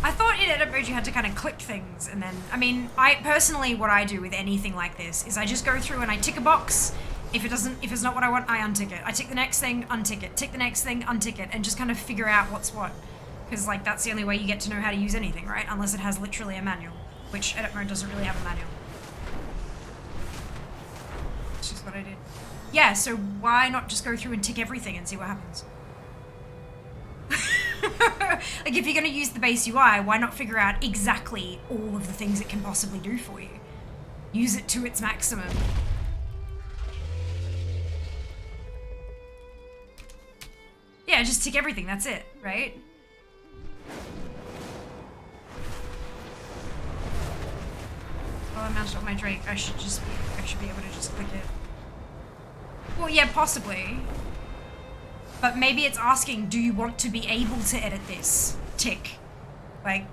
I thought in edit mode you had to kind of click things and then, I mean, personally what I do with anything like this is I just go through and I tick a box. If it's not what I want, I untick it. I tick the next thing, untick it. Tick the next thing, untick it, and just kind of figure out what's what. Because, like, that's the only way you get to know how to use anything, right? Unless it has literally a manual, which edit mode doesn't really have a manual. It's just what I did. Yeah, so why not just go through and tick everything and see what happens? Like, if you're going to use the base UI, why not figure out exactly all of the things it can possibly do for you? Use it to its maximum. Yeah, just tick everything, that's it, right? Well, I mounted on my Drake, I should be able to just click it. Well, yeah, possibly. But maybe it's asking, do you want to be able to edit this? Tick. Like,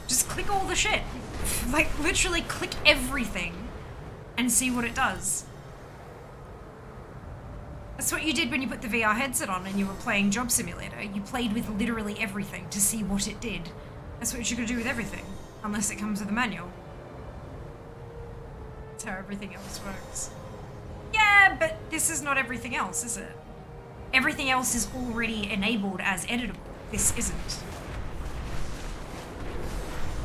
just click all the shit. Like, literally click everything and see what it does. That's what you did when you put the VR headset on and you were playing Job Simulator. You played with literally everything to see what it did. That's what you're gonna do with everything. Unless it comes with a manual. That's how everything else works. Yeah, but this is not everything else, is it? Everything else is already enabled as editable. This isn't.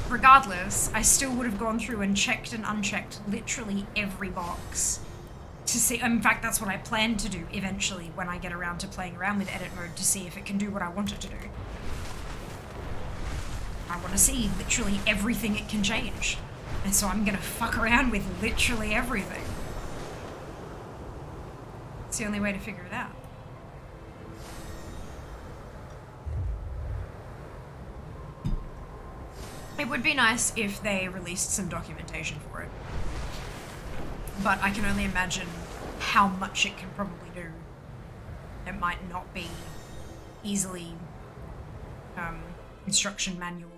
Regardless, I still would have gone through and checked and unchecked literally every box to see. In fact, that's what I plan to do eventually when I get around to playing around with edit mode to see if it can do what I want it to do. I want to see literally everything it can change. And so I'm gonna fuck around with literally everything. It's the only way to figure it out. It would be nice if they released some documentation for it. But I can only imagine how much it can probably do. It might not be easily instruction manual.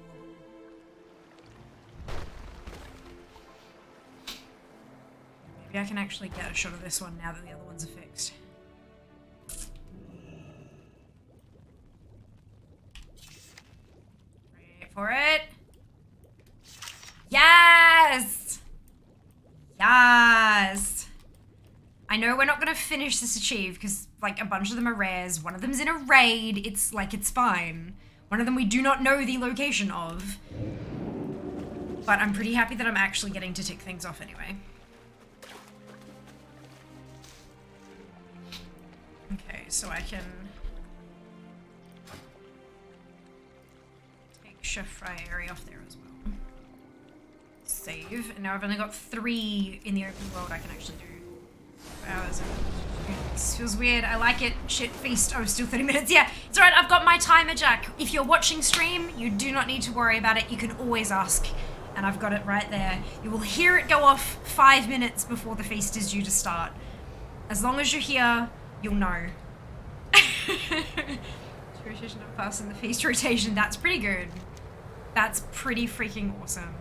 Maybe I can actually get a shot of this one now that the other ones are fixed. for it. Yes! Yes! I know we're not gonna finish this achieve because like a bunch of them are rares. One of them's in a raid. It's like, it's fine. One of them we do not know the location of. But I'm pretty happy that I'm actually getting to tick things off anyway. Okay, so I can take Chef Fry area off there as well. Save, and now I've only got 3 in the open world I can actually do. Hours. This feels weird. I like it. Shit, feast. Oh, still 30 minutes. Yeah, it's alright. I've got my timer, Jack. If you're watching stream, you do not need to worry about it. You can always ask. And I've got it right there. You will hear it go off 5 minutes before the feast is due to start. As long as you're here, you'll know. Rotation not fast in the feast rotation. That's pretty good. That's pretty freaking awesome.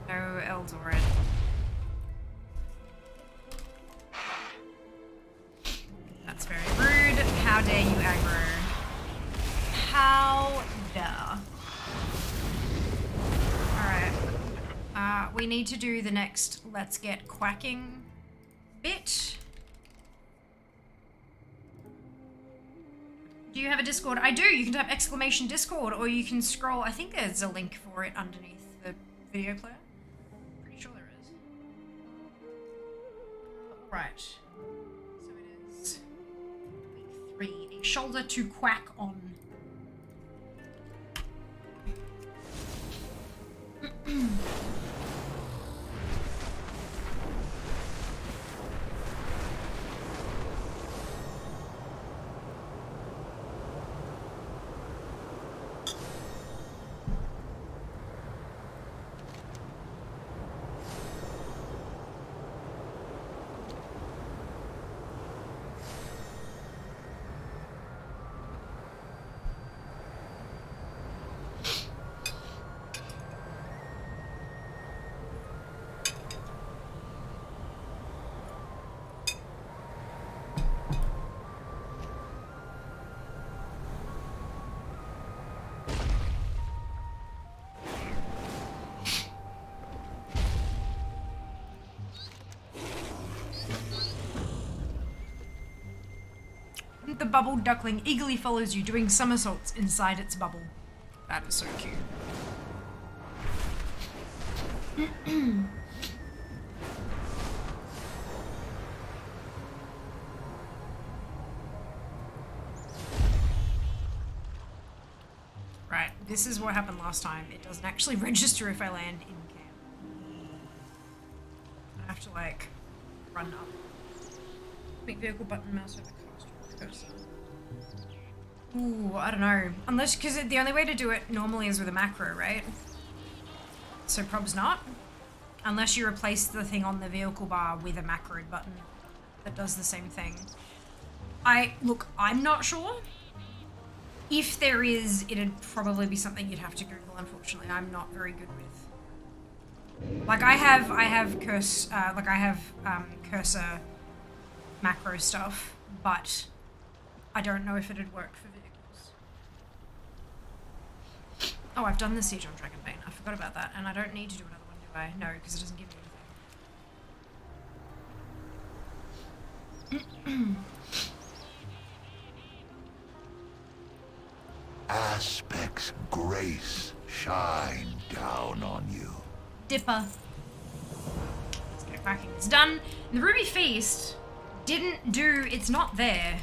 No Eldoret. That's very rude. How dare you aggro? How dare. Alright. We need to do the next let's get quacking bit. Do you have a Discord? I do. You can type exclamation Discord or you can scroll. I think there's a link for it underneath the video player. Pretty sure there is. Right. So it is week 3. A shoulder to quack on. The bubbled duckling eagerly follows you, doing somersaults inside its bubble. That is so cute. Right, this is what happened last time. It doesn't actually register if I land in camp. I have to like run up. Make vehicle button mouse over cursor. Ooh, I don't know. Unless, because the only way to do it normally is with a macro, right? So prob's not. Unless you replace the thing on the vehicle bar with a macro button that does the same thing. Look, I'm not sure. If there is, it'd probably be something you'd have to Google, unfortunately. I'm not very good with. Like I have cursor macro stuff, but I don't know if it'd work for vehicles. Oh, I've done the siege on Dragonbane. I forgot about that, and I don't need to do another one, do I? No, because it doesn't give me anything. Aspect's grace shine down on you. Dipper. Let's get cracking. It's done. And the Ruby Feast didn't do, it's not there.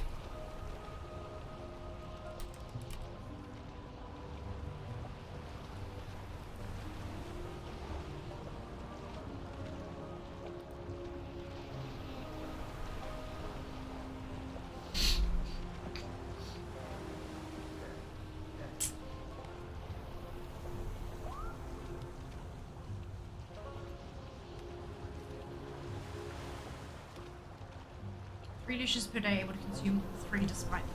Three dishes per day would consume 3 despite the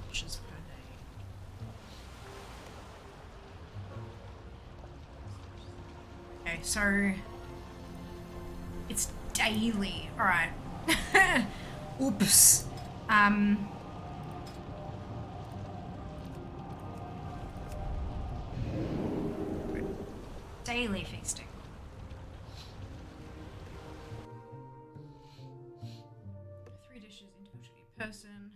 dishes per day. Okay, so it's daily. All right. Oops. Daily feasting. Three dishes individually per person.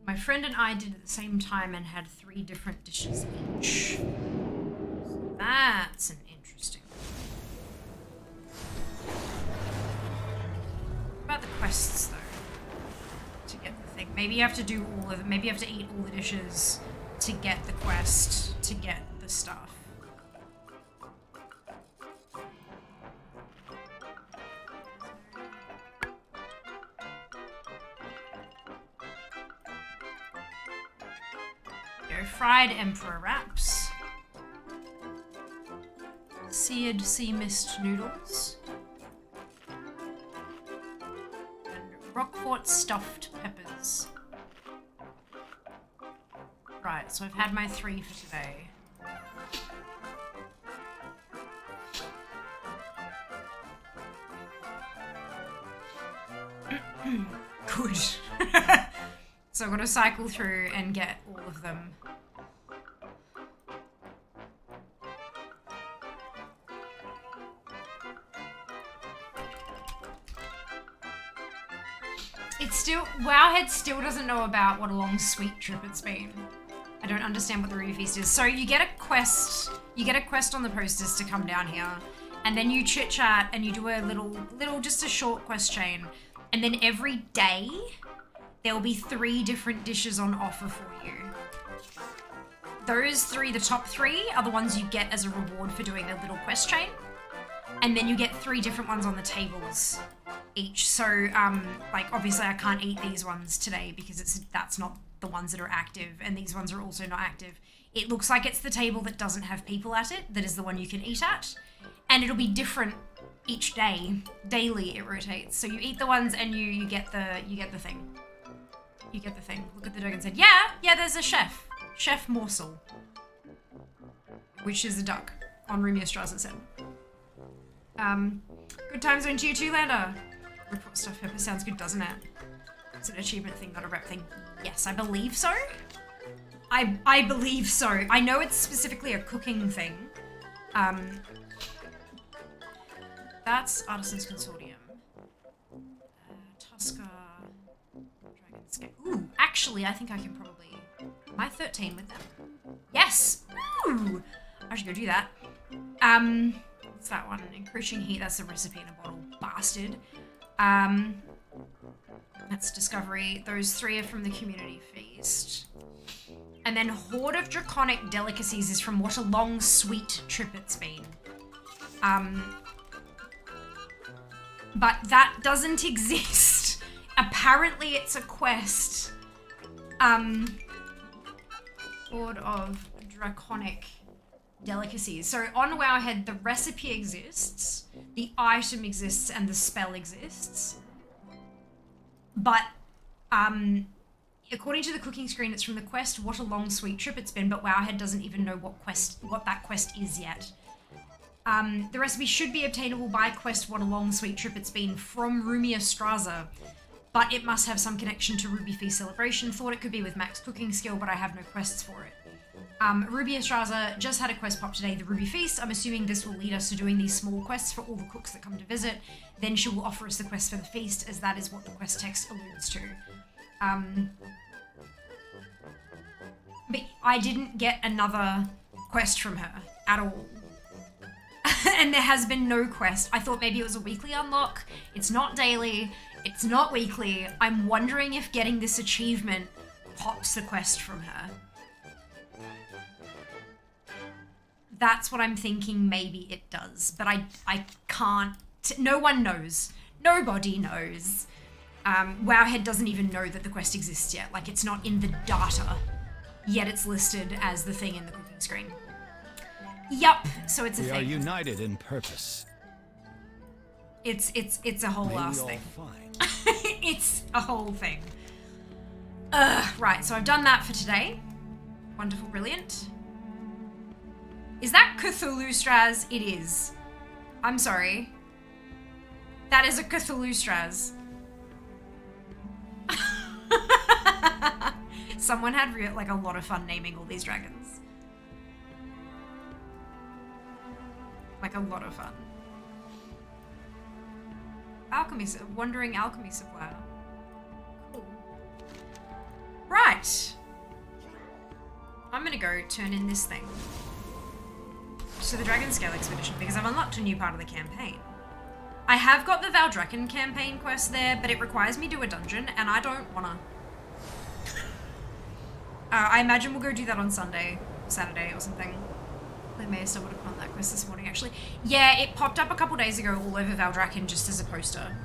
My friend and I did it at the same time and had 3 different dishes each. So that's an interesting one. What about the quests though? To get the thing. Maybe you have to do all of it. Maybe you have to eat all the dishes to get the quest, to get the stuff. Fried emperor wraps, seared sea mist noodles, and Roquefort stuffed peppers. Right, so I've had my 3 for today. Good. So I'm gonna cycle through and get all of them. It's still, Wowhead still doesn't know about what a long sweet trip it's been. I don't understand what the Ruby Feast is. So you get a quest on the posters to come down here, and then you chit chat and you do a little, just a short quest chain, and then every day there will be 3 different dishes on offer for you. Those 3, the top 3, are the ones you get as a reward for doing a little quest chain, and then you get 3 different ones on the tables each. So, like, obviously I can't eat these ones today because that's not the ones that are active, and these ones are also not active. It looks like it's the table that doesn't have people at it that is the one you can eat at, and it'll be different each day. Daily it rotates. So you eat the ones and you get the thing. You get the thing. Look at the dog and said, yeah, there's a chef. Chef morsel. Which is a duck on Rumia said. Good time zone to you too, Lander. Report stuff pepper sounds good, doesn't it? It's an achievement thing, not a rep thing. Yes, I believe so. I believe so. I know it's specifically a cooking thing. That's Artisans Consortium. Tusker. Dragon. Ooh, actually, I think I can probably... Am I 13 with them? Yes! Ooh! I should go do that. What's that one? Encroaching Heat, that's a recipe in a bottle. Bastard. That's Discovery. Those 3 are from the Community Feast. And then Horde of Draconic Delicacies is from What a Long Sweet Trip It's Been. But that doesn't exist. Apparently it's a quest. Horde of Draconic Delicacies. So on Wowhead, the recipe exists, the item exists, and the spell exists. But, according to the cooking screen, it's from the quest What a Long Sweet Trip It's Been, but Wowhead doesn't even know what that quest is yet. The recipe should be obtainable by quest What a Long Sweet Trip It's Been from Rumia Straza, but it must have some connection to Ruby Feast Celebration. Thought it could be with max cooking skill, but I have no quests for it. Ruby Estraza just had a quest pop today, the Ruby Feast. I'm assuming this will lead us to doing these small quests for all the cooks that come to visit. Then she will offer us the quest for the feast, as that is what the quest text alludes to. But I didn't get another quest from her at all. And there has been no quest. I thought maybe it was a weekly unlock. It's not daily. It's not weekly. I'm wondering if getting this achievement pops the quest from her. That's what I'm thinking maybe it does, but I can't, no one knows. Nobody knows. Wowhead doesn't even know that the quest exists yet. Like, it's not in the data, yet it's listed as the thing in the cooking screen. Yup, so it's a thing. We are united in purpose. It's a whole ass thing. It's a whole thing. Right, so I've done that for today. Wonderful, brilliant. Is that Cthulhu Straz? It is. I'm sorry. That is a Cthulhu Straz. Someone had like a lot of fun naming all these dragons. Like a lot of fun. Wandering alchemy supplier. Cool. Right. I'm gonna go turn in this thing to the Dragonscale expedition because I've unlocked a new part of the campaign. I have got the Valdrakken campaign quest there, but it requires me to do a dungeon, and I don't wanna. I imagine we'll go do that on Sunday, Saturday, or something. I may have stumbled upon that quest this morning, actually. Yeah, it popped up a couple days ago all over Valdrakken just as a poster.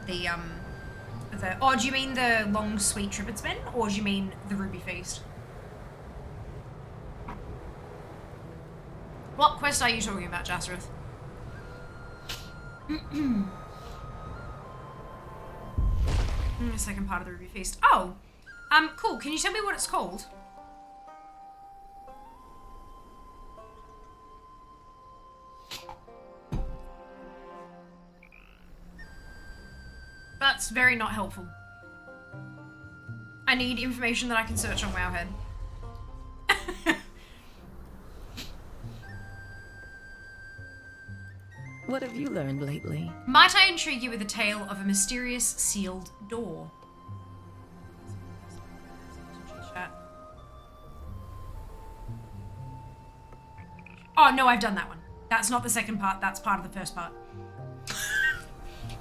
Oh, do you mean the long, sweet Trippets Men, or do you mean the Ruby Feast? What quest are you talking about, Jasrith? The second part of the Ruby Feast. Oh! Cool. Can you tell me what it's called? That's very not helpful. I need information that I can search on Wowhead. What have you learned lately? Might I intrigue you with a tale of a mysterious sealed door? Oh, no, I've done that one. That's not the second part, that's part of the first part.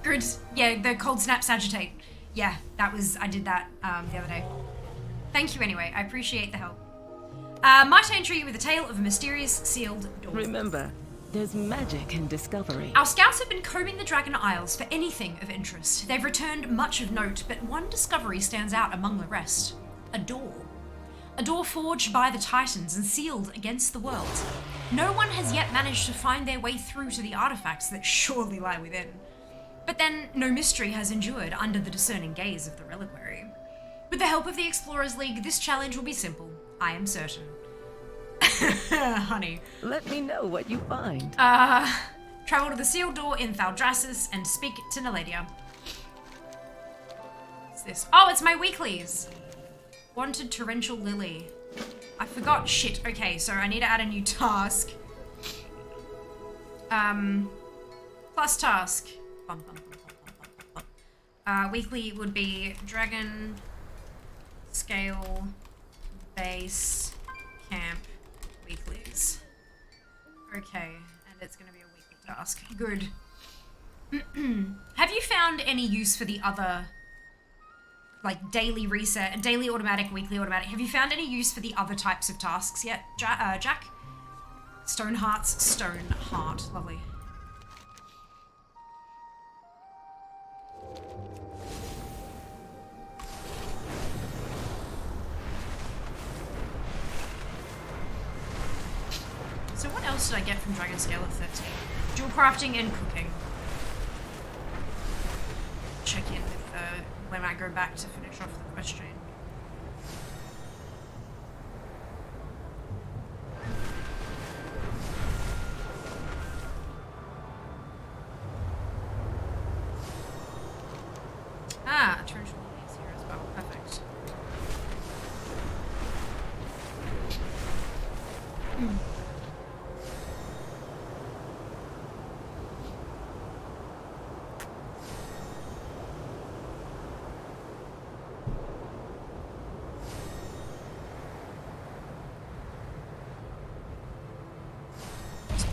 Good. Yeah, the Cold Snap Sagitate. Yeah, I did that the other day. Thank you anyway, I appreciate the help. Might I intrigue you with a tale of a mysterious sealed door? Remember, there's magic in discovery. Our scouts have been combing the Dragon Isles for anything of interest. They've returned much of note, but one discovery stands out among the rest. A door. A door forged by the Titans and sealed against the world. No one has yet managed to find their way through to the artifacts that surely lie within. But then, no mystery has endured under the discerning gaze of the reliquary. With the help of the Explorers League, this challenge will be simple, I am certain. Honey. Let me know what you find. Travel to the sealed door in Thaldraszus and speak to Naladia. What's this? Oh, it's my weeklies. Wanted Torrential Lily. I forgot. Shit. Okay, so I need to add a new task. Plus task. Weekly would be Dragon Scale Base Camp Weeklies. Okay, and it's gonna be a weekly task. Good. Have you found any use for the other, like, daily reset, daily automatic, weekly automatic? Have you found any use for the other types of tasks yet, Jack? Stoneheart's Stoneheart. Lovely. So what else did I get from Dragonscale at 13? Dual crafting and cooking. Check in with when I go back to finish off the quest chain. Ah, Torrential Lily is here as well. Perfect.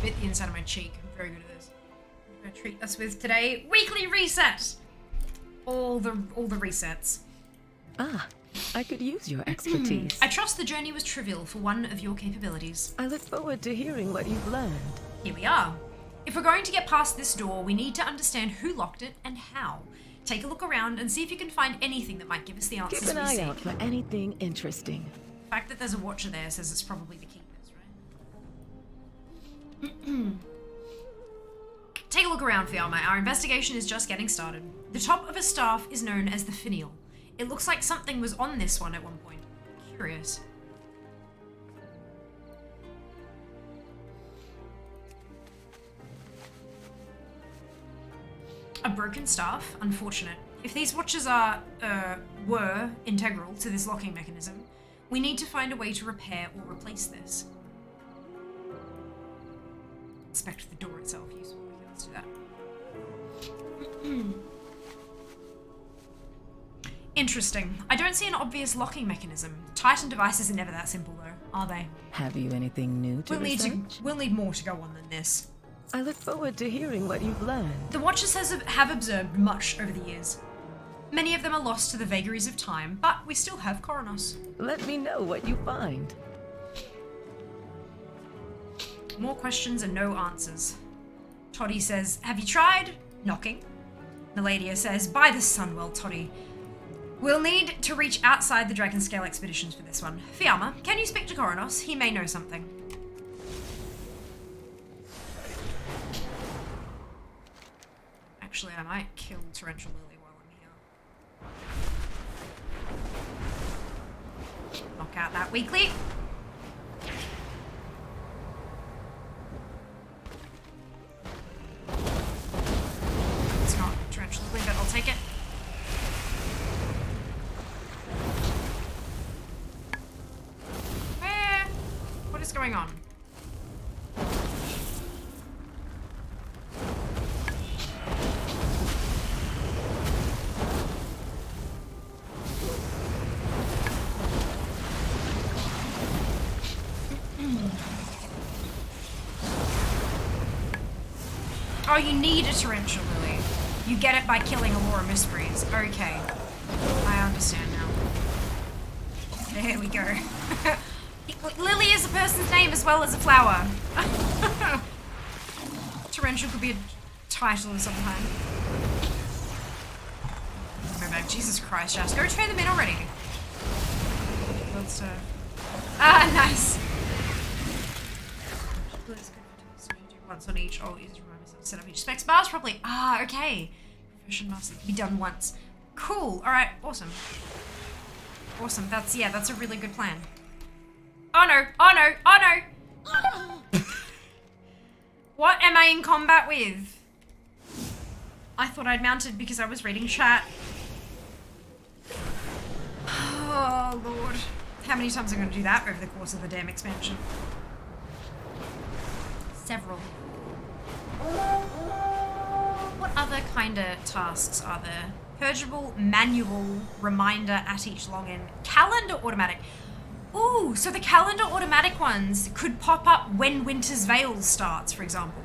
Bit the inside of my cheek. I'm very good at this. I'm gonna treat us with today weekly reset. All the resets. Ah, I could use your expertise. I trust the journey was trivial for one of your capabilities. I look forward to hearing what you've learned. Here we are. If we're going to get past this door, we need to understand who locked it and how. Take a look around and see if you can find anything that might give us the answers we seek. Keep an eye out for anything interesting. The fact that there's a watcher there says it's probably the keepers, right? Take a look around, Fialma. Our investigation is just getting started. The top of a staff is known as the finial. It looks like something was on this one at one point. Curious. A broken staff? Unfortunate. If these watches were integral to this locking mechanism, we need to find a way to repair or replace this. inspect the door itself. Useful. Okay, let's do that. Interesting. I don't see an obvious locking mechanism. Titan devices are never that simple, though, are they? Have you anything new to research? We'll need more to go on than this. I look forward to hearing what you've learned. The Watchers have observed much over the years. Many of them are lost to the vagaries of time, but we still have Coronos. Let me know what you find. More questions and no answers. Toddy says, have you tried knocking? Naladia says, by the Sunwell, Toddy. We'll need to reach outside the Dragonscale expeditions for this one. Fiamma, can you speak to Coronos? He may know something. Actually, I might kill Torrential Lily while I'm here. Knock out that weekly. It's not Torrential Lily, but I'll take it. What is going on? Oh, you need a Torrential Lily. You get it by killing Aurora Mistbreeze. Okay. I understand now. There we go. Lily is a person's name as well as a flower. Torrential could be a title of some kind. Remember, Jesus Christ, Jazz. Go turn them in already. Let's nice. Once on each. Oh, use remind myself to set up each specs bars properly. Okay. Profession must be done once. Cool. Alright, awesome. Awesome. That's a really good plan. Oh no! Oh no! Oh no! What am I in combat with? I thought I'd mounted because I was reading chat. Oh lord. How many times am I going to do that over the course of the damn expansion? Several. What other kind of tasks are there? Purgeable, manual, reminder at each login, calendar automatic. Ooh, so the calendar automatic ones could pop up when Winter's Veil starts, for example.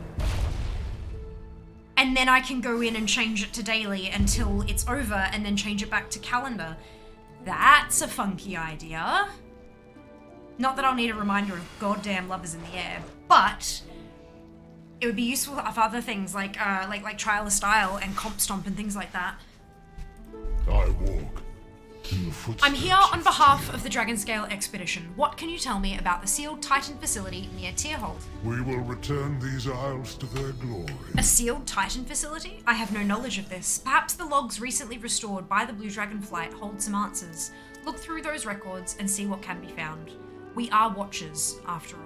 And then I can go in and change it to daily until it's over and then change it back to calendar. That's a funky idea. Not that I'll need a reminder of goddamn Lovers in the Air, but it would be useful for other things like Trial of Style and Comp Stomp and things like that. I walk in the footsteps. I'm here on behalf of the Dragonscale expedition. What can you tell me about the sealed Titan facility near Tierhold? We will return these isles to their glory. A sealed Titan facility? I have no knowledge of this. Perhaps the logs recently restored by the Blue Dragonflight hold some answers. Look through those records and see what can be found. We are watchers, after all.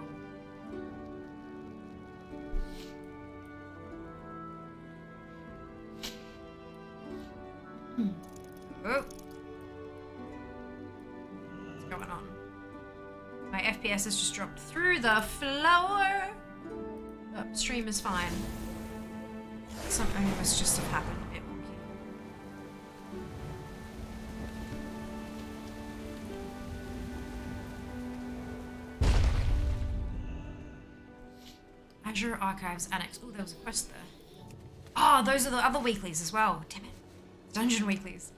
Oh. What's going on? My FPS has just dropped through the floor. Oh, stream is fine. Something must just have happened a bit wonky. Azure Archives Annex. Oh, there was a quest there. Oh, those are the other weeklies as well. Damn it. Dungeon weeklies.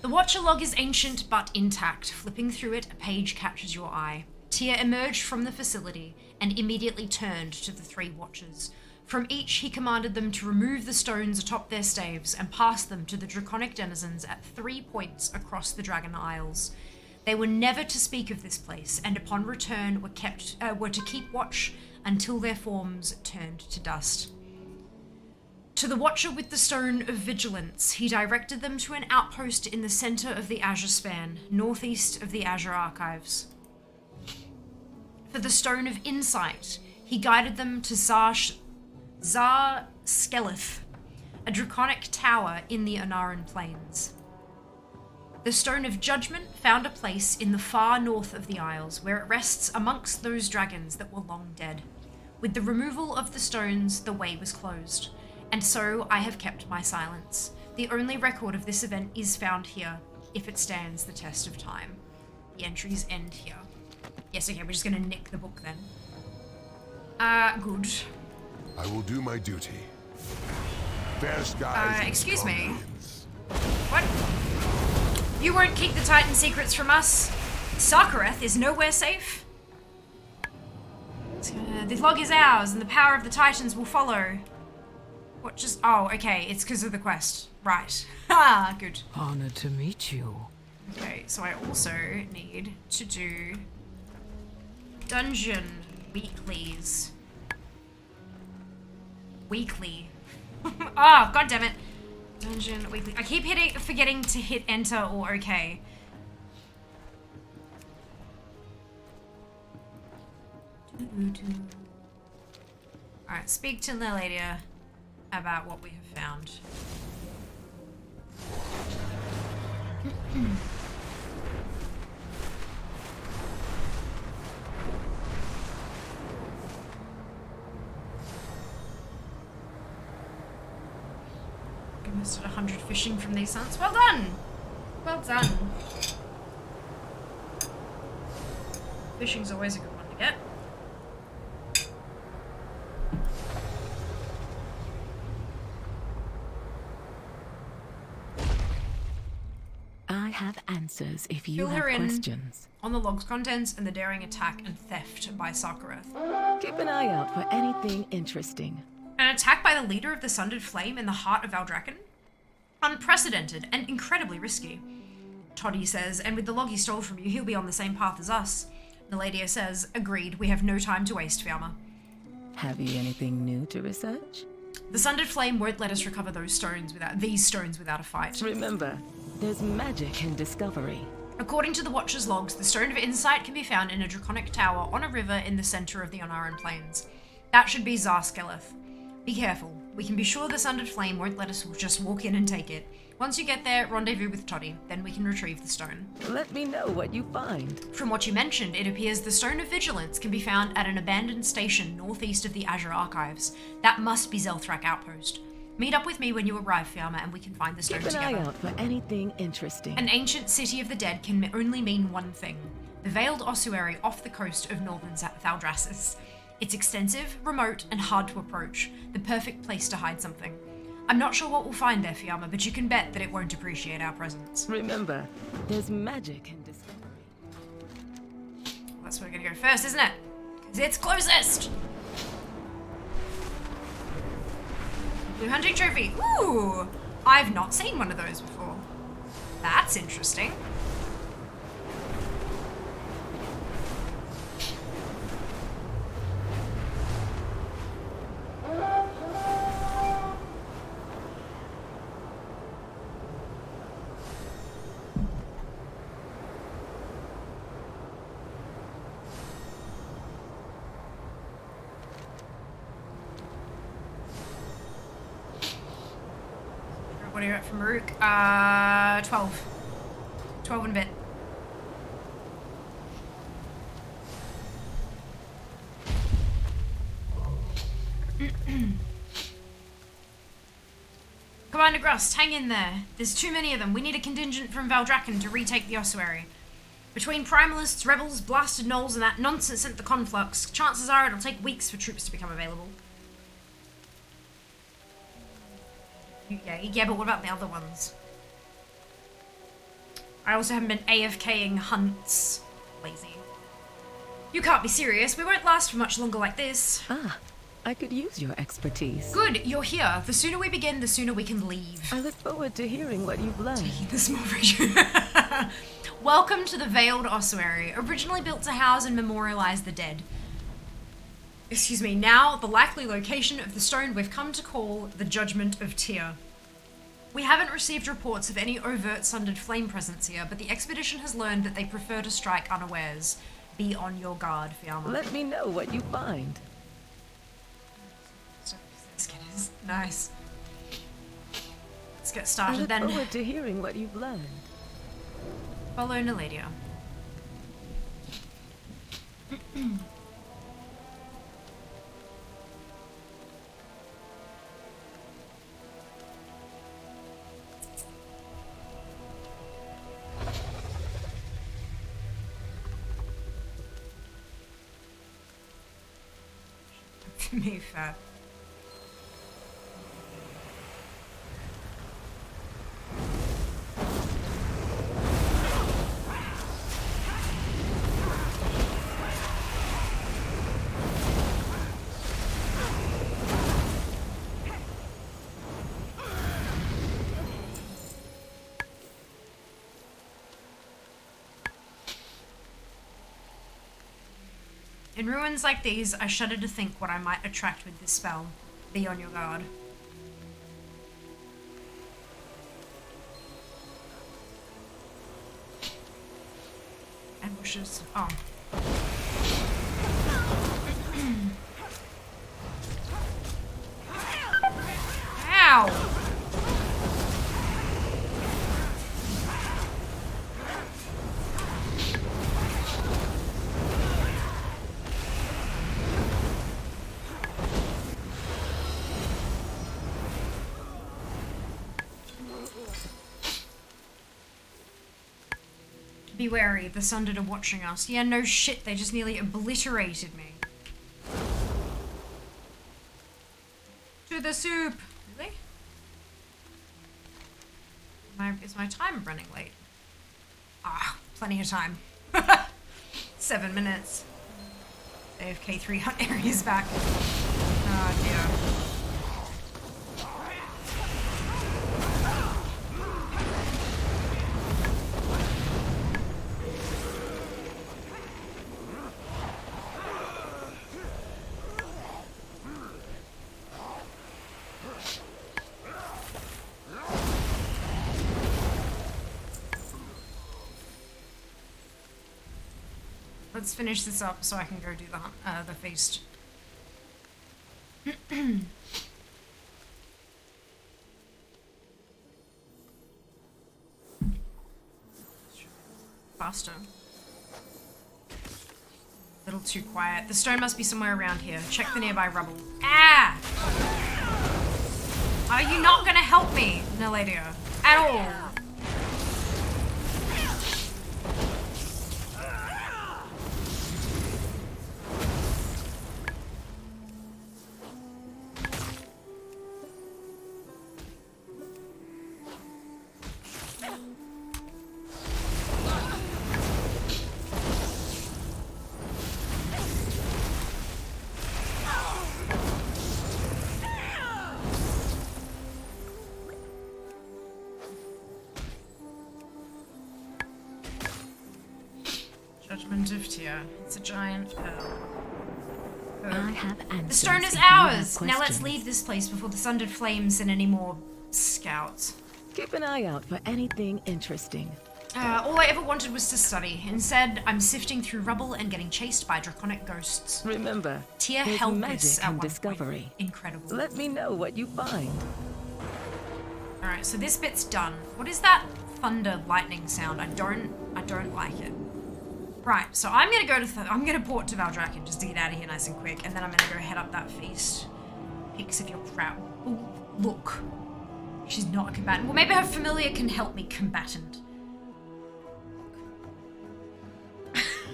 The Watcher log is ancient but intact. Flipping through it, a page catches your eye. Tyr emerged from the facility and immediately turned to the three Watchers. From each, he commanded them to remove the stones atop their staves and pass them to the draconic denizens at 3 points across the Dragon Isles. They were never to speak of this place, and upon return were to keep watch until their forms turned to dust. To the Watcher with the Stone of Vigilance, he directed them to an outpost in the center of the Azure Span, northeast of the Azure Archives. For the Stone of Insight, he guided them to Zar Skeleth, a draconic tower in the Anaran Plains. The Stone of Judgment found a place in the far north of the Isles, where it rests amongst those dragons that were long dead. With the removal of the stones, the way was closed, and so I have kept my silence. The only record of this event is found here, if it stands the test of time. The entries end here. Yes, okay, we're just gonna nick the book then. Good. I will do my duty. Fair skies. Excuse me. What? You won't keep the Titan secrets from us? Sarkareth is nowhere safe? The log is ours, and the power of the Titans will follow. What just... Oh, okay, it's because of the quest. Right. Ha, good. Honored to meet you. Okay, so I also need to do dungeon weeklies. Weekly. Oh, god damn it. Dungeon weekly. I keep forgetting to hit enter or okay. Alright, speak to Liladia about what we have found. I missed 100 fishing from these hunts. Well done! Well done. Fishing's always a good one to get. I have answers if you Fill have her in questions. on the log's contents and the daring attack and theft by Sarkareth. Keep an eye out for anything interesting. An attack by the leader of the Sundered Flame in the heart of Valdrakken? Unprecedented and incredibly risky. Toddy says, and with the log he stole from you, he'll be on the same path as us. Naladia says, agreed, we have no time to waste, Fiamma. Have you anything new to research? The Sundered Flame won't let us recover these stones without a fight. Remember, there's magic in discovery. According to the Watcher's logs, the Stone of Insight can be found in a draconic tower on a river in the center of the Onaran Plains. That should be Zarskeleth. Be careful. We can be sure the Sundered Flame won't let us just walk in and take it. Once you get there, rendezvous with Toddy, then we can retrieve the stone. Let me know what you find. From what you mentioned, it appears the Stone of Vigilance can be found at an abandoned station northeast of the Azure Archives. That must be Zelthrak Outpost. Meet up with me when you arrive, Fiamma, and we can find the stone Keep an together. eye out for anything interesting. An ancient city of the dead can only mean one thing. The veiled ossuary off the coast of northern Thaldraszus. It's extensive, remote, and hard to approach. The perfect place to hide something. I'm not sure what we'll find there, Fiamma, but you can bet that it won't appreciate our presence. Remember, there's magic in discovery. Well, that's where we're gonna go first, isn't it? Because it's closest! Blue hunting trophy. Ooh! I've not seen one of those before. That's interesting. What are you at from Maruk? 12. 12 and a bit. Commander Grust, hang in there. There's too many of them. We need a contingent from Valdrakken to retake the ossuary. Between primalists, rebels, blasted gnolls, and that nonsense at the conflux, chances are it'll take weeks for troops to become available. Yeah, but what about the other ones? I also haven't been AFKing hunts. Lazy. You can't be serious. We won't last for much longer like this. Ah, I could use your expertise. Good, you're here. The sooner we begin, the sooner we can leave. I look forward to hearing what you've learned. The small version. Welcome to the Veiled Ossuary, originally built to house and memorialize the dead. Excuse me, now the likely location of the stone we've come to call the Judgment of Tyr. We haven't received reports of any overt Sundered Flame presence here, but the expedition has learned that they prefer to strike unawares. Be on your guard, Fiamma. Let me know what you find. Nice. Let's get I started look then. forward to hearing what you've learned. Follow Naladia. Mayfair. In ruins like these, I shudder to think what I might attract with this spell. Be on your guard. Ambushes. Oh. Ow! Be wary, the Sundered are watching us. Yeah, no shit, they just nearly obliterated me. To the soup! Really? Is my time running late? Ah, plenty of time. 7 minutes. AFK 3 hunt areas back. Oh dear. Let's finish this up so I can go do the feast. Faster. A little too quiet. The stone must be somewhere around here. Check the nearby rubble. Ah! Are you not gonna help me, Naladia? At all? Judgment of Tyr. It's a giant pearl. I have answers. The stone is if you have ours! Now let's questions. leave this place before the Sundered Flames and any more scouts. Keep an eye out for anything interesting. All I ever wanted was to study. Instead, I'm sifting through rubble and getting chased by draconic ghosts. Remember, Tyr there's held magic this at in one discovery. point. Incredible. Let me know what you find. Alright, so this bit's done. What is that thunder lightning sound? I don't like it. Right, so I'm gonna go to I'm gonna port to Valdrakken just to get out of here nice and quick, and then I'm gonna go head up that feast. Pics of your crowd. Ooh, look. She's not a combatant. Well, maybe her familiar can help me, combatant.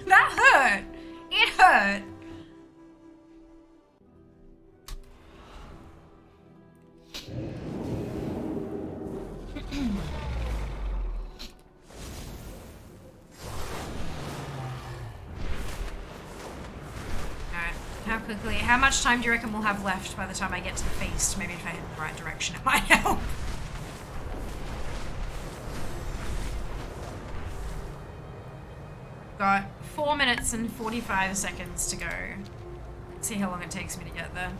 That hurt! It hurt! How much time do you reckon we'll have left by the time I get to the feast? Maybe if I head in the right direction it might help. Got 4 minutes and 45 seconds to go. Let's see how long it takes me to get there.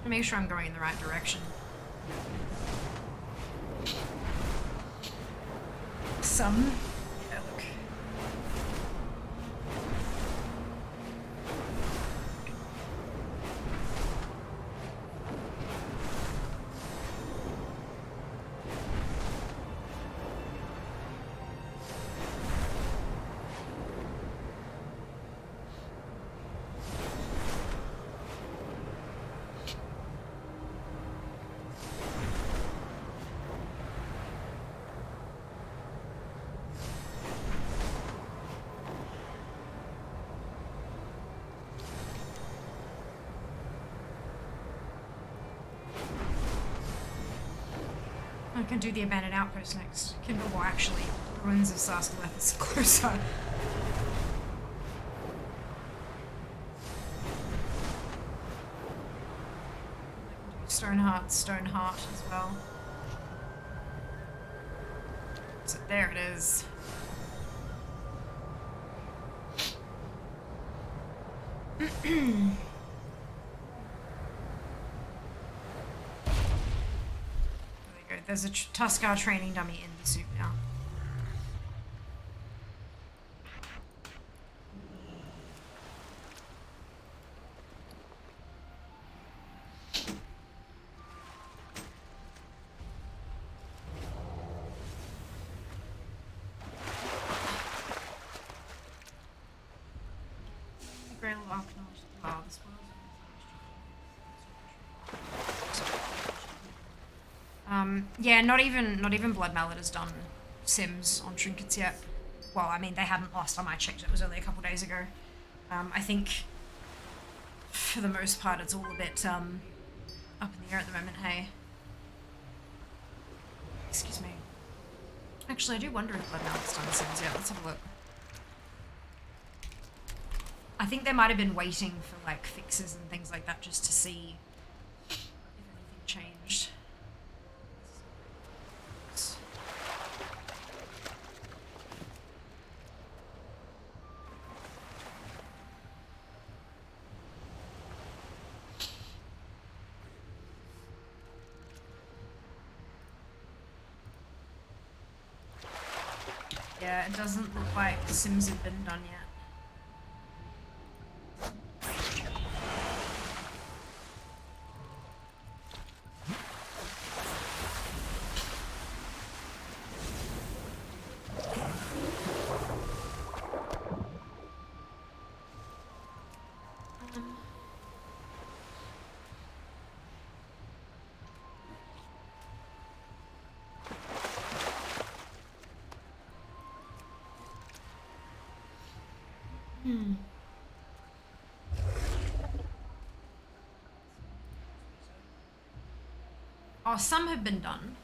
Make sure I'm going in the right direction. Some. Yeah, look. we can do the abandoned outpost next. Well, actually, ruins of Saskaleth is closer. Stoneheart as well. So there it is. There we go. There's a Tuskar training dummy in the suit now. Yeah, not even Blood Mallet has done sims on trinkets yet. Well, I mean, they hadn't last time I checked. It was only a couple days ago. I think, for the most part, it's all a bit up in the air at the moment. Hey, excuse me. Actually, I do wonder if Blood Mallet's done sims yet. Let's have a look. I think they might have been waiting for like fixes and things like that just to see if anything changed. Yeah, it doesn't look like the sims have been done yet. Oh, some have been done.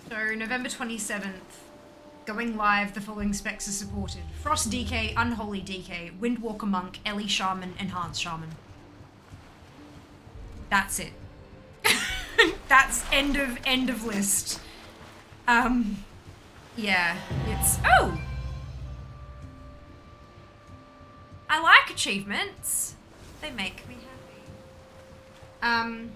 So, November 27th, going live, the following specs are supported. Frost DK, Unholy DK, Windwalker Monk, Ellie Shaman, Enhanced Shaman. That's it. That's end of list. Yeah, it's... Oh! I like achievements. They make me happy.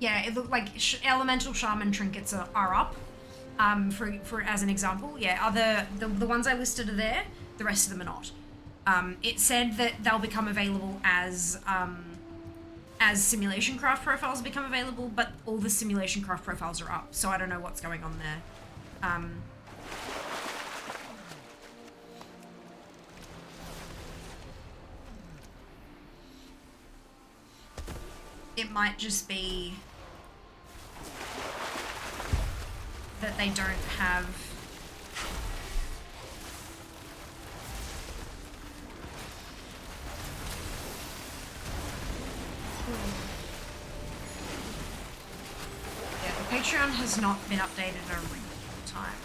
Yeah, it looked like elemental shaman trinkets are up. For as an example, yeah. The ones I listed are there. The rest of them are not. It said that they'll become available as simulation craft profiles become available, but all the simulation craft profiles are up. So I don't know what's going on there. It might just be that they don't have yeah, the Patreon has not been updated in a really long time.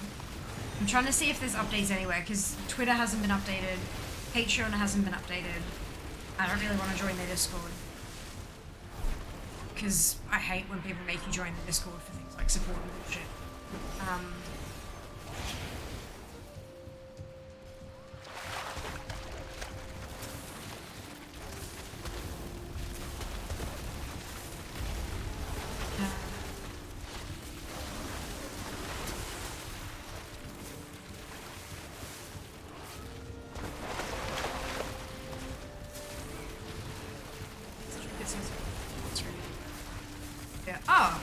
I'm trying to see if there's updates anywhere, because Twitter hasn't been updated, Patreon hasn't been updated. I don't really want to join their Discord, because I hate when people make you join the Discord for things like support and bullshit.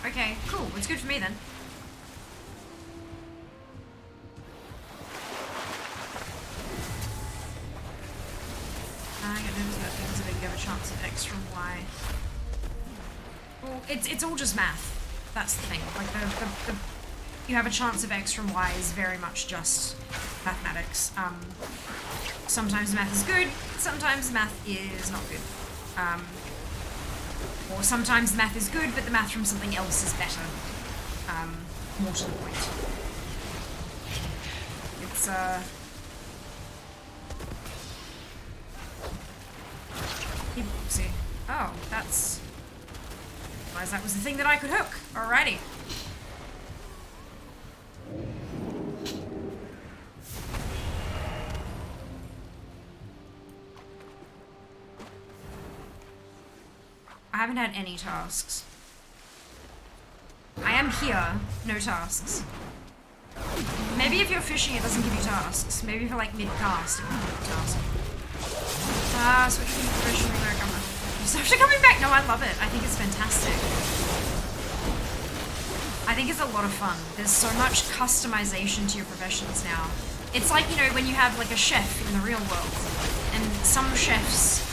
Okay, cool. It's good for me then. I get nervous about things that you have a chance of X from Y. Well, it's all just math. That's the thing. Like the you have a chance of X from Y is very much just mathematics. Sometimes math is good, sometimes math is not good. Or sometimes math is good, but the math from something else is better. More to the point. It's see. Oh, that's. Realized that was the thing that I could hook. Alrighty. I haven't had any tasks. I am here, no tasks. Maybe if you're fishing it doesn't give you tasks. Maybe for like mid-cast it will give you a task. Switching professionally back. So after coming back, no, I love it. I think it's fantastic. I think it's a lot of fun. There's so much customization to your professions now. It's like, you know, when you have like a chef in the real world, and some chefs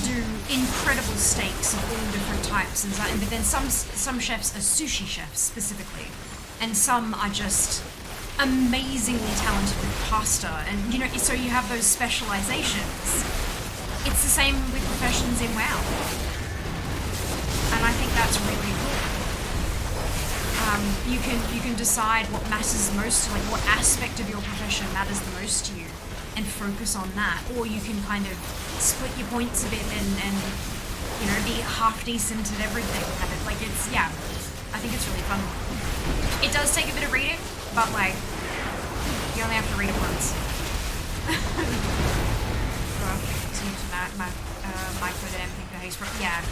do incredible steaks of all different types, but then some chefs are sushi chefs specifically, and some are just amazingly talented with pasta, and you know, so you have those specializations. It's the same with professions in WoW, and I think that's really cool. You can decide what matters most, like what aspect of your profession matters the most to you, and focus on that, or you can kind of split your points a bit and you know, be half decent at everything. Kind of like it's, yeah, I think it's really fun. It does take a bit of reading, but like you only have to read it once. My code and everything for haste. Yeah.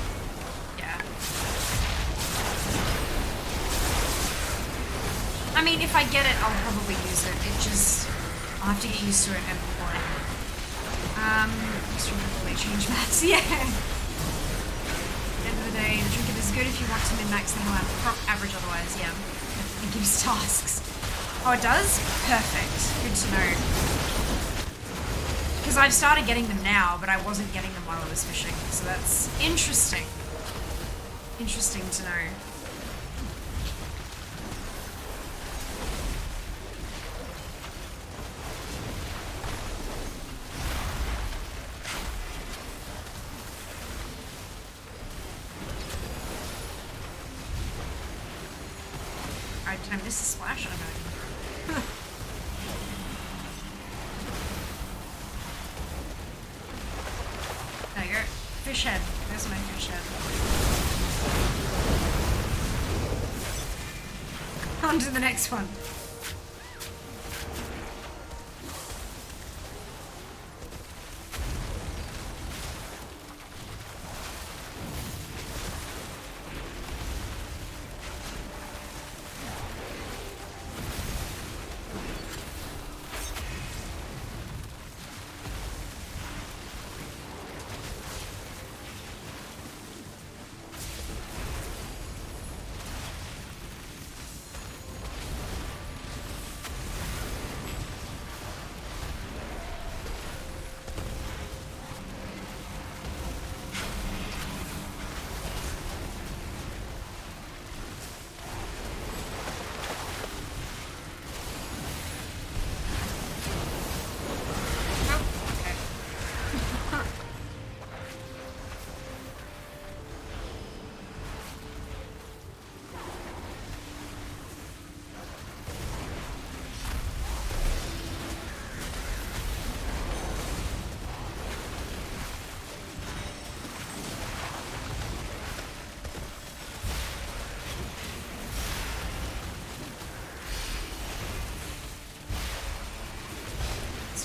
I mean, if I get it, I'll probably use it. I'll have to get used to it and play. Just remember they change maths. Yeah. At the end of the day, the trinket is good if you want to min-max the hell out of the average. Otherwise, yeah, it gives tasks. Oh, it does? Perfect. Good to know. Because I've started getting them now, but I wasn't getting them while I was fishing, so that's interesting. Interesting to know. Did I miss a splash? I don't know. There you go. Fish head. There's my fish head. On to the next one.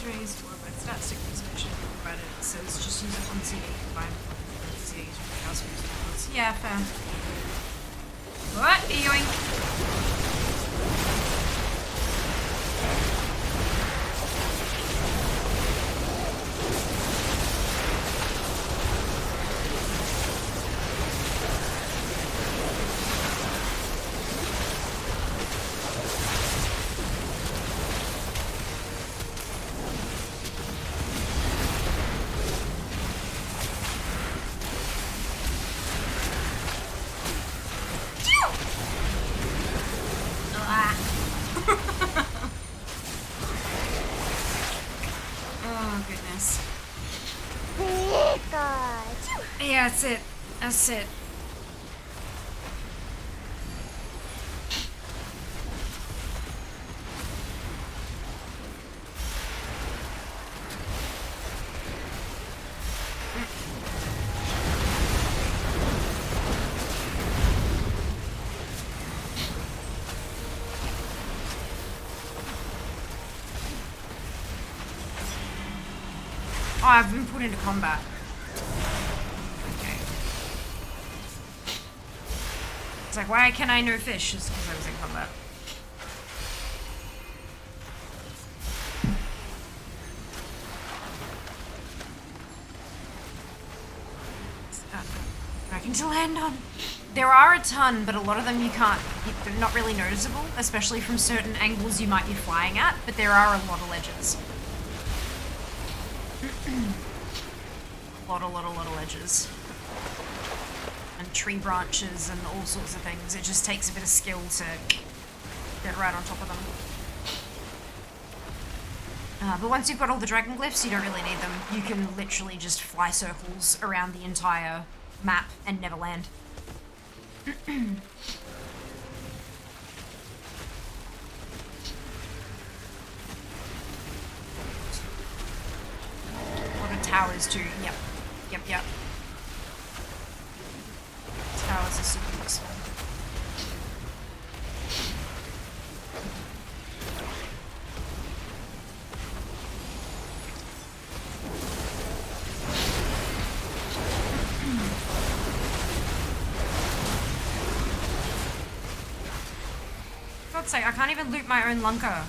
Raised or but stat stick position provided it says just use it on CD combined with CDs with house moves. Yeah, fair. What are you going? Oh, goodness. God. Yeah, that's it. That's it. Oh, I've been put into combat. Okay. It's like, why can I no fish? Just because I was in combat. Dragon to land on. There are a ton, but a lot of them you can't. They're not really noticeable, especially from certain angles you might be flying at, but there are a lot of ledges. A lot of ledges. And tree branches and all sorts of things. It just takes a bit of skill to get right on top of them. But once you've got all the dragon glyphs, you don't really need them. You can literally just fly circles around the entire map and never land. Towers too. Yep. Towers are super useful. For God's sake, I can't even loot my own lunker.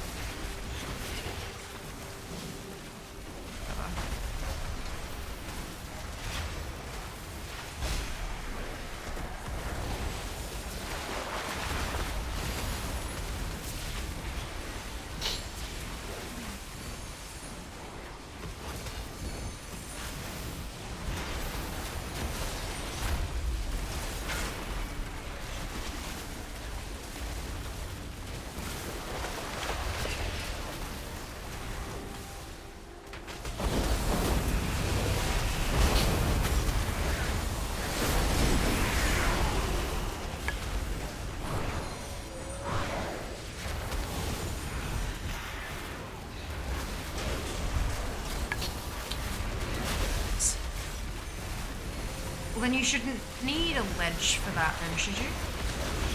Well, then you shouldn't need a ledge for that then, should you?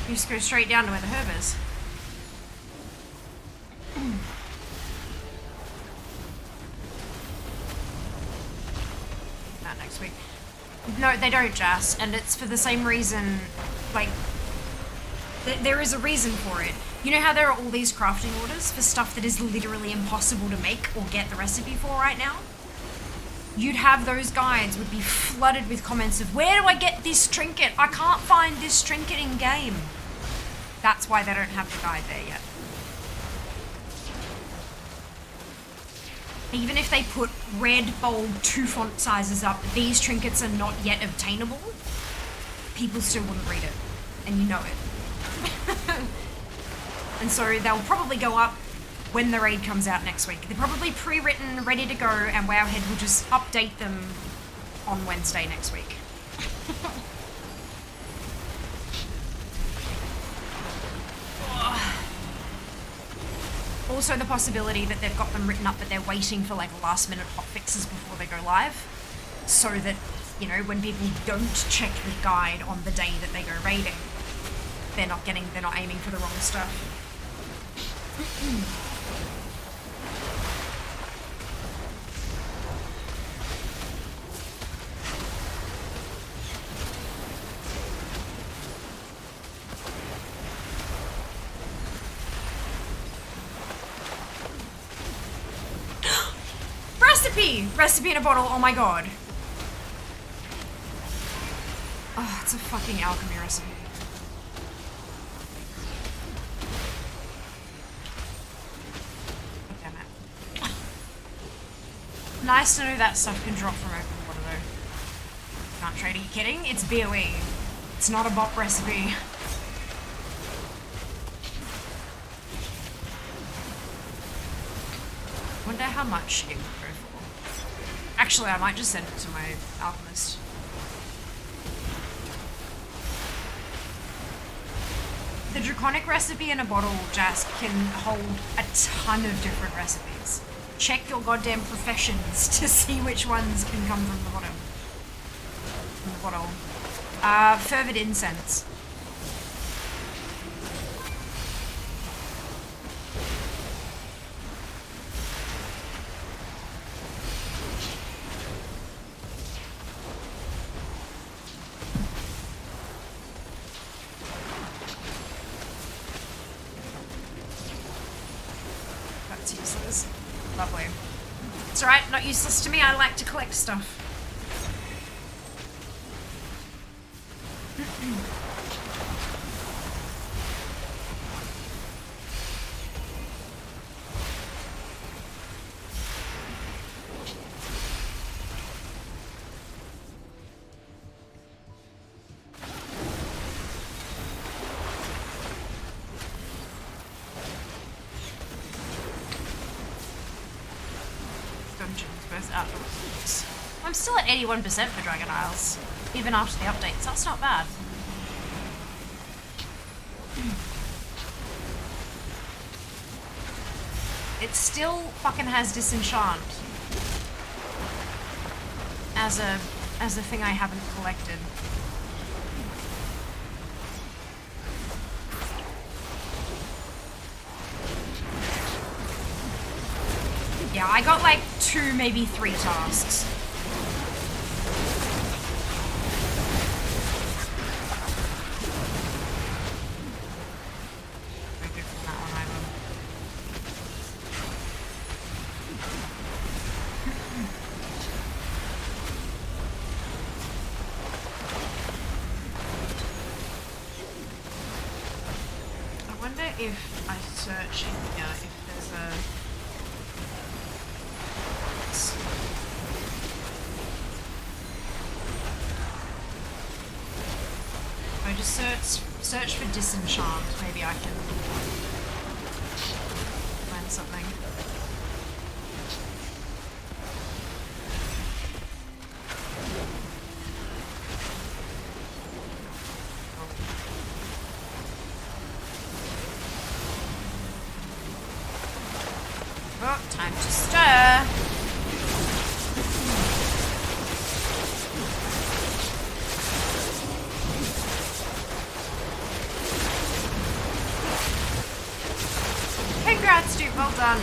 You just go straight down to where the herb is. That next week. No, they don't, Jas, and it's for the same reason, like, there is a reason for it. You know how there are all these crafting orders for stuff that is literally impossible to make or get the recipe for right now? You'd have those guides would be flooded with comments of, where do I get this trinket? I can't find this trinket in game. That's why they don't have the guide there yet. Even if they put red, bold, 2 font sizes up, these trinkets are not yet obtainable, people still wouldn't read it. And you know it. And so they'll probably go up when the raid comes out next week. They're probably pre-written, ready to go, and Wowhead will just update them on Wednesday next week. Also the possibility that they've got them written up but they're waiting for like last minute hotfixes before they go live. So that, you know, when people don't check the guide on the day that they go raiding, they're not aiming for the wrong stuff. Recipe in a bottle, oh my god. Oh, it's a fucking alchemy recipe. Damn it. Nice to know that stuff can drop from open water though. Can't trade, are you kidding? It's BOE. It's not a bot recipe. Wonder how much it would go for. Actually, I might just send it to my alchemist. The draconic recipe in a bottle, Jask, can hold a ton of different recipes. Check your goddamn professions to see which ones can come from the bottom. From the bottle. Fervid incense. Lovely. It's alright, not useless to me. I like to collect stuff. I'm still at 81% for Dragon Isles, even after the updates. That's not bad. It still fucking has Disenchant as a thing I haven't collected. Yeah, I got like 2, maybe 3 tasks. If I search in here, if there's a... If I just search for Disenchant, maybe I can find something. Oh, time to stir. Congrats, dude. Well done.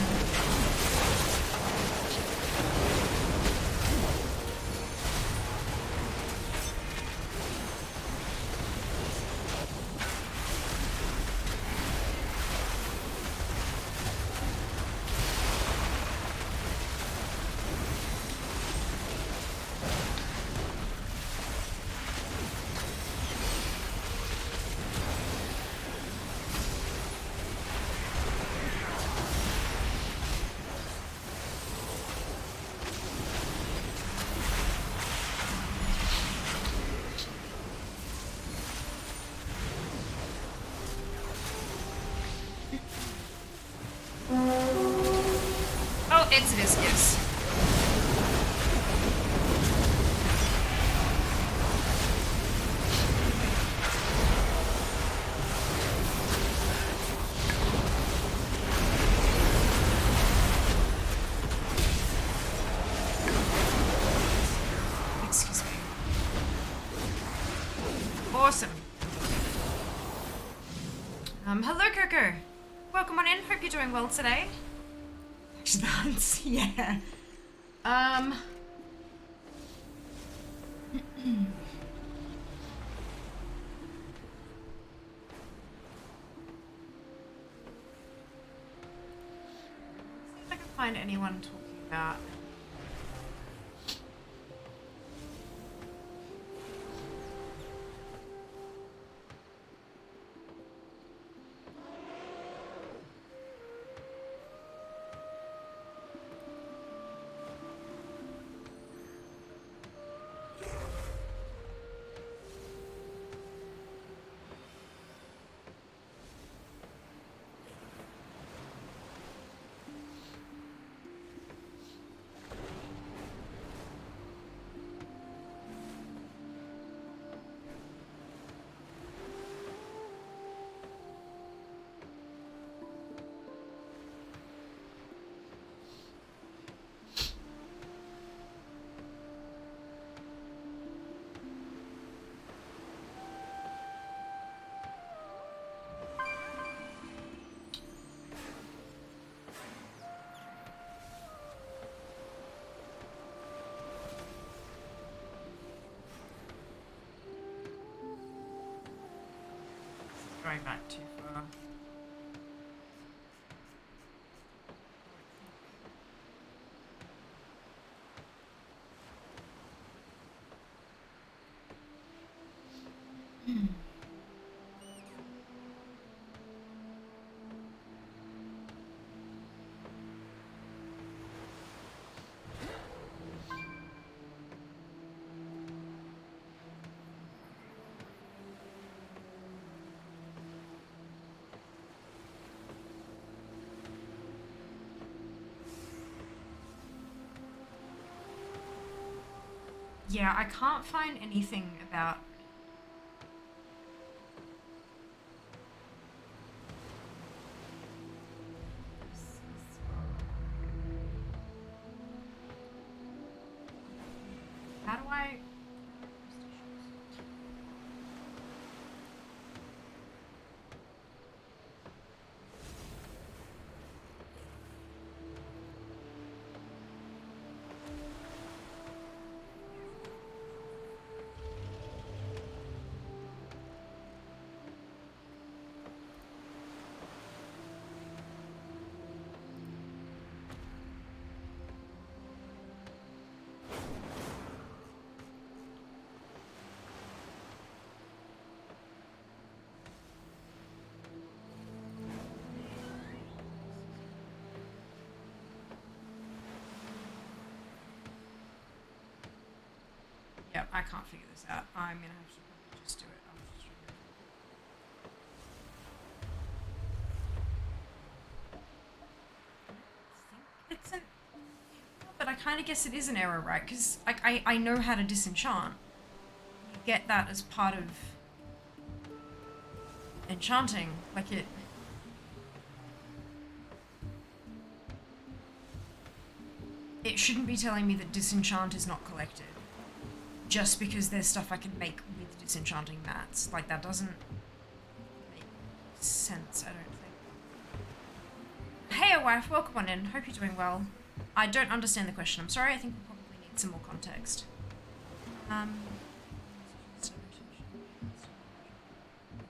Oh, it's viscous. Excuse me. Awesome. Hello, Coco. Welcome on in. Hope you're doing well today. Dance, yeah. If I can find anyone talking about. going back too far. Yeah, I can't find anything about... How do I... Yeah, I can't figure this out. I'm gonna have to probably just do it. I'll just I think it's an error, but I kind of guess it is an error, right? Because I know how to disenchant. You get that as part of enchanting, like it. It shouldn't be telling me that disenchant is not collected. Just because there's stuff I can make with disenchanting mats. Like, that doesn't make sense, I don't think. Hey, wife, welcome on in. Hope you're doing well. I don't understand the question. I'm sorry, I think we probably need some more context.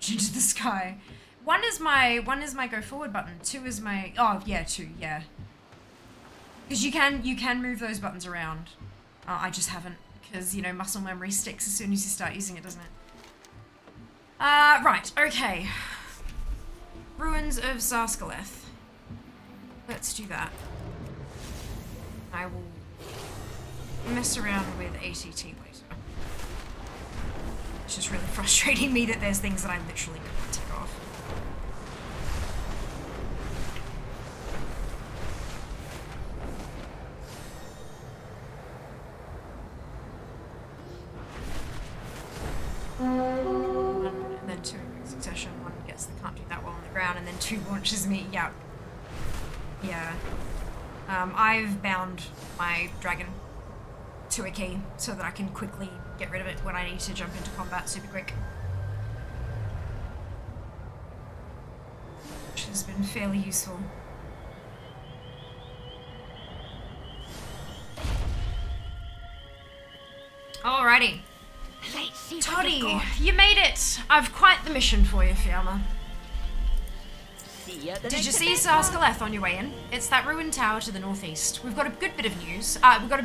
Into the sky. One is my go forward button. 2 is my... Oh, yeah, 2, yeah. Because you can move those buttons around. I just haven't. Because, you know, muscle memory sticks as soon as you start using it, doesn't it? Right, okay. Ruins of Zarskaleth. Let's do that. I will mess around with ATT later. It's just really frustrating me that there's things that I literally can't tick off. And then 2 in succession. 1 gets the can't do that well on the ground, and then 2 launches me. Yeah. Yeah. I've bound my dragon to a key so that I can quickly get rid of it when I need to jump into combat super quick. Which has been fairly useful. Alrighty. Toddy, you made it! I've quite the mission for you, Fiamma. Did you see Zarskaleth on your way in? It's that ruined tower to the northeast. We've got a good bit of news. We've got a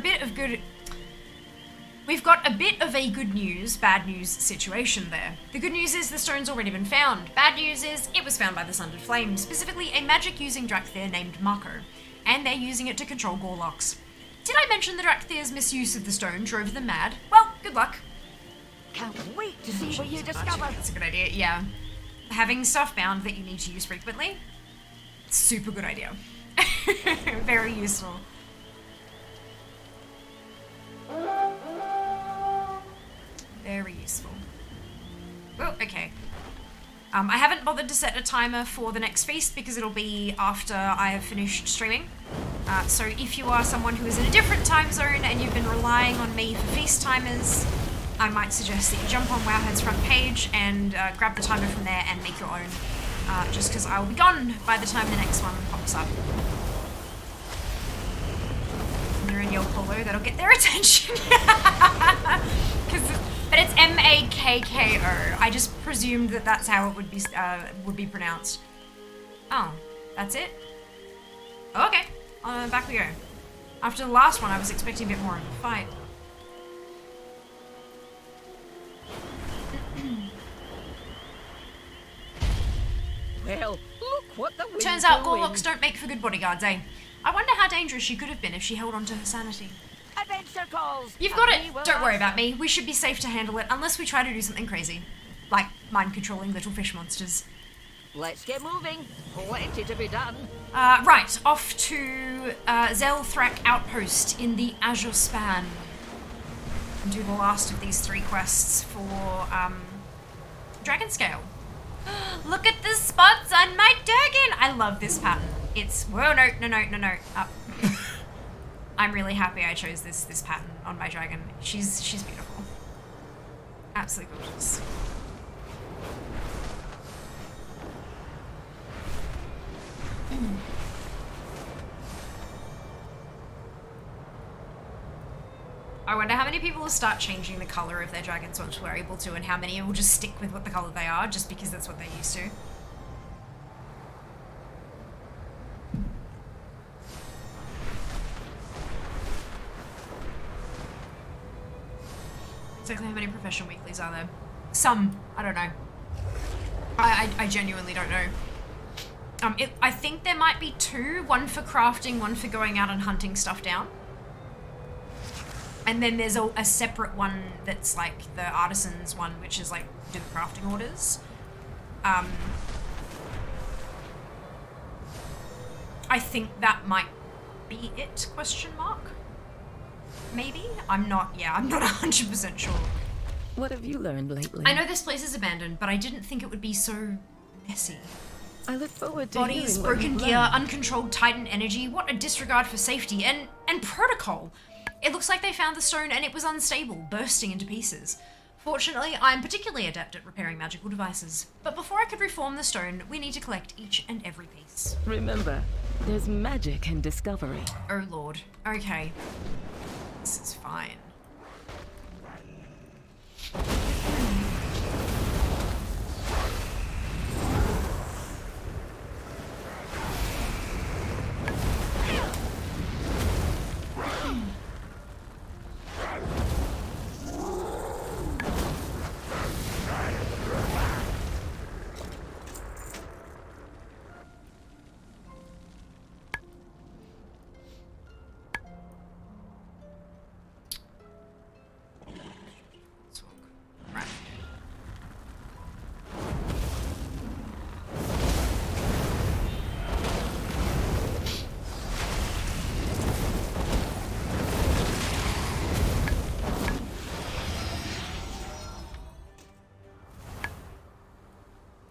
bit of a good news, bad news situation there. The good news is the stone's already been found. Bad news is it was found by the Sundered Flame, specifically a magic-using Drakthir named Marco, and they're using it to control Gorlocks. Did I mention the Drakthir's misuse of the stone drove them mad? Well, good luck. Can't wait to see what you discover. That's a good idea, yeah. Having stuff bound that you need to use frequently, super good idea. Very useful. Very useful. Oh, okay. I haven't bothered to set a timer for the next feast because it'll be after I have finished streaming. So if you are someone who is in a different time zone and you've been relying on me for feast timers, I might suggest that you jump on Wowhead's front page and grab the timer from there and make your own. Just because I will be gone by the time the next one pops up. And there are yell Polo, that'll get their attention. But it's M-A-K-K-O. I just presumed that that's how it would be pronounced. Oh, that's it? Okay, back we go. After the last one, I was expecting a bit more of a fight. Well, look what the wind's Turns out doing. Gorlocks don't make for good bodyguards, eh? I wonder how dangerous she could have been if she held on to her sanity. Adventure calls. You've got and it. we will Don't worry answer. about me. We should be safe to handle it, unless we try to do something crazy. Like mind-controlling little fish monsters. Let's get moving. Plenty to be done. Right, off to Zelthrak Outpost in the Azure Span. And do the last of these 3 quests for Dragon Scale. Look at the spots on my dragon! I love this pattern. It's... Whoa, no. I'm really happy I chose this pattern on my dragon. She's beautiful. Absolutely gorgeous. I wonder how many people will start changing the colour of their dragons once we're able to, and how many will just stick with what the colour they are, just because that's what they're used to. Exactly how many professional weeklies are there? Some. I don't know. I genuinely don't know. I think there might be 2, one for crafting, one for going out and hunting stuff down. And then there's a separate one that's like the artisans one, which is like do the crafting orders. I think that might be it, question mark? Maybe? I'm not 100% sure. What have you learned lately? I know this place is abandoned, but I didn't think it would be so messy. I look forward to Bodies, hearing what broken you've gear, learned. uncontrolled Titan energy, what a disregard for safety and protocol. It looks like they found the stone and it was unstable, bursting into pieces. Fortunately, I'm particularly adept at repairing magical devices. But before I could reform the stone, we need to collect each and every piece. Remember, there's magic in discovery. Oh lord. Okay. This is fine.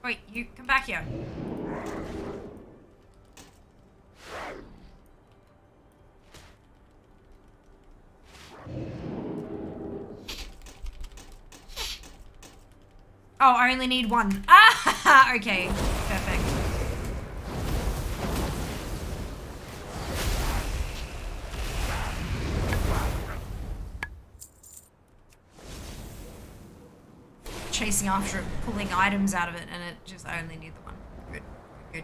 Wait, you come back here. Oh, I only need 1. Ah, okay, perfect. Chasing after it, pulling items out of it, and I only need the 1. Good, good.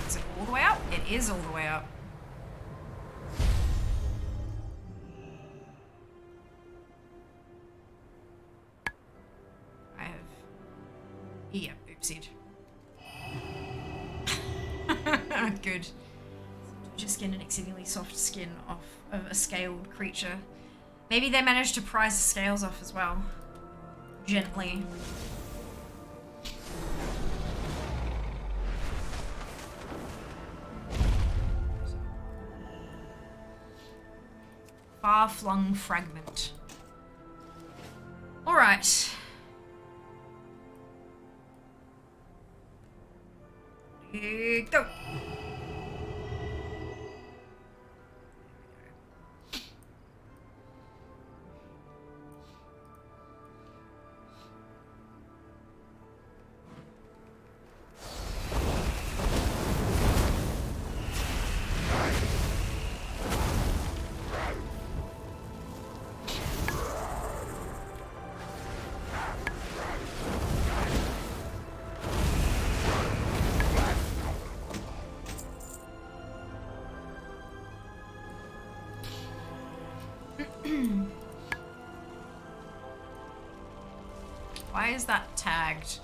Is it all the way up? It is all the way up. I have... Yeah, oopsied. Good. Just get an exceedingly soft skin off of a scaled creature. Maybe they managed to prise the scales off as well. Gently. Far-flung fragment. Alright. Here go. Why is that tagged?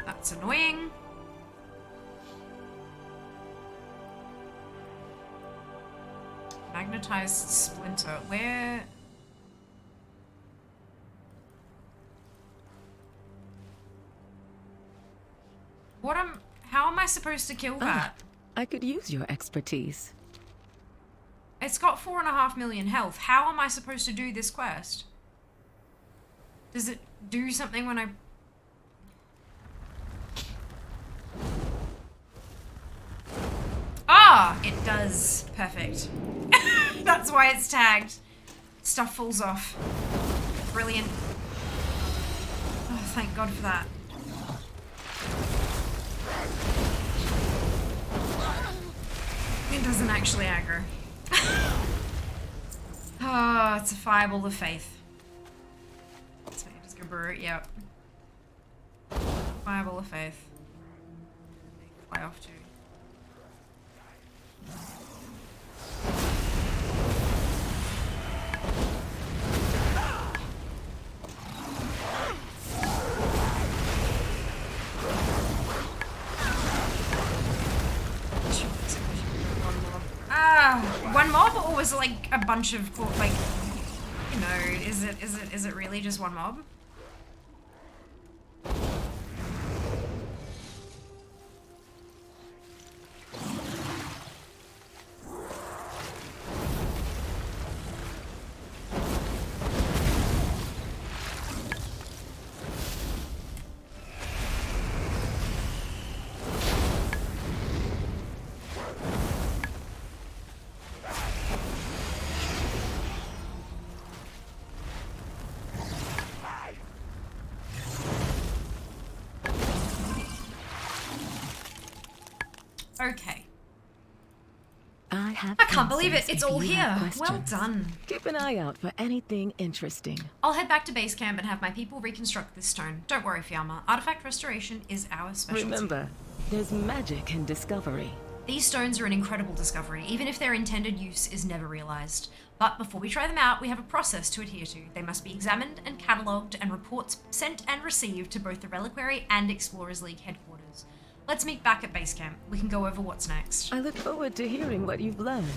That's annoying. Magnetized splinter. Where? How am I supposed to kill that? I could use your expertise. It's got 4.5 million health. How am I supposed to do this quest? Does it do something when I... Ah, it does. Perfect. That's why it's tagged. Stuff falls off. Brilliant. Oh, thank God for that. It doesn't actually aggro. Oh, it's a fireball of faith. So you just go brute, yep. Fireball of faith. Fly off too. One mob, or was it like a bunch of, like, you know, is it really just one mob? Okay. I can't believe it. It's all here. Well done. Keep an eye out for anything interesting. I'll head back to base camp and have my people reconstruct this stone. Don't worry, Fiamma. Artifact restoration is our specialty. Remember, there's magic in discovery. These stones are an incredible discovery, even if their intended use is never realized. But before we try them out, we have a process to adhere to. They must be examined and catalogued, and reports sent and received to both the Reliquary and Explorers League headquarters. Let's meet back at base camp. We can go over what's next. I look forward to hearing what you've learned.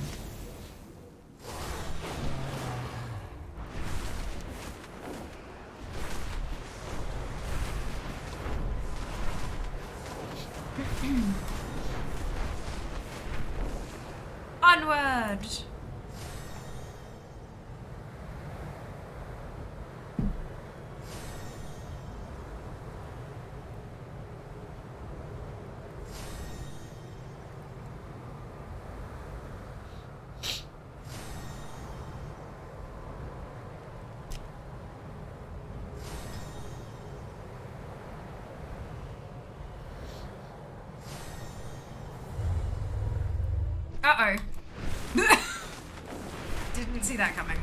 Onward! Uh-oh. Didn't see that coming.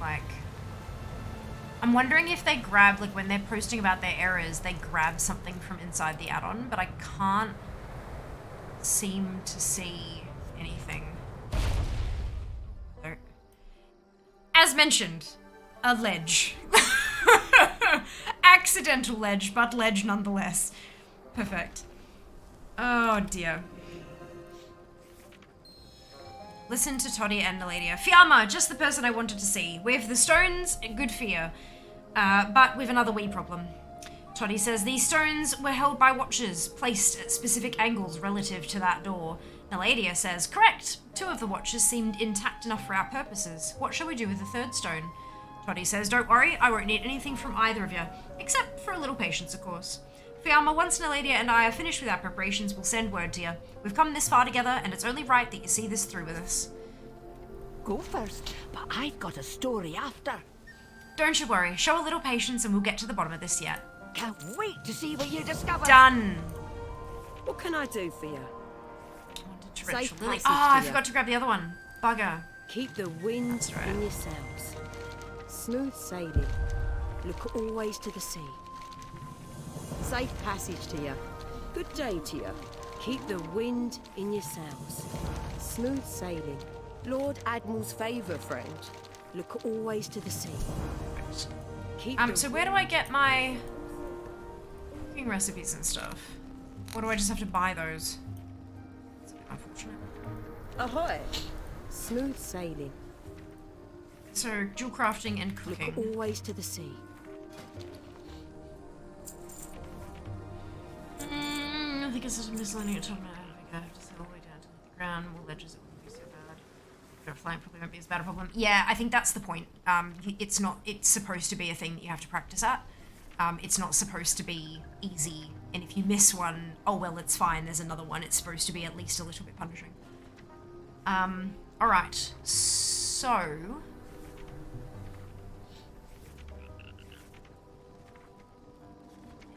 Like, I'm wondering if they grab, like, when they're posting about their errors, they grab something from inside the add-on, but I can't seem to see anything. So, as mentioned, a ledge. Accidental ledge, but ledge nonetheless. Perfect. Oh dear. Listen to Toddy and Naladia. Fiamma, just the person I wanted to see. With the stones, good for you. But with another wee problem. Toddy says these stones were held by watchers, placed at specific angles relative to that door. Naladia says, correct. 2 of the watches seemed intact enough for our purposes. What shall we do with the 3rd stone? Toddy says, don't worry, I won't need anything from either of you, except for a little patience, of course. Fiamma, once Naladia and I are finished with our preparations, we'll send word to you. We've come this far together, and it's only right that you see this through with us. Go first, but I've got a story after. Don't you worry, show a little patience and we'll get to the bottom of this yet. Can't wait to see what you discover. Done. What can I do for you? Safe Safe Lily. passage Oh, I to forgot to grab the other one. Bugger. Keep the wind in your sails. Smooth sailing. Look always to the sea. Safe passage to you. Good day to you. Keep the wind in your sails. Smooth sailing. Lord Admiral's favour, friend. Look always to the sea. Keep So where do I get my cooking recipes and stuff? Or do I just have to buy those? It's a bit unfortunate. Ahoy! Smooth sailing. So, dual crafting and cooking. Look always to the sea. I think it's just a miscellaneous tournament. I think I have to sail all the way down to the ground. More ledges, it wouldn't be so bad. Flying probably won't be as bad a problem. Yeah, I think that's the point. It's not. It's supposed to be a thing that you have to practice at. It's not supposed to be easy. And if you miss one, oh well, it's fine. There's another one. It's supposed to be at least a little bit punishing. All right. So.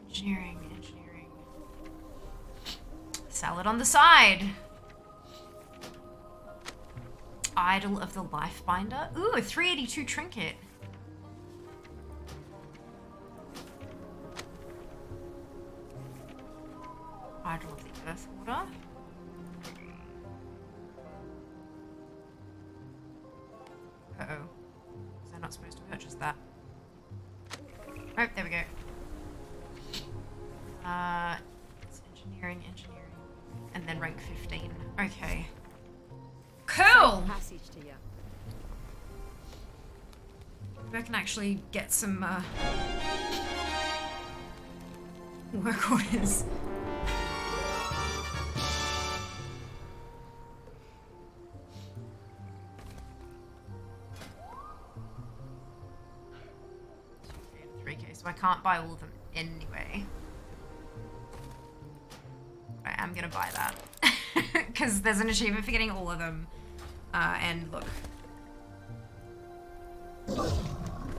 Engineering. Salad on the side. Idol of the Lifebinder. Ooh, a 382 trinket. Idol of the Earth Order. Uh-oh. Was I not supposed to purchase that? Oh, there we go. It's engineering. And then rank 15. Okay. Cool! Passage to you. Maybe I can actually get some work orders. $3K, so I can't buy all of them anyway. I am gonna buy that. Because there's an achievement for getting all of them. And look.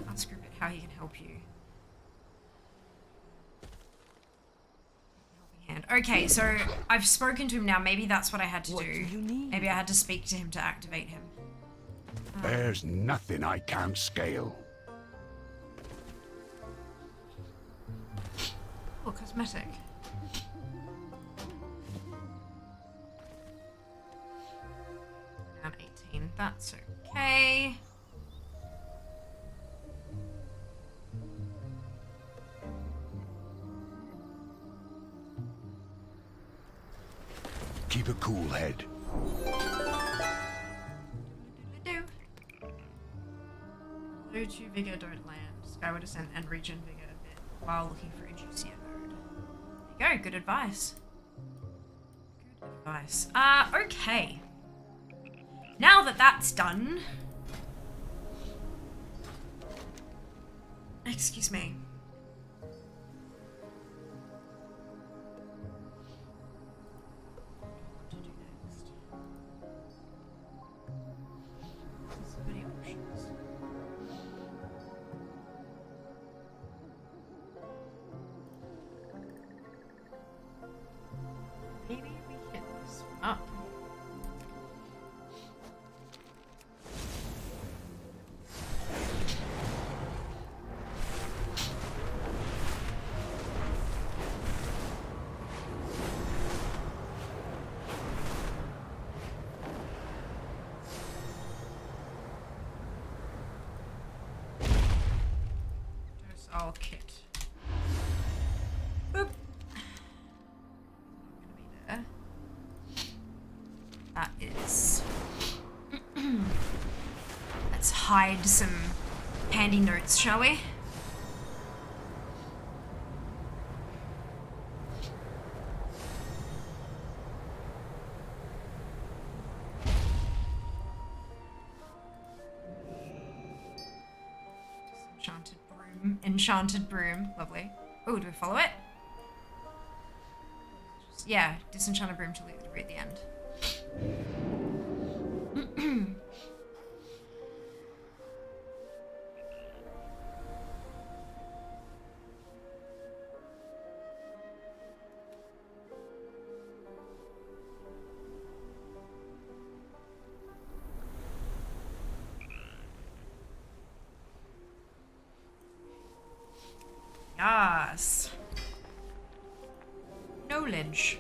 Ask Rupert how he can help you. Helping hand. Okay, so I've spoken to him now. Maybe that's what I had to do. Maybe I had to speak to him to activate him. There's nothing I can't scale. Oh, cosmetic. Down 18. That's okay. Keep a cool head. Low to vigor, don't land. Skyward descent and regen vigor a bit while looking for a juicier node. There you go, good advice. Good advice. Okay. Now that that's done... Excuse me. So many options. Maybe we hit this up. All kit. Boop. Not gonna be there. That is. Let's hide some handy notes, shall we? Enchanted broom. Lovely. Oh, do we follow it? Yeah, disenchanted broom to leave the debris at the end. Yes. Knowledge.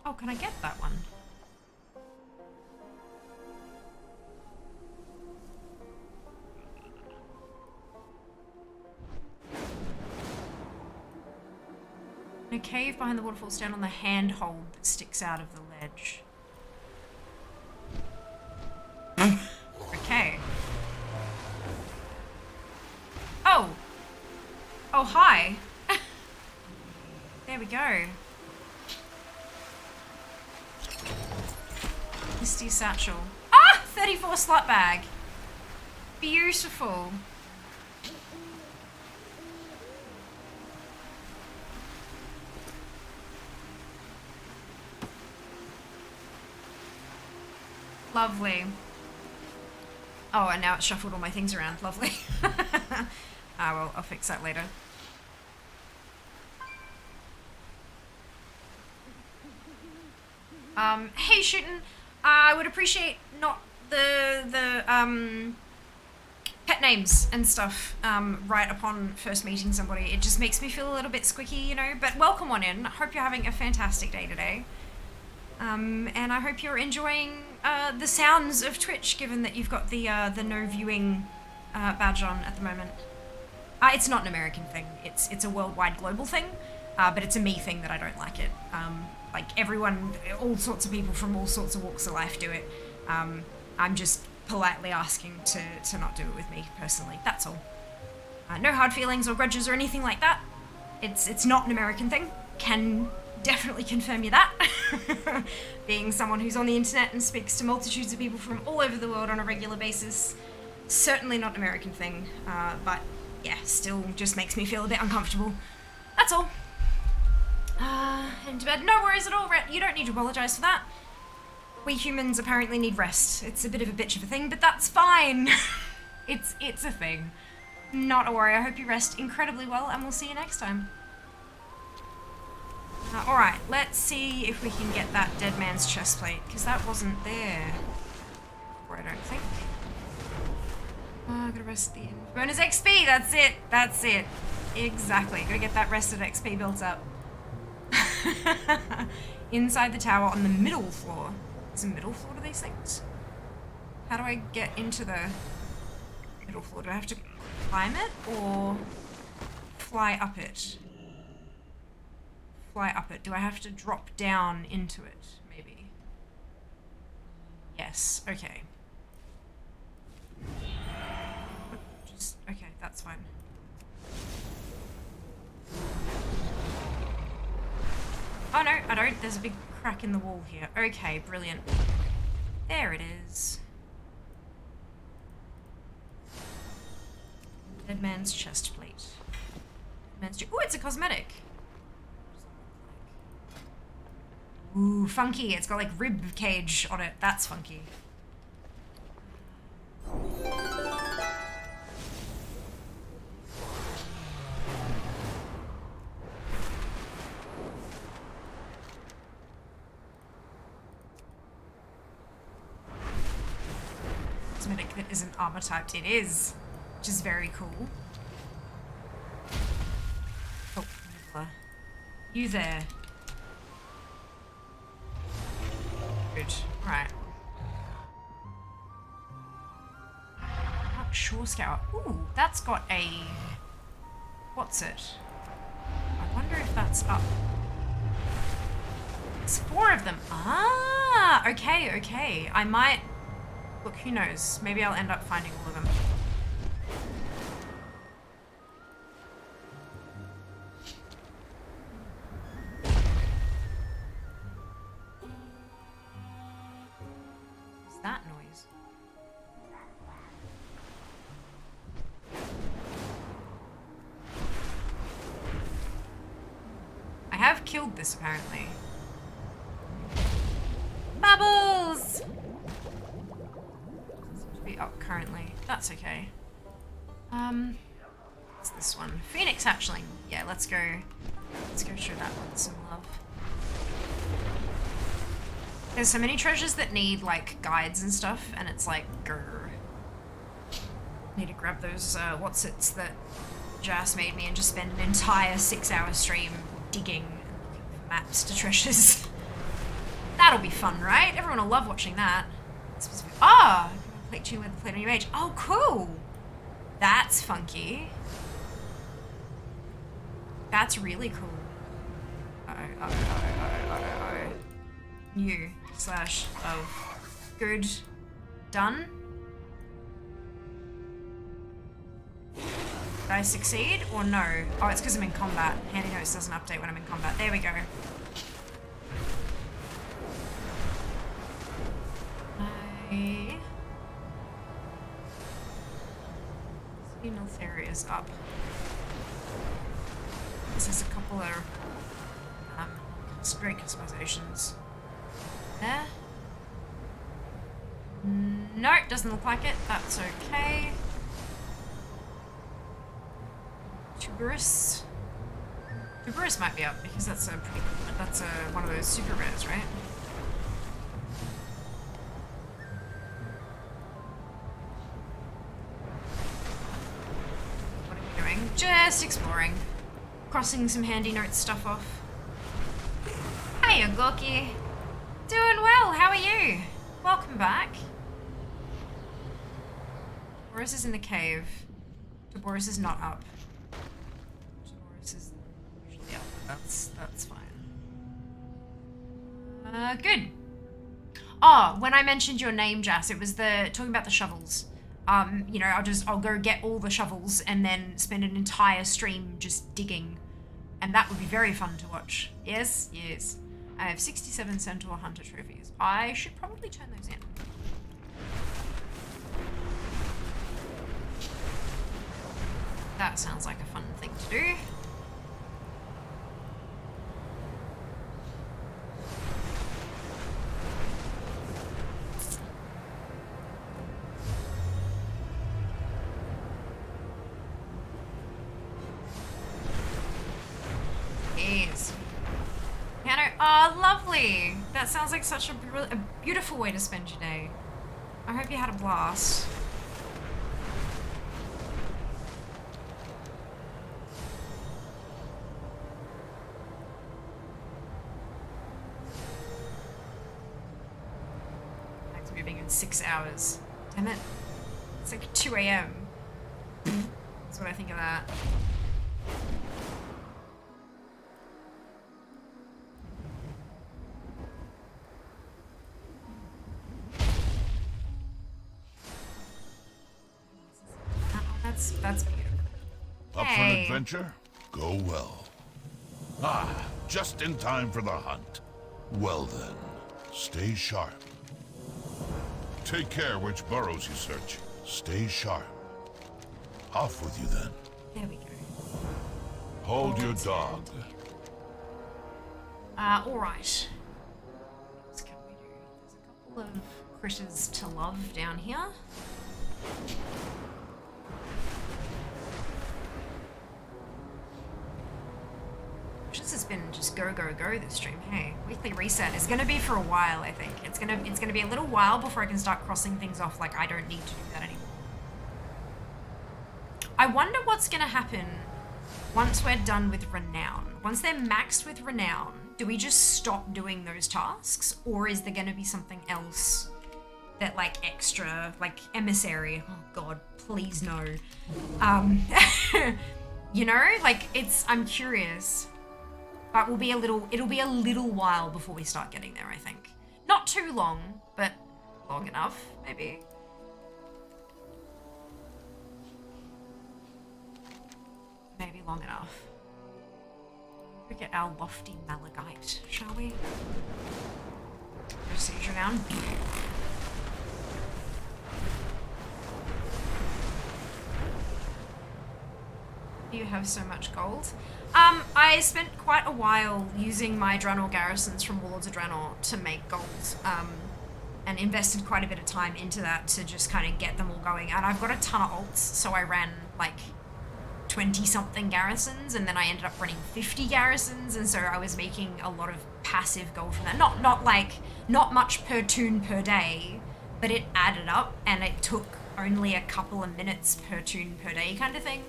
Oh, can I get that one? In a cave behind the waterfall, stand on the handhold that sticks out of the ledge. Okay. Oh! Oh, hi! There we go. Misty satchel. Ah! 34 slot bag. Beautiful. Lovely. Oh, and now it's shuffled all my things around. Lovely. Ah, well, I'll fix that later. Hey, Shootin', I would appreciate not the pet names and stuff right upon first meeting somebody. It just makes me feel a little bit squicky, you know, but welcome on in. Hope you're having a fantastic day today. And I hope you're enjoying the sounds of Twitch, given that you've got the no viewing badge on at the moment. It's not an American thing. It's a worldwide global thing, but it's a me thing that I don't like it. Like everyone, all sorts of people from all sorts of walks of life do it. I'm just politely asking to not do it with me personally. That's all. No hard feelings or grudges or anything like that. It's not an American thing. Can definitely confirm you that. Being someone who's on the internet and speaks to multitudes of people from all over the world on a regular basis, certainly not an American thing, but yeah, still just makes me feel a bit uncomfortable. That's all. Into bed. No worries at all, Rhett. You don't need to apologise for that. We humans apparently need rest. It's a bit of a bitch of a thing, but that's fine. It's a thing. Not a worry. I hope you rest incredibly well, and we'll see you next time. Alright, let's see if we can get that dead man's chest plate, because that wasn't there. Or I don't think. Gotta rest the bonus XP, that's it, that's it. Exactly, gotta get that rested XP built up. Inside the tower on the middle floor. Is the middle floor to these things? How do I get into the middle floor? Do I have to climb it or fly up it? Fly up it. Do I have to drop down into it? Maybe. Yes. Okay. Just okay. That's fine. Oh no, I don't. There's a big crack in the wall here. Okay, brilliant. There it is. Dead man's chest plate. Oh, it's a cosmetic. Ooh, funky. It's got like rib cage on it. That's funky. Cosmetic that isn't armor typed. It is, which is very cool. Oh, you there. Good. Right. Shore Scout. Ooh, that's got a... What's it? I wonder if that's up. There's 4 of them. Ah, okay, okay. I might... Look, who knows? Maybe I'll end up finding all of them. What's that noise? killed this apparently. Bubbles! Seems to be up currently. That's okay. What's this one? Phoenix hatchling. Yeah, let's go show that one some love. There's so many treasures that need like guides and stuff, and it's like, grr. Need to grab those whatsits that Jas made me and just spend an entire 6-hour stream digging and looking for maps to treasures. That'll be fun, right? Everyone will love watching that. Ah! Complete tune with the plate on your mage. Oh, cool! That's funky. That's really cool. New / of good done. Did I succeed or no? Oh, it's because I'm in combat. Handy notes doesn't update when I'm in combat. There we go. North area's up. This is a couple of straight customizations. There. No, doesn't look like it. That's okay. Tuberous. Tuberous might be up because that's one of those super rares, right? What are we doing? Just exploring. Crossing some handy note stuff off. Hey, Gorky. Doing well, how are you? Welcome back. Boris is in the cave. Boris is not up. Boris is usually up, but that's fine. Good. Oh, when I mentioned your name, Jas, it was talking about the shovels. You know, I'll go get all the shovels and then spend an entire stream just digging. And that would be very fun to watch. Yes, yes. I have 67 Centaur Hunter trophies. I should probably turn those in. That sounds like a fun thing to do. Jeez. Piano. Oh, lovely. That sounds like such a beautiful way to spend your day. I hope you had a blast. Max moving in 6 hours. Damn it. It's like 2 AM. That's what I think of that. That's beautiful. Up for an adventure? Go well. Ah, just in time for the hunt. Well then, stay sharp. Take care which burrows you search. Stay sharp. Off with you then. There we go. Hold your dog. Alright. What else can we do? There's a couple of critters to love down here. This has been just go this stream. Hey, weekly reset is gonna be for a while. I think it's gonna be a little while before I can start crossing things off. Like I don't need to do that anymore. I wonder what's gonna happen once we're done with renown. Once they're maxed with renown, do we just stop doing those tasks, or is there gonna be something else that like extra, like emissary? Oh God, please no. You know, like I'm curious. But it'll be a little while before we start getting there, I think. Not too long, but long enough, maybe. Maybe long enough. Look at our lofty malachite, shall we? Procedure down. You have so much gold. I spent quite a while using my Draenor garrisons from Warlords of Draenor to make gold, and invested quite a bit of time into that to just kind of get them all going. And I've got a ton of alts, so I ran like 20-something garrisons, and then I ended up running 50 garrisons, and so I was making a lot of passive gold from that. Not much per toon per day, but it added up, and it took only a couple of minutes per toon per day kind of thing.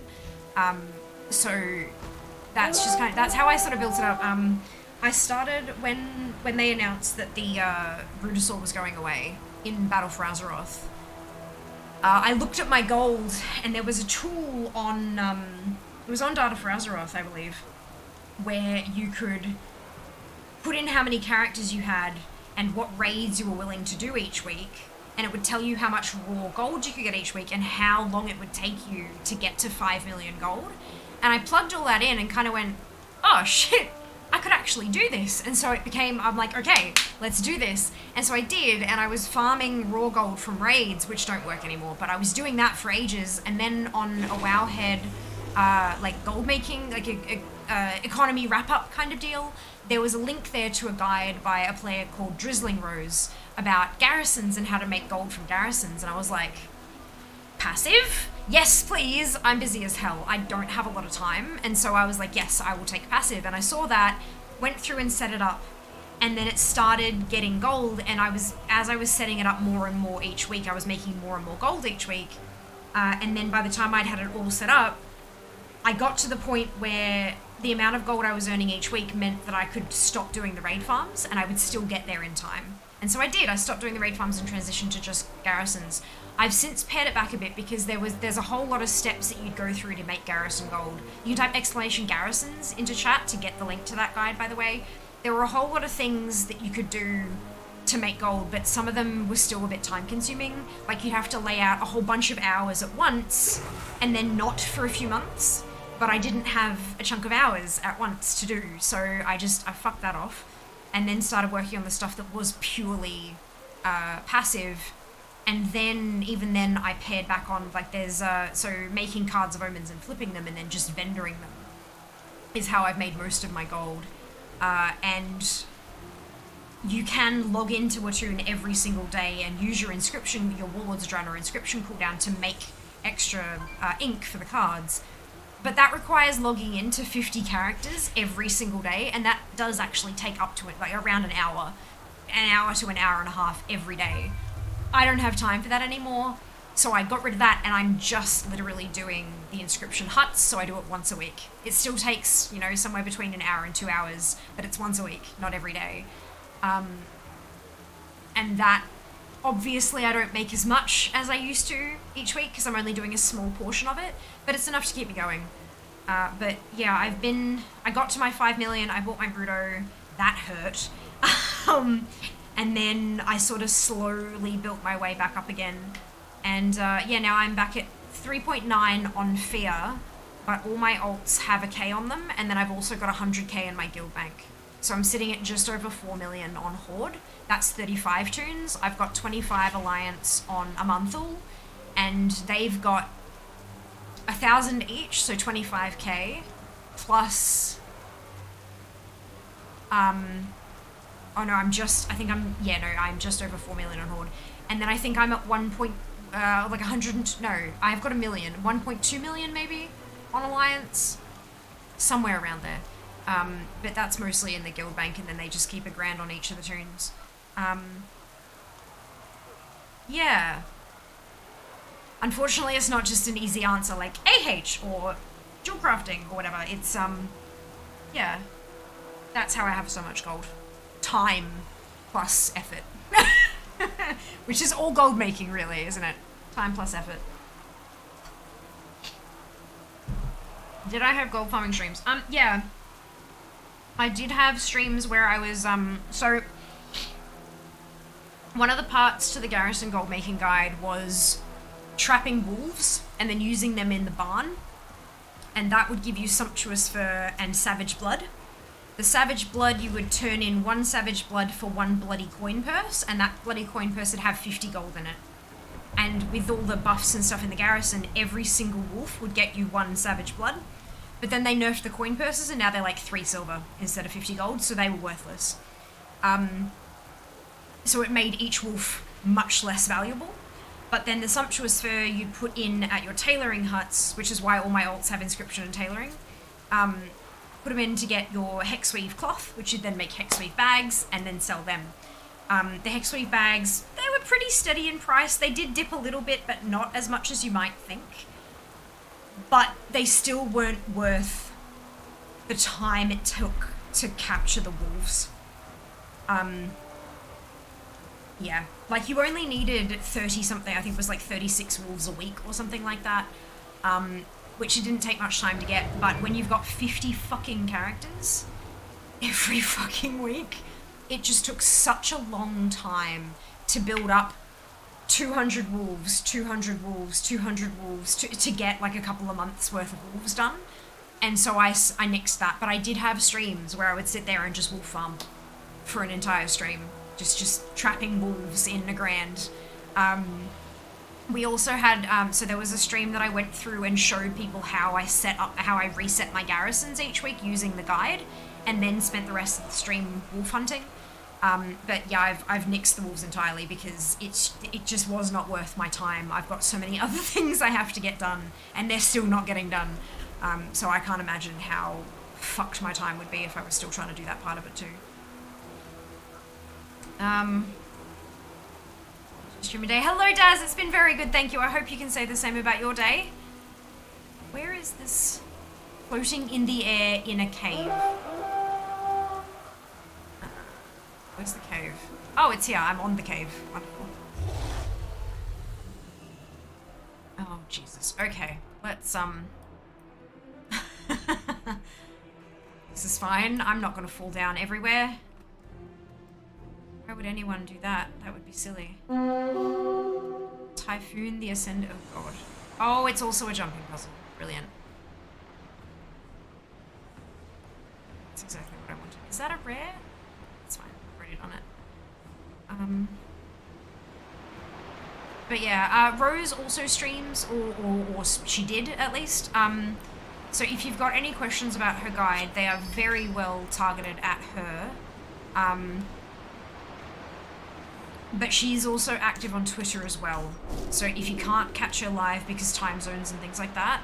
So that's just that's how I sort of built it up. I started when they announced that the Brutosaur was going away in Battle for Azeroth. I looked at my gold, and there was a tool on it was on Data for Azeroth, I believe, where you could put in how many characters you had and what raids you were willing to do each week, and it would tell you how much raw gold you could get each week and how long it would take you to get to 5 million gold. And I plugged all that in and kind of went, oh shit, I could actually do this. And so it became, I'm like, okay, let's do this. And so I did, and I was farming raw gold from raids, which don't work anymore, but I was doing that for ages. And then on a Wowhead, like gold making, like a economy wrap-up kind of deal, there was a link there to a guide by a player called Drizzling Rose about garrisons and how to make gold from garrisons. And I was like, passive? Yes, please. I'm busy as hell. I don't have a lot of time. And so I was like, yes, I will take passive. And I saw that, went through and set it up, and then it started getting gold. And as I was setting it up more and more each week, I was making more and more gold each week. And then by the time I'd had it all set up, I got to the point where the amount of gold I was earning each week meant that I could stop doing the raid farms, and I would still get there in time. And so I did. I stopped doing the raid farms and transitioned to just garrisons. I've since pared it back a bit because there's a whole lot of steps that you'd go through to make garrison gold. You can type !garrisons into chat to get the link to that guide, by the way. There were a whole lot of things that you could do to make gold, but some of them were still a bit time consuming. Like you'd have to lay out a whole bunch of hours at once and then not for a few months. But I didn't have a chunk of hours at once to do, so I fucked that off and then started working on the stuff that was purely passive. And then, even then, I pared back on, like, there's, so making cards of omens and flipping them and then just vendoring them is how I've made most of my gold. And you can log into a toon every single day and use your inscription, your Warlords of Draenor inscription cooldown to make extra ink for the cards. But that requires logging into 50 characters every single day, and that does actually take up to like around an hour to an hour and a half every day. I don't have time for that anymore, so I got rid of that, and I'm just literally doing the inscription huts, so I do it once a week. It still takes, you know, somewhere between an hour and 2 hours, but it's once a week, not every day. And that, obviously I don't make as much as I used to each week, because I'm only doing a small portion of it, but it's enough to keep me going. But yeah, I got to my 5 million, I bought my Bruto, that hurt. And then I sort of slowly built my way back up again. And yeah, now I'm back at 3.9 on Fear, but all my alts have a K on them, and then I've also got 100k in my guild bank. So I'm sitting at just over 4 million on Horde. That's 35 toons. I've got 25 Alliance on Amanthal, and they've got 1,000 each, so 25k, plus, oh no, I'm just over 4 million on Horde. And then I think I'm at I've got 1 million, 1.2 million maybe on Alliance, somewhere around there. But that's mostly in the guild bank, and then they just keep $1,000 on each of the toons. Yeah. Unfortunately, it's not just an easy answer like AH or dual crafting or whatever. It's, yeah. That's how I have so much gold. Time plus effort. Which is all gold making, really, isn't it? Time plus effort. Did I have gold farming streams? Yeah. I did have streams where I was, so one of the parts to the Garrison Gold Making Guide was trapping wolves and then using them in the barn. And that would give you Sumptuous Fur and Savage Blood. The Savage Blood, you would turn in 1 Savage Blood for 1 bloody coin purse, and that bloody coin purse would have 50 gold in it. And with all the buffs and stuff in the garrison, every single wolf would get you 1 Savage Blood. But then they nerfed the coin purses and now they're like 3 silver instead of 50 gold, so they were worthless. So it made each wolf much less valuable. But then the sumptuous fur you'd put in at your tailoring huts, which is why all my alts have inscription and tailoring. Put them in to get your hexweave cloth, which you'd then make hexweave bags and then sell them. The hexweave bags, they were pretty steady in price. They did dip a little bit, but not as much as you might think. But they still weren't worth the time it took to capture the wolves. Yeah, like you only needed 30 something, I think it was like 36 wolves a week or something like that, which it didn't take much time to get, but when you've got 50 fucking characters every fucking week, it just took such a long time to build up 200 wolves, 200 wolves, 200 wolves to get like a couple of months worth of wolves done. And so I nixed that, but I did have streams where I would sit there and just wolf farm for an entire stream. Just trapping wolves in a grand. We also had, so there was a stream that I went through and showed people how I reset my garrisons each week using the guide, and then spent the rest of the stream wolf hunting. But yeah, I've nixed the wolves entirely because it just was not worth my time. I've got so many other things I have to get done, and they're still not getting done. So I can't imagine how fucked my time would be if I was still trying to do that part of it too. Stream a day. Hello, Daz. It's been very good, thank you. I hope you can say the same about your day. Where is this? Floating in the air in a cave. Where's the cave? Oh, it's here. I'm on the cave. Wonderful. Oh, Jesus. Okay. Let's, This is fine. I'm not gonna fall down everywhere. Why would anyone do that? That would be silly. Typhoon, the Ascend... Oh, God. Oh, it's also a jumping puzzle. Brilliant. That's exactly what I wanted. Is that a rare? It's fine. I've already done it. But yeah, Rose also streams, or she did, at least. So if you've got any questions about her guide, they are very well targeted at her. But she's also active on Twitter as well. So if you can't catch her live because time zones and things like that,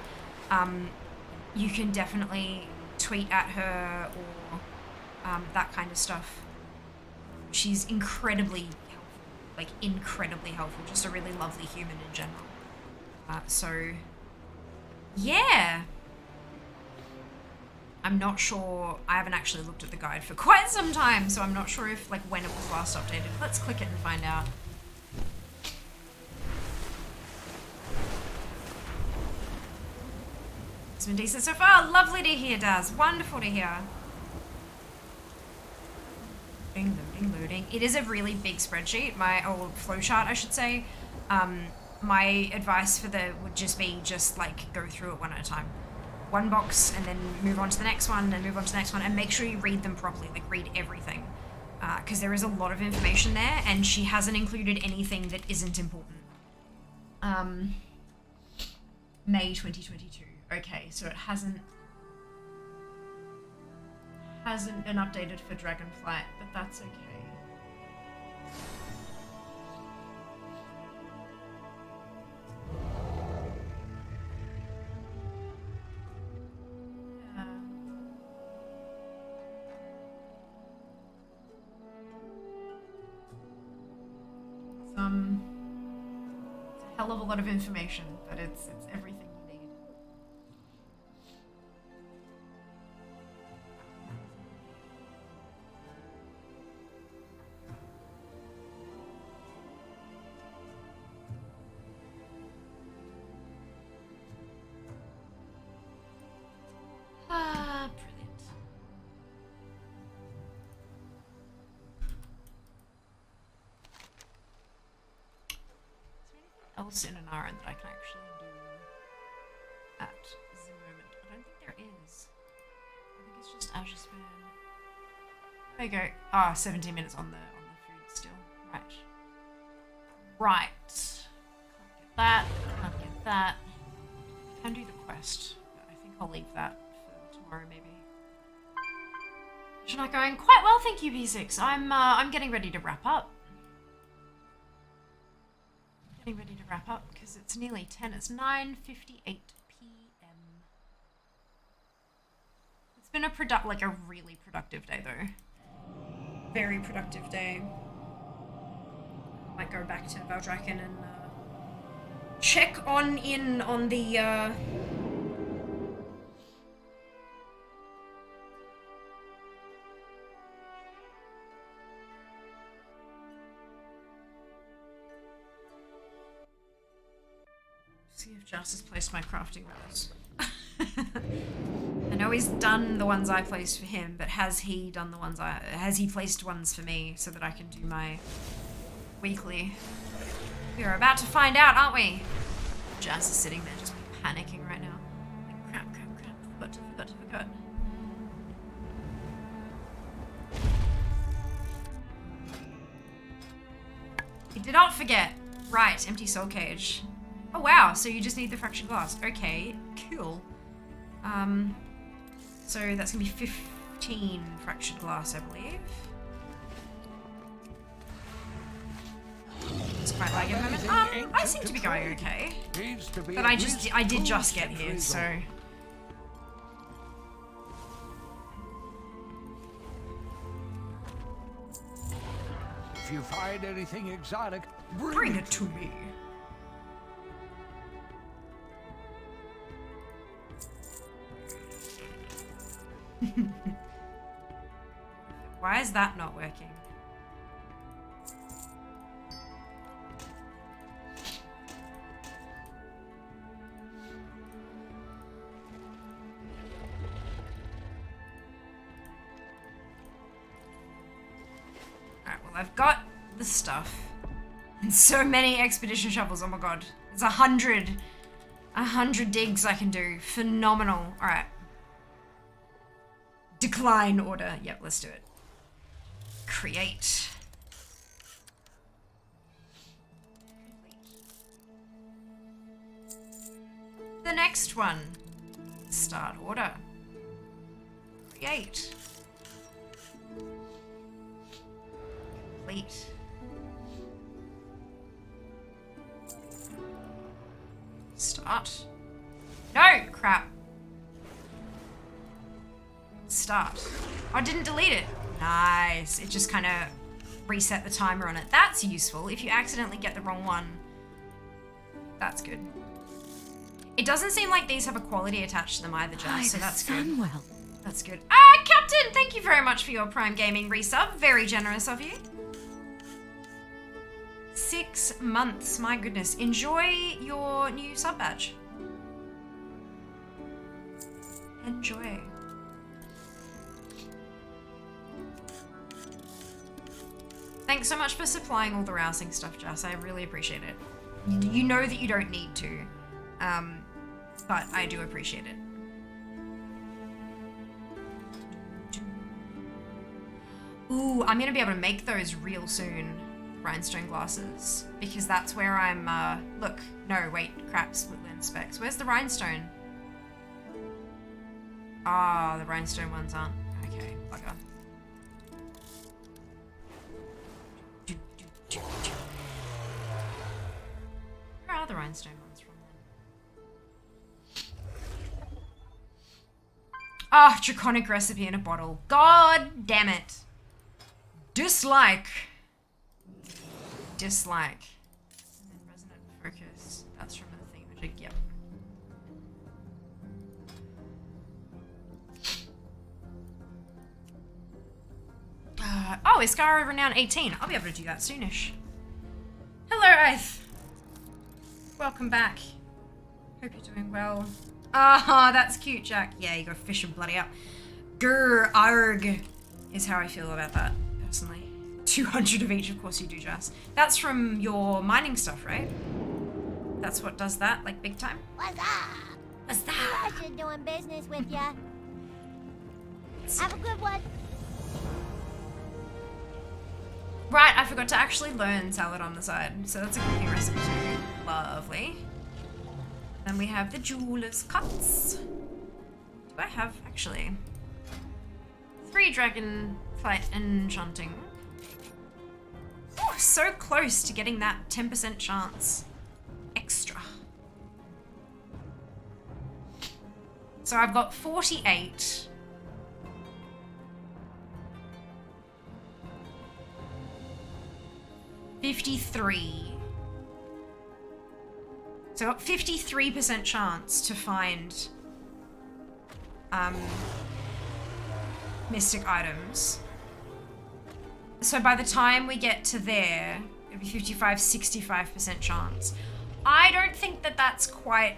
you can definitely tweet at her or that kind of stuff. She's incredibly helpful, like incredibly helpful. Just a really lovely human in general. So, yeah. I'm not sure, I haven't actually looked at the guide for quite some time, so I'm not sure if, like, when it was last updated. Let's click it and find out. It's been decent so far. Lovely to hear, Daz. Wonderful to hear. Loading. It is a really big spreadsheet, or flowchart, I should say. My advice for would just be like, go through it one at a time. One box and then move on to the next one and move on to the next one, and make sure you read them properly, like read everything, because there is a lot of information there and she hasn't included anything that isn't important. May 2022. Okay, so it hasn't been updated for Dragonflight, but that's okay. It's a hell of a lot of information, but it's everything you need. Brilliant. Else in an iron that I can actually do at the moment? I don't think there is. I think it's just Azure Span. There you go. Ah, 17 minutes on the food still. Right. Right. Can't get that. Can't get that. Can do the quest, but I think I'll leave that for tomorrow maybe. You're not going quite well, thank you, P6. I'm getting ready to wrap up. Getting ready to wrap up because it's nearly 10. It's 9:58 p.m. It's been a really productive day though. Very productive day. Might go back to Valdraken and check on the see if Jas has placed my crafting rules. I know he's done the ones I placed for him, but has he done the ones has he placed ones for me so that I can do my weekly? We are about to find out, aren't we? Jas is sitting there just panicking right now. Like, crap, forgot. I did not forget. Right, empty soul cage. Oh wow, so you just need the fractured glass. Okay, cool. So that's gonna be 15 fractured glass, I believe. It's quite like at the moment. I seem to be going okay. But I did just get here, so. If you find anything exotic, bring it to me. Why is that not working? Alright, well I've got the stuff. And so many expedition shovels, oh my god. It's 100 digs I can do. Phenomenal. Alright. Decline order. Yep, let's do it. Create. The next one. Start order. Create. Complete. Start. No! Crap. Start. Oh, I didn't delete it. Nice. It just kind of reset the timer on it. That's useful. If you accidentally get the wrong one, that's good. It doesn't seem like these have a quality attached to them either, Jas, so that's good. Well. That's good. Captain, thank you very much for your Prime Gaming resub. Very generous of you. 6 months, my goodness. Enjoy your new sub badge. Enjoy. Thanks so much for supplying all the rousing stuff, Jas. I really appreciate it. You know that you don't need to, but I do appreciate it. Ooh, I'm gonna be able to make those real soon, rhinestone glasses, because that's where I'm, look, no, wait, crap, split lens specs. Where's the rhinestone? Ah, the rhinestone ones aren't. Okay, bugger. Where are the rhinestone ones from then? Ah, draconic recipe in a bottle. God damn it. Dislike. Dislike. And then resonant focus. That's from the thingamajig. Yep. Oh, Iskara Renown 18. I'll be able to do that soonish. Hello, Earth. Welcome back. Hope you're doing well. Ah, that's cute, Jack. Yeah, you gotta fish and bloody up. Grr, arg, is how I feel about that, personally. 200 of each, of course you do, Jas. That's from your mining stuff, right? That's what does that, like, big time? What's up? What's that? Pleasure doing business with ya. Have a good one. Right, I forgot to actually learn salad on the side, so that's a cooking recipe too. Lovely. Then we have the jeweler's cuts. Do I have, actually? 3 Dragonflight enchanting. Oh, so close to getting that 10% chance extra. So I've got 48. $53. So I've got 53% chance to find mystic items. So by the time we get to there, it'll be 65% chance. I don't think that that's quite...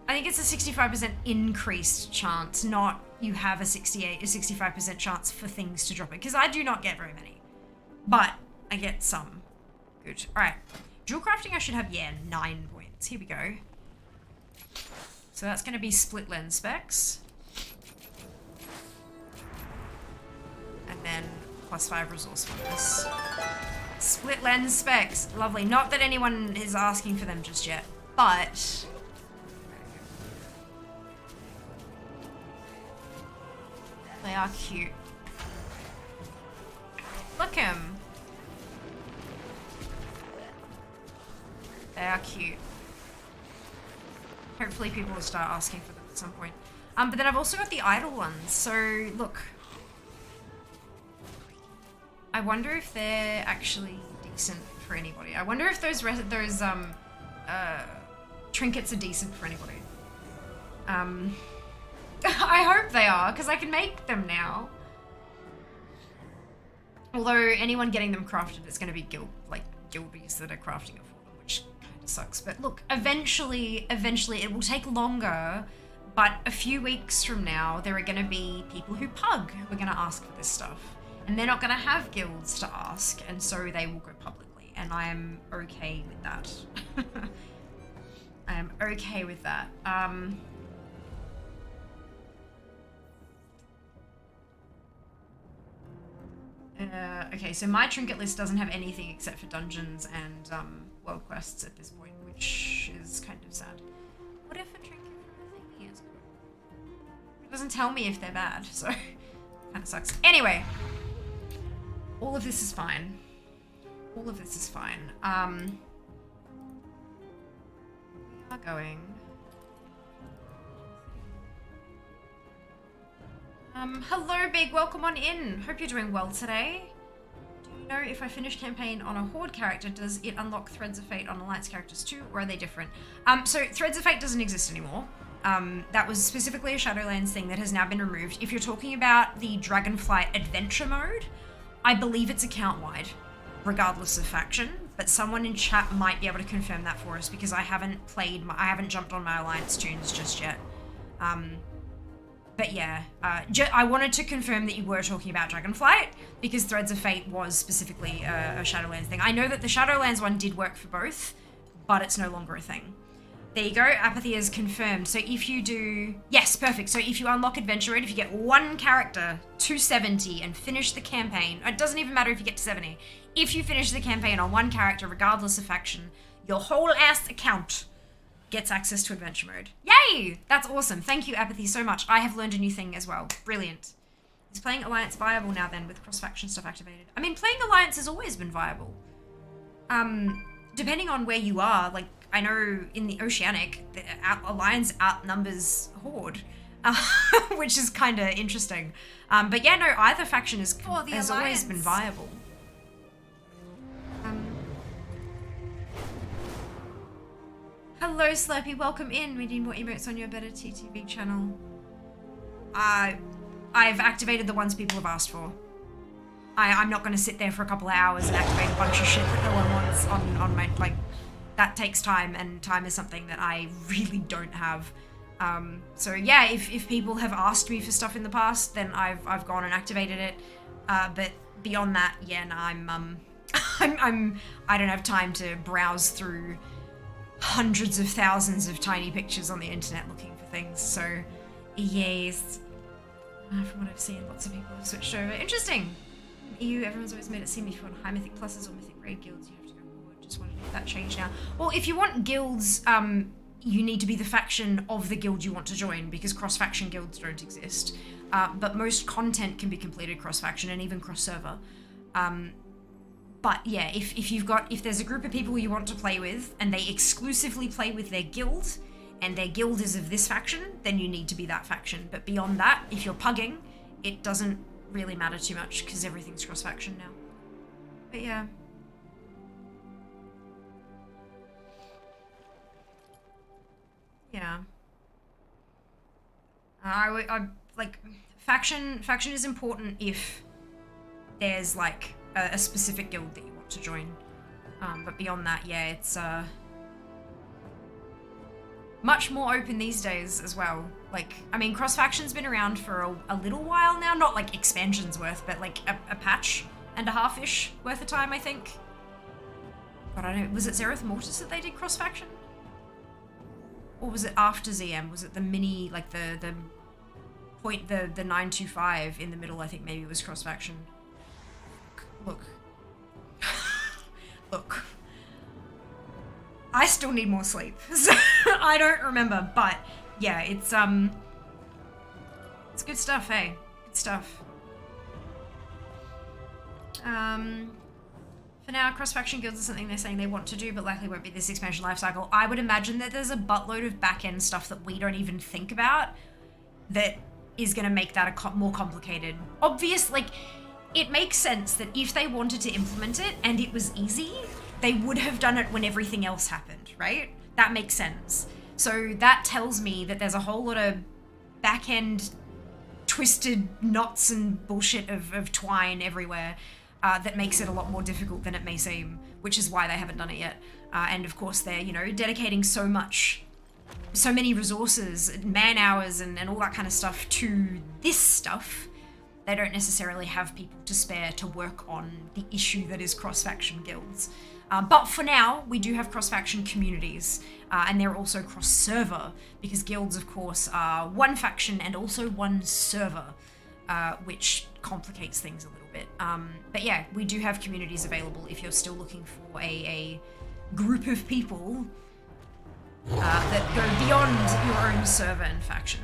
I think it's a 65% increased chance, not you have a 65% chance for things to drop it. Because I do not get very many. But I get some. Good. Alright. Jewel crafting I should have, 9 points. Here we go. So that's going to be split lens specs. And then +5 resourcefulness. Split lens specs. Lovely. Not that anyone is asking for them just yet, but... they are cute. Look him. They are cute. Hopefully people will start asking for them at some point. But then I've also got the idle ones. So look. I wonder if they're actually decent for anybody. I wonder if those trinkets are decent for anybody. I hope they are, because I can make them now. Although anyone getting them crafted is going to be guildies that are crafting it for them, which kind of sucks. But look, eventually it will take longer, but a few weeks from now, there are going to be people who pug who are going to ask for this stuff. And they're not going to have guilds to ask, and so they will go publicly. And I am okay with that. I am okay with that. Okay, so my trinket list doesn't have anything except for dungeons and world quests at this point, which is kind of sad. What if a trinket from a thingy is good? It doesn't tell me if they're bad, so kind of sucks. Anyway, all of this is fine. All of this is fine. We are going. Hello, Big. Welcome on in. Hope you're doing well today. Do you know if I finish campaign on a Horde character, does it unlock Threads of Fate on Alliance characters too, or are they different? So Threads of Fate doesn't exist anymore. That was specifically a Shadowlands thing that has now been removed. If you're talking about the Dragonflight adventure mode, I believe it's account-wide, regardless of faction. But someone in chat might be able to confirm that for us, because I haven't jumped on my Alliance tunes just yet. But yeah, I wanted to confirm that you were talking about Dragonflight, because Threads of Fate was specifically a Shadowlands thing. I know that the Shadowlands one did work for both, but it's no longer a thing. There you go, Apathy is confirmed. So if you do... yes, perfect. So if you unlock Adventure Mode, if you get one character to 70 and finish the campaign, it doesn't even matter if you get to 70. If you finish the campaign on one character, regardless of faction, your whole ass account gets access to Adventure Mode. Yay! That's awesome. Thank you, Apathy, so much. I have learned a new thing as well. Brilliant. Is playing Alliance viable now then with cross-faction stuff activated? I mean, playing Alliance has always been viable. Depending on where you are, like, I know in the Oceanic, the Alliance outnumbers Horde, which is kind of interesting. But yeah, no, either faction has always been viable. Hello, Slurpee, welcome in. We need more emotes on your Better TTV channel. I've activated the ones people have asked for. I'm not going to sit there for a couple of hours and activate a bunch of shit that no one wants on my, like, that takes time, and time is something that I really don't have. So yeah, if people have asked me for stuff in the past, then I've gone and activated it. But beyond that, yeah, no, I don't have time to browse through hundreds of thousands of tiny pictures on the internet looking for things. So yes, from what I've seen, lots of people have switched over. Interesting. EU, everyone's always made it seem if you want high mythic pluses or mythic raid guilds, you have to go forward. Just wondering if that changed now. Well, if you want guilds, you need to be the faction of the guild you want to join, because cross-faction guilds don't exist. But most content can be completed cross-faction and even cross-server. But yeah, if there's a group of people you want to play with and they exclusively play with their guild, and their guild is of this faction, then you need to be that faction. But beyond that, if you're pugging, it doesn't really matter too much because everything's cross-faction now. But yeah. Yeah. I like, faction is important if there's like a specific guild that you want to join. But beyond that, yeah, it's much more open these days as well. Like, I mean, cross-faction's been around for a little while now, not like expansions worth, but like a patch and a half-ish worth of time, I think. But I don't know, was it Zereth Mortis that they did cross-faction? Or was it after ZM? Was it the mini, like the 925 in the middle, I think maybe was cross-faction. Look. Look. I still need more sleep, so I don't remember, but yeah, it's good stuff, hey? Good stuff. For now, cross-faction guilds is something they're saying they want to do, but likely won't be this expansion lifecycle. I would imagine that there's a buttload of back-end stuff that we don't even think about that is going to make that more complicated. Obvious, like, it makes sense that if they wanted to implement it and it was easy, they would have done it when everything else happened, right? That makes sense. So that tells me that there's a whole lot of back-end twisted knots and bullshit of twine everywhere that makes it a lot more difficult than it may seem, which is why they haven't done it yet. And of course they're, you know, dedicating so many resources, man hours and all that kind of stuff to this stuff. They don't necessarily have people to spare to work on the issue that is cross-faction guilds. But for now, we do have cross-faction communities, and they're also cross-server, because guilds, of course, are one faction and also one server, which complicates things a little bit. But yeah, we do have communities available if you're still looking for a group of people that go beyond your own server and faction.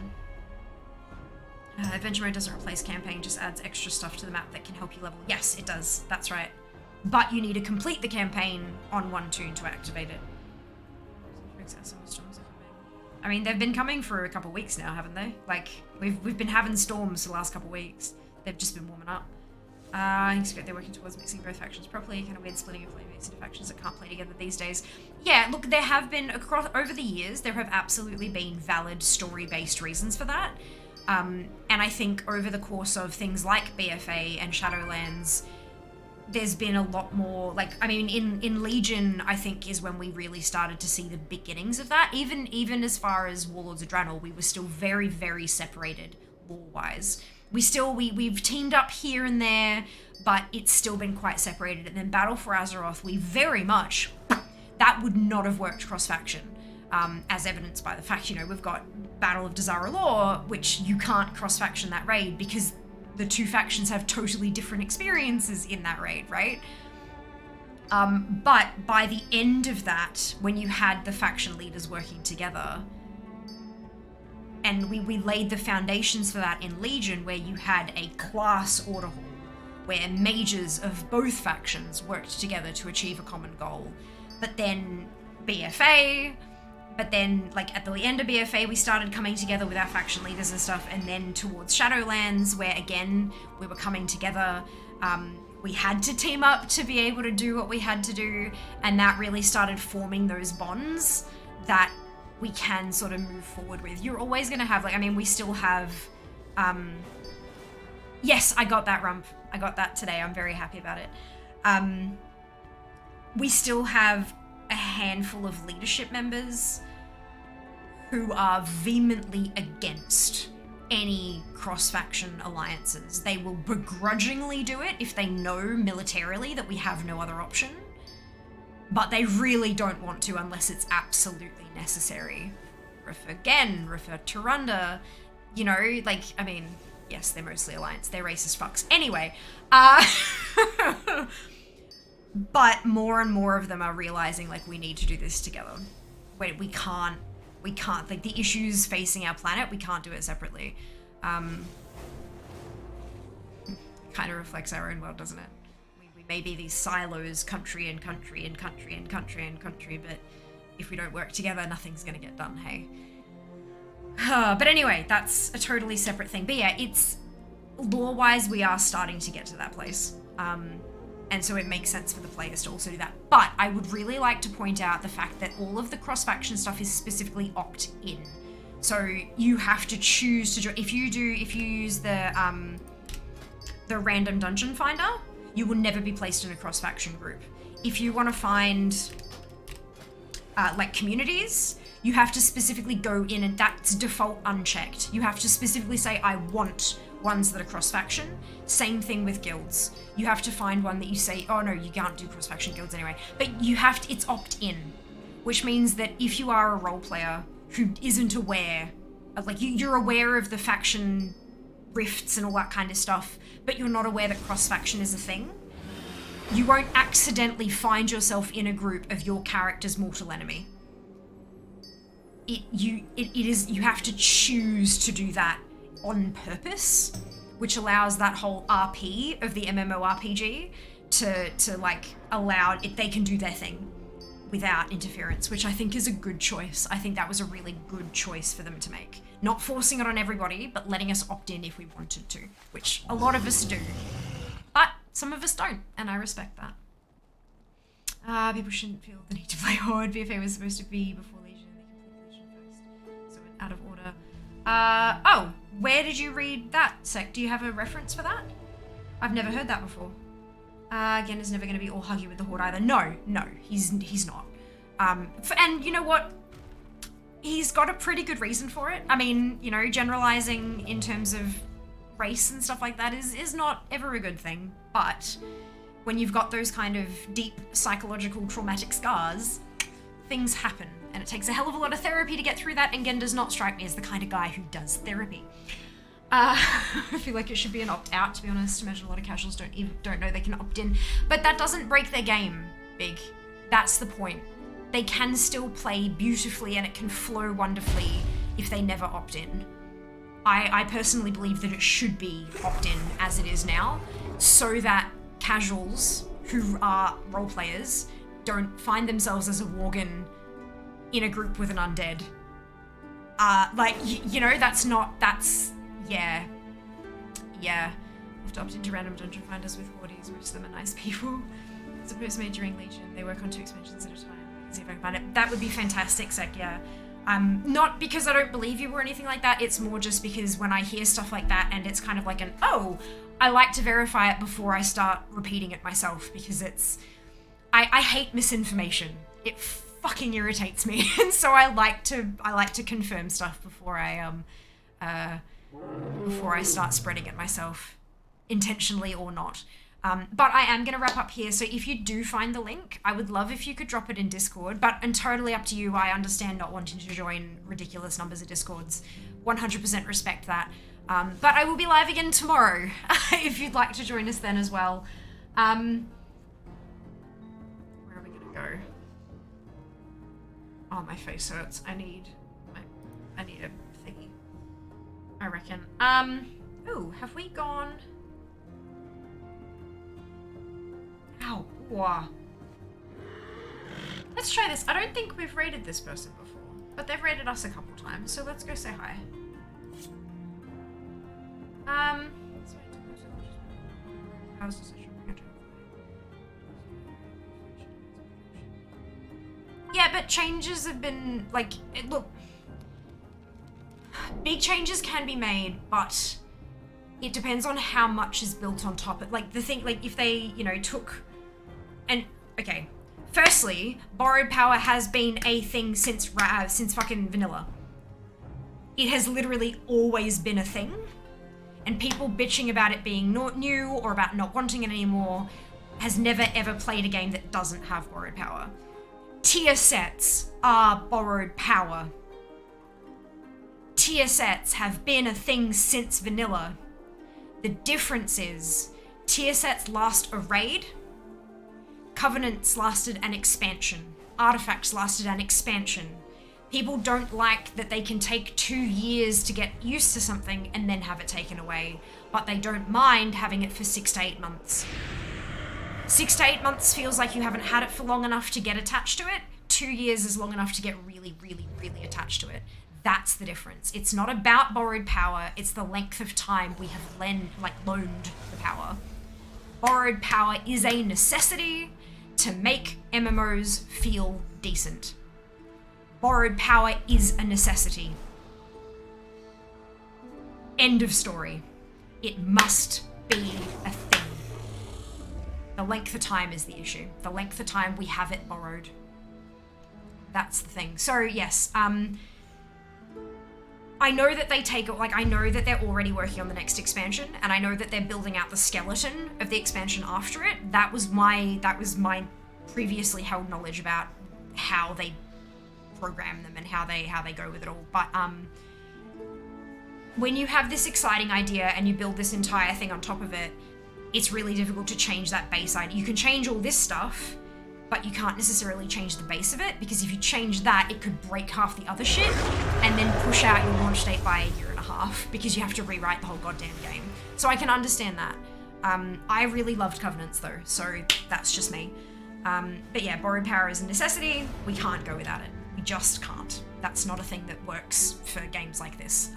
Adventure mode doesn't replace campaign, just adds extra stuff to the map that can help you level. Yes, it does. That's right. But you need to complete the campaign on one tune to activate it. I mean, they've been coming for a couple of weeks now, haven't they? Like, we've been having storms for the last couple of weeks. They've just been warming up. I think they're working towards mixing both factions properly. Kind of weird splitting of playmates into factions that can't play together these days. Yeah, look, there have been, over the years, there have absolutely been valid story-based reasons for that. And I think over the course of things like BFA and Shadowlands, there's been a lot more, like, I mean, in Legion, I think, is when we really started to see the beginnings of that. Even as far as Warlords of Draenor, we were still very, very separated lore-wise. We've teamed up here and there, but it's still been quite separated. And then Battle for Azeroth, we very much, that would not have worked cross-faction. As evidenced by the fact, you know, we've got Battle of Dazar'alor, which you can't cross-faction that raid because the two factions have totally different experiences in that raid, right? But by the end of that, when you had the faction leaders working together, and we laid the foundations for that in Legion, where you had a class order hall, where mages of both factions worked together to achieve a common goal. But then BFA, but then, like, at the end of BFA, we started coming together with our faction leaders and stuff, and then towards Shadowlands, where, again, we were coming together. We had to team up to be able to do what we had to do, and that really started forming those bonds that we can sort of move forward with. You're always going to have, like, I mean, we still have... yes, I got that rump. I got that today. I'm very happy about it. We still have a handful of leadership members who are vehemently against any cross-faction alliances. They will begrudgingly do it if they know militarily that we have no other option, but they really don't want to unless it's absolutely necessary. Refer Gen, refer Turunda, you know, like, I mean, yes, they're mostly alliance, they're racist fucks. Anyway, but more and more of them are realizing, like, we need to do this together. We can't We can't, like, the issues facing our planet, we can't do it separately. Kind of reflects our own world, doesn't it? We may be these silos, country and country and country and country and country, but if we don't work together, nothing's gonna get done, hey? But anyway, that's a totally separate thing. But yeah, it's lore-wise, we are starting to get to that place. And so it makes sense for the players to also do that. But I would really like to point out the fact that all of the cross-faction stuff is specifically opt-in. So you have to choose to join. If you use the random dungeon finder, you will never be placed in a cross-faction group. If you want to find like communities, you have to specifically go in, and that's default unchecked. You have to specifically say, I want ones that are cross-faction. Same thing with guilds. You have to find one that you say, oh no, you can't do cross-faction guilds anyway. But you have to, it's opt-in, which means that if you are a role player who isn't aware of, like, you're aware of the faction rifts and all that kind of stuff, but you're not aware that cross-faction is a thing, you won't accidentally find yourself in a group of your character's mortal enemy. You have to choose to do that on purpose, which allows that whole RP of the MMORPG to like allow it, they can do their thing without interference, which I think is a good choice. I think that was a really good choice for them to make. Not forcing it on everybody, but letting us opt in if we wanted to, which a lot of us do. But some of us don't, and I respect that. People shouldn't feel the need to play Horde. BFA was supposed to be before Legion, and they completed Legion first. So it went out of order. Oh, where did you read that, Sec? Do you have a reference for that? I've never heard that before. Again, is never going to be all huggy with the Horde either. No, he's not. And you know what? He's got a pretty good reason for it. I mean, you know, generalizing in terms of race and stuff like that is not ever a good thing. But when you've got those kind of deep psychological traumatic scars, things happen. And it takes a hell of a lot of therapy to get through that, and Gen does not strike me as the kind of guy who does therapy. I feel like it should be an opt-out, to be honest. Imagine a lot of casuals don't know they can opt in. But that doesn't break their game, Big. That's the point. They can still play beautifully, and it can flow wonderfully if they never opt in. I personally believe that it should be opt-in as it is now, so that casuals who are role players don't find themselves as a worgen in a group with an undead. Like, you know, yeah. You have to opt into random dungeon finders with hordes. Most of them are nice people. Suppose made during Legion, they work on 2 expansions at a time. Let's see if I can find it. That would be fantastic, Sec, yeah. Not because I don't believe you or anything like that, it's more just because when I hear stuff like that and it's kind of like an, oh, I like to verify it before I start repeating it myself, because it's, I hate misinformation. It fucking irritates me, and so I like to confirm stuff before I start spreading it myself, intentionally or not. But I am going to wrap up here, so if you do find the link, I would love if you could drop it in Discord, and totally up to you. I understand not wanting to join ridiculous numbers of Discords. 100% respect that. But I will be live again tomorrow, if you'd like to join us then as well. Where are we going to go? Oh, my face hurts. I need a thingy, I reckon. Ooh, have we gone... Ow. Whoa. Let's try this. I don't think we've raided this person before, but they've raided us a couple times, so let's go say hi. Yeah, but changes have been, like, look, big changes can be made, but it depends on how much is built on top of, like, the thing, like, if they, you know, took, and, okay, firstly, borrowed power has been a thing since fucking vanilla. It has literally always been a thing, and people bitching about it being not new or about not wanting it anymore has never ever played a game that doesn't have borrowed power. Tier sets are borrowed power. Tier sets have been a thing since vanilla. The difference is, tier sets last a raid, covenants lasted an expansion, artifacts lasted an expansion, People don't like that they can take 2 years to get used to something and then have it taken away, but they don't mind having it for 6 to 8 months. 6 to 8 months feels like you haven't had it for long enough to get attached to it. 2 years is long enough to get really, really, really attached to it. That's the difference. It's not about borrowed power, it's the length of time we have loaned the power. Borrowed power is a necessity to make MMOs feel decent. Borrowed power is a necessity. End of story. It must be a thing. The length of time is the issue. The length of time we have it borrowed. That's the thing. So yes, I know that I know that they're already working on the next expansion, and I know that they're building out the skeleton of the expansion after it. That was my previously held knowledge about how they program them and how they go with it all. But when you have this exciting idea and you build this entire thing on top of it, it's really difficult to change that base idea. You can change all this stuff, but you can't necessarily change the base of it, because if you change that, it could break half the other shit and then push out your launch date by 1.5 years, because you have to rewrite the whole goddamn game. So I can understand that. I really loved Covenants though, so that's just me. But yeah, borrowed power is a necessity. We can't go without it. We just can't. That's not a thing that works for games like this.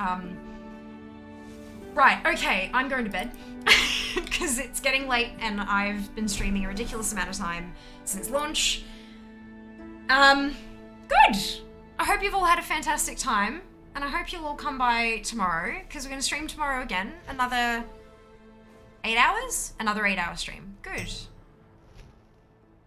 Right, okay, I'm going to bed because it's getting late and I've been streaming a ridiculous amount of time since launch. Good. I hope you've all had a fantastic time, and I hope you'll all come by tomorrow, because we're going to stream tomorrow again. Another 8 hours? Another 8-hour stream. Good.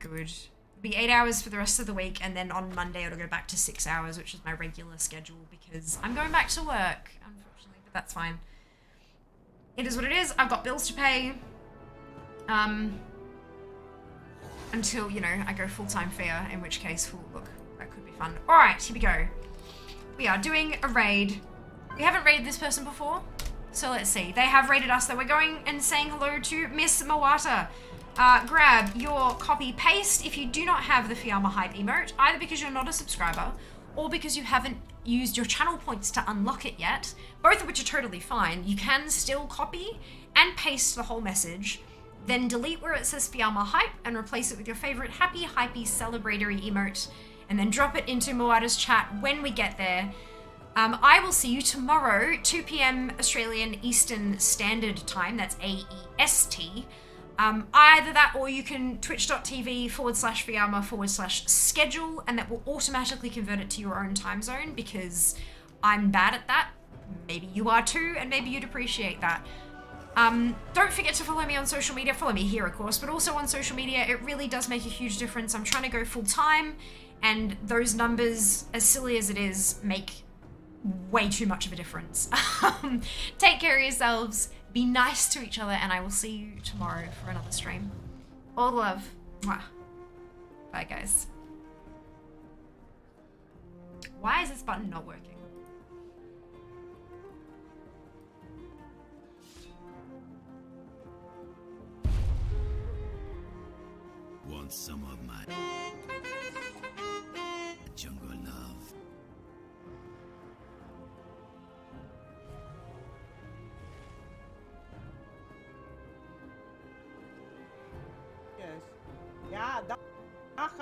Good. It'll be 8 hours for the rest of the week, and then on Monday it'll go back to 6 hours, which is my regular schedule, because I'm going back to work, unfortunately, but that's fine. It is what it is. I've got bills to pay. Until, you know, I go full-time fair, in which case, look, that could be fun. Alright, here we go. We are doing a raid. We haven't raided this person before, so let's see. They have raided us, though. We're going and saying hello to Miss Mawata. Grab your copy-paste if you do not have the Fiamma Hype emote, either because you're not a subscriber, or because you haven't used your channel points to unlock it yet, both of which are totally fine. You can still copy and paste the whole message, then delete where it says Fiamma Hype and replace it with your favorite happy, hypey, celebratory emote, and then drop it into Moada's chat when we get there. I will see you tomorrow, 2 p.m. Australian Eastern Standard Time, that's AEST. Either that, or you can twitch.tv/Fiamma/schedule, and that will automatically convert it to your own time zone, because I'm bad at that. Maybe you are too, and maybe you'd appreciate that. Don't forget to follow me on social media. Follow me here, of course, but also on social media. It really does make a huge difference. I'm trying to go full time, and those numbers, as silly as it is, make way too much of a difference. Take care of yourselves. Be nice to each other, and I will see you tomorrow for another stream. All the love. Mwah. Bye, guys. Why is this button not working? Want some of my jungle love? Yes. Ja, dat gaat